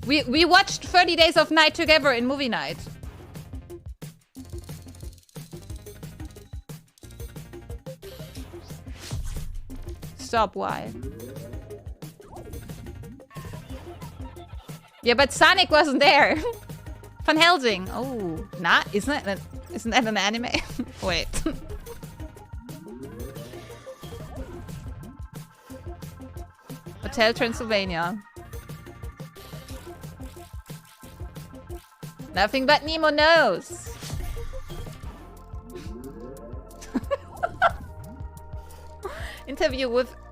We watched 30 Days of Night together in movie night. stop. Why? Yeah, but Sonic wasn't there. Van Helsing. Oh, not? Isn't that an anime? Wait. Hotel Transylvania. Nothing but Nemo knows.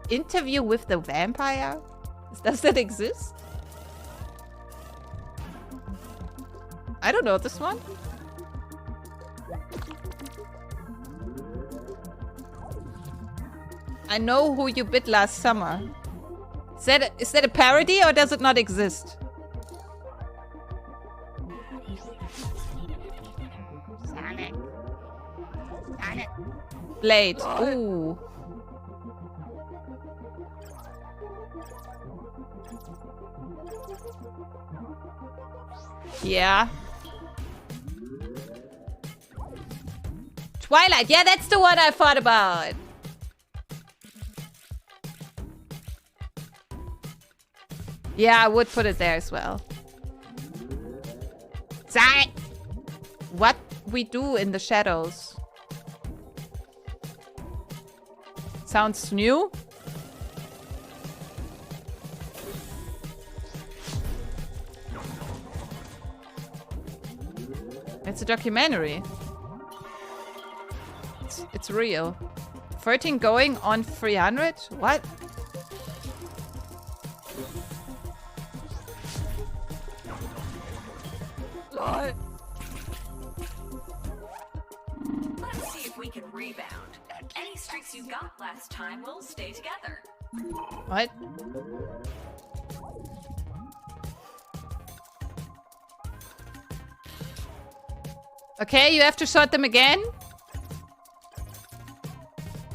Interview with the vampire? Does that exist? I don't know this one. I know who you bit last summer. Is that a parody or does it not exist? Sonic. Sonic. Blade. Ooh. Yeah. Twilight. Yeah, that's the one I thought about. Yeah, I would put it there as well. Sonic. What we do in the shadows. Sounds new. It's a documentary. It's real. 13 going on 300? What? Let's see if we can rebound. Any streaks you got last time will stay together. What? Okay, you have to shot them again?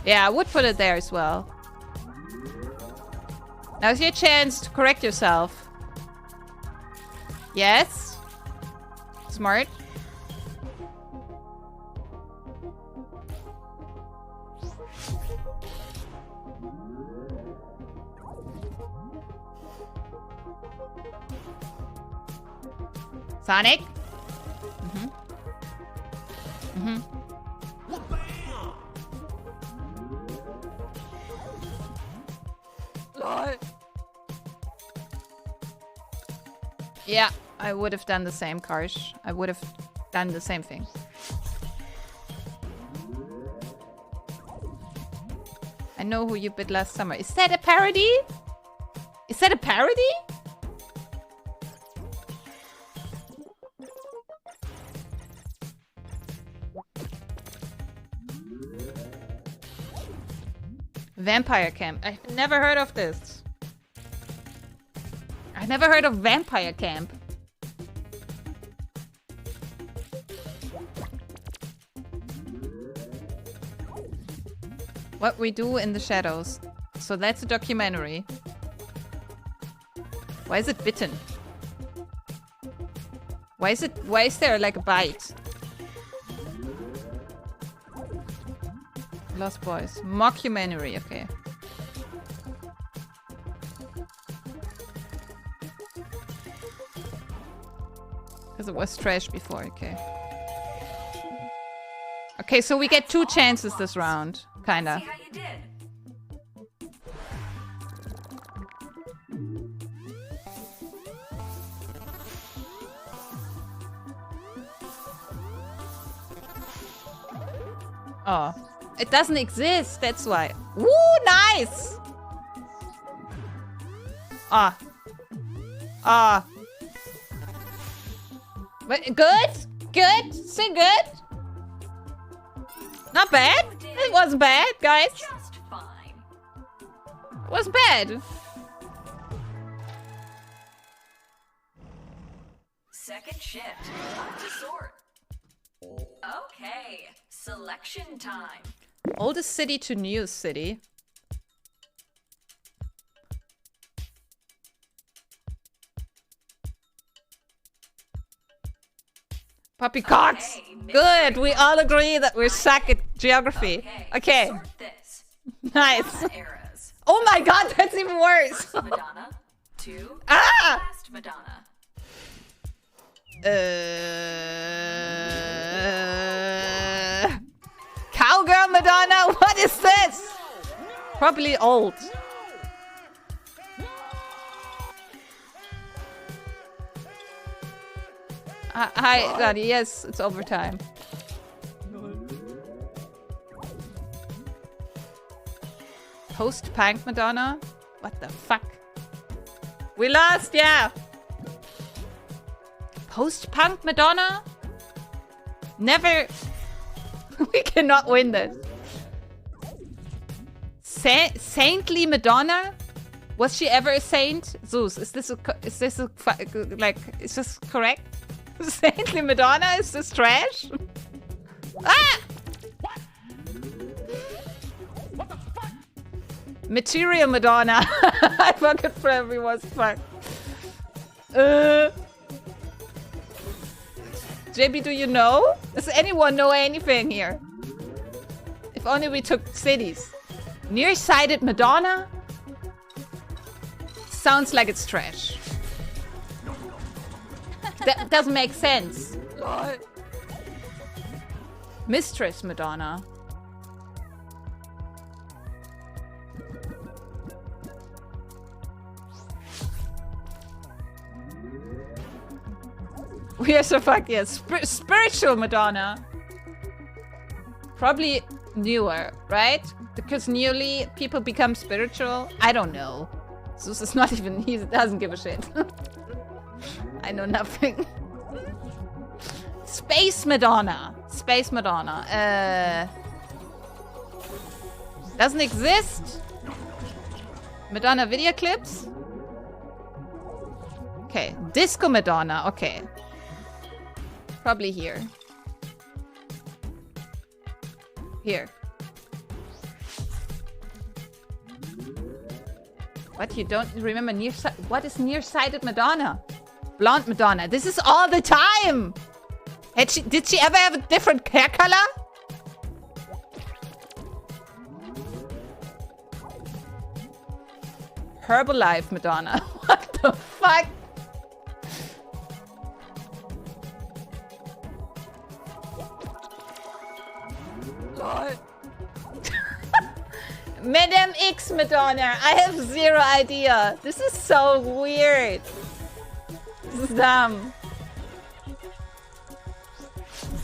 Yeah, I would put it there as well. Now's your chance to correct yourself. Yes? Smart. Sonic? Yeah, I would have done the same, Karsh. I would have done the same thing. I know who you bit last summer. Is that a parody? Is that a parody? Vampire Camp. I've never heard of this. I've never heard of Vampire Camp. What we do in the shadows. So that's a documentary. Why is it bitten? Why is there like a bite? Lost Boys. Mockumentary, okay. Because it was trash before, okay. Okay, so we get 2 chances this round. Kinda. See how you did. Oh. It doesn't exist, that's why. Woo, nice! Ah. Ah. But good? Good? Still good? Not bad? It wasn't bad, guys. Just fine. It wasn't bad. Second shift. Up to sort. Okay. Selection time. Oldest city to newest city. Poppycocks! Okay, Good! We all agree that we're suck at geography. Okay. Sort this. Nice. Eras. Oh my god, that's even worse. First Madonna to Ah! last Madonna. Cowgirl Madonna? What is this? Probably old. Hi, Daddy. Yes, it's overtime. Post-punk Madonna? What the fuck? We lost, yeah. Post-punk Madonna? Never. We cannot win this. Saintly Madonna? Was she ever a saint? Zeus, is this correct? Saintly Madonna? Is this trash? Ah! What the fuck? Material Madonna. I fucking for everyone's fuck. JB, do you know? Does anyone know anything here? If only we took cities. Nearsighted Madonna? Sounds like it's trash. That doesn't make sense. Mistress Madonna. We are so fucked, yes. Spiritual Madonna. Probably newer, right? Because newly people become spiritual. I don't know. Zeus is not even, he doesn't give a shit. I know nothing. Space Madonna. Space Madonna. Doesn't exist. Madonna video clips. Okay. Disco Madonna. Okay. Probably here. Here. What? You don't remember what is nearsighted Madonna? Blonde Madonna. This is all the time. Did she ever have a different hair color? Herbalife Madonna. What the fuck? Lord. Madame X Madonna. I have zero idea. This is so weird. This is dumb.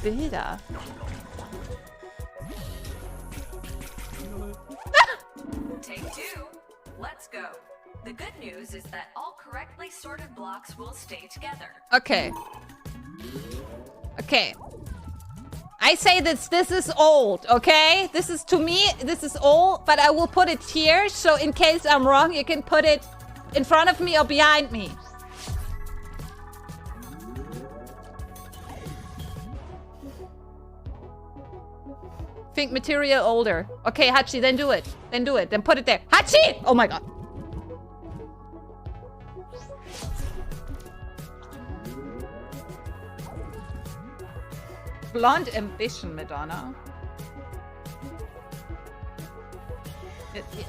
Bilder. Take two. Let's go. The good news is that all correctly sorted blocks will stay together. Okay. Okay. I say this is old, okay? This is, to me, this is old, but I will put it here, so in case I'm wrong, you can put it in front of me or behind me. Think material older. Okay, Hachi, then do it. Then do it. Then put it there. Hachi! Oh my god. Blonde Ambition Madonna.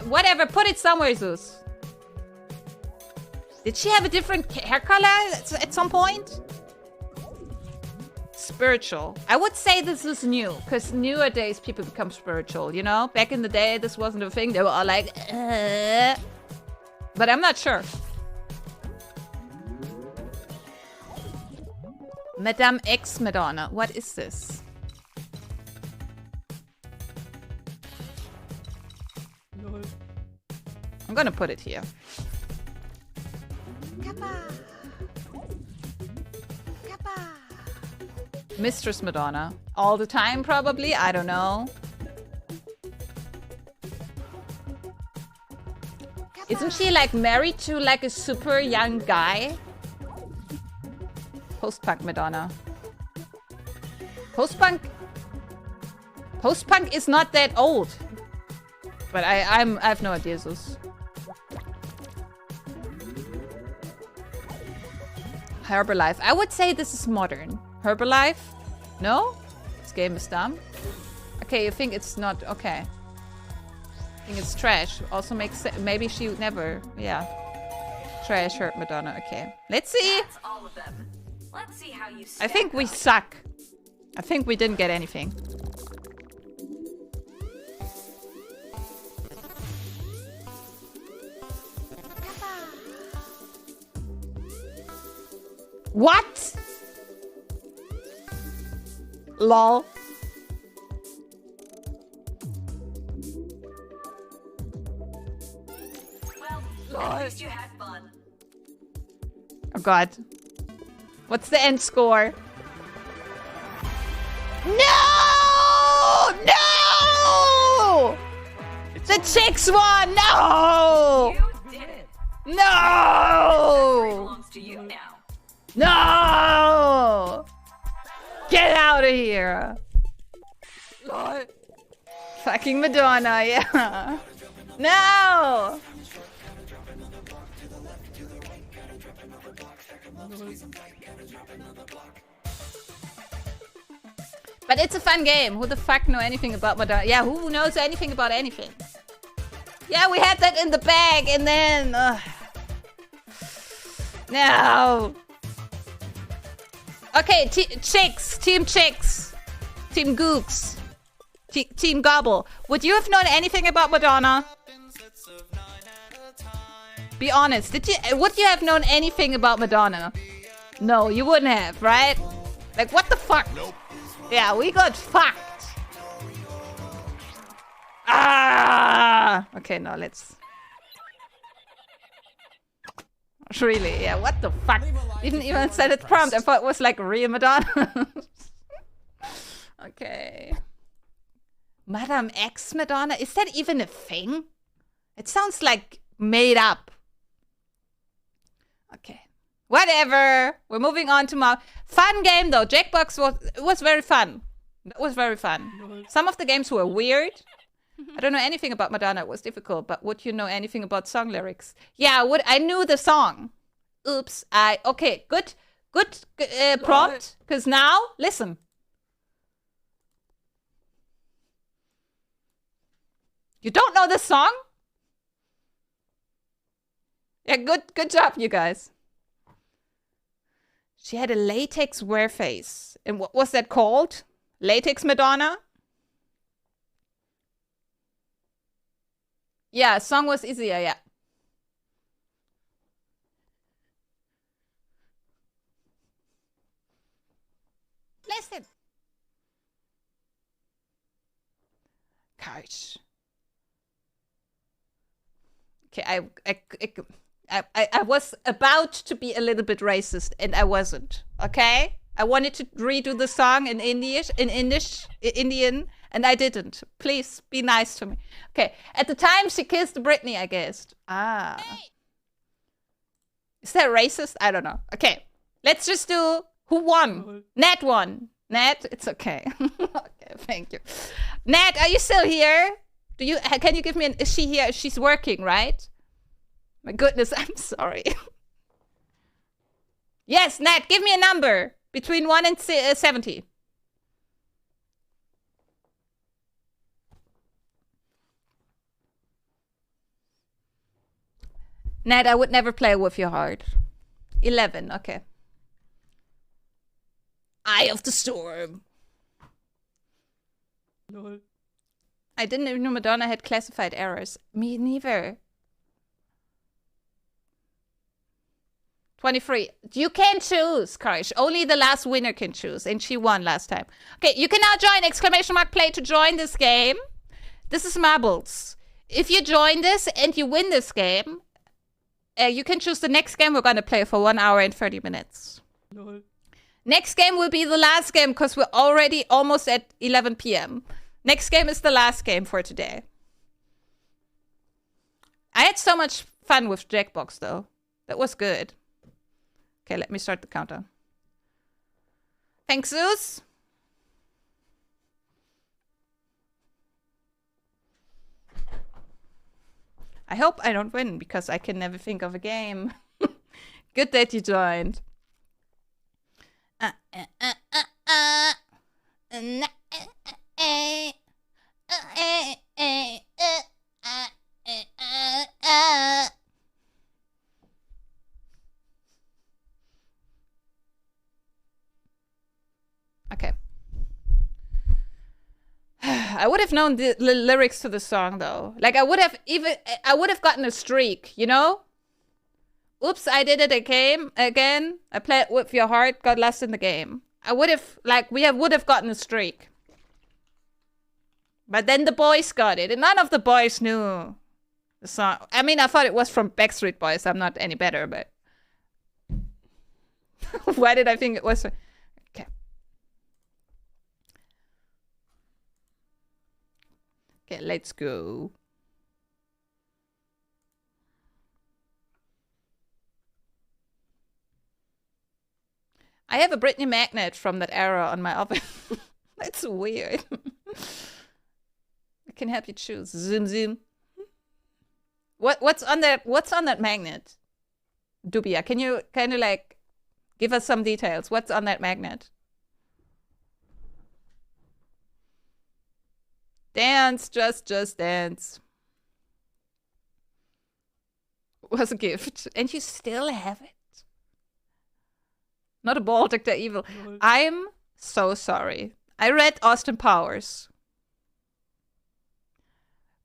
Whatever, put it somewhere, Zeus. Did she have a different hair color at some point? Spiritual. I would say this is new, because newer days people become spiritual, you know? Back in the day, this wasn't a thing. They were all like, But I'm not sure. Madame X Madonna. What is this? I'm gonna put it here. Mistress Madonna. All the time, probably? I don't know. Isn't she like married to like a super young guy? Post-punk Madonna. Post-punk is not that old. But I have no idea, Zeus. Herbalife. I would say this is modern. Herbalife? No? This game is dumb. Okay, you think it's not... Okay. I think it's trash. Also makes sense. Maybe she would never. Yeah. Trash hurt Madonna. Okay. Let's see. That's all of them. Let's see how you I think we suck. I think we didn't get anything. What? Lol. Well, at least you had fun. Oh god. What's the end score? No! No! The chicks won! No! You did it. No! Belongs to you now. No! Get out of here! Lol. Fucking Madonna, yeah. No! But it's a fun game. Who the fuck know anything about Madonna? Yeah, who knows anything about anything? Yeah, we had that in the bag and then... No! Okay, chicks. Team chicks. Team gooks. Team gobble. Would you have known anything about Madonna? Be honest. Would you have known anything about Madonna? No, you wouldn't have, right? Like, what the fuck? Nope. Yeah, we got fucked. Ah! Okay, now let's... Really, yeah, what the fuck? Didn't even set it prompt. I thought it was like real Madonna. Okay. Madame X Madonna? Is that even a thing? It sounds like made up. Okay. Whatever. We're moving on to my fun game though. Jackbox was very fun. That was very fun. Some of the games were weird. I don't know anything about Madonna. It was difficult. But would you know anything about song lyrics? Yeah, I knew the song. Oops. Okay. Good prompt. Because now, listen. You don't know the song? Yeah, good job, you guys. She had a latex wear face. And what was that called? Latex Madonna? Yeah, song was easier, yeah. Listen. Gosh. Okay, I was about to be a little bit racist, and I wasn't. Okay, I wanted to redo the song in Indian, and I didn't. Please be nice to me. Okay, at the time she kissed Britney, I guessed. Ah, is that racist? I don't know. Okay, let's just do who won. Nat won. Nat, it's okay. Okay, thank you. Nat, are you still here? Can you give me is she here? She's working, right? My goodness, I'm sorry. Yes, Nat, give me a number between 1 and 70. Nat, I would never play with your heart. 11, okay. Eye of the Storm. Lol. I didn't even know Madonna had classified errors. Me neither. 23. You can choose, Karish. Only the last winner can choose, and she won last time. Okay, you can now join !play to join this game. This is Marbles. If you join this and you win this game, you can choose the next game we're going to play for 1 hour and 30 minutes. Lol. Next game will be the last game because we're already almost at 11 p.m. Next game is the last game for today. I had so much fun with Jackbox, though. That was good. Okay, let me start the countdown. Thanks, Zeus. I hope I don't win because I can never think of a game. Good that you joined. I would have known the lyrics to the song though. Like I would have gotten a streak, you know? Oops, I did it again. I played with your heart, got lost in the game. I would have, like, would have gotten a streak. But then the boys got it, and none of the boys knew the song. I mean, I thought it was from Backstreet Boys. I'm not any better, but why did I think it was? Okay. Okay, let's go. I have a Britney magnet from that era on my oven. That's weird. I can help you choose. Zoom zoom. What's on that magnet? Dubia, can you kind of like give us some details? What's on that magnet? Dance, just dance. Was a gift. And you still have it. Not a ball, Dr. Evil. I'm so sorry. I read Austin Powers.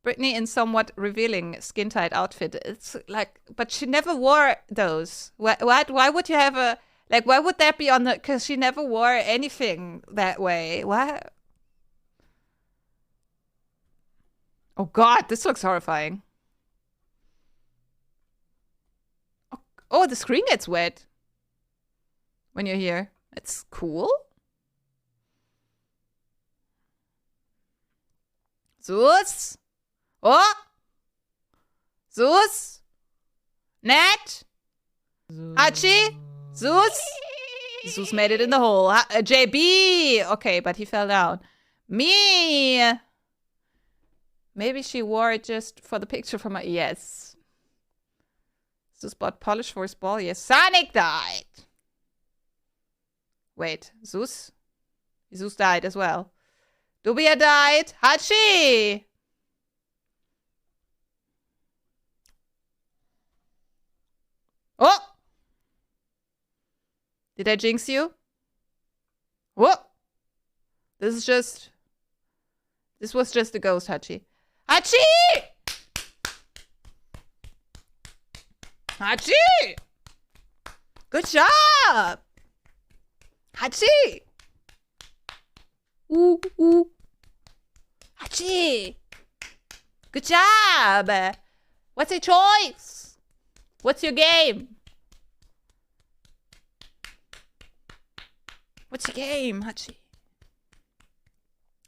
Britney in somewhat revealing skin-tight outfit. It's like, but she never wore those. Why would you have a, like, why would that be on the, because she never wore anything that way. What? Oh God, this looks horrifying. Oh, the screen gets wet when you're here. It's cool. Zeus? Oh! Zeus? Nat? Hachi? Zeus? Zeus made it in the hole. JB! Okay, but he fell down. Me! Maybe she wore it just for the picture from her. Yes. Zeus bought polish for his ball. Yes. Sonic died! Wait, Zeus? Zeus died as well. Dubia died. Hachi! Oh! Did I jinx you? What? This was just a ghost, Hachi. Hachi! Hachi! Good job! Hachi! Ooh, ooh. Hachi! Good job! What's your choice? What's your game? What's your game, Hachi?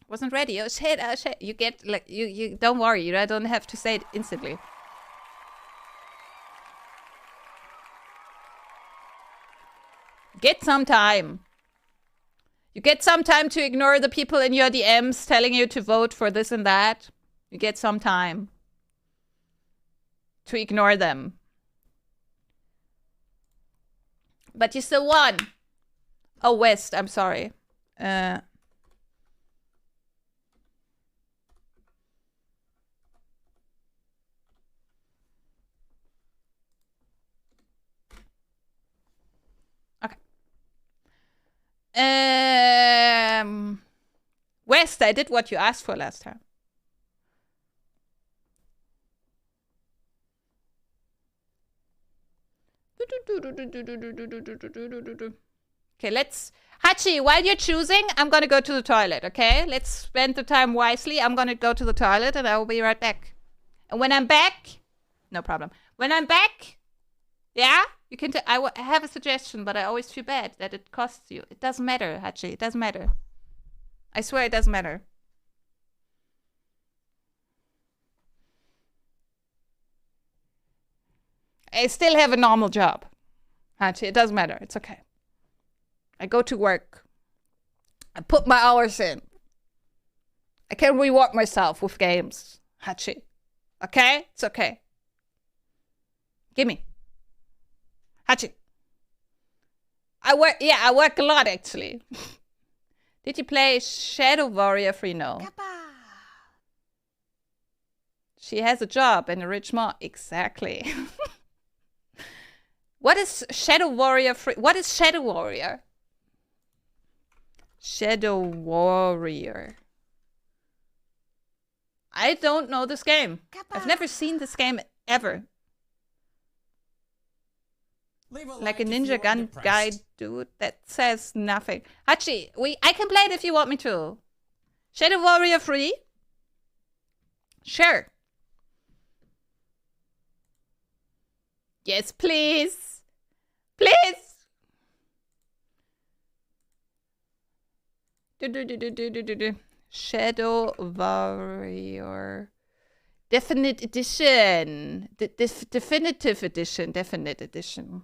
Wasn't ready. Oh shit, oh shit. You get, like, you don't worry. You don't have to say it instantly. Get some time. You get some time to ignore the people in your DMs telling you to vote for this and that. You get some time to ignore them. But you still won. Oh, West, I'm sorry. West, I did what you asked for last time. Okay, let's... Hachi, while you're choosing, I'm gonna go to the toilet, okay? Let's spend the time wisely. I'm gonna go to the toilet and I will be right back. And when I'm back... No problem. When I'm back... Yeah? You can... I have a suggestion, but I always feel bad that it costs you. It doesn't matter, Hachi. It doesn't matter. I swear it doesn't matter. I still have a normal job. Hachi, it doesn't matter. It's okay. I go to work. I put my hours in. I can reward myself with games. Hachi. Okay? It's okay. Gimme. Hachi. I work a lot actually. Did you play Shadow Warrior Free? No. She has a job and a rich mom. Exactly. What is Shadow Warrior Free? What is Shadow Warrior? Shadow Warrior. I don't know this game. I've never seen this game ever. Like a ninja gun guy dude that says nothing. Hachi, I can play it if you want me to. Shadow Warrior free? Sure. Yes, please. Please. Shadow Warrior. Definite edition. Definitive edition. Definite edition.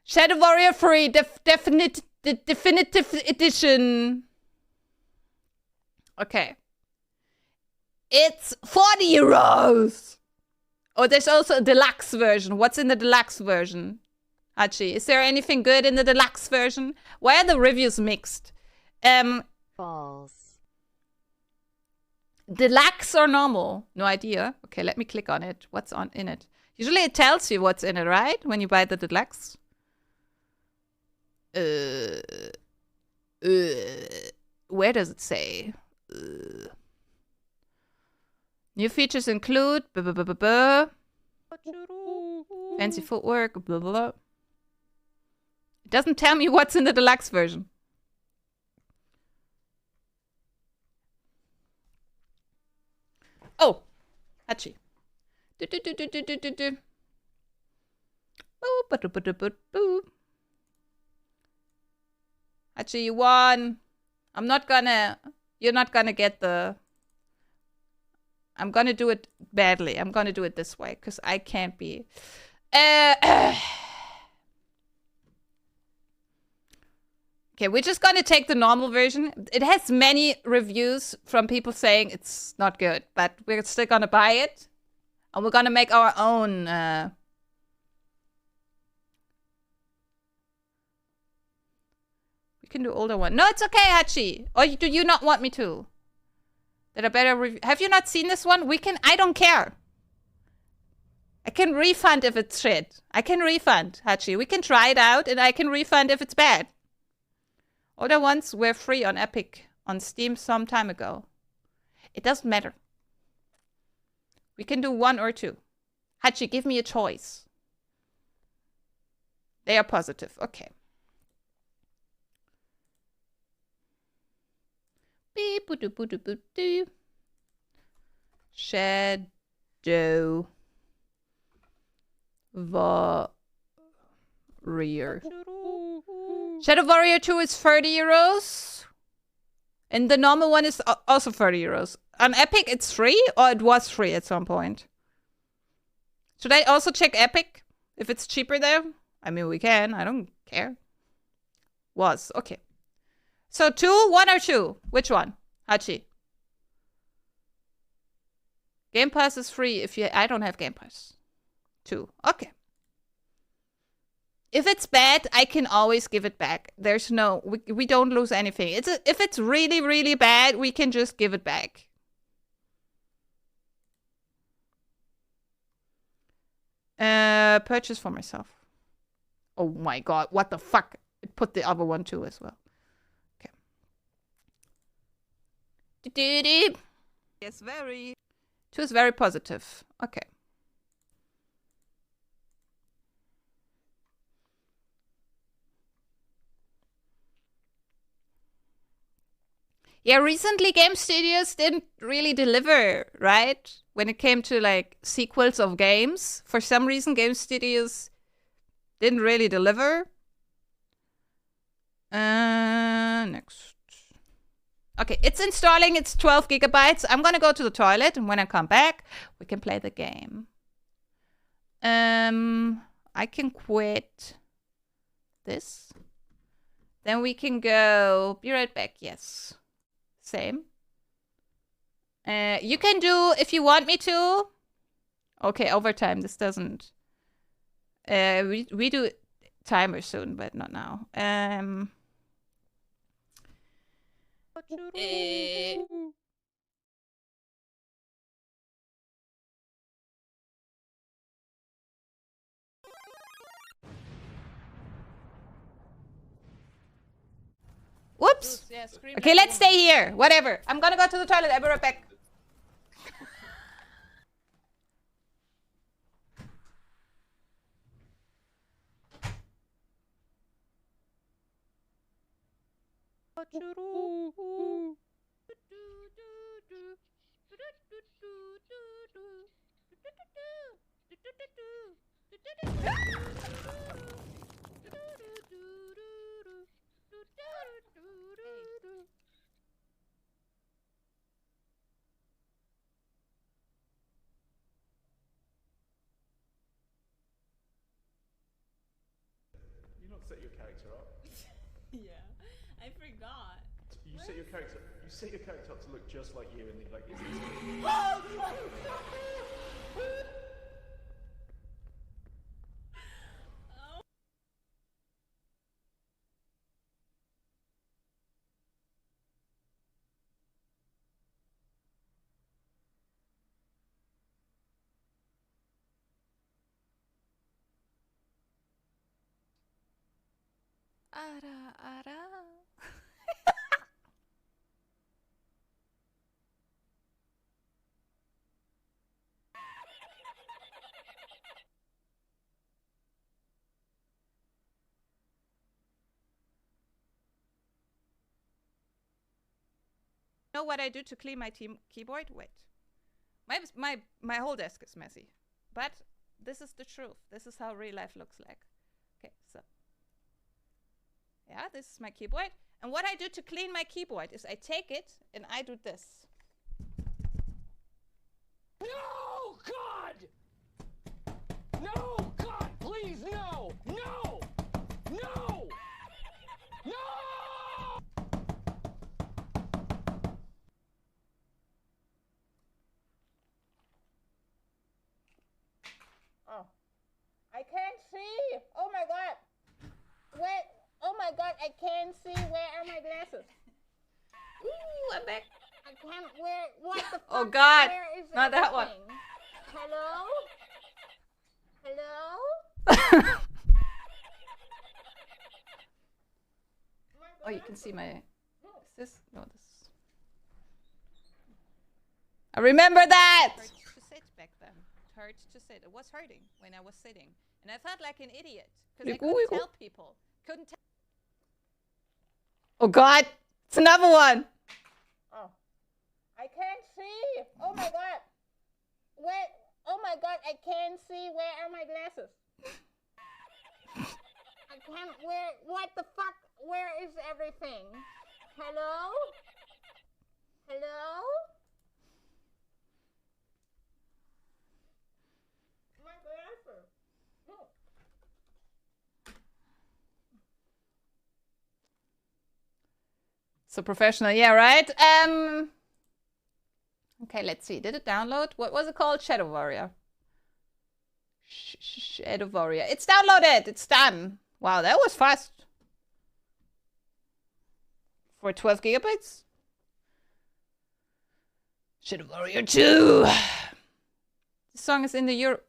Shadow Warrior free. Definitive edition. Okay. It's 40 euros. Oh, there's also a deluxe version. What's in the deluxe version? Hachi, is there anything good in the deluxe version? Why are the reviews mixed? Balls. Deluxe or normal? No idea. Okay, let me click on it. What's in it? Usually it tells you what's in it, right? When you buy the deluxe. Where does it say? New features include fancy footwork, blah, blah, blah. It doesn't tell me what's in the deluxe version. Oh, Hachi. Hachi, you won. You're not gonna get the... I'm gonna do it badly. I'm gonna do it this way, because I can't be... Okay, we're just gonna take the normal version. It has many reviews from people saying it's not good, but we're still gonna buy it. And we're gonna make our own... We can do older one. No, it's okay, Hachi. Or do you not want me to? That are better review. Have you not seen this one? I don't care. I can refund if it's shit. I can refund, Hachi. We can try it out and I can refund if it's bad. Older ones were free on Epic on Steam some time ago. It doesn't matter. We can do one or two. Hachi, give me a choice. They are positive. Okay. Shadow Warrior. Shadow Warrior 2 is 30 euros. And the normal one is also 30 euros. On Epic, it's free, or it was free at some point. Should I also check Epic? If it's cheaper there? I mean, we can. I don't care. Was. Okay. So 2, 1 or 2? Which one? Hachi. Game Pass is free if you... I don't have Game Pass. 2. Okay. If it's bad, I can always give it back. There's no... We don't lose anything. If it's really, really bad, we can just give it back. Purchase for myself. Oh my god, what the fuck? It put the other one too as well. Okay. Yes, very. 2 is very positive. Okay. Yeah, recently game studios didn't really deliver, right? When it came to like sequels of games. For some reason, game studios didn't really deliver. Next. Okay, it's installing. It's 12 gigabytes. I'm gonna go to the toilet, and when I come back, we can play the game. I can quit this. Then we can go. Be right back. Yes. Same. You can do if you want me to. Okay, overtime. This doesn't. We do timer soon, but not now. Whoops. Okay, let's stay here. Whatever. I'm gonna go to the toilet. I'll be right back. You not set your character up. Yeah, I forgot. You set your character. You set your character up to look just like you, and then like. Is this... Ara, ara. Know what I do to clean my keyboard? Wait. My whole desk is messy. But this is the truth. This is how real life looks like. Okay, so. Yeah, this is my keyboard. And what I do to clean my keyboard is I take it and I do this. No, God! No, God, please, no! No! No! No! Oh. I can't see! Oh my god! Wait! Oh my god, I can't see! Where are my glasses? Ooh, I'm back! I can't, what the fuck? Oh god! Where is Not that one. everything? Hello? Hello? Oh, you can see my... Is this? No, this... I remember that! It hurt to sit back then. It hurt to sit. It was hurting when I was sitting. And I felt like an idiot. Because I couldn't tell people. Couldn't tell... Oh god! It's another one! Oh. I can't see! Oh my god! Wait! Oh my god, I can't see! Where are my glasses? I can't... What the fuck? Where is everything? Hello? Hello? My glasses. So professional, yeah, right? Okay, let's see. Did it download? What was it called? Shadow Warrior. Shadow Warrior. It's downloaded! It's done! Wow, that was fast. For 12 gigabytes? Shadow Warrior 2! The song is in the Euro...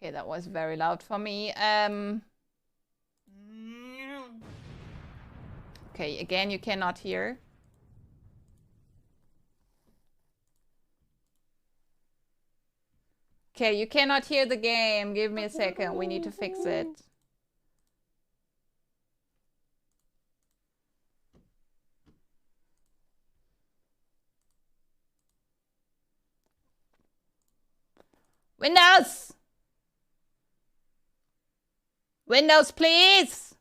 Okay, that was very loud for me. Okay, again, you cannot hear. Okay, you cannot hear the game. Give me a second. We need to fix it. Windows! Windows, please!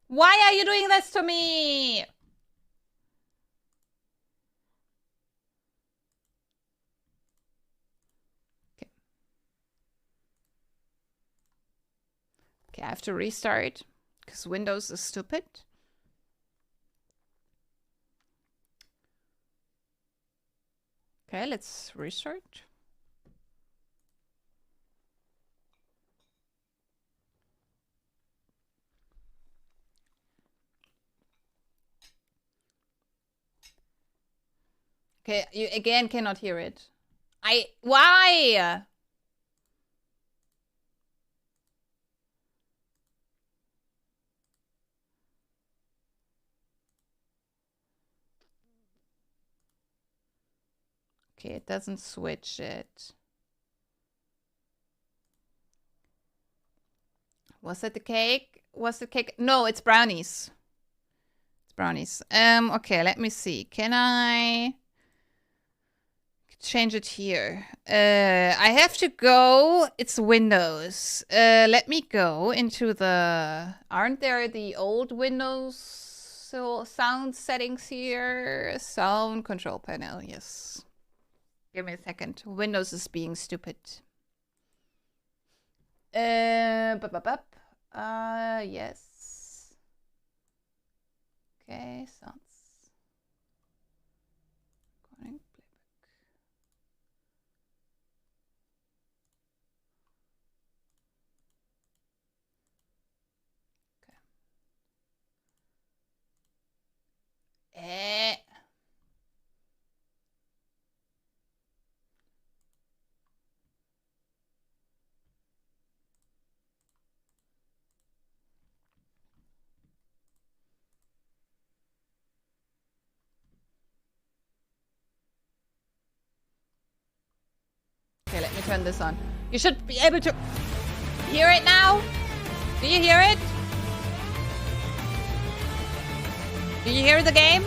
Why are you doing this to me? Okay. Okay, I have to restart because Windows is stupid. Okay, let's restart. Okay, you again cannot hear it. Why? Okay, it doesn't switch it. Was it the cake? Was it cake? No, it's brownies. It's brownies. Okay, let me see. Can I change it here? I have to go. It's Windows. Let me go into the... Aren't there the old Windows sound settings here? Sound control panel, yes. Give me a second. Windows is being stupid. Yes. Okay, sounds. Recording playback. Okay. Okay, let me turn this on. You should be able to hear it now. Do you hear it? Do you hear the game?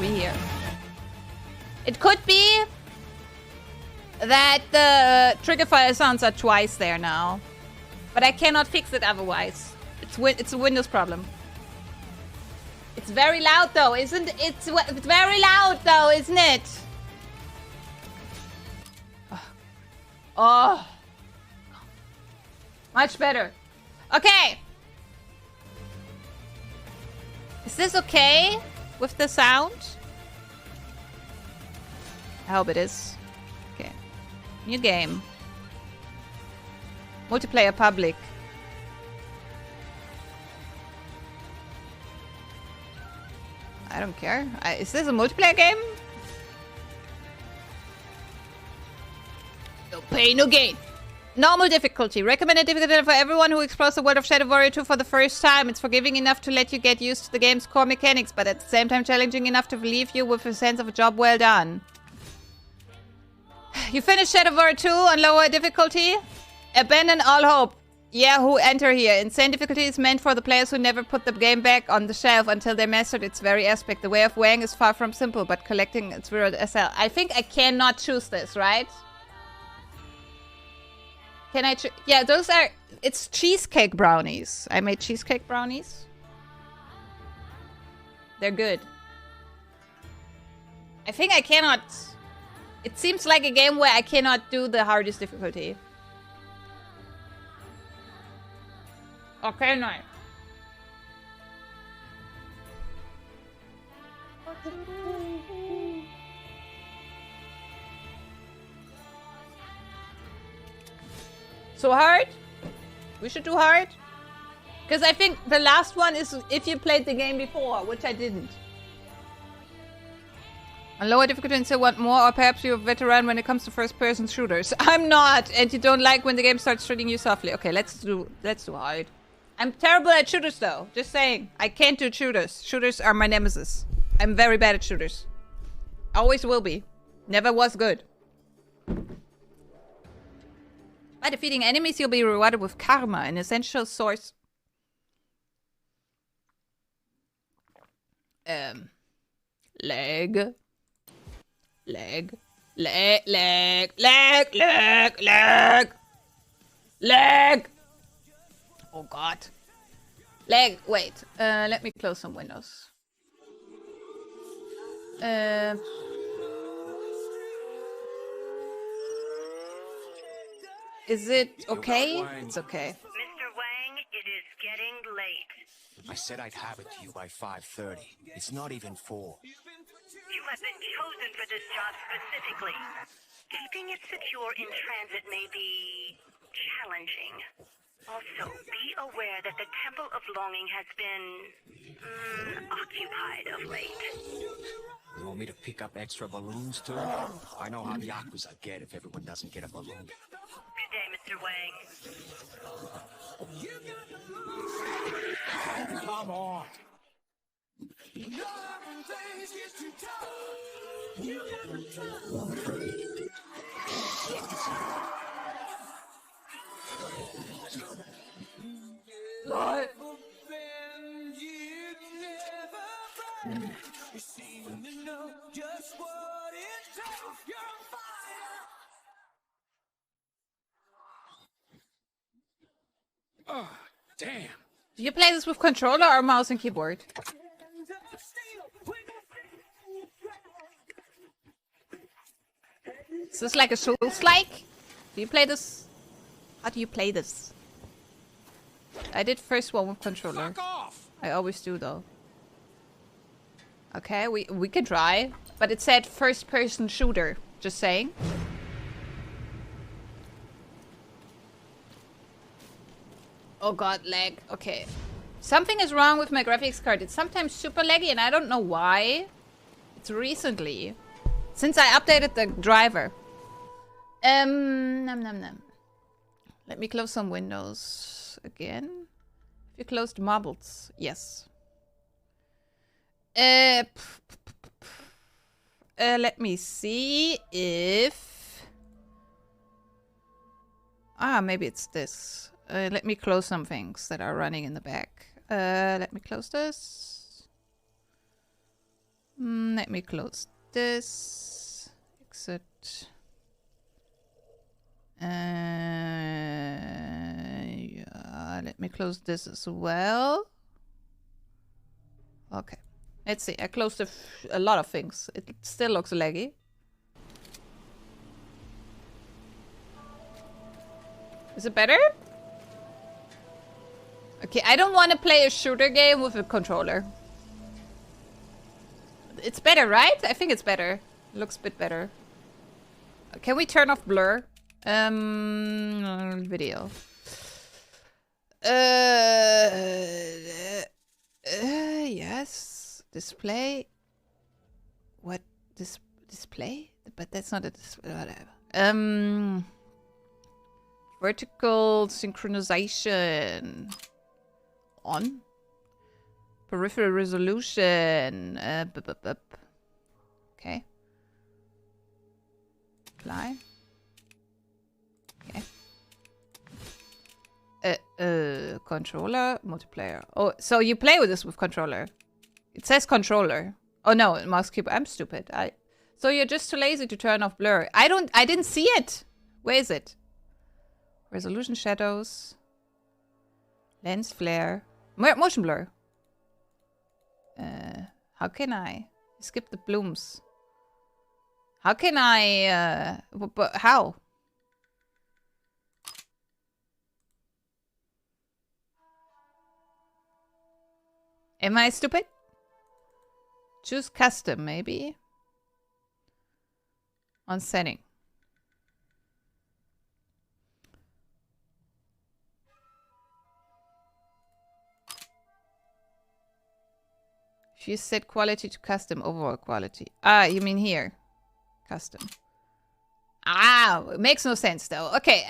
We hear. It could be that the trigger file sounds are twice there now. But I cannot fix it otherwise. It's a Windows problem. It's very loud though, isn't it? It's very loud though, isn't it? Oh. Much better. Okay. Is this okay with the sound? I hope it is. Okay. New game. Multiplayer public. I don't care. Is this a multiplayer game? No pain, no gain. Normal difficulty. Recommended difficulty for everyone who explores the world of Shadow Warrior 2 for the first time. It's forgiving enough to let you get used to the game's core mechanics, but at the same time challenging enough to leave you with a sense of a job well done. You finished Shadow Warrior 2 on lower difficulty? Abandon all hope. Yeah, who enter here. Insane difficulty is meant for the players who never put the game back on the shelf until they mastered its very aspect. The way of weighing is far from simple, but collecting its real SL. I think I cannot choose this, right? Can I choose? Yeah, those are... It's cheesecake brownies. I made cheesecake brownies. They're good. I think I cannot... It seems like a game where I cannot do the hardest difficulty. Okay, no. So hard? We should do hard? Because I think the last one is if you played the game before, which I didn't. On lower difficulty and still want more, or perhaps you're a veteran when it comes to first-person shooters. I'm not, and you don't like when the game starts treating you softly. Okay, let's do hard. I'm terrible at shooters though, just saying. I can't do shooters. Shooters are my nemesis. I'm very bad at shooters. Always will be. Never was good. By defeating enemies, you'll be rewarded with karma, an essential source. Leg. Leg. Leg. Leg. Leg. Leg. Leg. Leg. Oh god. Leg. Wait. Let me close some windows. Is it okay? It's okay. Mr. Wang, it is getting late. I said I'd have it to you by 5:30. It's not even 4. You have been chosen for this job specifically. Keeping it secure in transit may be challenging. Also, be aware that the Temple of Longing has been occupied of late. You want me to pick up extra balloons too? I know how the Yakuza get if everyone doesn't get a balloon. Good day, Mr. Wang. Come on! Oh, damn. Do you play this with controller or mouse and keyboard? Is this like a Souls-like? Do you play this? How do you play this? I did first one with controller. I always do though. Okay, we can try. But it said first person shooter. Just saying. Oh god, lag. Okay. Something is wrong with my graphics card. It's sometimes super laggy and I don't know why. It's recently. Since I updated the driver. Let me close some windows again. Have you closed marbles? Yes. Let me see if... maybe it's this. Let me close some things that are running in the back. Let me close this. Let me close this. Exit. Yeah, let me close this as well. Okay. Let's see. I closed a lot of things. It still looks laggy. Is it better? Okay, I don't want to play a shooter game with a controller. It's better, right? I think it's better. It looks a bit better. Can we turn off blur? Video. Yes. Display. What? Display? But that's not a display. Whatever. Vertical synchronization. On. Peripheral resolution. Okay. Apply. Okay. Controller, multiplayer. Oh, so you play with this with controller. It says controller. Oh no, mouse keyboard. I'm stupid. So you're just too lazy to turn off blur. I didn't see it. Where is it? Resolution shadows. Lens flare. Motion blur. How can I skip the blooms? How can I but how? Am I stupid? Choose custom, maybe. On setting. If you set quality to custom, overall quality. Ah, you mean here. Custom. It makes no sense though. Okay,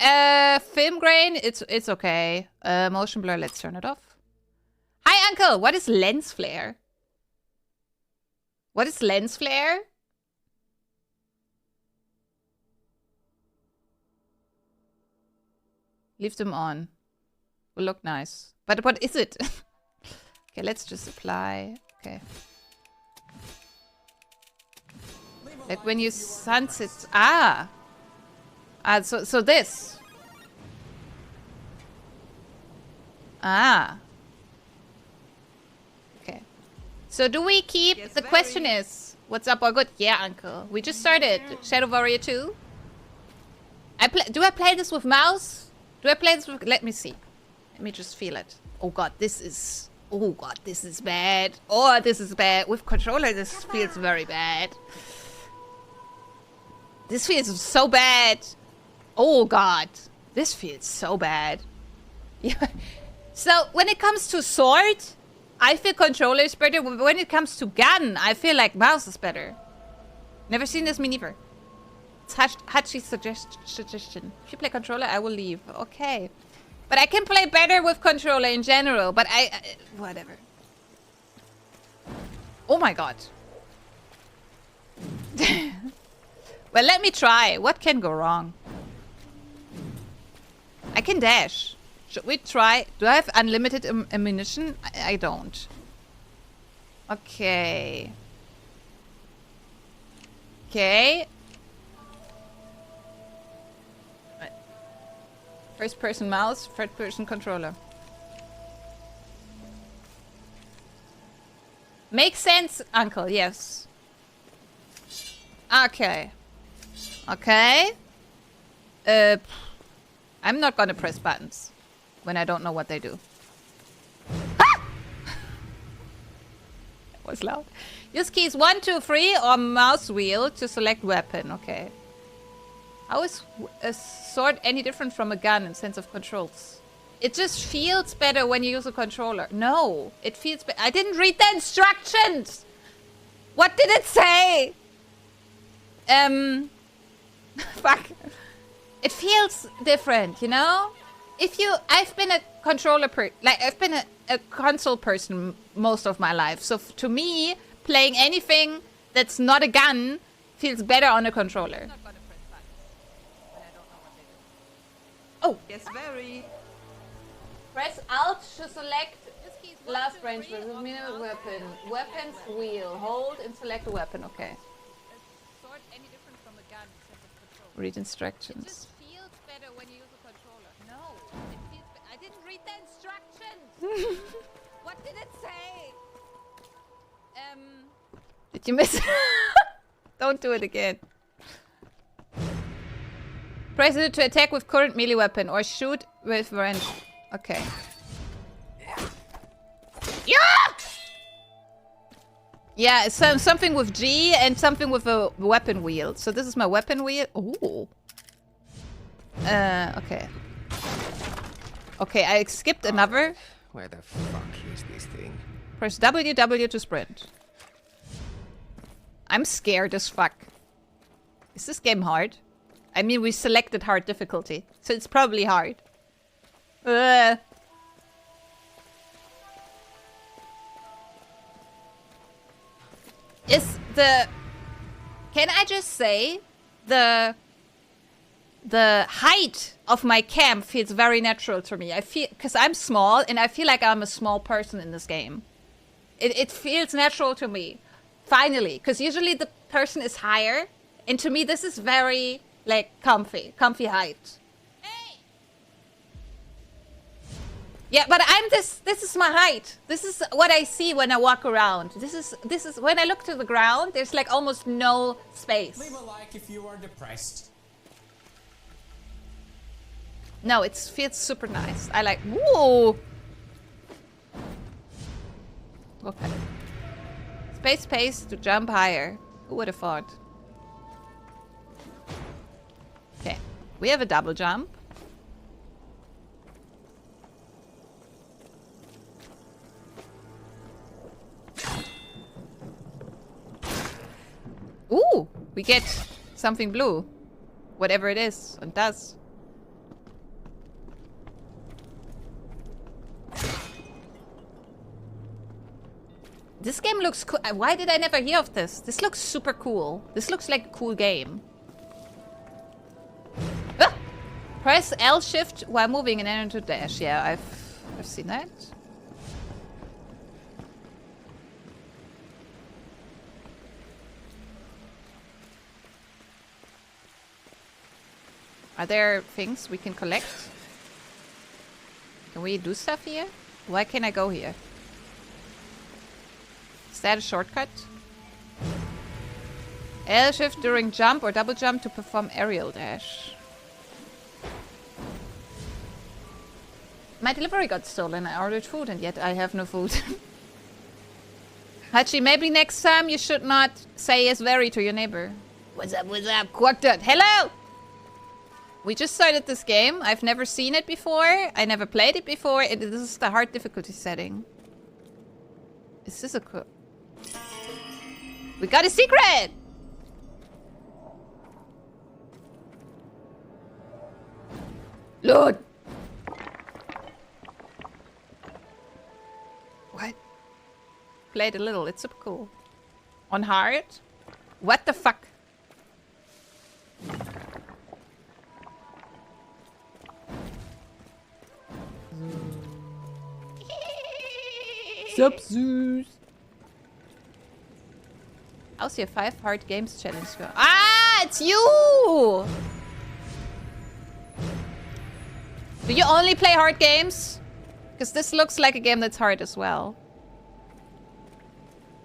film grain, it's okay. Motion blur, let's turn it off. Hi uncle, what is lens flare? What is lens flare? Leave them on. Will look nice. But what is it? Okay, let's just apply. Okay. Like when you sunset. So this. Okay. So do we keep... Yes, the question is, what's up or good? Yeah, uncle. We just started Shadow Warrior 2. Do I play this with mouse? Do I play this with... Let me see. Let me just feel it. Oh god, this is... Oh god, this is bad. Oh, this is bad. With controller, this feels very bad. This feels so bad. Oh god. This feels so bad. Yeah. So, when it comes to sword, I feel controller is better. When it comes to gun, I feel like mouse is better. Never seen this, me neither. It's Hachi's suggestion. If you play controller, I will leave. Okay. But I can play better with controller in general, but whatever. Oh my god. Well, let me try. What can go wrong? I can dash. Should we try? Do I have unlimited ammunition? I don't. Okay. Okay. First person mouse, third person controller. Makes sense, Uncle, yes. Okay. Okay. I'm not gonna press buttons when I don't know what they do. Ah! That was loud. Use keys 1, 2, 3 or mouse wheel to select weapon. Okay. How is a sword any different from a gun in sense of controls? It just feels better when you use a controller. No, it feels better. I didn't read the instructions. What did it say? Fuck. It feels different, you know? I've been a controller I've been a console person most of my life. So to me, playing anything that's not a gun feels better on a controller. Oh, yes, very. Press Alt to select last range versus minute weapon. Weapons wheel. Hold and select a weapon. Okay. Sword any different from a gun in terms of control? Read instructions. It just feels better when you use a controller. No, it feels I didn't read the instructions. What did it say? Did you miss? Don't do it again. Press it to attack with current melee weapon or shoot with range. Okay. Yeah! Yeah, it's something with G and something with a weapon wheel. So this is my weapon wheel. Ooh. Okay. Okay, I skipped another. Where the fuck is this thing? Press WW to sprint. I'm scared as fuck. Is this game hard? I mean, we selected hard difficulty, so it's probably hard. Is the... Can I just say the height of my camp feels very natural to me. I feel, because I'm small and I feel like I'm a small person in this game. It feels natural to me. Finally, because usually the person is higher, and to me this is very like comfy height. Hey! Yeah, but this is my height. This is what I see when I walk around. This is when I look to the ground, there's like almost no space. Leave a like if you are depressed. No, it feels super nice. I like, whoa. Okay. Space to jump higher. Who would have thought? Okay, we have a double jump. Ooh, we get something blue. Whatever it is, and does. This game looks cool. Why did I never hear of this? This looks super cool. This looks like a cool game. Ah! Press L shift while moving and enter to dash. Yeah, I've seen that. Are there things we can collect? Can we do stuff here? Why can't I go here? Is that a shortcut? L shift during jump or double jump to perform aerial dash. My delivery got stolen. I ordered food and yet I have no food. Hachi, maybe next time you should not say yes very to your neighbor. What's up, Quackdot? Hello! We just started this game. I've never seen it before. I never played it before. This is the hard difficulty setting. Is this a... We got a secret! Lord! What? played a little. It's super cool. On hard? What the fuck? Sup, Zeus? How's your 5 hard games challenge go? Ah, it's you! Do you only play hard games? Because this looks like a game that's hard as well.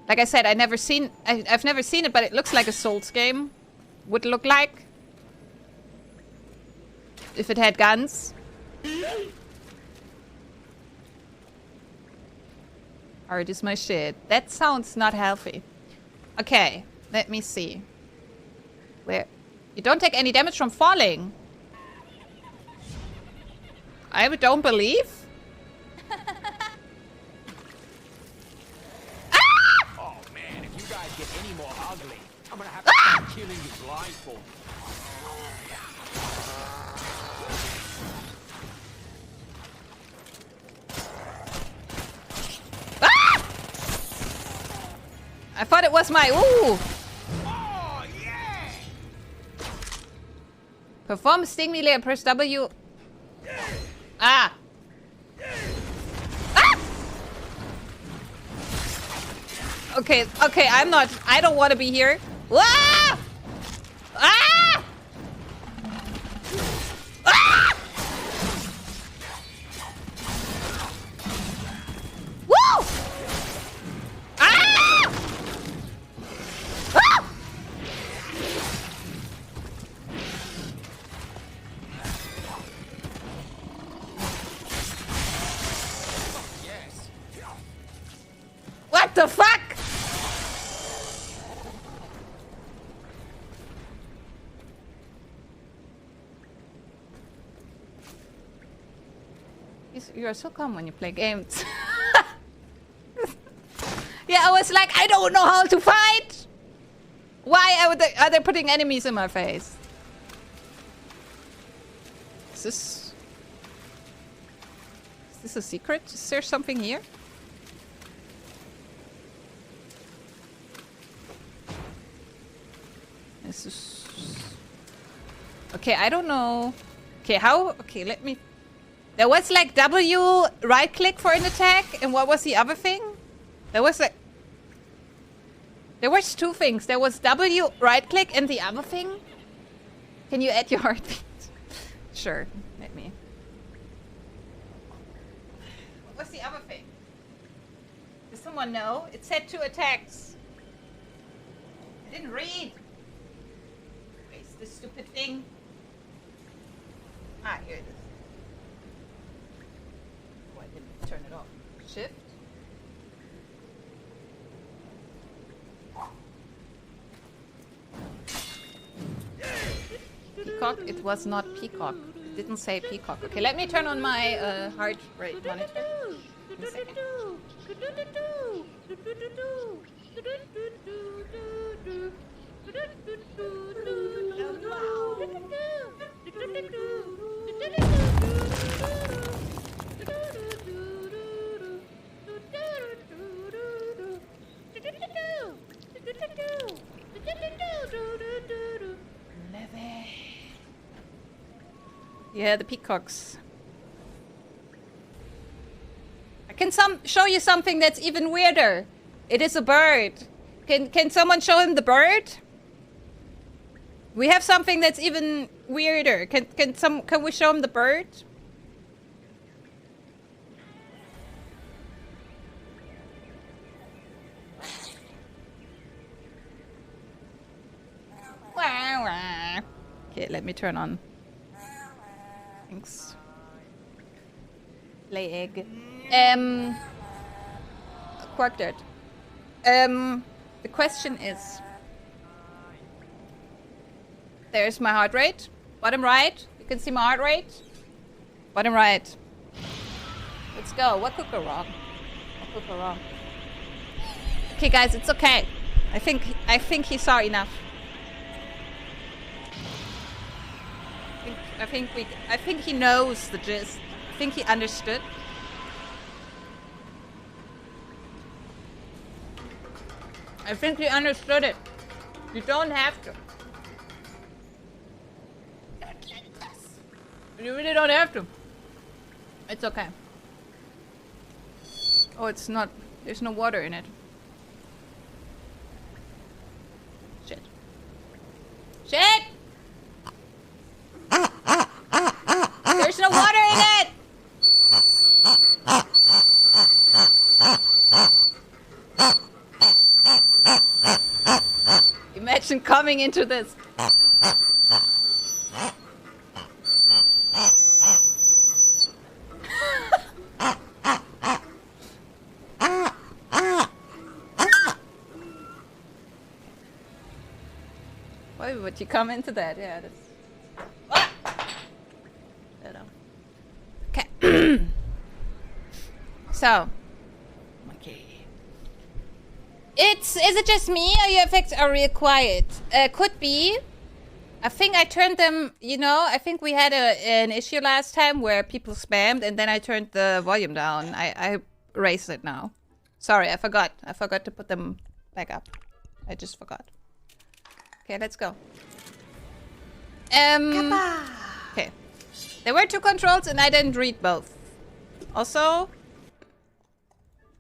Like I said, I've never seen it, but it looks like a Souls game would look like. If it had guns. Hard is my shit. That sounds not healthy. Okay, let me see. Where? You don't take any damage from falling. I don't believe. Oh man, if you guys get any more ugly, I'm gonna have to start killing you blindfold. I thought it was my ooh. Oh yeah! Perform sting melee and press W. Ah. Ah! Okay, okay, I don't want to be here. Ah! Ah! Ah! Woo! Ah! Ah! What the fuck? You're so calm when you play games. Yeah, I was like, I don't know how to fight. Why are they putting enemies in my face? Is this a secret? Is there something here? This is... Okay, I don't know. Okay, how... Okay, let me... There was like W right click for an attack, and what was the other thing? There was like... There was 2 things. There was W right click and the other thing. Can you add your heartbeat? Sure, let me... What was the other thing? Does someone know? It said 2 attacks. I didn't read. Where's this stupid thing? Ah, here it is. Oh, I didn't turn it off. Shift. Peacock? It was not peacock. It didn't say peacock. Okay, let me turn on my heart rate monitor. In a second. Yeah, the peacocks. I can show you something that's even weirder. It is a bird. Can someone show him the bird? We have something that's even weirder. Can we show him the bird? Okay, let me turn on. Thanks. Lay egg. Quark dirt. The question is... There's my heart rate. Bottom right. You can see my heart rate. Bottom right. Let's go. What could go wrong? What could go wrong? Okay, guys, it's okay. I think he saw enough. I think he knows the gist. I think he understood. I think you understood it. You don't have to. You really don't have to. It's okay. Oh, it's not. There's no water in it. Shit. Shit! There's no water in it! Imagine coming into this. Why would you come into that? Yeah, that's... Ah! Okay. So. Okay. Is it just me or your effects are real quiet? Could be. I think I turned them, you know, I think we had an issue last time where people spammed and then I turned the volume down. I raised it now. Sorry, I forgot. I forgot to put them back up. I just forgot. Okay, let's go. Okay. There were 2 controls and I didn't read both. Also...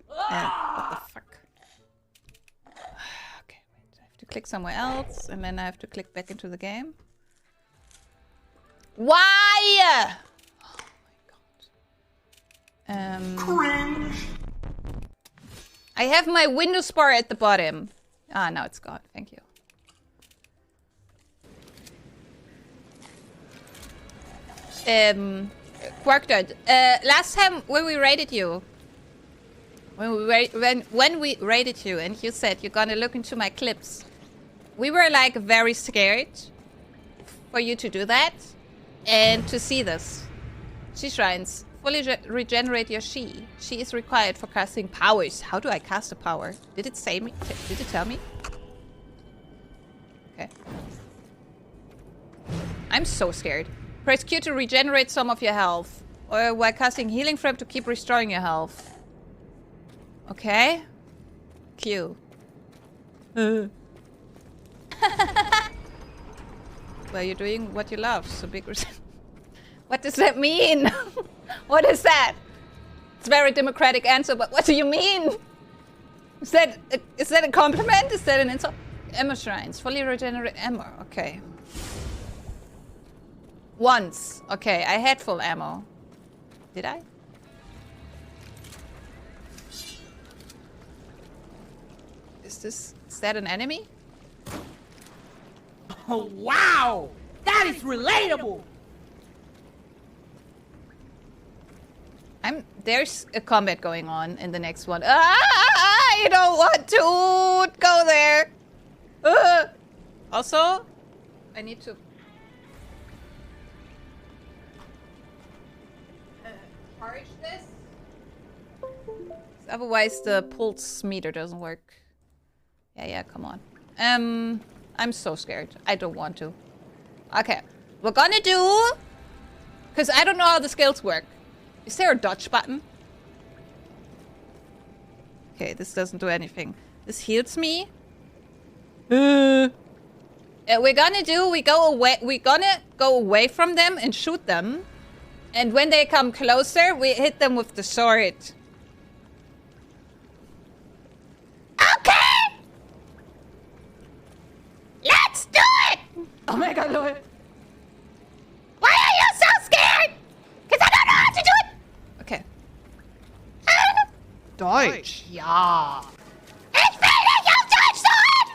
what the fuck? Okay, wait. I have to click somewhere else and then I have to click back into the game. Why? Oh my god. Cringe. I have my Windows bar at the bottom. Ah, now it's gone. Thank you. Quarkdot, last time when we raided you, when we raided you and you said you're gonna look into my clips, we were like very scared for you to do that and to see this. She shrines. Fully regenerate your She. She is required for casting powers. How do I cast a power? Did it say me? Did it tell me? Okay. I'm so scared. Press Q to regenerate some of your health. Or while casting healing frame to keep restoring your health. Okay. Q. Well, you're doing what you love, so big What does that mean? What is that? It's a very democratic answer, but what do you mean? Is that a compliment? Is that an insult? Ammo shrines. Fully regenerate ammo. Okay. Once. Okay, I had full ammo. Did I? Is that an enemy? Oh, wow! That is relatable! There's a combat going on in the next one. I don't want to go there. Also, I need to charge this. Otherwise, the pulse meter doesn't work. Yeah, come on. I'm so scared. I don't want to. Okay, we're gonna do... Because I don't know how the skills work. Is there a dodge button? Okay, this doesn't do anything. This heals me. We're gonna go away from them and shoot them. And when they come closer, we hit them with the sword. Okay! Let's do it! Oh my god, Lord. Why are you so scared? Because I don't know how to do it! Okay. Deutsch, ja. Ich will nicht auf Deutsch sein!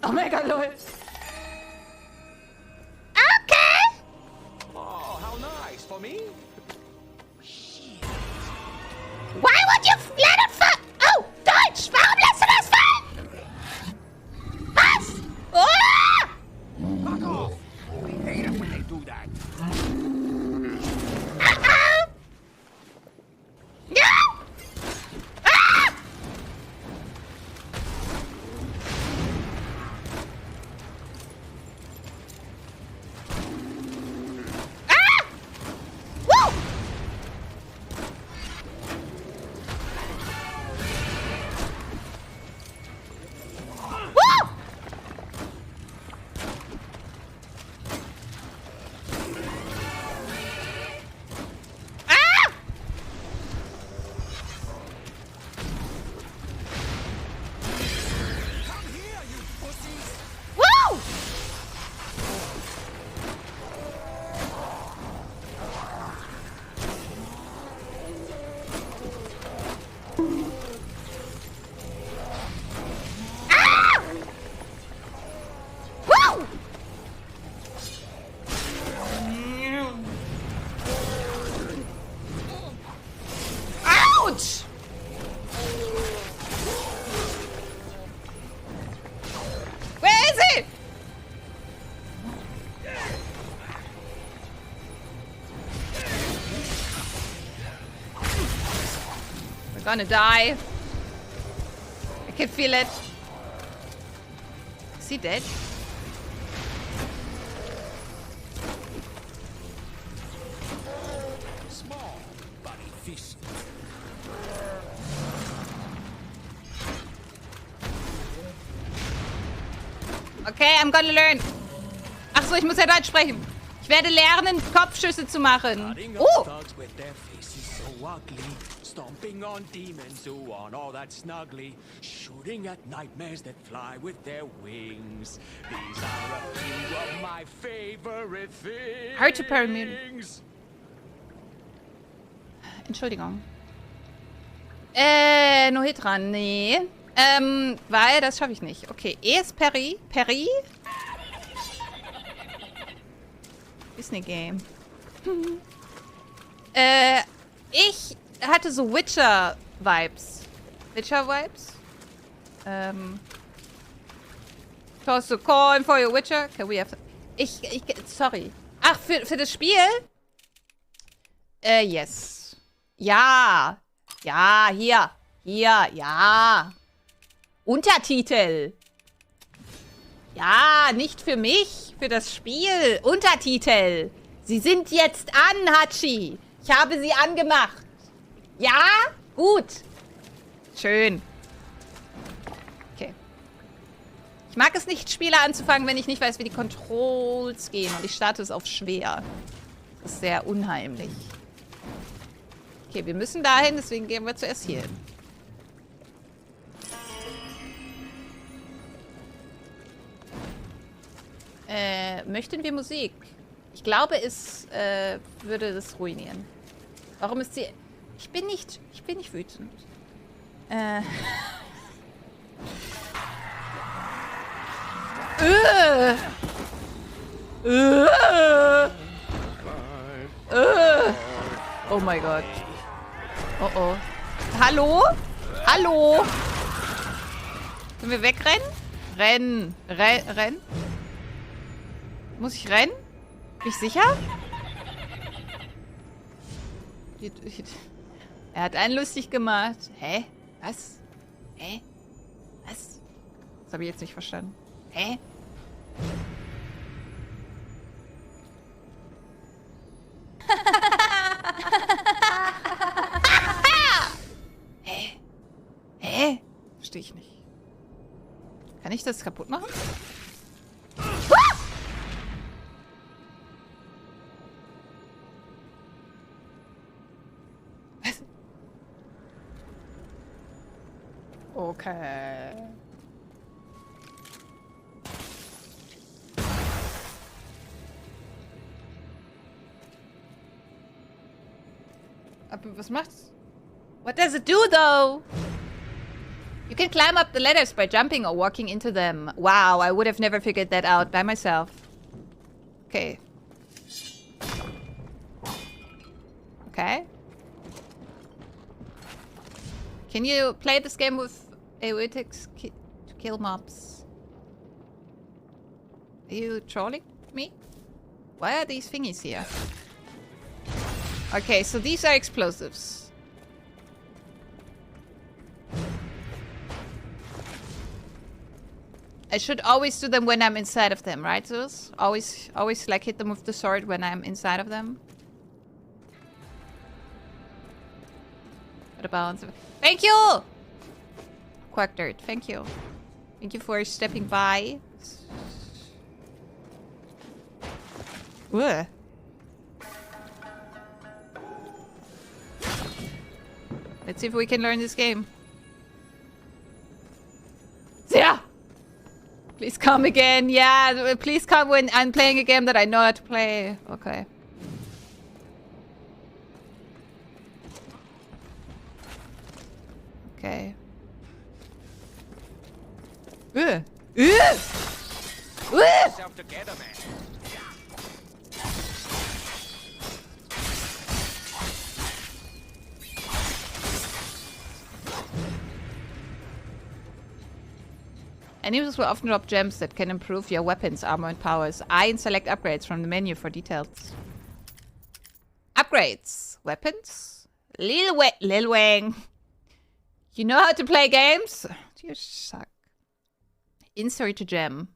Oh my god, Lord. Okay! Oh, how nice. For me? Why would you let it fall? Oh, Deutsch! Warum lässt du das fallen? Was? Ah! Fuck off. I hate it when they do that. Uh-oh! No! Ah! Ouch! Where is he? We're gonna die. I can feel it. Is he dead? Small, buddy fish. Okay, I'm gonna learn. Ach so, ich muss ja Deutsch sprechen. Ich werde lernen, Kopfschüsse zu machen. Oh! Thugs with their faces so ugly, stomping on demons who aren't all that snuggly, shooting at nightmares that fly with their wings. These are a few of my favorite things. Hard to paramute. Entschuldigung. No Hit dran. Nee. Weil das schaffe ich nicht. Okay, E ist Perry. Perry? Disney Game. Ich hatte so Witcher-Vibes. Witcher-Vibes? Toss a coin for your Witcher? Can we have... Sorry. Ach, für das Spiel? Yes. Ja. Ja, hier. Hier, ja. Untertitel. Ja, nicht für mich, für das Spiel. Untertitel. Sie sind jetzt an, Hachi. Ich habe sie angemacht. Ja? Gut. Schön. Okay. Ich mag es nicht, Spiele anzufangen, wenn ich nicht weiß, wie die Controls gehen. Und ich starte es auf schwer. Das ist sehr unheimlich. Okay, wir müssen dahin, deswegen gehen wir zuerst hier hin. Möchten wir Musik? Ich glaube, es würde das ruinieren. Warum ist sie... Ich bin nicht wütend. Oh mein Gott. Oh oh. Hallo? Hallo? Können wir wegrennen? Rennen. Rennen? Muss ich rennen? Bin ich sicher? Er hat einen lustig gemacht. Hä? Was? Hä? Was? Das habe ich jetzt nicht verstanden. Hä? Hä? Hä? Verstehe ich nicht. Kann ich das kaputt machen? Was? Okay. Aber was macht's? What does it do, though? You can climb up the ladders by jumping or walking into them. Wow, I would have never figured that out by myself. Okay. Okay. Can you play this game with aerotics to kill mobs? Are you trolling me? Why are these thingies here? Okay, so these are explosives. I should always do them when I'm inside of them, right, Zeus? Always like hit them with the sword when I'm inside of them. What about... Thank you! Quack Dirt, thank you. Thank you for stepping by. Ugh. Let's see if we can learn this game. Yeah! Please come again. Yeah, please come when I'm playing a game that I know how to play. Okay. Okay. Yourself together, man. Enemies will often drop gems that can improve your weapons, armor, and powers. I and select upgrades from the menu for details. Upgrades. Weapons. Lil Wang. You know how to play games? You suck. Insert a gem.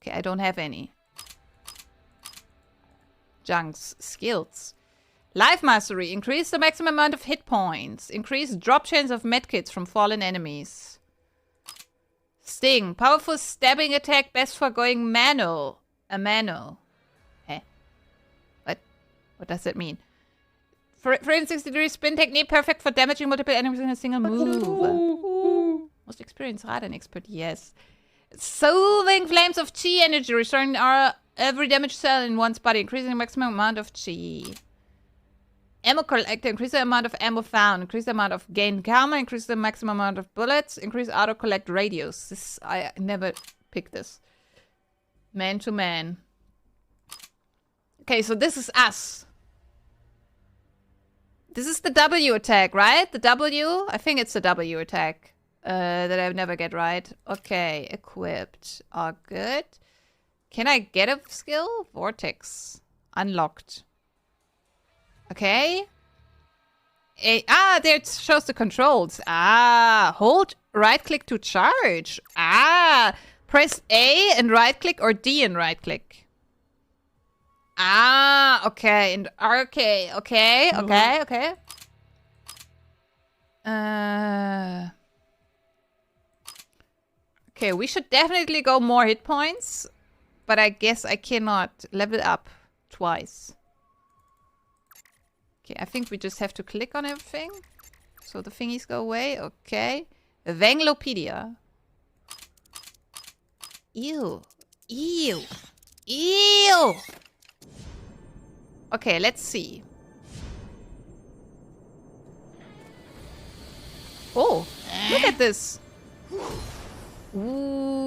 Okay, I don't have any. Junks. Skills. Life Mastery. Increase the maximum amount of hit points. Increase drop chance of medkits from fallen enemies. Sting. Powerful stabbing attack best for going mano. A mano. Eh? What? What does that mean? 360-degree spin technique. Perfect for damaging multiple enemies in a single move. Most experienced Raiden expert. Yes. Soothing flames of chi energy. Restoring every damaged cell in one's body. Increasing the maximum amount of chi. Ammo collector, increase the amount of ammo found, increase the amount of gained karma, increase the maximum amount of bullets, increase auto collect radius. This I never picked this. Man to man. Okay, so this is us. This is the W attack, right? The W? I think it's the W attack. That I never get right. Okay, equipped. Oh, good. Can I get a skill? Vortex. Unlocked. Okay. There it shows the controls. Hold right click to charge. Press A and right click or D and right click. Okay. And okay. Okay, we should definitely go more hit points, but I guess I cannot level up twice. Okay, I think we just have to click on everything. So the thingies go away. Okay. Vanglopedia. Ew. Ew. Ew. Okay, let's see. Oh, look at this. Ooh.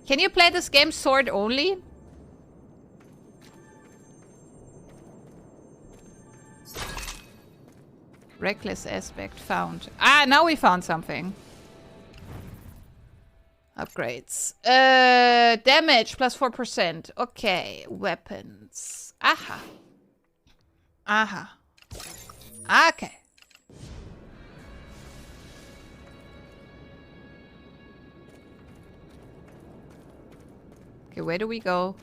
Can you play this game sword only? Reckless aspect found. Now we found something. Upgrades. Damage plus 4%. Okay. Weapons. Aha. Okay. Okay, where do we go?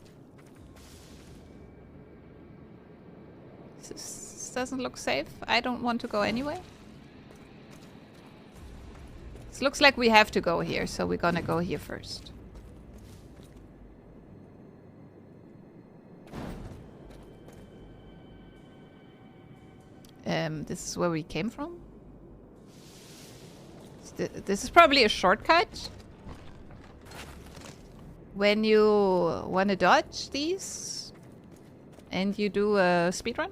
This doesn't look safe. I don't want to go anyway. It looks like we have to go here, so we're gonna go here first. This is where we came from? This is probably a shortcut. When you want to dodge these and you do a speedrun.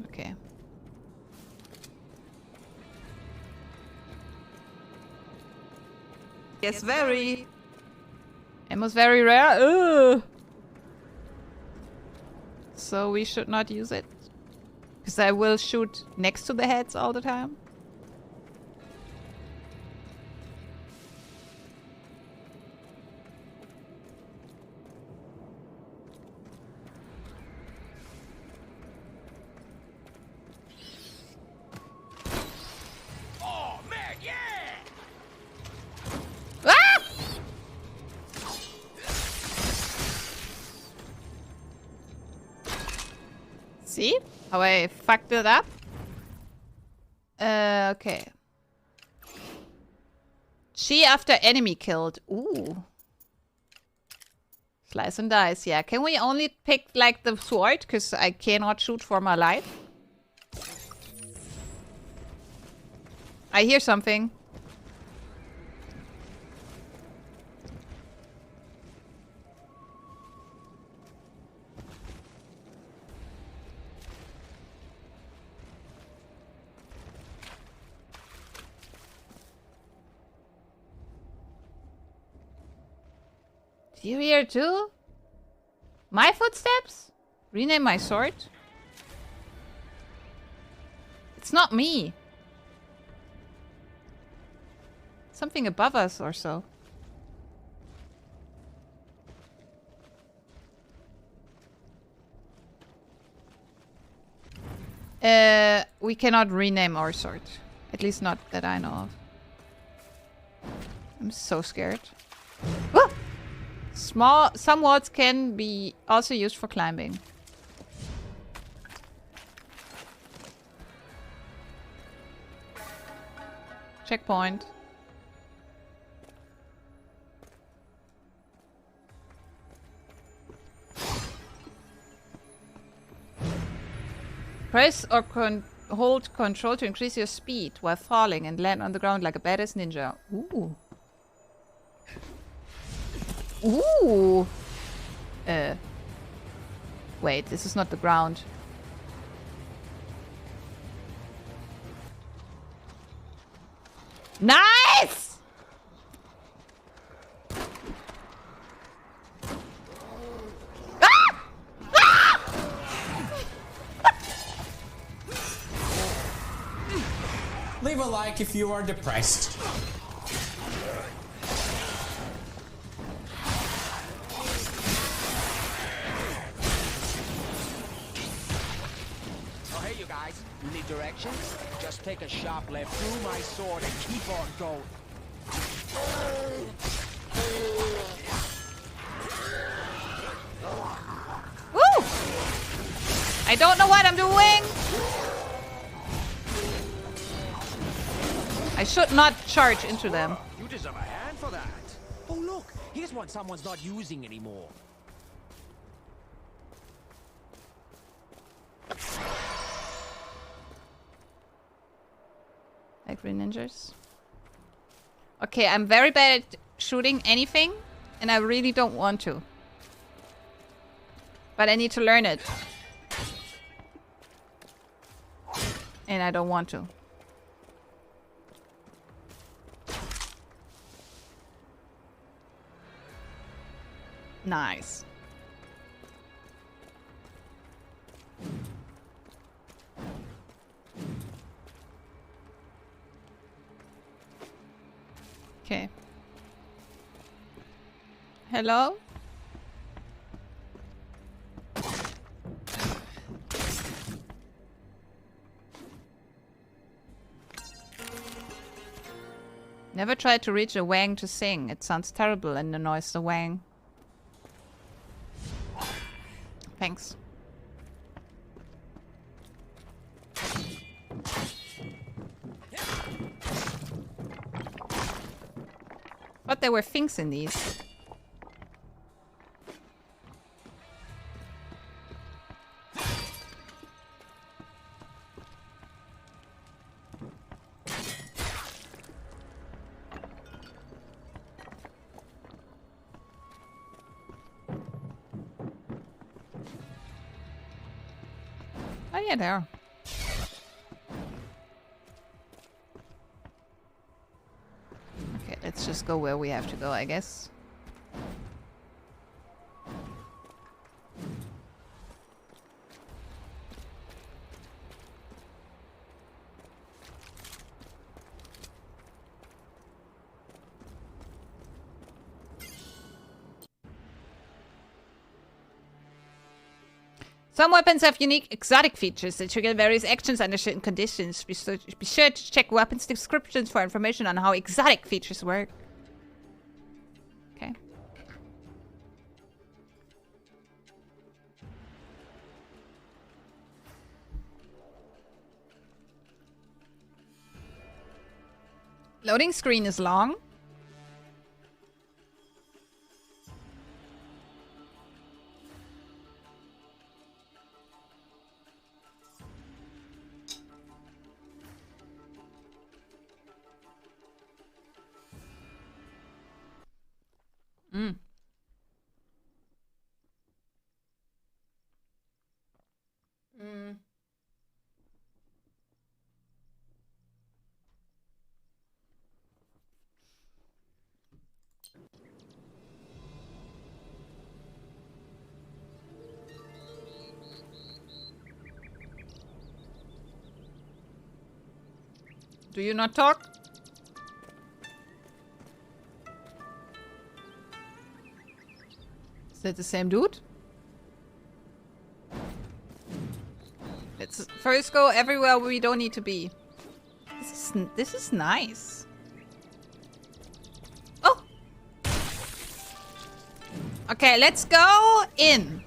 Okay. Yes, very. Ammo's very rare. Ugh. So we should not use it. Because I will shoot next to the heads all the time. See how I fucked it up? Okay. Chi after enemy killed. Ooh. Slice and dice. Yeah. Can we only pick like the sword? Because I cannot shoot for my life. I hear something. You here too? My footsteps? Rename my sword? It's not me. Something above us or so. We cannot rename our sword. At least not that I know of. I'm so scared. Ah! Some wards can be also used for climbing. Checkpoint. Press or hold control to increase your speed while falling and land on the ground like a badass ninja. Ooh. Ooh. Wait, this is not the ground. Nice! Ah! Ah! Leave a like if you are depressed. Oh, hey, you guys. You need directions? Just take a sharp left through my sword and keep on going. Woo! I don't know what I'm doing. I should not charge into them. You deserve a hand for that. Oh, look. Here's one someone's not using anymore. Like green ninjas. Okay, I'm very bad at shooting anything, and I really don't want to. But I need to learn it. And I don't want to. Nice. Okay. Hello? Never tried to reach a wang to sing. It sounds terrible and annoys the wang. Thanks. But there were things in these. Oh yeah, there are. Okay, let's just go where we have to go, I guess. Some weapons have unique exotic features that trigger various actions under certain conditions. Be sure to check weapons descriptions for information on how exotic features work. Okay. Loading screen is long. Mm. Mm. Do you not talk? that the same dude? Let's first go everywhere we don't need to be. This is nice. Oh! Okay, let's go in.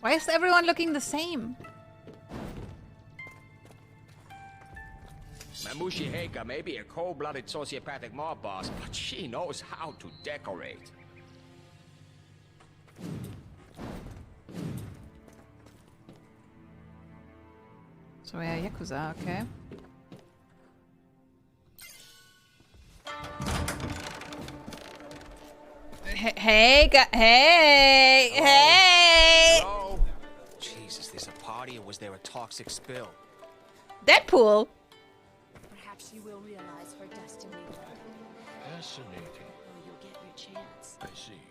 Why is everyone looking the same? Mamushi Heika may be a cold-blooded sociopathic mob boss, but she knows how to decorate. So yeah, Yakuza, okay. Hey, hey! Hello? Jesus, there's a party or was there a toxic spill? Deadpool! Perhaps you will realize her destiny. Fascinating. Or you'll get your chance. I see.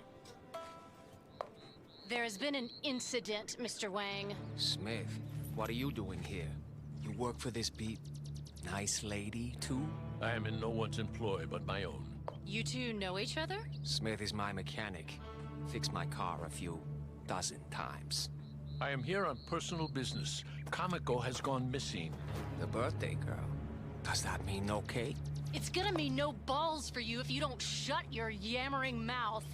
There has been an incident, Mr. Wang. Smith, what are you doing here? You work for this nice lady, too? I am in no one's employ but my own. You two know each other? Smith is my mechanic. Fixed my car a few dozen times. I am here on personal business. Kamiko has gone missing. The birthday girl. Does that mean no cake? It's gonna mean no balls for you if you don't shut your yammering mouth.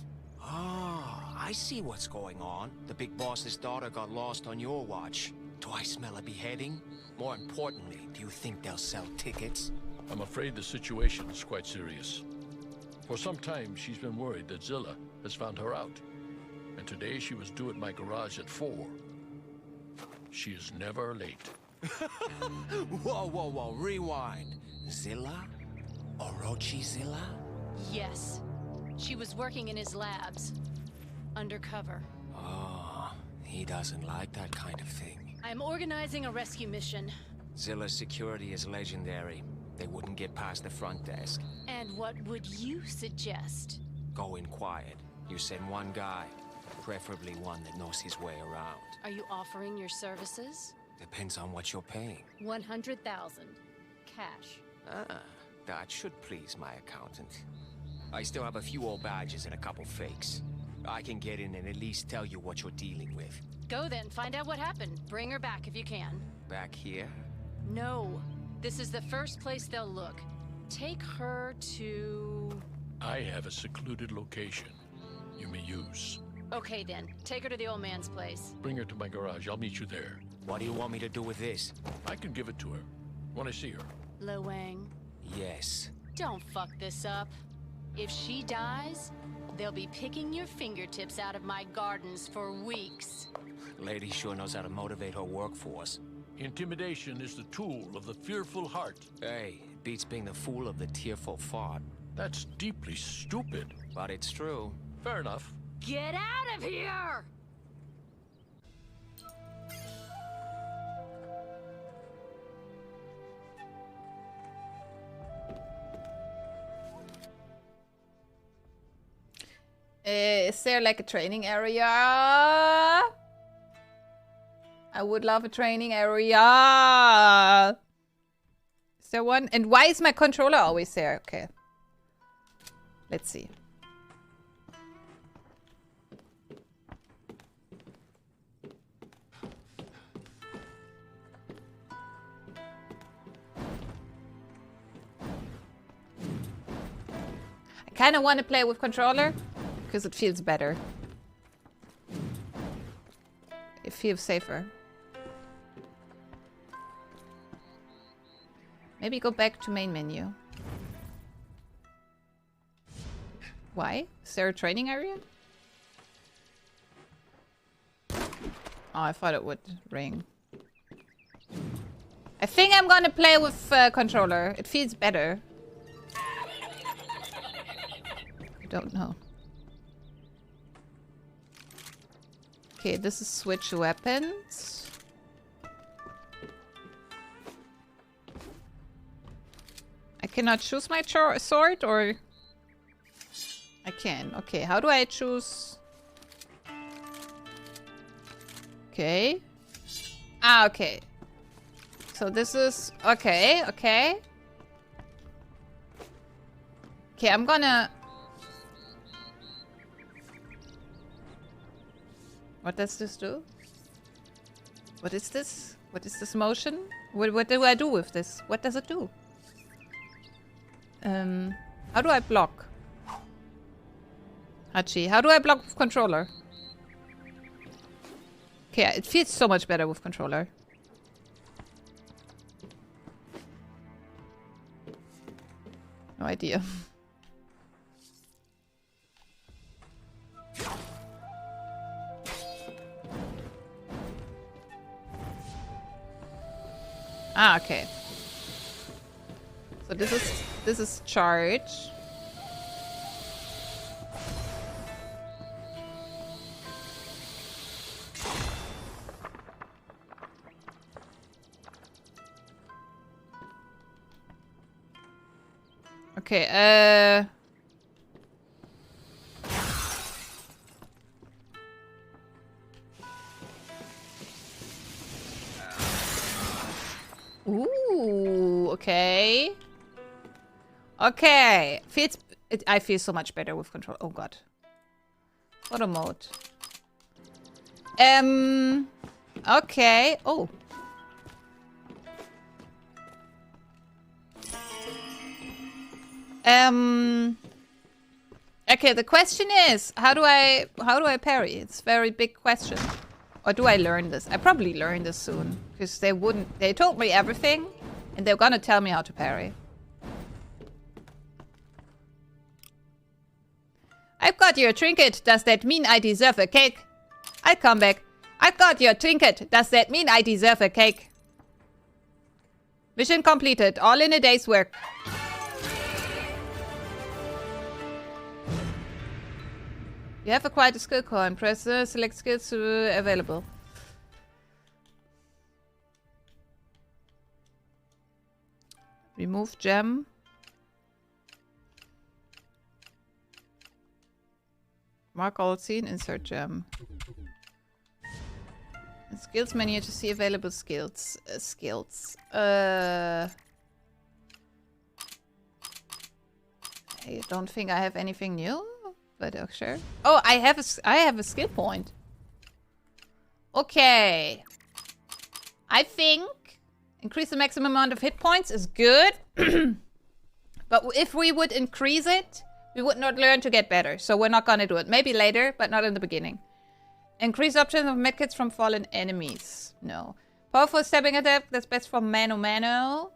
Ah, I see what's going on. The big boss's daughter got lost on your watch. Do I smell a beheading? More importantly, do you think they'll sell tickets? I'm afraid the situation is quite serious. For some time, she's been worried that Zilla has found her out. And today she was due at my garage at 4. She is never late. Whoa, rewind. Zilla? Orochi Zilla? Yes. She was working in his labs. Undercover. Oh, he doesn't like that kind of thing. I'm organizing a rescue mission. Zilla's security is legendary. They wouldn't get past the front desk. And what would you suggest? Go in quiet. You send one guy. Preferably one that knows his way around. Are you offering your services? Depends on what you're paying. 100,000. Cash. Ah, that should please my accountant. I still have a few old badges and a couple fakes. I can get in and at least tell you what you're dealing with. Go then, find out what happened. Bring her back if you can. Back here? No. This is the first place they'll look. Take her to... I have a secluded location you may use. Okay then, take her to the old man's place. Bring her to my garage. I'll meet you there. What do you want me to do with this? I can give it to her when I see her. Lo Wang. Yes. Don't fuck this up. If she dies, they'll be picking your fingertips out of my gardens for weeks. Lady sure knows how to motivate her workforce. Intimidation is the tool of the fearful heart. Hey, it beats being the fool of the tearful thought. That's deeply stupid. But it's true. Fair enough. Get out of here! Is there like a training area? I would love a training area. Is there one? And why is my controller always there? Okay. Let's see. I kind of want to play with controller because it feels better. It feels safer. Maybe go back to main menu. Why? Is there a training area? Oh, I thought it would ring. I think I'm gonna play with controller. It feels better. I don't know. Okay, this is switch weapons. I cannot choose my sword, or... I can. Okay, how do I choose? Okay. Ah, okay. So this is... Okay, okay. Okay, I'm gonna... What does this do? What is this? What is this motion? What do I do with this? What does it do? How do I block? Hachi, how do I block with controller? Okay, it feels so much better with controller. No idea. Ah, okay. So this is charge. Okay, Ooh, okay. Okay. I feel so much better with control. Oh god. Photo mode. Okay. Oh. Okay, the question is, how do I parry? It's a very big question. Or do I learn this? I probably learn this soon. Because they told me everything. And they're gonna tell me how to parry. I've got your trinket. Does that mean I deserve a cake? I'll come back. I've got your trinket. Does that mean I deserve a cake? Mission completed. All in a day's work. You have acquired a skill coin. Press select skills available. Remove gem. Mark all scene. Insert gem. In skills menu to see available skills. I don't think I have anything new. But sure. Oh, I have a skill point. Okay. I think increase the maximum amount of hit points is good. But if we would increase it, we would not learn to get better. So we're not gonna do it. Maybe later, but not in the beginning. Increase options of medkits from fallen enemies. No. Powerful stabbing attack. That's best for mano.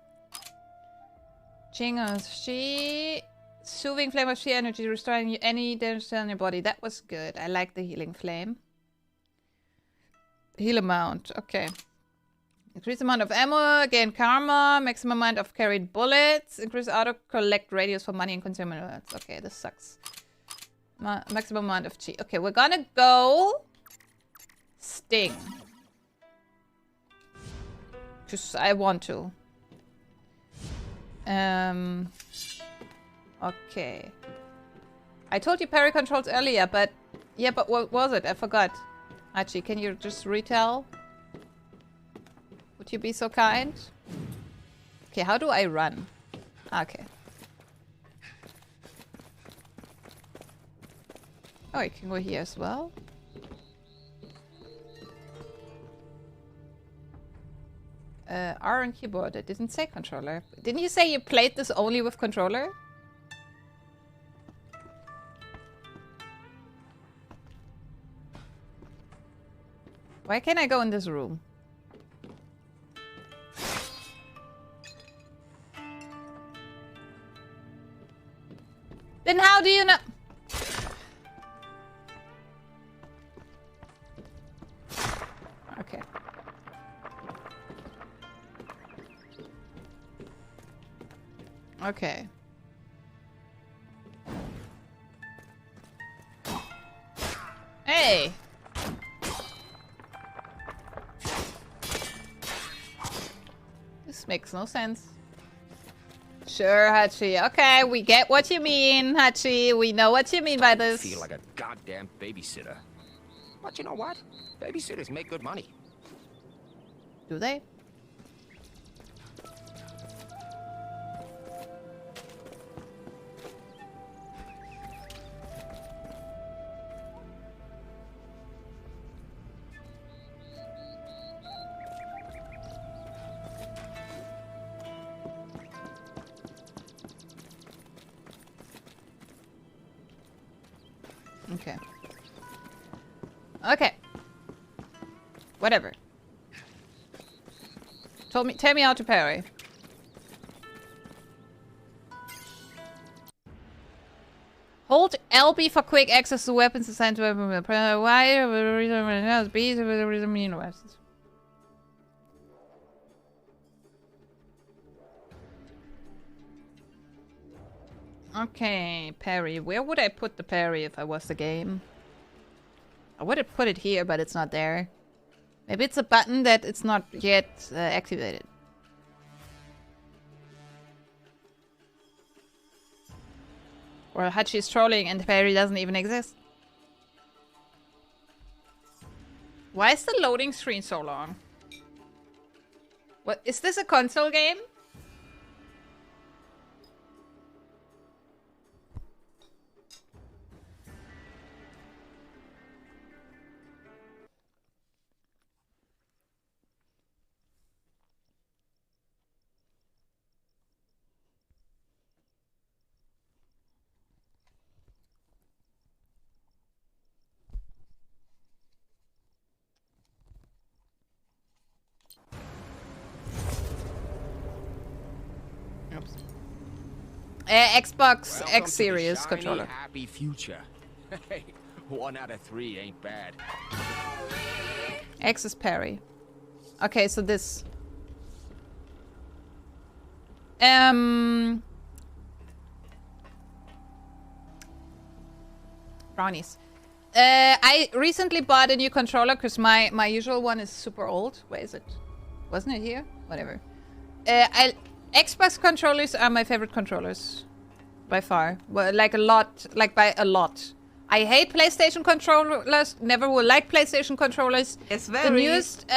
She. Soothing flame of sheer energy, restoring any damage on your body. That was good. I like the healing flame. Heal amount. Okay. Increase amount of ammo, gain karma, maximum amount of carried bullets, increase auto collect radius for money and consumables. Okay, this sucks. Maximum amount of chi. Okay, we're gonna go sting. Because I want to. Okay. I told you parry controls earlier, but... Yeah, but what was it? I forgot. Hachi, can you just retell? Would you be so kind? Okay, how do I run? Okay. Oh, I can go here as well. R on keyboard. It didn't say controller. Didn't you say you played this only with controller? Why can't I go in this room? Then how do you know? Okay. Okay. Hey! This makes no sense. Sure, Hachi. Okay, we get what you mean, Hachi. We know what you mean by this. I feel like a goddamn babysitter. But you know what? Babysitters make good money. Do they? Okay. Okay. Whatever. Tell me how to parry. Hold LB for quick access to weapons assigned to weapon. Y B universes. Okay, parry. Where would I put the parry if I was the game? I would have put it here, but it's not there. Maybe it's a button that it's not yet activated. Or Hachi's trolling and the parry doesn't even exist. Why is the loading screen so long? What is this, a console game? Oops. Xbox Welcome X to Series the shiny, controller. Happy future. Hey, 1 out of 3 ain't bad. X is parry. Okay, so this. Brownies. I recently bought a new controller because my usual one is super old. Where is it? Wasn't it here? Whatever. Xbox controllers are my favorite controllers. By far. Well, like a lot. Like by a lot. I hate PlayStation controllers. Never will like PlayStation controllers. It's The very... newest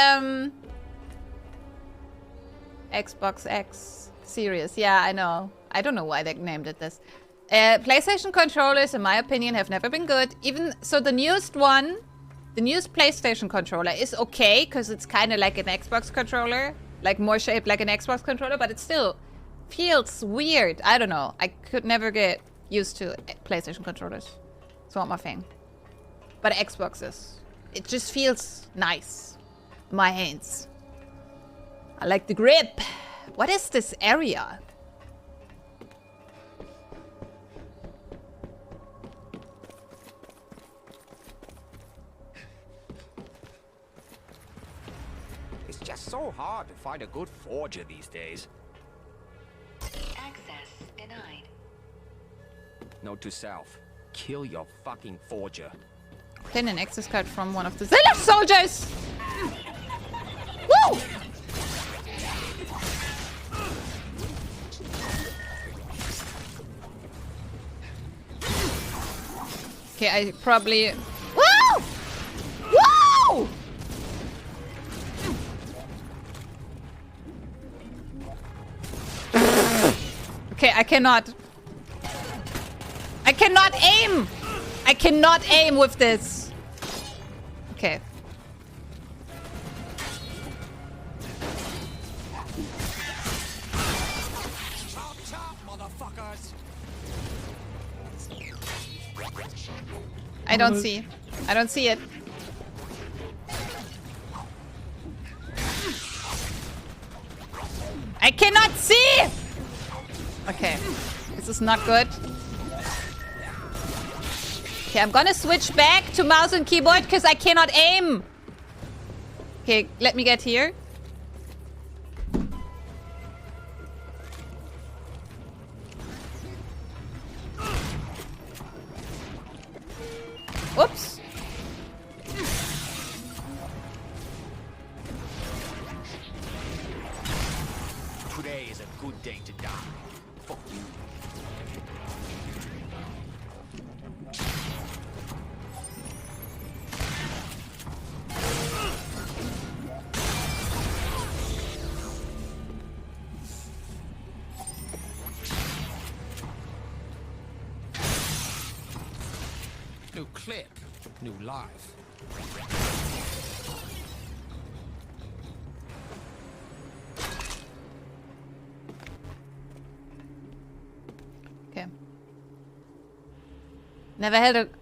Xbox X Series. Yeah, I know. I don't know why they named it this. PlayStation controllers, in my opinion, have never been good. Even so, the newest one, the newest PlayStation controller is okay because it's kind of like an Xbox controller, like more shaped like an Xbox controller, but it still feels weird. I don't know. I could never get used to PlayStation controllers. It's not my thing. But Xbox is. It just feels nice in my hands. I like the grip. What is this area? It's just so hard to find a good forger these days. Access denied. Note to self. Kill your fucking forger. Obtain an access card from one of the Zealot soldiers! Woo! Okay, I probably... Woo! Woo! Okay, I cannot. I cannot aim! I cannot aim with this. Okay. Chop, chop, motherfuckers. I don't see. I don't see it. I cannot see! Okay. This is not good. Okay, I'm gonna switch back to mouse and keyboard because I cannot aim. Okay, let me get here. Oops. Today is a good day to die. Fuck you. New clip, new life. Okay.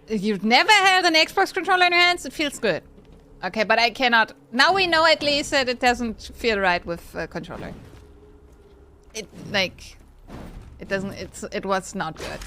You've never held an Xbox controller in your hands? It feels good. Okay, but I cannot. Now we know at least that it doesn't feel right with a controller. It doesn't. It was not good.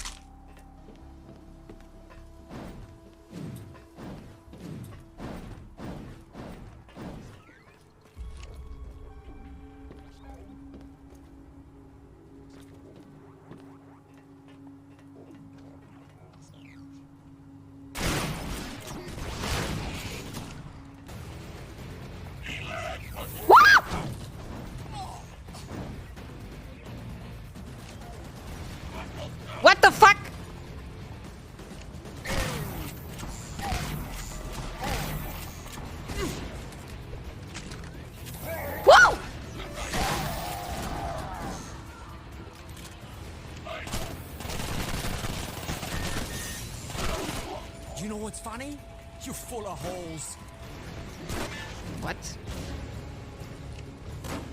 What the fuck? Whoa! You know what's funny? You're full of holes. What?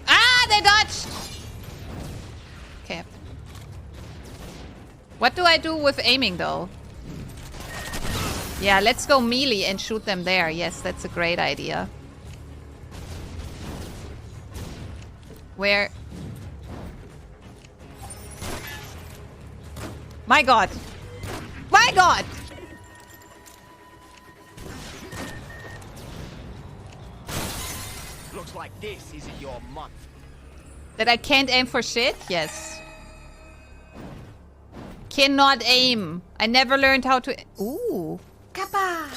Ah, they dodged! Okay. What do I do with aiming, though? Yeah, let's go melee and shoot them there. Yes, that's a great idea. Where? My god! My god! Looks like this isn't your month. That I can't aim for shit? Yes. Cannot aim. I never learned how to... Ooh. Kappa.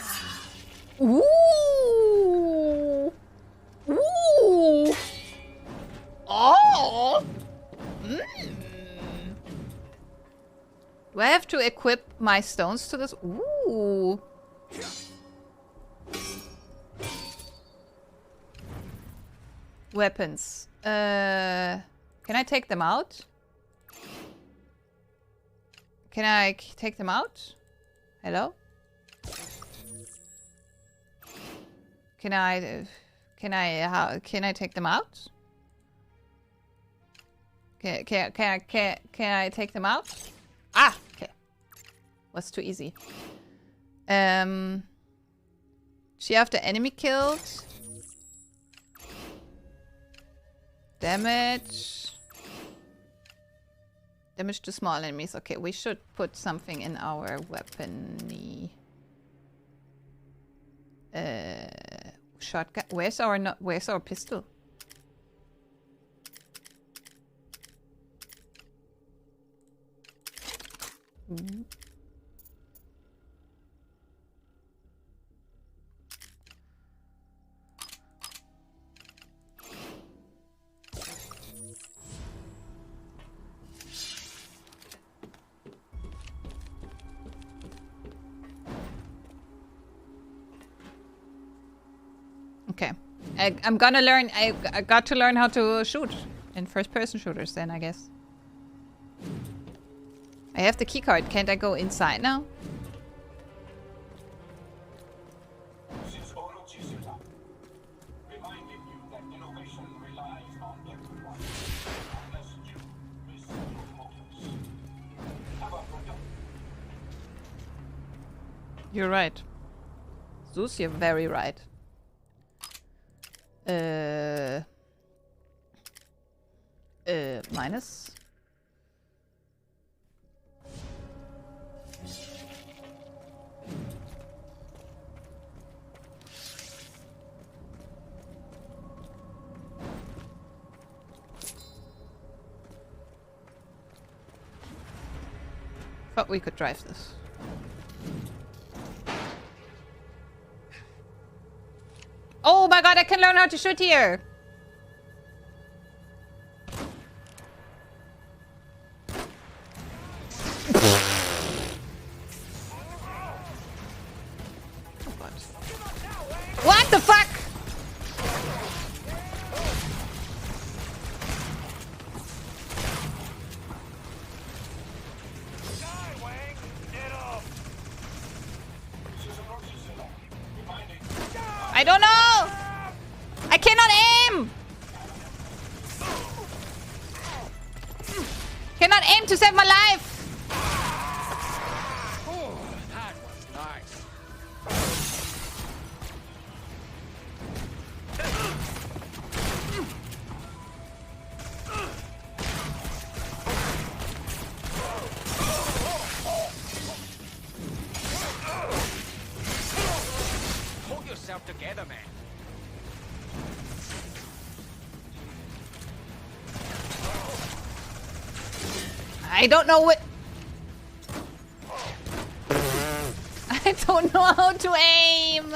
Ooh. Ooh. Oh. Mm. Do I have to equip my stones to this? Ooh. Weapons. Can I take them out? Can I take them out? Hello? Can I take them out? Can I take them out? Ah, okay. Was too easy. She after enemy killed. Damage. Damage to small enemies. Okay, we should put something in our weapon-y. Shotgun. Where's our pistol? Mm. Okay. I'm gonna learn. I got to learn how to shoot in first-person shooters then, I guess. I have the keycard. Can't I go inside now? You're right. Zeus, you're very right. Minus. Thought we could drive this. Oh my god, I can learn how to shoot here! What the fuck? I don't know! I cannot aim! Cannot aim to save my life! Oh, that Weatherman. I don't know what... I don't know how to aim.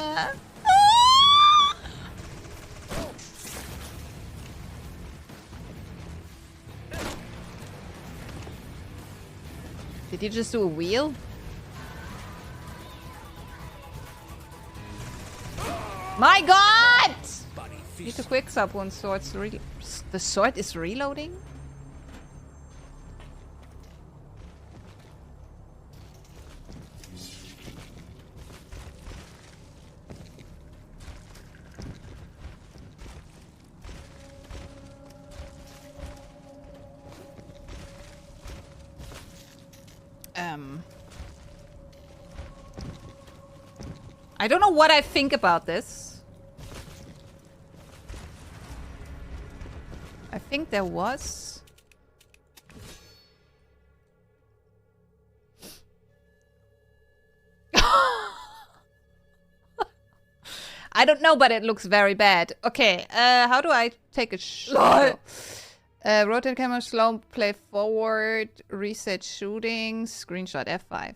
Did you just do a wheel? My God! Need to quick sub one sword's the sword is reloading? I don't know what I think about this. I think there was... I don't know, but it looks very bad. Okay, how do I take a shot? Rotate camera, slow play forward, reset shooting, screenshot F5.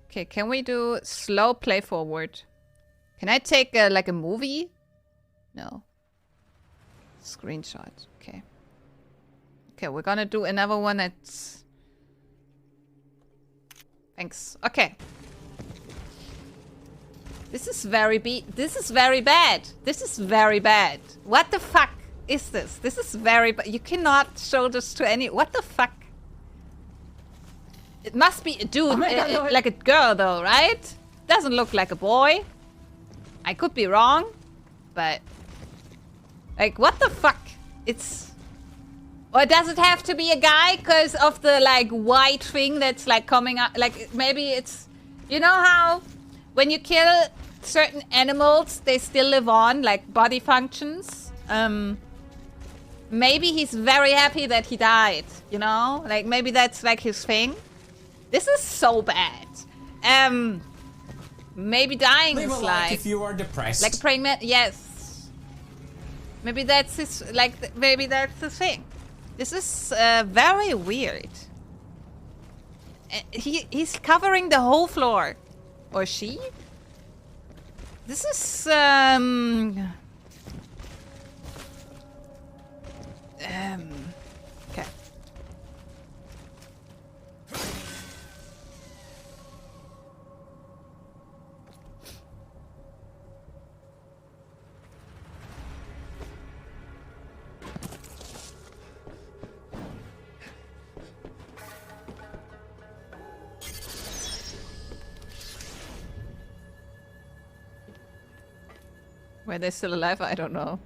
Okay, can we do slow play forward? Can I take like a movie? No. Screenshot. Okay. Okay, we're gonna do another one that's... Thanks. Okay. This is very this is very bad. This is very bad. What the fuck is this? This is very bad. You cannot show this to any... What the fuck? It must be a dude, like a girl though, right? Doesn't look like a boy. I could be wrong, but... Like, what the fuck? It's... Or does it have to be a guy because of the, like, white thing that's, like, coming up? Like, maybe it's... You know how when you kill certain animals, they still live on, like, body functions? Maybe he's very happy that he died, you know? Like, maybe that's, like, his thing. This is so bad. Maybe dying Leave is a like like... if you are depressed. Like a praying man? Yes. Maybe that's his... Like, maybe that's the thing. This is very weird. He's covering the whole floor. Or she? This is... Okay. Were they still alive? I don't know.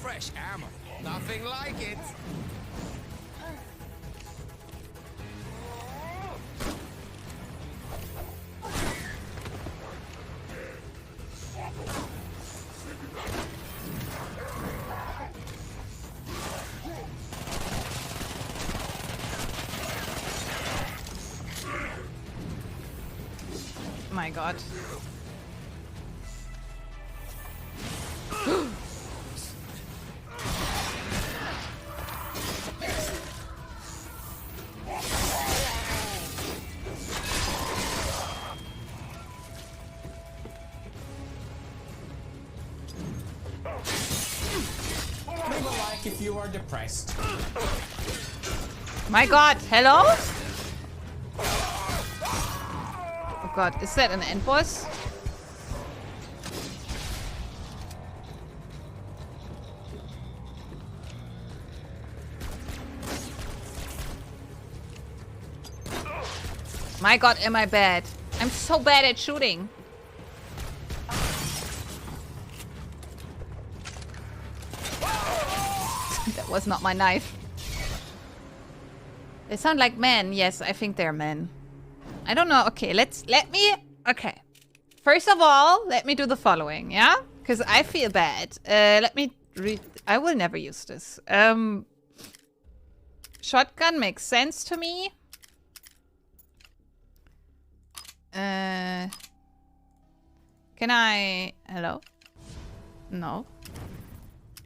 Fresh ammo. Nothing like it. My God. Leave a like if you are depressed. My God, hello? Oh God, is that an end boss? My God, am I bad? I'm so bad at shooting. That was not my knife. They sound like men. Yes, I think they're men. I don't know. Okay, okay. First of all, let me do the following, yeah? Because I feel bad. Let me read I will never use this. Shotgun makes sense to me. Can I... Hello? No.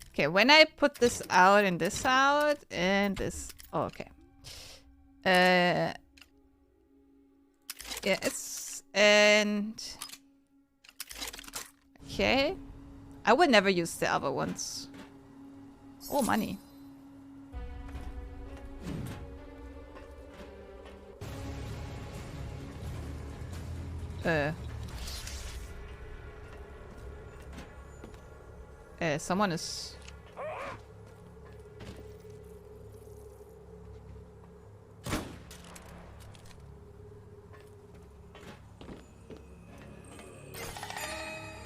Okay, when I put this out and this out and this... Oh, okay. Yes. And... Okay. I would never use the other ones. Oh, money. Someone is...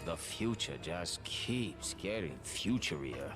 The future just keeps getting futurier.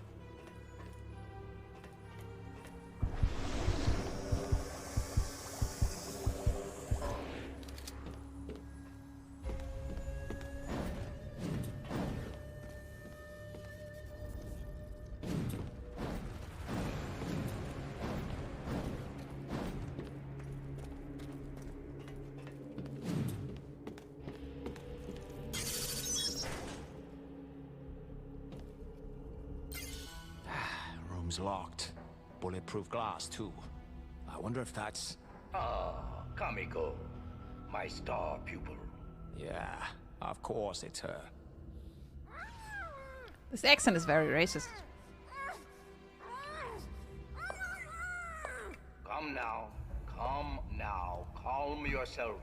Room's locked. Bulletproof glass, too. I wonder if that's... Ah, Kamiko. My star pupil. Yeah, of course it's her. This accent is very racist. Come now. Come now. Calm yourself,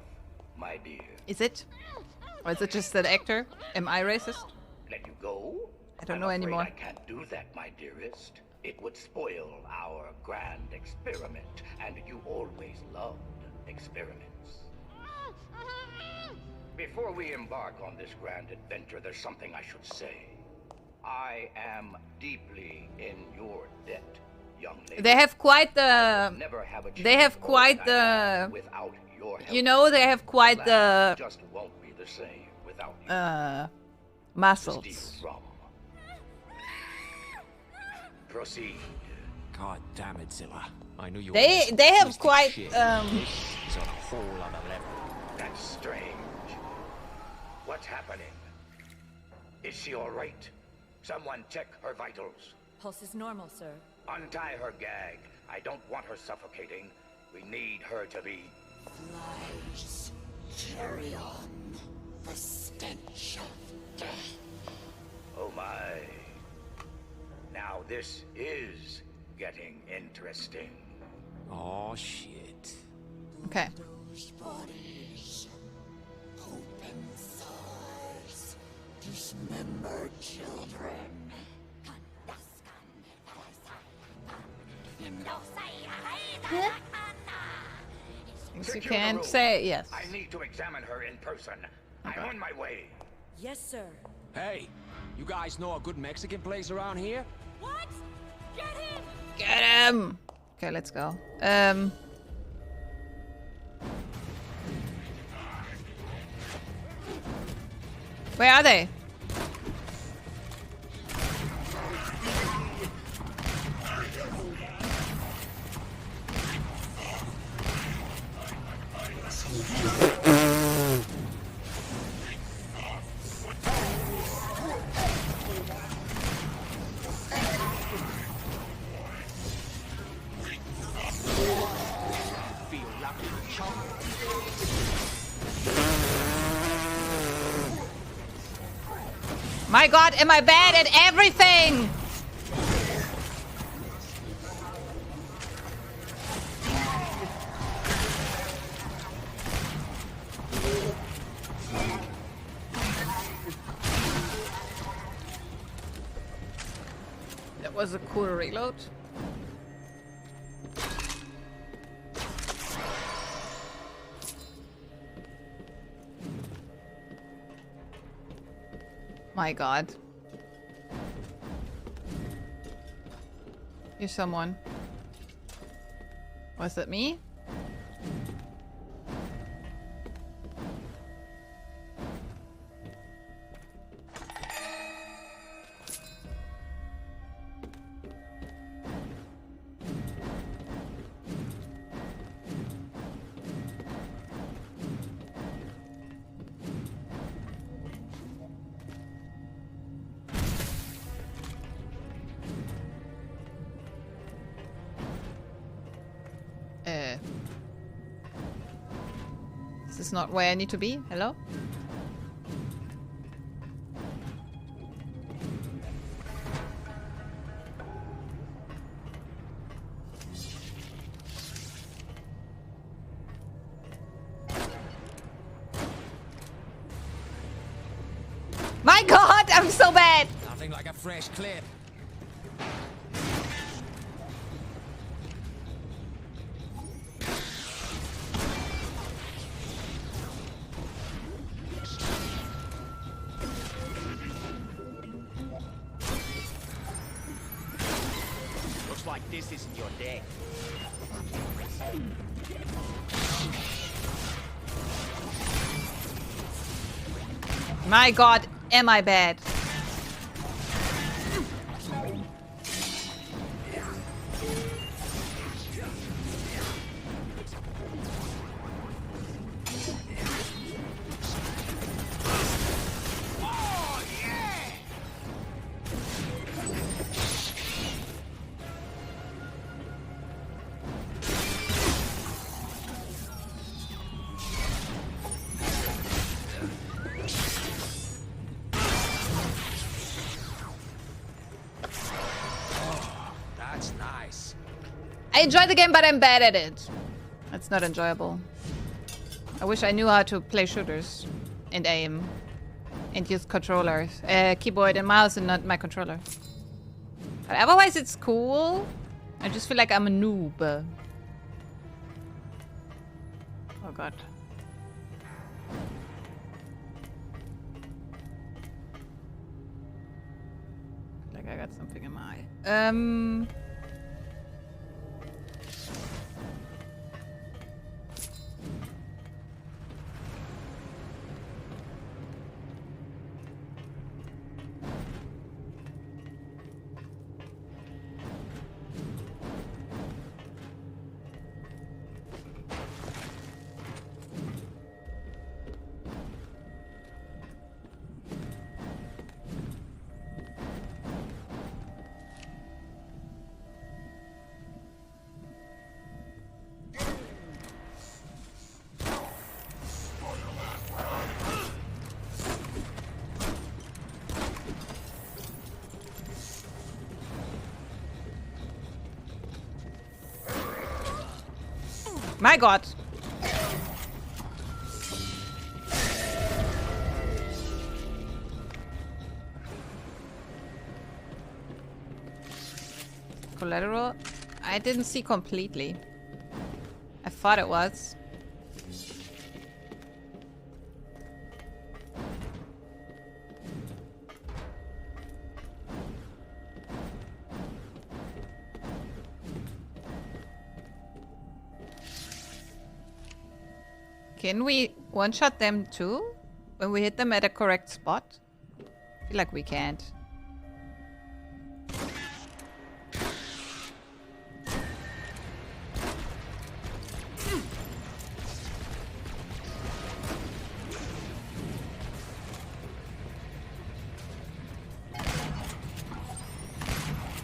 my dear. Is it? Or is it just that actor? Am I racist? Let you go? I don't I'm know afraid anymore. I can't do that, my dearest. It would spoil our grand experiment, and you always loved experiments. Before we embark on this grand adventure, there's something I should say. I am deeply in your debt, young lady. They have quite the... They have go quite the... without your help. You know, they have quite the... Just won't be the same without you. Muscles. Proceed. God damn it, Zilla. I knew you were They this have autistic quite shit. um... This is on a whole other level. That's strange. What's happening? Is she all right? Someone check her vitals. Pulse is normal, sir. Untie her gag. I don't want her suffocating. We need her to be... Lies. Carry on. The stench of death. Oh my. Now this is getting interesting. Oh shit. Okay. Those bodies. Open sores. Dismembered children. Things you Secure the can't room. say, yes. I need to examine her in person. Okay. I'm on my way. Yes, sir. Hey, you guys know a good Mexican place around here? What? Get him! Get him! Okay, let's go. Where are they? My god, am I bad at everything? That was a cool reload. My god. Here's someone. Was it me? This is not where I need to be. Hello? My god, I'm so bad! Nothing like a fresh clip. Looks like this isn't your day. My god, am I bad? That's nice. I enjoy the game, but I'm bad at it. That's not enjoyable. I wish I knew how to play shooters and aim and use controllers, keyboard and mouse, and not my controller. But otherwise, it's cool. I just feel like I'm a noob. Oh god. Like I got something in my eye. My god. Collateral? I didn't see completely. I thought it was. Can we one-shot them too? When we hit them at a correct spot? I feel like we can't.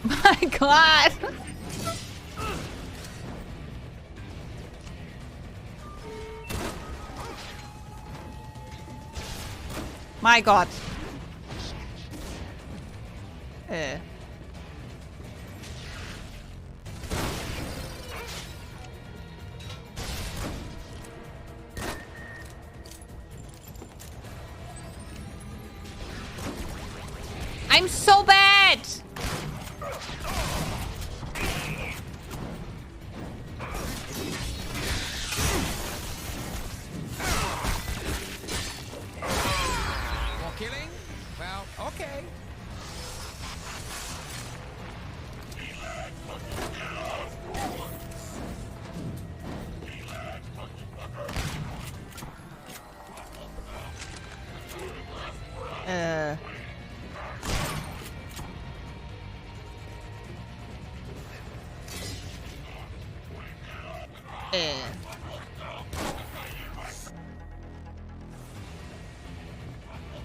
My god! My god. I'm so bad! Killing? Well, okay.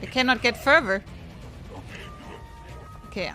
It cannot get further. Okay.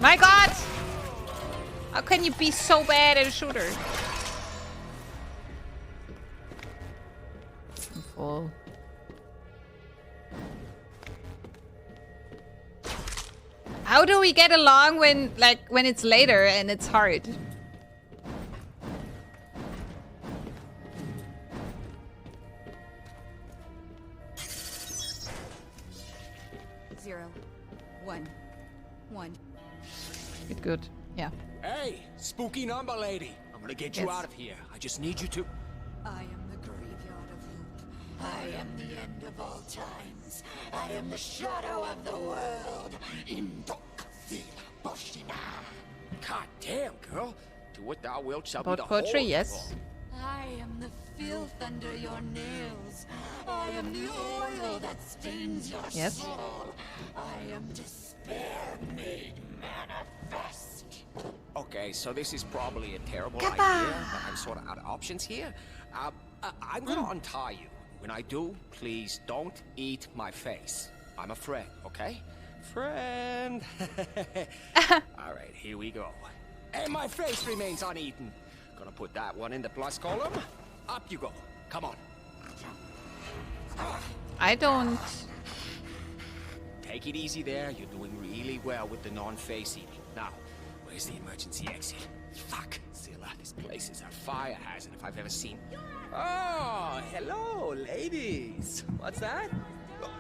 My god! How can you be so bad at a shooter? I'm full. How do we get along when it's later and it's hard? Zero. 1. 1. Good. Yeah. Hey, spooky number lady. I'm gonna get you out of here. I just need you to... I am the graveyard of hope. I am the end of all times. I am the shadow of the world. God damn, girl. Do what thou wilt shall be About the poetry, whole yes. I am the filth under your nails. I am the oil that stains your Yes. soul. I am despair made manifest. Okay, so this is probably a terrible Kappa! idea, but I'm sort of out of options here. I'm gonna untie you. When I do, please don't eat my face. I'm a friend, okay? Friend. All right, here we go. And my face remains uneaten. Gonna put that one in the plus column. Up you go. Come on. I don't... Take it easy there. You're doing really well with the non-face eating. Now, where's the emergency exit? Fuck, Zilla, this place is a fire hazard if I've ever seen. Oh, hello, ladies. What's that?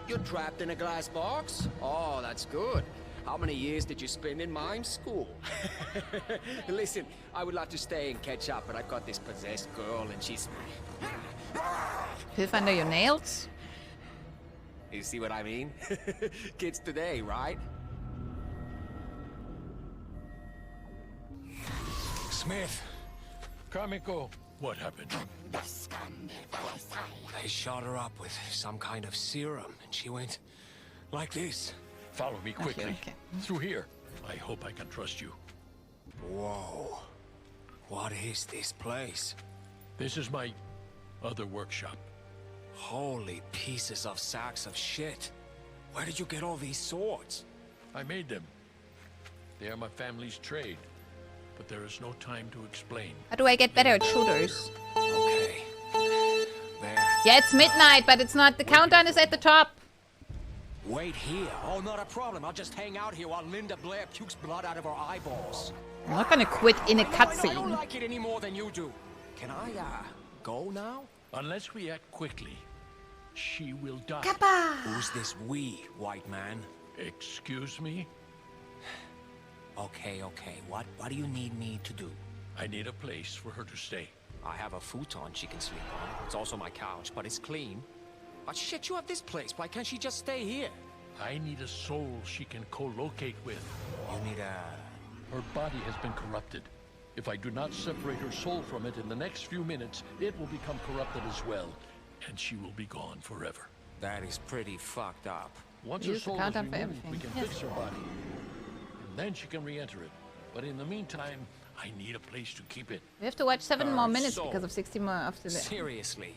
You're trapped in a glass box? Oh, that's good. How many years did you spend in mime school? Listen, I would love to stay and catch up, but I've got this possessed girl and she's... Filth under your nails? You see what I mean? Kids today, right? Smith. Kamiko, what happened? They shot her up with some kind of serum, and she went like this. Follow me quickly. Okay. Through here. I hope I can trust you. Whoa. What is this place? This is my other workshop. Holy pieces of sacks of shit. Where did you get all these swords? I made them. They are my family's trade. But there is no time to explain. How do I get better at shooters? Okay. There. Yeah, it's midnight, but it's not. The countdown is at the top. Wait here. Oh, not a problem. I'll just hang out here while Linda Blair pukes blood out of her eyeballs. I'm not gonna quit in a I don't cutscene. like it any more than you do. Can I, go now? Unless we act quickly, she will die. Who's this we, white man? Excuse me? Okay. What do you need me to do? I need a place for her to stay. I have a futon she can sleep on. It's also my couch, but it's clean. But shit, you have this place. Why can't she just stay here? I need a soul she can co-locate with. You need Her body has been corrupted. If I do not separate her soul from it in the next few minutes, it will become corrupted as well. And she will be gone forever. That is pretty fucked up. Once her Use the soul is countdown for removed, we everything. can Yes. fix her body. And then she can re-enter it. But in the meantime, I need a place to keep it. We have to watch 7 more minutes soul. because of 60 more after that. Seriously.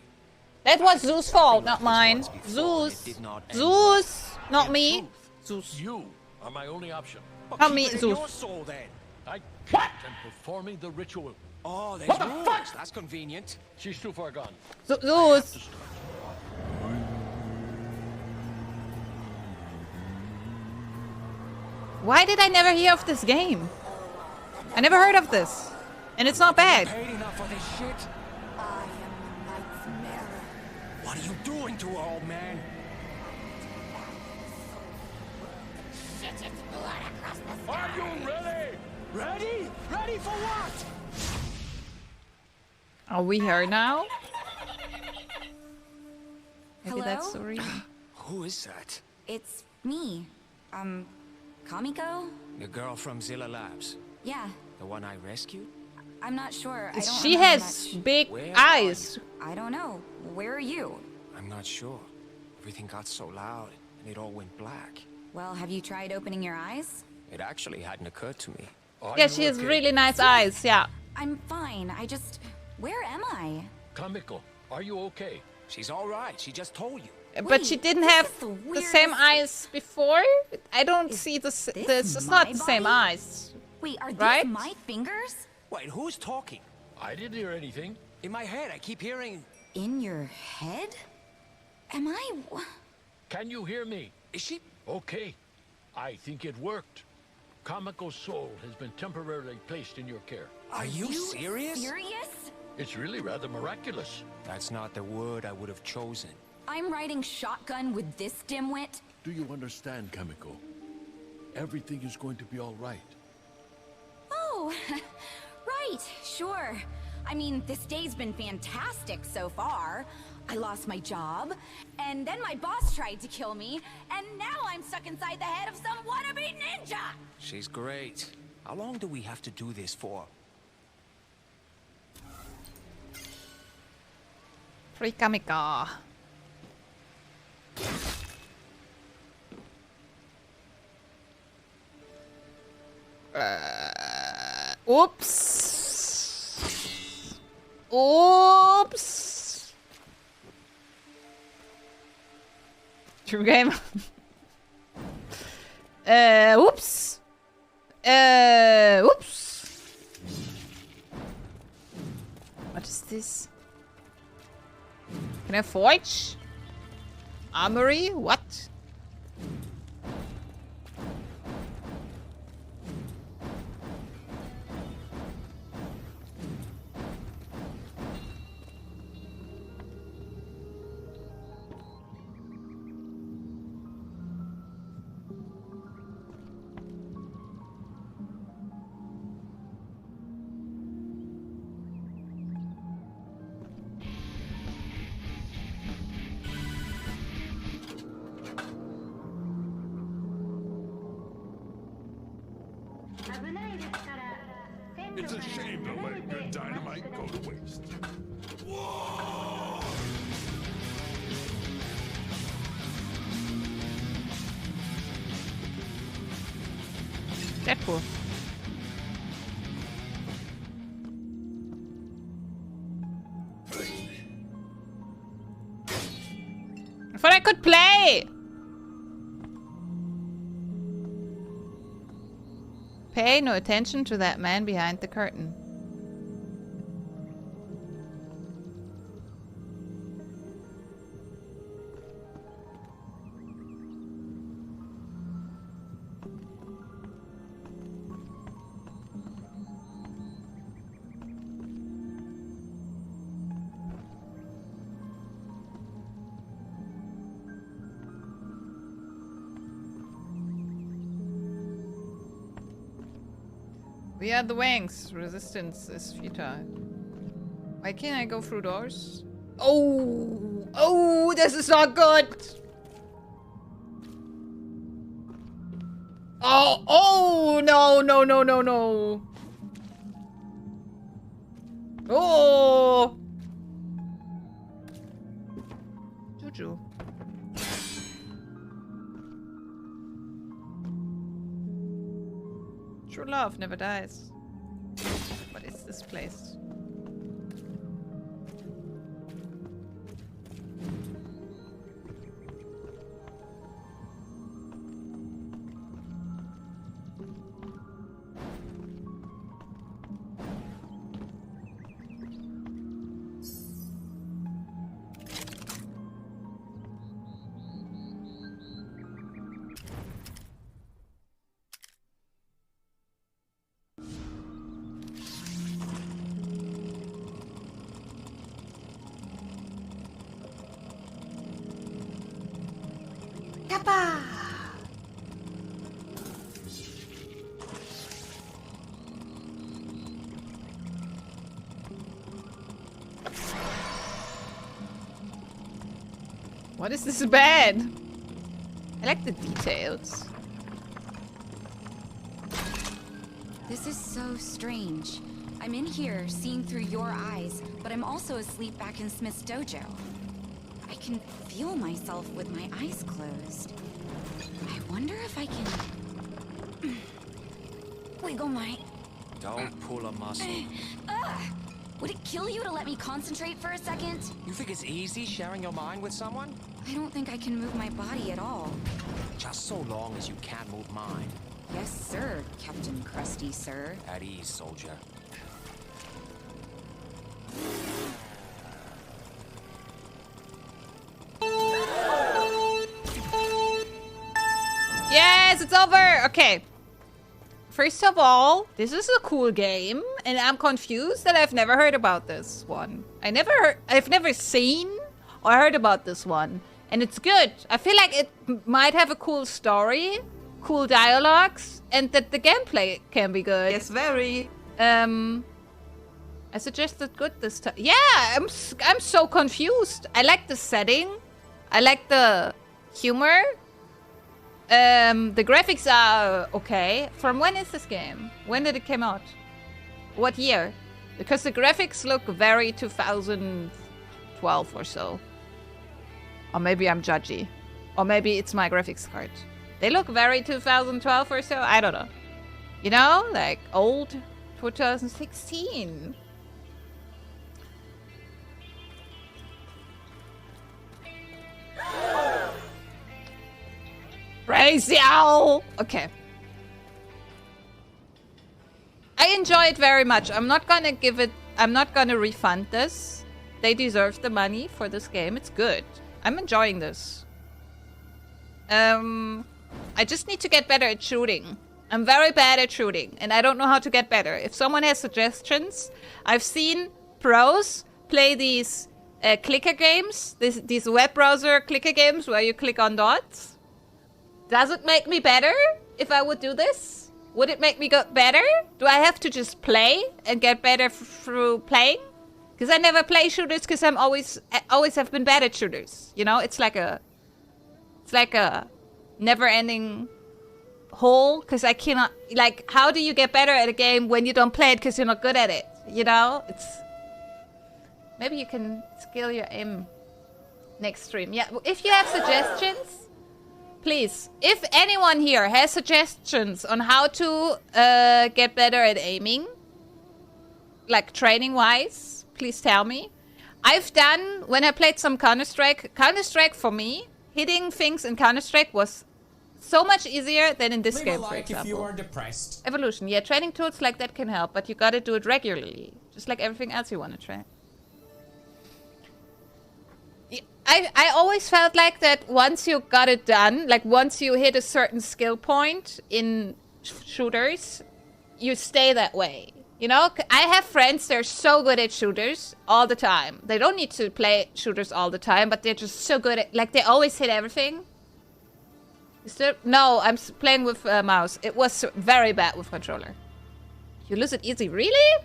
That was Zeus' fault, not mine. Zeus. Zeus, not me. Zeus. You are my only option. Not me, Keep it in Zeus. your soul then. I am performing the ritual. Oh, there's What the rules. fuck? That's convenient. She's too far gone. Zeus. Why did I never hear of this game? I never heard of this. And it's not bad. Paid enough for this shit. I am the night's mirror. What are you doing to her, old man? Shit its blood across the Are you ready? Ready? Ready for what? Are we here now? Maybe Hello? that's the reason. Who is that? It's me. Kamiko? The girl from Zilla Labs. Yeah, The one I rescued? I'm not sure. I don't She remember has much. big Where eyes. I don't know. Where are you? I'm not sure. Everything got so loud, and it all went black. Well, have you tried opening your eyes? It actually hadn't occurred to me. Yeah, she has really nice eyes, yeah. I'm fine. Where am I? Kamiko, are you okay? She's all right. She just told you. But she didn't have the same eyes before? I don't see this. It's not the same eyes. Wait, are right? these my fingers? Wait, who's talking? I didn't hear anything. In my head, I keep hearing... In your head? Am I... Can you hear me? Is she... Okay. I think it worked. Kamiko's soul has been temporarily placed in your care. Are you serious? Serious? It's really rather miraculous. That's not the word I would have chosen. I'm riding shotgun with this dimwit? Do you understand, Kamiko? Everything is going to be all right. Oh, right, sure. I mean, this day's been fantastic so far. I lost my job, and then my boss tried to kill me, and now I'm stuck inside the head of some wannabe ninja! She's great. How long do we have to do this for? Free Kamiko. Oops. Oops. True game. Oops. Oops. What is this? Can I forge? Armory? What? It's a shame to let good dynamite go to waste. Whoa! Deadpool. I thought I could play! Pay no attention to that man behind the curtain. We are the wings. Resistance is futile. Why can't I go through doors? Oh! Oh, this is not good! Oh! Oh! No, no, no, no, no! Oh! Juju. True love never dies. What is this place? Kappa! What is this bed? I like the details. This is so strange. I'm in here, seeing through your eyes, but I'm also asleep back in Smith's dojo. I can feel myself with my eyes closed. I wonder if I can... wiggle my... Don't pull a muscle. Would it kill you to let me concentrate for a second? You think it's easy sharing your mind with someone? I don't think I can move my body at all. Just so long as you can't move mine. Yes, sir, Captain Krusty, sir. At ease, soldier. Yes, it's over. Okay. First of all, this is a cool game, and I'm confused that I've never heard about this one. I've never seen or heard about this one, and it's good. I feel like it might have a cool story, cool dialogues, and that the gameplay can be good. Yes, very. I suggested good this time. Yeah, I'm so confused. I like the setting. I like the humor. The graphics are okay. From when is this game? When did it come out? What year? Because the graphics look very 2012 or so. Or maybe I'm judgy. Or maybe it's my graphics card. They look very 2012 or so. I don't know. You know, like old 2016. Praise y'all! Okay. I enjoy it very much. I'm not gonna refund this. They deserve the money for this game. It's good. I'm enjoying this. I just need to get better at shooting. I'm very bad at shooting, and I don't know how to get better. If someone has suggestions, I've seen pros play these clicker games, these web browser clicker games where you click on dots. Does it make me better if I would do this? Would it make me go better? Do I have to just play and get better through playing? Because I never play shooters because I always have been bad at shooters. You know, it's like a never-ending hole because I cannot, like, how do you get better at a game when you don't play it because you're not good at it? You know, maybe you can skill your aim next stream. Yeah, if you have suggestions, please, if anyone here has suggestions on how to get better at aiming, like training-wise, please tell me. I've done, when I played some Counter-Strike for me, hitting things in Counter-Strike was so much easier than in this game, for example. If you are depressed. Evolution, yeah, training tools like that can help, but you gotta do it regularly, just like everything else you want to try. I always felt like that once you got it done, like once you hit a certain skill point in shooters, you stay that way. You know, I have friends, they're so good at shooters all the time. They don't need to play shooters all the time, but they're just so good at, like, they always hit everything. No, I'm playing with a mouse. It was very bad with controller. You lose it easy, really?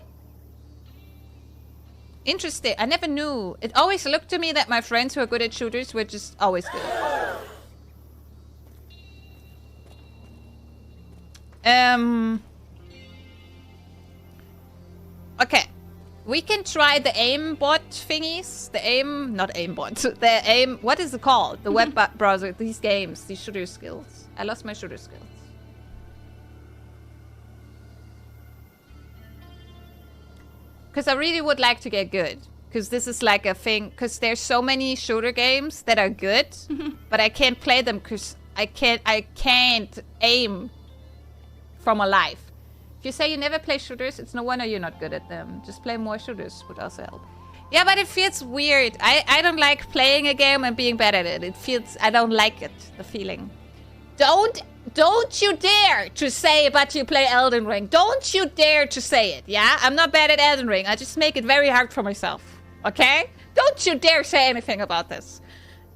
Interesting. I never knew. It always looked to me that my friends who are good at shooters were just always good. Okay. We can try the aimbot thingies. The aim... Not aimbot. The aim... What is it called? The web browser. These games. These shooter skills. I lost my shooter skills. Because I really would like to get good. Because this is like a thing. Because there's so many shooter games that are good. But I can't play them because I can't aim from my life. If you say you never play shooters, it's no wonder you're not good at them. Just play more shooters would also help. Yeah, but it feels weird. I don't like playing a game and being bad at it. It feels... I don't like it. The feeling. Don't you dare to say, but you play Elden Ring. Don't you dare to say it, yeah? I'm not bad at Elden Ring. I just make it very hard for myself, okay? Don't you dare say anything about this.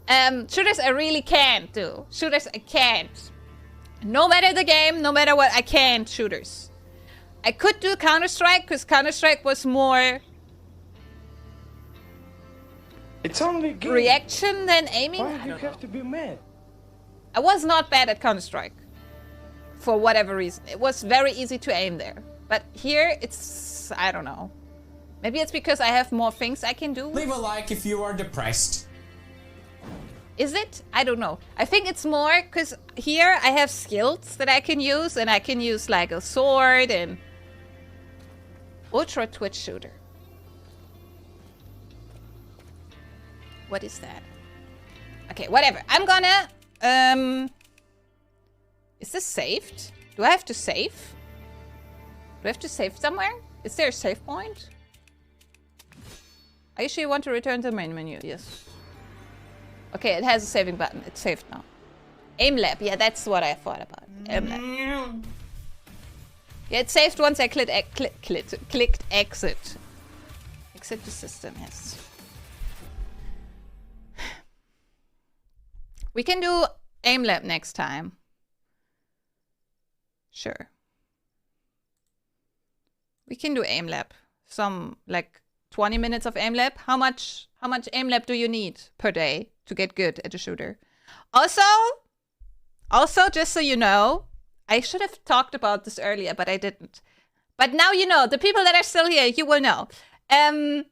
Shooters I really can't do. Shooters I can't. No matter the game, no matter what, I can't shooters. I could do Counter-Strike, because Counter-Strike was more... It's only game. Reaction than aiming. Why do you have to be mad? I was not bad at Counter-Strike. For whatever reason. It was very easy to aim there. But here, it's... I don't know. Maybe it's because I have more things I can do. Leave a like if you are depressed. Is it? I don't know. I think it's more because here I have skills that I can use. And I can use like a sword and... Ultra Twitch Shooter. What is that? Okay, whatever. I'm gonna... Is this saved? Do I have to save? Do I have to save somewhere? Is there a save point? Are you sure you want to return to the main menu? Yes. Okay, it has a saving button. It's saved now. Aim lab. Yeah, that's what I thought about. Aim lab. Yeah, it saved once I clicked exit. Exit the system, yes. We can do aim lab next time. Sure. We can do aim lab. Some like 20 minutes of aim lab. How much aim lab do you need per day to get good at a shooter? Also, just so you know, I should have talked about this earlier, but I didn't. But now you know. The people that are still here, you will know. I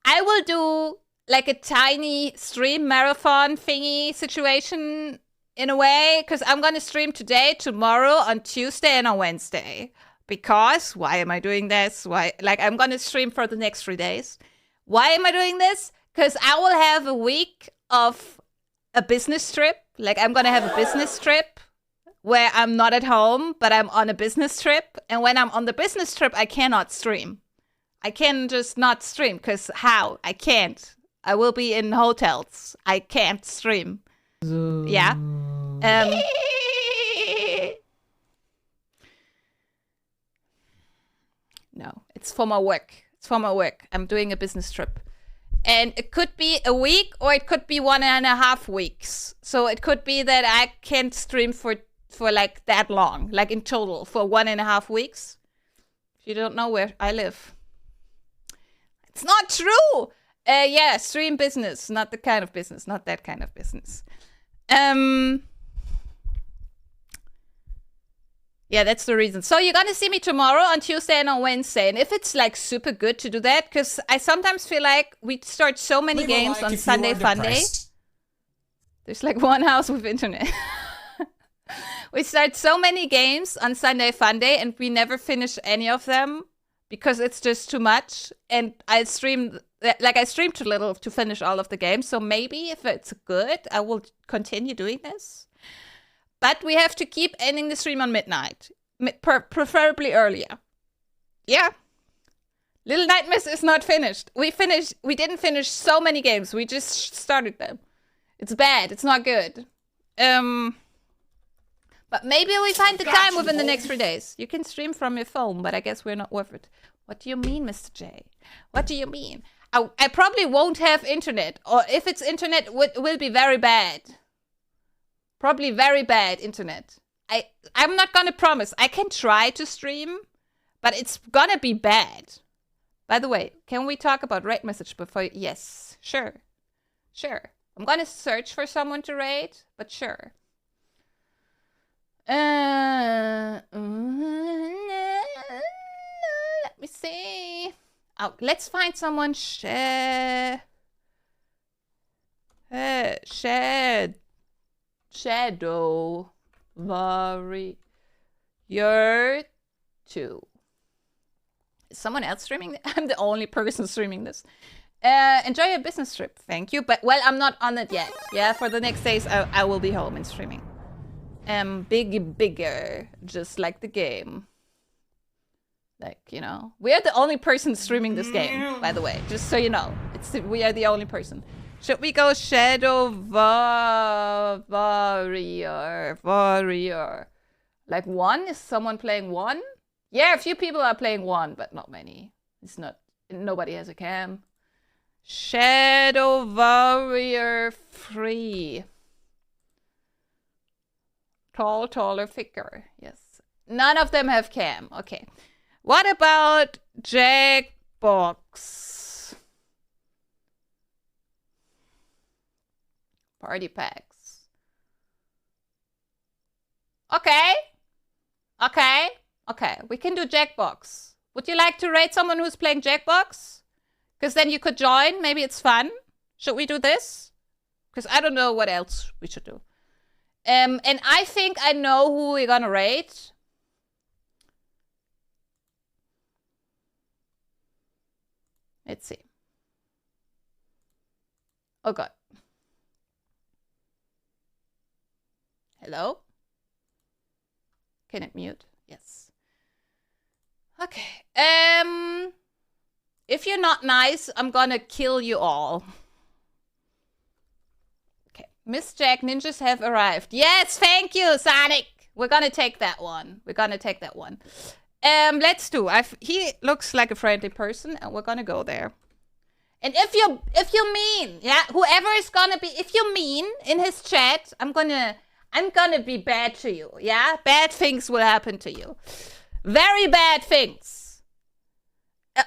will do like a tiny stream marathon thingy situation in a way, because I'm going to stream today, tomorrow, on Tuesday, and on Wednesday. Because, why am I doing this? Why? Like, I'm going to stream for the next 3 days. Why am I doing this? Because I will have a week of a business trip. Like, I'm going to have a business trip where I'm not at home, but I'm on a business trip. And when I'm on the business trip, I cannot stream. I can just not stream, because how? I can't. I will be in hotels. I can't stream. Yeah. No, it's for my work. It's for my work. I'm doing a business trip. And it could be a week or it could be 1.5 weeks. So it could be that I can't stream for like that long, like in total for 1.5 weeks. If you don't know where I live. It's not true. Yeah, stream business, not the kind of business, not that kind of business. Yeah, that's the reason. So you're gonna see me tomorrow, on Tuesday, and on Wednesday. And if it's like super good to do that, because I sometimes feel like we start so many games on Sunday Funday. There's like one house with internet. We start so many games on Sunday Funday, and we never finish any of them because it's just too much. And I stream too little to finish all of the games. So maybe if it's good, I will continue doing this. But we have to keep ending the stream on midnight. Preferably earlier. Yeah. Little Nightmares is not finished. We didn't finish so many games. We just started them. It's bad. It's not good. But maybe we find the time within the next 3 days. You can stream from your phone, but I guess we're not worth it. What do you mean, Mr. J? What do you mean? I probably won't have internet. Or if it's internet, it will be very bad. Probably very bad internet. I'm not gonna promise. I can try to stream, but it's gonna be bad. By the way, can we talk about raid message before? Yes, sure. Sure. I'm gonna search for someone to raid, but sure. Let me see. Oh, let's find someone. Shadow Warrior 2. Is someone else streaming? I'm the only person streaming this. Enjoy your business trip. Thank you. But, well, I'm not on it yet. Yeah, for the next days, I will be home and streaming. Bigger. Just like the game. Like, you know. We are the only person streaming this game, by the way. Just so you know. We are the only person. Should we go Shadow Warrior? Like 1? Is someone playing 1? Yeah, a few people are playing 1, but not many. It's not. Nobody has a cam. Shadow Warrior 3. Taller figure. Yes. None of them have cam. Okay. What about Jackbox? Party packs. Okay. We can do Jackbox. Would you like to raid someone who's playing Jackbox? Because then you could join. Maybe it's fun. Should we do this? Because I don't know what else we should do. And I think I know who we're gonna raid. Let's see. Oh god. Hello? Can it mute? Yes. Okay. If you're not nice, I'm gonna kill you all. Okay. Miss Jack, ninjas have arrived. Yes, thank you, Sonic. We're gonna take that one. We're gonna take that one. Let's do. He looks like a friendly person, and we're gonna go there. And if you mean, yeah, whoever is gonna be, if you mean in his chat, I'm gonna be bad to you, yeah? Bad things will happen to you. Very bad things.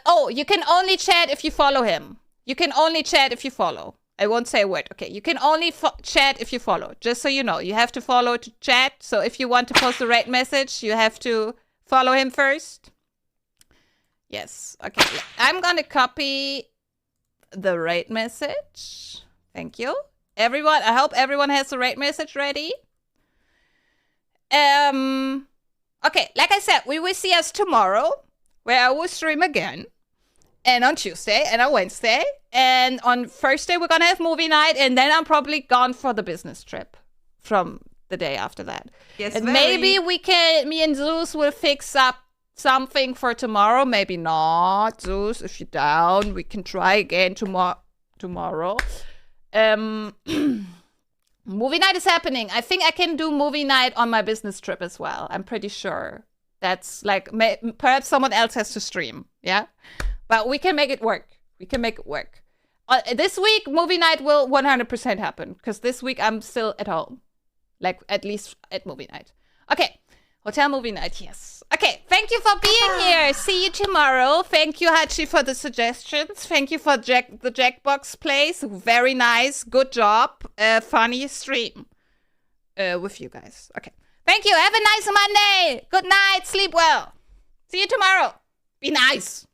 Oh, you can only chat if you follow him. You can only chat if you follow. I won't say a word. Okay, you can only chat if you follow. Just so you know, you have to follow to chat. So if you want to post a raid message, you have to follow him first. Yes. Okay, I'm gonna copy the raid message. Thank you. Everyone, I hope everyone has the raid message ready. Okay, like I said, we will see us tomorrow, where I will stream again. And on Tuesday, and on Wednesday. And on Thursday, we're gonna have movie night. And then I'm probably gone for the business trip from the day after that. Yes, and maybe me and Zeus will fix up something for tomorrow. Maybe not. Zeus, if you're down, we can try again tomorrow. Movie night is happening. I think I can do movie night on my business trip as well. I'm pretty sure. That's like, perhaps someone else has to stream. Yeah? But we can make it work. We can make it work. This week, movie night will 100% happen. Because this week, I'm still at home. Like, at least at movie night. Okay. Hotel movie night, yes. Okay, thank you for being here. See you tomorrow. Thank you, Hachi, for the suggestions. Thank you for the Jackbox plays. Very nice. Good job. Funny stream with you guys. Okay. Thank you. Have a nice Monday. Good night. Sleep well. See you tomorrow. Be nice.